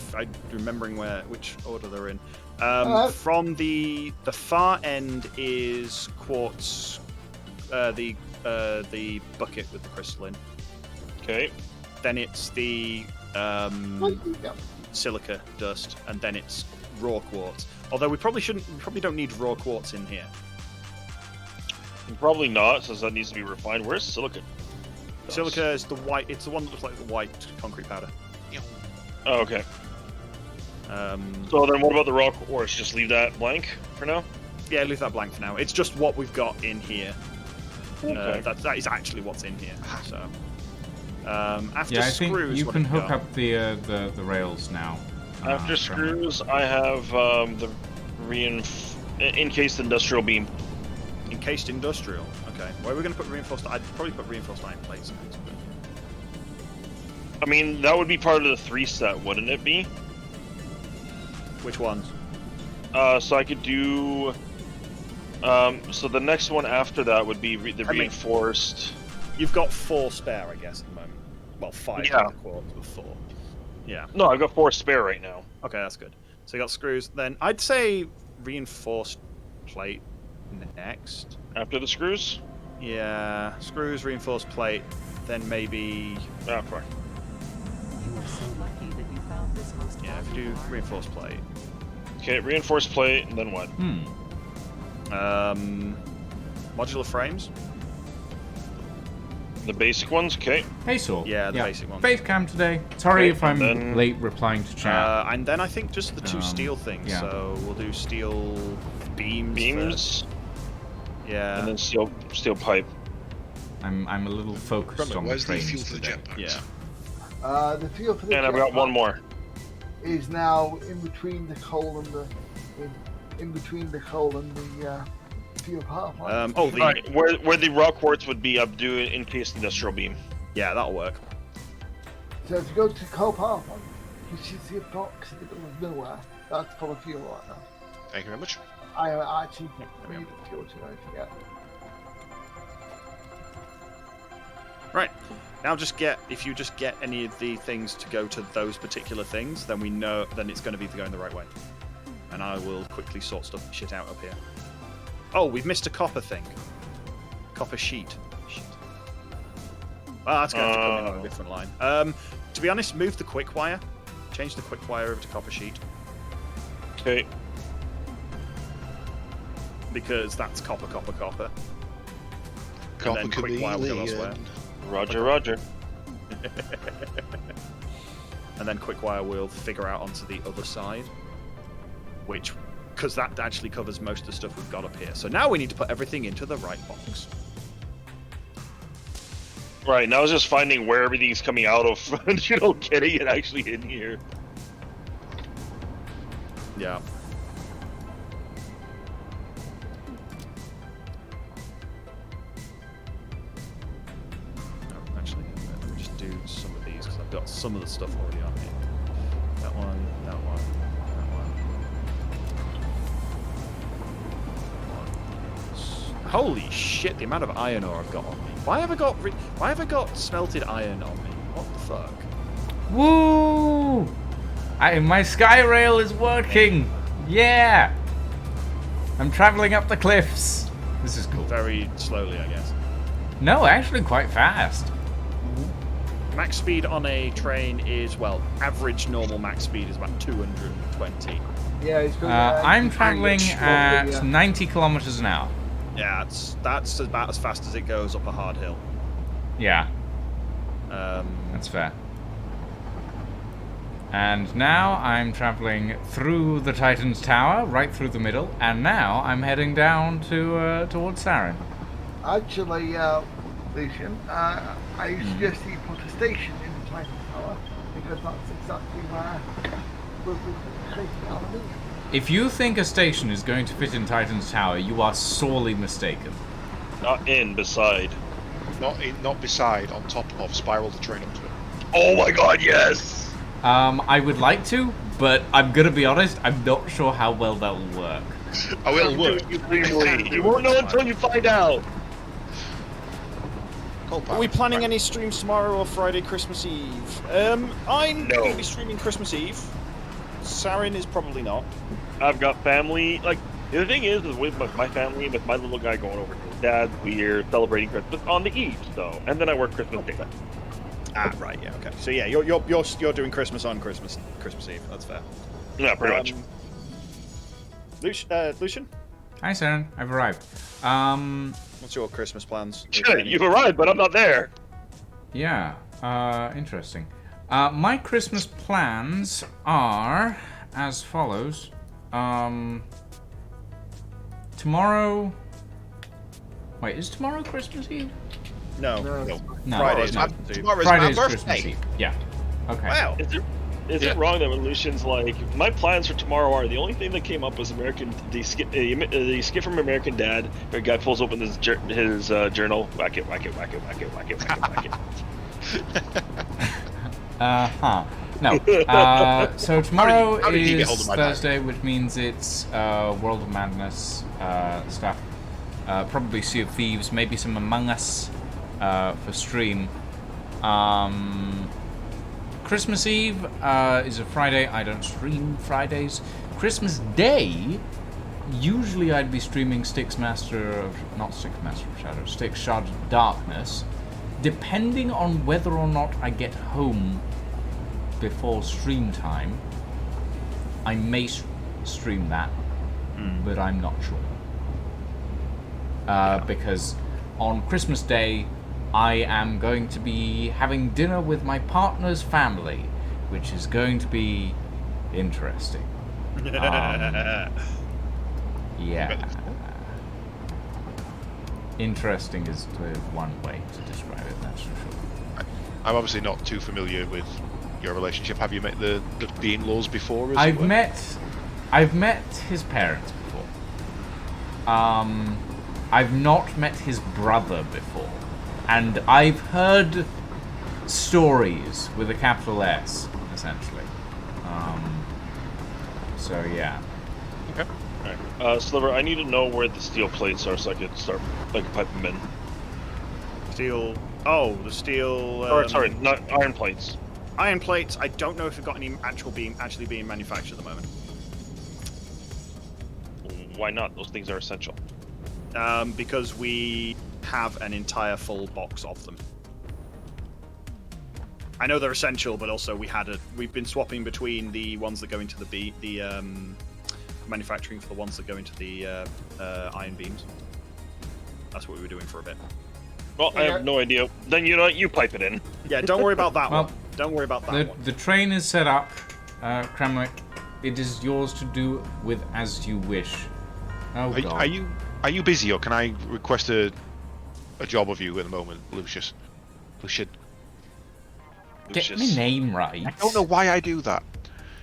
Speaker 1: remembering which order they're in.
Speaker 2: Alright.
Speaker 1: From the far end is quartz, the bucket with the crystal in.
Speaker 4: Okay.
Speaker 1: Then it's the
Speaker 2: Yeah.
Speaker 1: silica dust, and then it's raw quartz. Although we probably don't need raw quartz in here.
Speaker 4: Probably not, since that needs to be refined. Where's silicon?
Speaker 1: Silica is the white. It's the one that looks like the white concrete powder.
Speaker 4: Oh, okay.
Speaker 1: Um,
Speaker 4: So then what about the raw quartz? Just leave that blank for now?
Speaker 1: yeah, leave that blank for now. It's just what we've got in here.
Speaker 4: Okay.
Speaker 1: That is actually what's in here. So After
Speaker 3: Yeah, I think
Speaker 1: screws,
Speaker 3: you
Speaker 1: what
Speaker 3: can
Speaker 1: have you
Speaker 3: hook
Speaker 1: got?
Speaker 3: up the rails now.
Speaker 4: After
Speaker 3: from-
Speaker 4: screws, I have the encased industrial beam.
Speaker 1: Encased industrial. Okay. Where are we going to put reinforced? I'd probably put reinforced iron plates next. But...
Speaker 4: I mean, that would be part of the 3 set, wouldn't it be?
Speaker 1: Which ones?
Speaker 4: So I could do. So the next one after that would be the reinforced.
Speaker 1: You've got 4 spare, I guess, at the moment. Well, 5
Speaker 4: Yeah.
Speaker 1: in the quarters, but 4. Yeah.
Speaker 4: No, I've got 4 spare right now.
Speaker 1: Okay, that's good. So you got screws. Then I'd say reinforced plate next.
Speaker 4: After the screws?
Speaker 1: Yeah, screws, reinforced plate, then maybe.
Speaker 4: Ah, fuck.
Speaker 8: You are so lucky that you found this most
Speaker 1: Yeah, if you do reinforced plate.
Speaker 4: Okay, reinforced plate, and then what?
Speaker 1: Modular frames.
Speaker 4: The basic ones, okay.
Speaker 3: Hey, Saul.
Speaker 1: Yeah, the basic ones.
Speaker 3: Base cam today. Sorry
Speaker 4: Okay,
Speaker 3: if I'm
Speaker 4: then-
Speaker 3: late replying to chat.
Speaker 1: And then I think just the 2 steel things.
Speaker 3: yeah.
Speaker 1: So we'll do steel beams.
Speaker 4: Beams,
Speaker 1: first. Yeah.
Speaker 4: and then steel pipe.
Speaker 3: I'm a little focused
Speaker 5: Probably,
Speaker 3: on the
Speaker 5: where's the
Speaker 3: trains
Speaker 5: fuel for the
Speaker 3: today.
Speaker 5: jetpacks?
Speaker 1: Yeah.
Speaker 2: The fuel for the
Speaker 4: And I've got one
Speaker 2: jetpack
Speaker 4: more.
Speaker 2: is now in between the coal and the in between the coal and the fuel power plant.
Speaker 1: Oh, the
Speaker 4: Alright, where the rock quartz would be, I'm doing encased industrial beam.
Speaker 1: yeah, that'll work.
Speaker 2: So if you go to the coal power plant, you should see a box in the middle of nowhere. That's full of fuel right now.
Speaker 5: Thank you very much.
Speaker 2: I actually
Speaker 1: there we
Speaker 2: need the fuel to get.
Speaker 1: Right. Now if you just get any of the things to go to those particular things, then we know then it's going to be going the right way. And I will quickly sort shit out up here. Oh, we've missed a copper thing. Copper sheet. Shit. Well, that's going to have to come in on a different line. To be honest, move the quick wire. Change the quick wire over to copper sheet.
Speaker 4: Okay.
Speaker 1: Because that's copper.
Speaker 5: Copper
Speaker 1: then quick wire will go elsewhere.
Speaker 5: chameleon.
Speaker 4: Roger.
Speaker 1: And then quick wire will figure out onto the other side. Because that actually covers most of the stuff we've got up here. So now we need to put everything into the right box.
Speaker 4: Right, now it's just finding where everything's coming out of, getting it actually in here.
Speaker 1: Yeah. Oh, actually, let me just do some of these because I've got some of the stuff already on here. That one, that one, that one. Holy shit! The amount of iron ore I've got on me. Why have I got smelted iron on me? What the fuck?
Speaker 3: Woo! My sky rail is working. Yeah. I'm traveling up the cliffs. This is cool.
Speaker 1: Very slowly, I guess.
Speaker 3: No, actually quite fast.
Speaker 1: Max speed on a train is, well, average normal max speed is about 220.
Speaker 2: Yeah, it's going.
Speaker 3: I'm traveling at 90 kilometers an hour.
Speaker 1: Yeah, that's about as fast as it goes up a hard hill.
Speaker 3: Yeah, that's fair. And now I'm traveling through the Titan's Tower, right through the middle, and now I'm heading down to towards Sarin.
Speaker 2: Actually, Lucian, I suggest you put a station in the Titan Tower because that's exactly where we'll be creating aluminium.
Speaker 3: If you think a station is going to fit in Titan's Tower, you are sorely mistaken.
Speaker 4: Not in, beside.
Speaker 5: Not beside, on top of, spiral the train up to it.
Speaker 4: Oh my god, yes!
Speaker 3: I would like to, but I'm gonna be honest, I'm not sure how well that will work.
Speaker 5: Oh, it'll work.
Speaker 4: You won't know until you find out.
Speaker 1: Are we planning any streams tomorrow or Friday, Christmas Eve? I'm
Speaker 4: No.
Speaker 1: going to be streaming Christmas Eve. Sarin is probably not.
Speaker 4: I've got family, the thing is with my family, with my little guy going over to his dad's, we're celebrating Christmas on the Eve, so, and then I work Christmas Day.
Speaker 1: Ah, right, yeah, okay. So yeah, you're doing Christmas on Christmas Eve. That's fair.
Speaker 4: Yeah, pretty much.
Speaker 1: Lucian,
Speaker 3: Hi, Sarin. I've arrived.
Speaker 1: what's your Christmas plans? if
Speaker 4: Shit,
Speaker 1: any?
Speaker 4: you've arrived, but I'm not there.
Speaker 3: Yeah, interesting. My Christmas plans are as follows. Tomorrow... Wait, is tomorrow Christmas Eve?
Speaker 1: No.
Speaker 2: No.
Speaker 3: No,
Speaker 1: Friday's
Speaker 3: no.
Speaker 1: Christmas Eve.
Speaker 5: Tomorrow's
Speaker 3: Friday's
Speaker 5: my birthday.
Speaker 3: Christmas Eve. Yeah. Okay.
Speaker 1: Wow.
Speaker 4: Is it wrong that when Lucian's like, my plans for tomorrow are the only thing that came up was the skit from American Dad, where a guy pulls open his journal, whack it, whack it, whack it, whack it, whack it, whack it, whack it.
Speaker 3: No. So tomorrow
Speaker 5: how did he get hold
Speaker 3: is
Speaker 5: of my bag?
Speaker 3: Thursday, which means it's World of Madness stuff. Probably Sea of Thieves, maybe some Among Us for stream. Christmas Eve is a Friday. I don't stream Fridays. Christmas Day, usually I'd be streaming Styx Shard of Darkness. Depending on whether or not I get home before stream time, I may stream that, but I'm not sure. Because on Christmas Day, I am going to be having dinner with my partner's family, which is going to be interesting. Yeah. Interesting is one way to describe it, that's for sure.
Speaker 5: I'm obviously not too familiar with your relationship. Have you met the in-laws before? As
Speaker 3: I've
Speaker 5: it were?
Speaker 3: met his parents before. I've not met his brother before. And I've heard stories with a capital S, essentially. So yeah.
Speaker 5: Okay.
Speaker 4: Alright. Sliver, I need to know where the steel plates are so I can pipe them in.
Speaker 1: Steel. Oh, the steel.
Speaker 4: Sorry, not iron plates.
Speaker 1: Iron plates. I don't know if we've got any actually being manufactured at the moment.
Speaker 4: Why not? Those things are essential.
Speaker 1: Because we have an entire full box of them. I know they're essential, but also we've been swapping between the ones that go into the manufacturing for the ones that go into the iron beams. That's what we were doing for a bit.
Speaker 4: Well, I have no idea. Then you know what? You pipe it in.
Speaker 1: Yeah, don't worry about that
Speaker 3: Well,
Speaker 1: one. Don't worry about that one.
Speaker 3: The train is set up, Kramwick. It is yours to do with as you wish. Oh God.
Speaker 5: Are you busy, or can I request a job of you at the moment, Lucius?
Speaker 3: Get my name right.
Speaker 5: I don't know why I do that.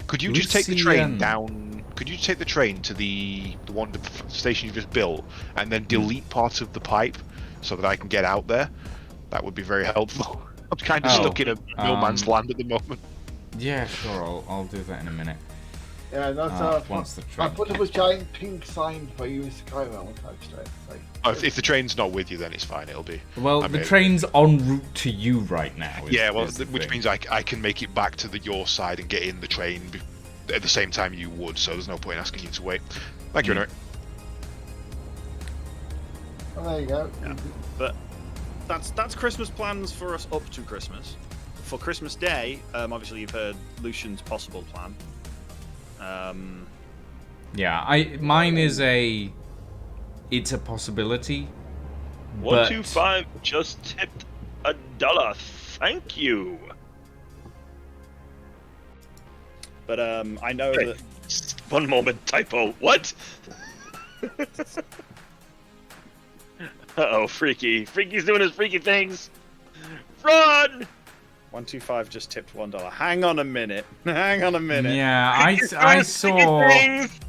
Speaker 5: Could you just take the train
Speaker 3: Lucian.
Speaker 5: down? Could you take the train to the station you just built, and then delete part of the pipe so that I can get out there? That would be very helpful. I'm kind of stuck in a no man's land at the moment.
Speaker 3: Yeah, sure. I'll do that in a minute.
Speaker 2: Yeah, that's
Speaker 3: once the
Speaker 2: I
Speaker 3: train
Speaker 2: put up a giant pink sign for you as Skywell attached to it.
Speaker 5: If the train's not with you, then it's fine. It'll be.
Speaker 3: Well, the train's en route to you right now.
Speaker 5: Yeah, well, which means I can make it back to your side and get in the train at the same time you would. So there's no point asking you to wait. Thank you, anyway.
Speaker 2: Well, there you go.
Speaker 1: Yeah. But that's Christmas plans for us up to Christmas. For Christmas Day, obviously you've heard Lucian's possible plan.
Speaker 3: Yeah, mine is it's a possibility.
Speaker 4: 125 just tipped $1. Thank you.
Speaker 1: But I know that.
Speaker 4: One moment, typo. What? Uh-oh, Freaky. Freaky's doing his freaky things. Run!
Speaker 1: 125 just tipped $1. Hang on a minute. Hang on a minute.
Speaker 3: Yeah,
Speaker 4: Freaky's doing
Speaker 3: I
Speaker 4: his freaky
Speaker 3: saw.
Speaker 4: things.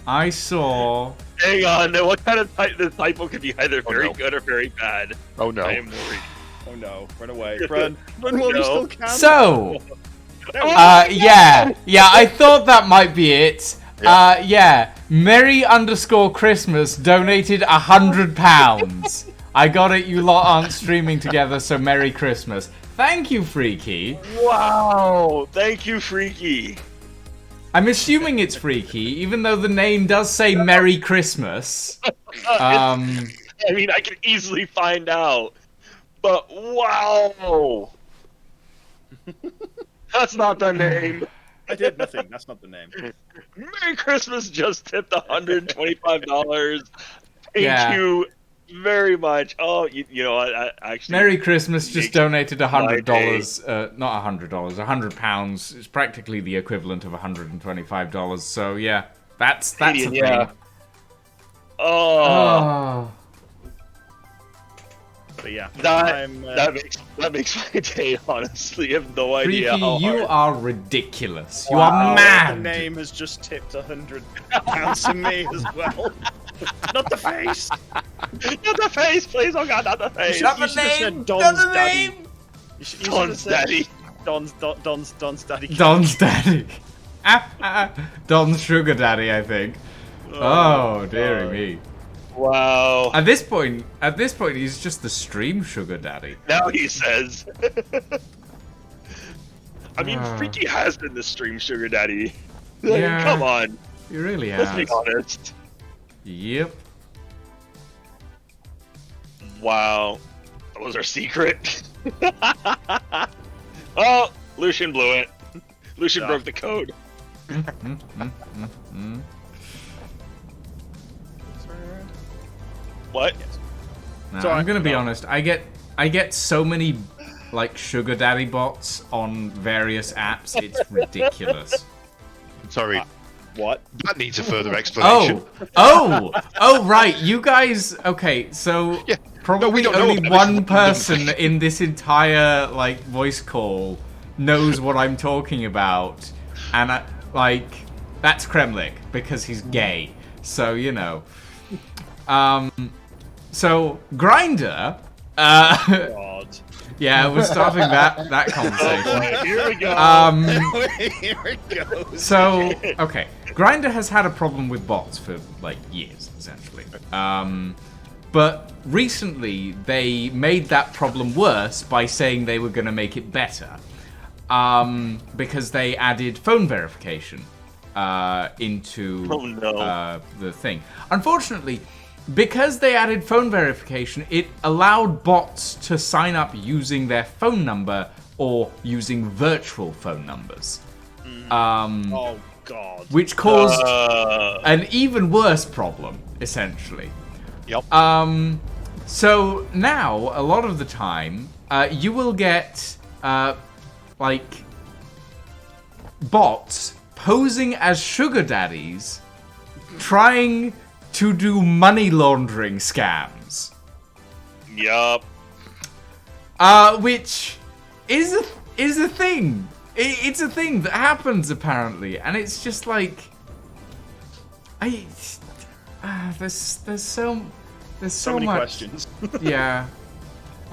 Speaker 3: I saw.
Speaker 4: Hang on. What kind of the typo could be either very good or very bad?
Speaker 5: Oh no.
Speaker 4: I am worried.
Speaker 1: Oh no! Run away! Run! Run while you
Speaker 4: No.
Speaker 1: still can.
Speaker 3: So,
Speaker 1: There we go.
Speaker 3: yeah, I thought that might be it. Yeah, Merry_Christmas donated £100. I got it. You lot aren't streaming together, so Merry Christmas. Thank you, Freaky.
Speaker 4: Wow! Thank you, Freaky.
Speaker 3: I'm assuming it's Freaky, even though the name does say Merry Christmas.
Speaker 4: I mean, I can easily find out. But wow! That's not the name.
Speaker 1: I did nothing. That's not the name.
Speaker 4: Merry Christmas just tipped $125. Thank
Speaker 3: Yeah.
Speaker 4: you very much. Oh, you know, I actually...
Speaker 3: Merry Christmas just
Speaker 4: makes
Speaker 3: donated
Speaker 4: my
Speaker 3: $100. Not $100, £100. It's practically the equivalent of $125. So yeah, that's a thing.
Speaker 4: Yeah. Oh.
Speaker 1: But yeah,
Speaker 4: that makes my day. Honestly, I have no idea
Speaker 3: Freaky,
Speaker 4: how
Speaker 3: you
Speaker 4: hard.
Speaker 3: are ridiculous. You
Speaker 1: Wow,
Speaker 3: are
Speaker 1: The
Speaker 3: mad.
Speaker 1: name has just tipped £100 to me as well. Not the face.
Speaker 4: Not the face, please. Oh god, not the face.
Speaker 3: Not the
Speaker 1: You should have said
Speaker 3: name.
Speaker 1: Don's
Speaker 3: Not the
Speaker 1: daddy.
Speaker 3: name.
Speaker 1: You should have
Speaker 4: Don's
Speaker 1: said
Speaker 4: daddy.
Speaker 1: Don's daddy.
Speaker 3: Don's daddy. Don's sugar daddy, I think. Oh, dearie me.
Speaker 4: Wow.
Speaker 3: At this point, he's just the stream sugar daddy.
Speaker 4: Now he says. I mean,
Speaker 3: Ah.
Speaker 4: Freaky has been the stream sugar daddy. Like,
Speaker 3: Yeah.
Speaker 4: come on.
Speaker 3: He really
Speaker 4: Let's
Speaker 3: has.
Speaker 4: be honest.
Speaker 3: Yep.
Speaker 4: Wow. That was our secret. Oh, Lucian blew it. Lucian
Speaker 1: Yeah.
Speaker 4: broke the code. What?
Speaker 3: Now,
Speaker 1: Sorry.
Speaker 3: I'm gonna be honest. I get so many like sugar daddy bots on various apps. It's ridiculous.
Speaker 5: Sorry,
Speaker 1: What?
Speaker 5: that needs a further explanation.
Speaker 3: Oh, right. You guys. Okay, so
Speaker 5: Yeah.
Speaker 3: probably
Speaker 5: No, we don't know
Speaker 3: only
Speaker 5: about this
Speaker 3: one
Speaker 5: random
Speaker 3: person
Speaker 5: thing.
Speaker 3: in this entire like voice call knows what I'm talking about, and that's Kremlik because he's gay. So you know. So Grinder.
Speaker 1: God.
Speaker 3: Yeah, we're starting that conversation.
Speaker 4: Here we go.
Speaker 1: Here it goes.
Speaker 3: So, okay. Grindr has had a problem with bots for, like, years, essentially. But recently, they made that problem worse by saying they were going to make it better. Because they added phone verification into the thing. Unfortunately, because they added phone verification, it allowed bots to sign up using their phone number or using virtual phone numbers.
Speaker 1: Oh God.
Speaker 3: Which caused an even worse problem, essentially.
Speaker 5: Yep.
Speaker 3: So now, a lot of the time, you will get, like, bots posing as sugar daddies trying to do money laundering scams.
Speaker 4: Yup.
Speaker 3: Which is a thing. It's a thing that happens apparently, and it's just like, there's so
Speaker 1: many
Speaker 3: much
Speaker 1: questions.
Speaker 3: Yeah.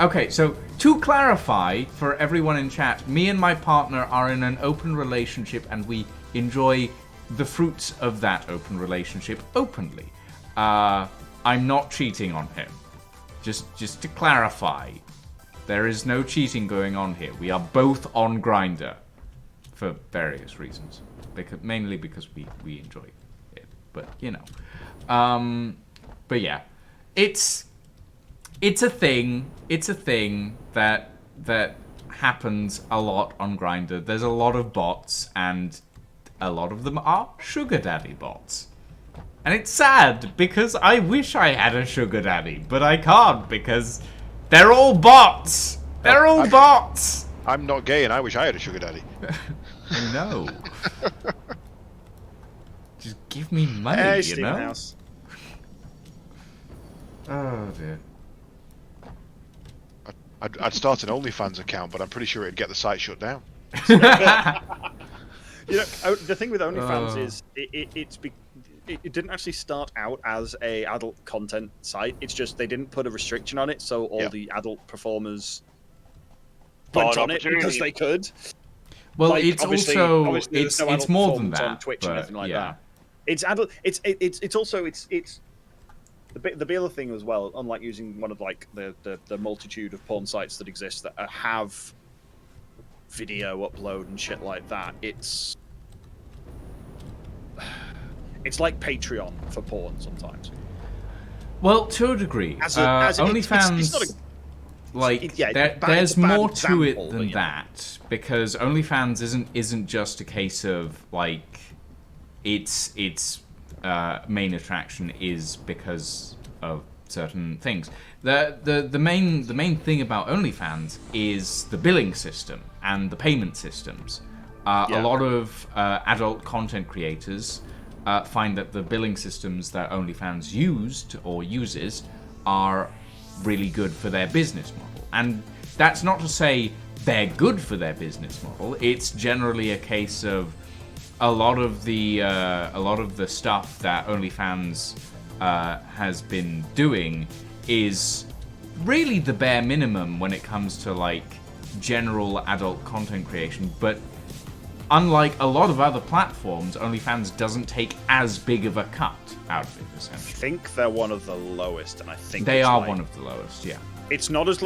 Speaker 3: Okay, so to clarify for everyone in chat, me and my partner are in an open relationship, and we enjoy the fruits of that open relationship openly. I'm not cheating on him. Just to clarify, there is no cheating going on here. We are both on Grindr for various reasons, mainly because we enjoy it. But you know, but yeah, it's a thing. It's a thing that happens a lot on Grindr. There's a lot of bots, and a lot of them are sugar daddy bots. And it's sad, because I wish I had a sugar daddy, but I can't, because they're all bots! They're all bots!
Speaker 5: I'm not gay, and I wish I had a sugar daddy.
Speaker 3: No. Just give me money,
Speaker 1: Hey,
Speaker 3: you know?
Speaker 1: House.
Speaker 3: Oh, dear.
Speaker 5: I'd start an OnlyFans account, but I'm pretty sure it'd get the site shut down.
Speaker 1: You know, the thing with OnlyFans is it didn't actually start out as a adult content site. It's just they didn't put a restriction on it, so all the adult performers went on it because they could.
Speaker 3: Well,
Speaker 1: Like,
Speaker 3: it's
Speaker 1: obviously
Speaker 3: also
Speaker 1: there's no
Speaker 3: it's
Speaker 1: adult
Speaker 3: more than
Speaker 1: performance
Speaker 3: that.
Speaker 1: on Twitch
Speaker 3: but,
Speaker 1: and everything like
Speaker 3: yeah.
Speaker 1: that. It's adult. It's also the other thing as well. Unlike using one of like the multitude of porn sites that exist that have video upload and shit like that, it's like Patreon for porn sometimes.
Speaker 3: Well, to a degree. OnlyFans, there's more to it than that, because OnlyFans isn't just a case of like its main attraction is because of certain things. The main thing about OnlyFans is the billing system and the payment systems. A lot of adult content creators find that the billing systems that OnlyFans used or uses are really good for their business model. And that's not to say they're good for their business model. It's generally a case of a lot of the stuff that OnlyFans has been doing is really the bare minimum when it comes to like general adult content creation. But unlike a lot of other platforms, OnlyFans doesn't take as big of a cut out of it,
Speaker 1: I
Speaker 3: essentially.
Speaker 1: think they're one of the lowest, and I think
Speaker 3: They
Speaker 1: it's
Speaker 3: are
Speaker 1: like-
Speaker 3: one of the lowest, yeah.
Speaker 1: It's not as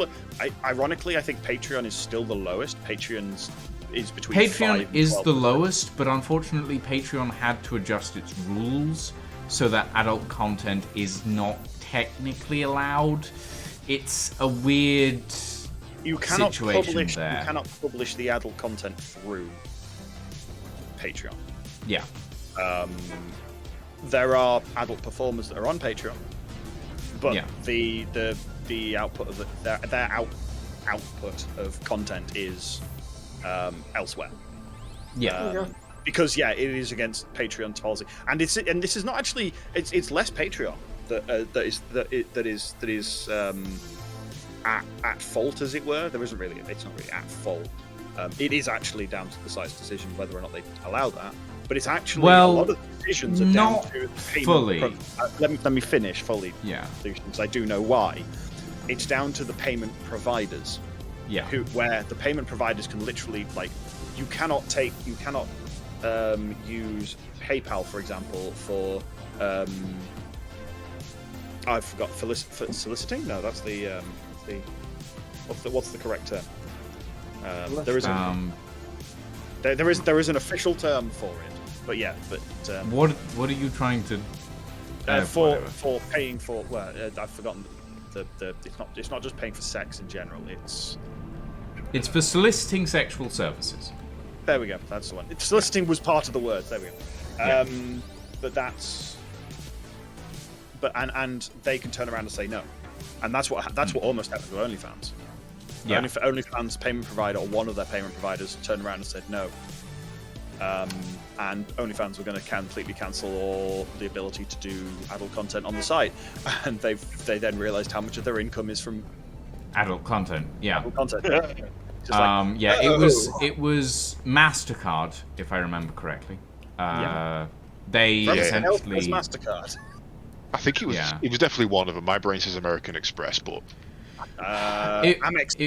Speaker 1: ironically, I think Patreon is still the lowest. Patreon's is between
Speaker 3: Patreon
Speaker 1: 5 and
Speaker 3: is the
Speaker 1: 12%.
Speaker 3: lowest, but unfortunately Patreon had to adjust its rules so that adult content is not technically allowed. It's a weird situation there.
Speaker 1: You cannot publish the adult content through Patreon.
Speaker 3: Yeah.
Speaker 1: There are adult performers that are on Patreon, but
Speaker 3: Yeah.
Speaker 1: the output of their output of content is elsewhere.
Speaker 3: Yeah.
Speaker 1: Because it is against Patreon policy, and this is not actually it's less Patreon that is at fault, as it were. It's not really at fault. It is actually down to the site's decision whether or not they allow that. But it's actually a lot of decisions are down
Speaker 3: not
Speaker 1: to payment
Speaker 3: fully.
Speaker 1: Let me finish fully.
Speaker 3: Yeah.
Speaker 1: Because I do know why. It's down to the payment providers.
Speaker 3: Yeah.
Speaker 1: Where the payment providers can literally you cannot use PayPal, for example, for I forgot for soliciting. No, that's the what's the correct term? There is there is an official term for it, but
Speaker 3: what are you trying to
Speaker 1: for paying for? Well, I've forgotten the it's not just paying for sex in general.
Speaker 3: It's for soliciting sexual services.
Speaker 1: There we go. That's the one. Soliciting was part of the word. There we go. But and they can turn around and say no, and that's what almost happened to OnlyFans.
Speaker 3: Yeah.
Speaker 1: OnlyFans payment provider or one of their payment providers turned around and said no, and OnlyFans were going to completely cancel all the ability to do adult content on the site, and they then realized how much of their income is from
Speaker 3: adult content. Yeah.
Speaker 1: adult content.
Speaker 3: It was MasterCard, if I remember correctly. They essentially
Speaker 1: MasterCard.
Speaker 5: I think it was.
Speaker 3: Yeah.
Speaker 5: It was definitely one of them. My brain says American Express, but
Speaker 1: Amex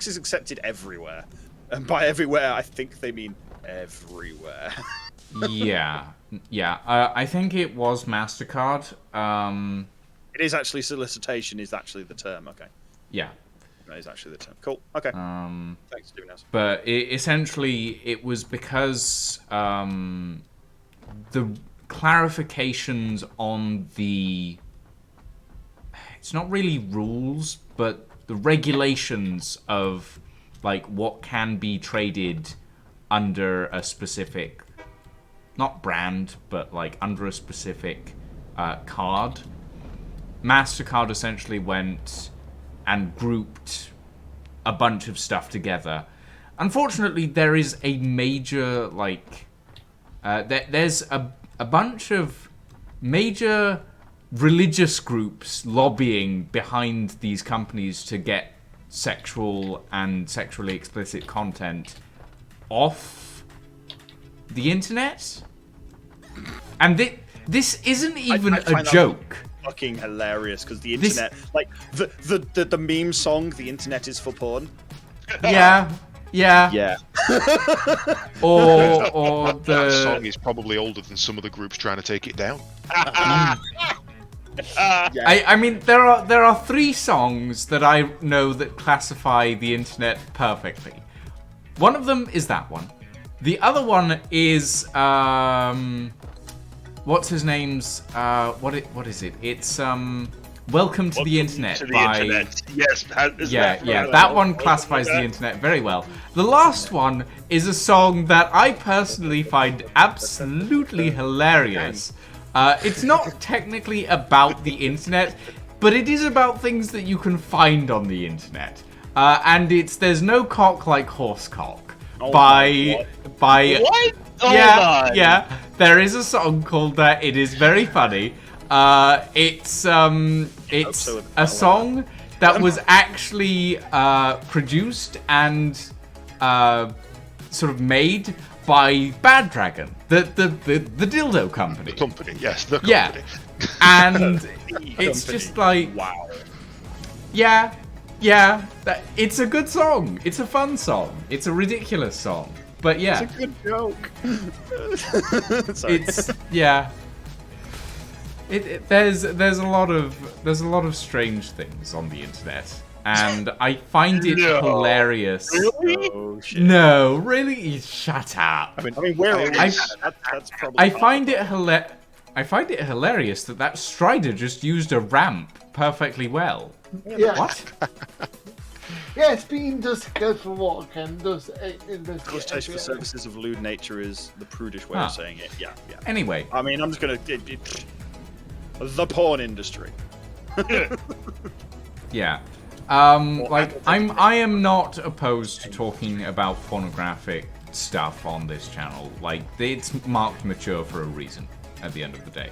Speaker 1: is accepted everywhere, and by everywhere I think they mean everywhere.
Speaker 3: yeah. I think it was MasterCard.
Speaker 1: It is actually solicitation is actually the term. Okay.
Speaker 3: Yeah.
Speaker 1: That is actually the term. Cool. Okay. Thanks, Steven.
Speaker 3: But essentially, it was because the clarifications on the... It's not really rules, but the regulations of like what can be traded under a specific, not brand, but like under a specific card. MasterCard essentially went and grouped a bunch of stuff together. Unfortunately, there is a major, there's a bunch of major religious groups lobbying behind these companies to get sexual and sexually explicit content off the internet. And this isn't even a joke.
Speaker 1: Fucking hilarious, because the internet, the meme song, "The Internet is for Porn."
Speaker 3: Yeah. Or the
Speaker 5: that song is probably older than some of the groups trying to take it down.
Speaker 3: I mean, there are 3 songs that I know that classify the internet perfectly. One of them is that one. The other one is what's his name's what is it? It's Welcome to the Internet by
Speaker 4: Internet. Yes,
Speaker 3: that one classifies the internet very well. The last one is a song that I personally find absolutely hilarious. It's not technically about the internet, but it is about things that you can find on the internet. And it's There's No Cock Like Horse Cock by
Speaker 4: What?
Speaker 3: yeah. There is a song called that. It is very funny. It's
Speaker 1: so with
Speaker 3: a song that was actually produced and sort of made by Bad Dragon, the dildo company.
Speaker 5: The company, yes, the company.
Speaker 3: Yeah, and it's just like,
Speaker 1: Wow.
Speaker 3: yeah, it's a good song. It's a fun song. It's a ridiculous song. But yeah,
Speaker 1: It's a good joke. Sorry.
Speaker 3: it's yeah. There's a lot of strange things on the internet, and I find it hilarious.
Speaker 1: Oh shit.
Speaker 3: No, really, shut up.
Speaker 1: I mean, where are we?
Speaker 3: I-
Speaker 1: That's probably.
Speaker 3: I find it hilarious that Strider just used a ramp perfectly well.
Speaker 2: Yeah.
Speaker 3: What?
Speaker 2: Yeah, Speed does go for walk and does it does.
Speaker 1: Taste for services of lewd nature is the prudish way
Speaker 3: Huh.
Speaker 1: of saying it. Yeah.
Speaker 3: Anyway,
Speaker 1: I mean, I'm just gonna. The porn industry.
Speaker 3: yeah. I am not opposed to talking about pornographic stuff on this channel. Like, it's marked mature for a reason. At the end of the day,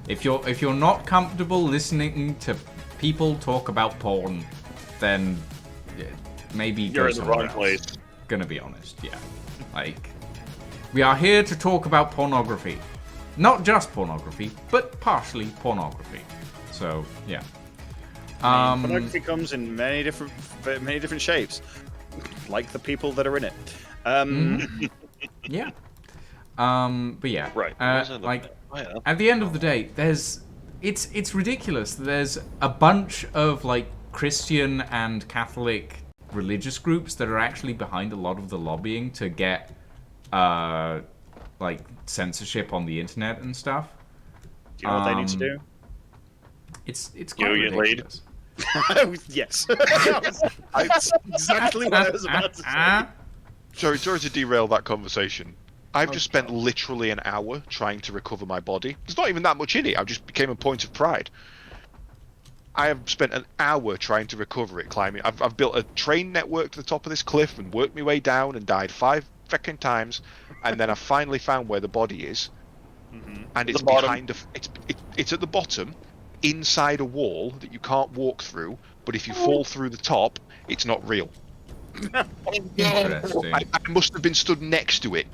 Speaker 3: if you're not comfortable listening to people talk about porn, then maybe
Speaker 4: You're
Speaker 3: go
Speaker 4: in the
Speaker 3: somewhere
Speaker 4: wrong
Speaker 3: else.
Speaker 4: place.
Speaker 3: Gonna be honest, yeah. Like, we are here to talk about pornography, not just pornography, but partially pornography. So yeah.
Speaker 1: Pornography comes in many different shapes, like the people that are in it.
Speaker 3: Yeah. But yeah.
Speaker 4: Right.
Speaker 3: Like,
Speaker 4: Oh, yeah.
Speaker 3: at the end of the day, it's ridiculous. There's a bunch of like Christian and Catholic religious groups that are actually behind a lot of the lobbying to get like censorship on the internet and stuff.
Speaker 1: Do you know what they need to do?
Speaker 3: It's quite
Speaker 4: Get laid.
Speaker 3: ridiculous.
Speaker 1: Yes. That's exactly what I was about to say.
Speaker 5: Sorry to derail that conversation. I've just spent literally an hour trying to recover my body. There's not even that much in it. I just became a point of pride. I have spent an hour trying to recover it, climbing. I've built a train network to the top of this cliff and worked my way down and died 5 fucking times, and then I finally found where the body is, and it's behind it's at the bottom, inside a wall that you can't walk through. But if you fall through the top, it's not real.
Speaker 3: Interesting.
Speaker 5: I must have been stood next to it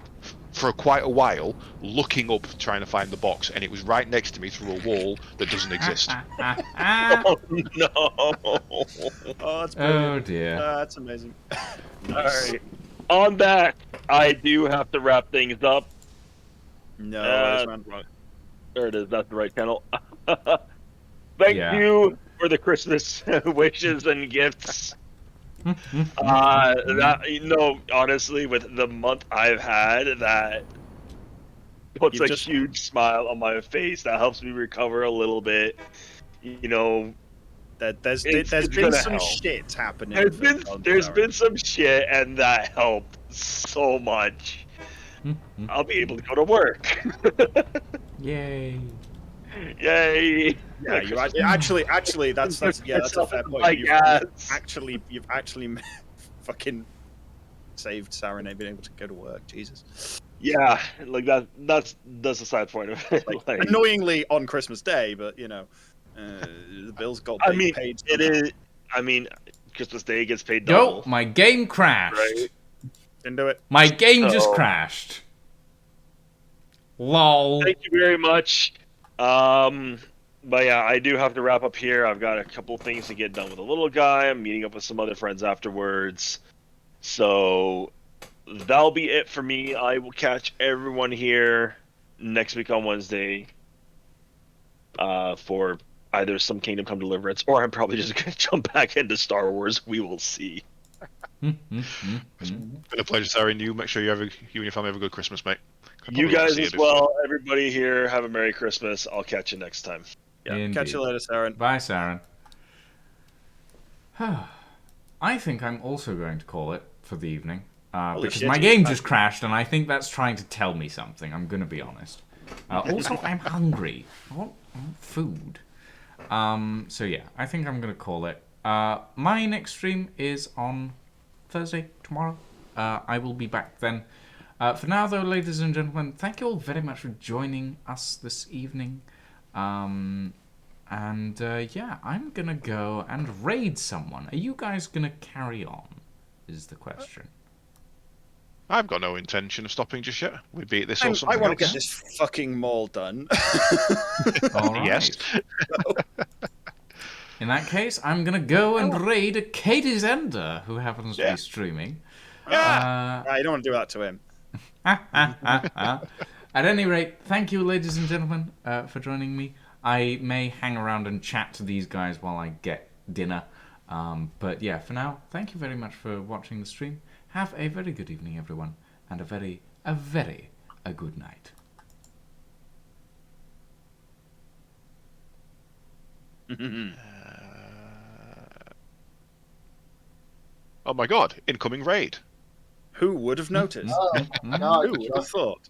Speaker 5: for quite a while, looking up, trying to find the box, and it was right next to me through a wall that doesn't exist.
Speaker 4: Oh no!
Speaker 1: Oh, that's brilliant.
Speaker 3: Oh dear.
Speaker 1: That's amazing.
Speaker 4: Alright. On that, I do have to wrap things up.
Speaker 1: No,
Speaker 4: There it is. That's the right channel. Thank
Speaker 3: Yeah.
Speaker 4: you for the Christmas wishes and gifts. Honestly, with the month I've had, that puts
Speaker 1: You've
Speaker 4: a
Speaker 1: just-
Speaker 4: huge smile on my face. That helps me recover a little bit. You know,
Speaker 1: There's
Speaker 4: It's
Speaker 1: been
Speaker 4: gonna
Speaker 1: some
Speaker 4: help.
Speaker 1: shit happening.
Speaker 4: there's been some shit, and that helped so much. I'll be able to go to work.
Speaker 3: Yay.
Speaker 4: Yay!
Speaker 1: Yeah, you actually that's a fair point.
Speaker 4: Like, yes.
Speaker 1: You've actually fucking saved Sarah and being able to go to work. Jesus.
Speaker 4: Yeah, like that's the side point of it. Like,
Speaker 1: Annoyingly on Christmas Day, but you know, the bills got
Speaker 4: I mean,
Speaker 1: paid.
Speaker 4: it is. I mean, Christmas Day gets paid
Speaker 3: Yo,
Speaker 4: double.
Speaker 3: my game crashed.
Speaker 4: Right.
Speaker 1: Didn't do it.
Speaker 3: My game just
Speaker 4: Uh-oh.
Speaker 3: crashed. Lol.
Speaker 4: Thank you very much. But yeah, I do have to wrap up here. I've got a couple things to get done with the little guy. I'm meeting up with some other friends afterwards. So that'll be it for me. I will catch everyone here next week on Wednesday for either some Kingdom Come Deliverance, or I'm probably just going to jump back into Star Wars. We will see.
Speaker 5: It's been a pleasure, Sarah, and you. Make sure you and your family have a good Christmas, mate.
Speaker 4: You guys as well. Everybody here, have a Merry Christmas. I'll catch you next time.
Speaker 1: Yeah.
Speaker 3: Indeed.
Speaker 1: Catch you later, Sarah.
Speaker 3: Bye, Saren. I think I'm also going to call it for the evening. Because
Speaker 1: shit,
Speaker 3: my
Speaker 1: you
Speaker 3: game
Speaker 1: crashed.
Speaker 3: just crashed, and I think that's trying to tell me something. I'm going to be honest. Also, I'm hungry. I want food. So yeah, I think I'm going to call it. My next stream is on Thursday, tomorrow. I will be back then. For now, though, ladies and gentlemen, thank you all very much for joining us this evening. Yeah, I'm gonna go and raid someone. Are you guys gonna carry on? Is the question.
Speaker 5: I've got no intention of stopping just yet. We beat this or
Speaker 1: I
Speaker 5: something
Speaker 1: want to
Speaker 5: else.
Speaker 1: get this fucking mall done.
Speaker 3: All right.
Speaker 5: Yes.
Speaker 3: In that case, I'm gonna go and raid Katie Zender, who happens to
Speaker 5: Yeah.
Speaker 3: be streaming.
Speaker 5: Yeah.
Speaker 1: Nah, you don't want to do that to him.
Speaker 3: At any rate, thank you, ladies and gentlemen, for joining me. I may hang around and chat to these guys while I get dinner. But yeah, for now, thank you very much for watching the stream. Have a very good evening, everyone, and a very good night.
Speaker 5: Oh my god, incoming raid.
Speaker 1: Who would have noticed?
Speaker 2: Oh, God.
Speaker 1: Who would have thought?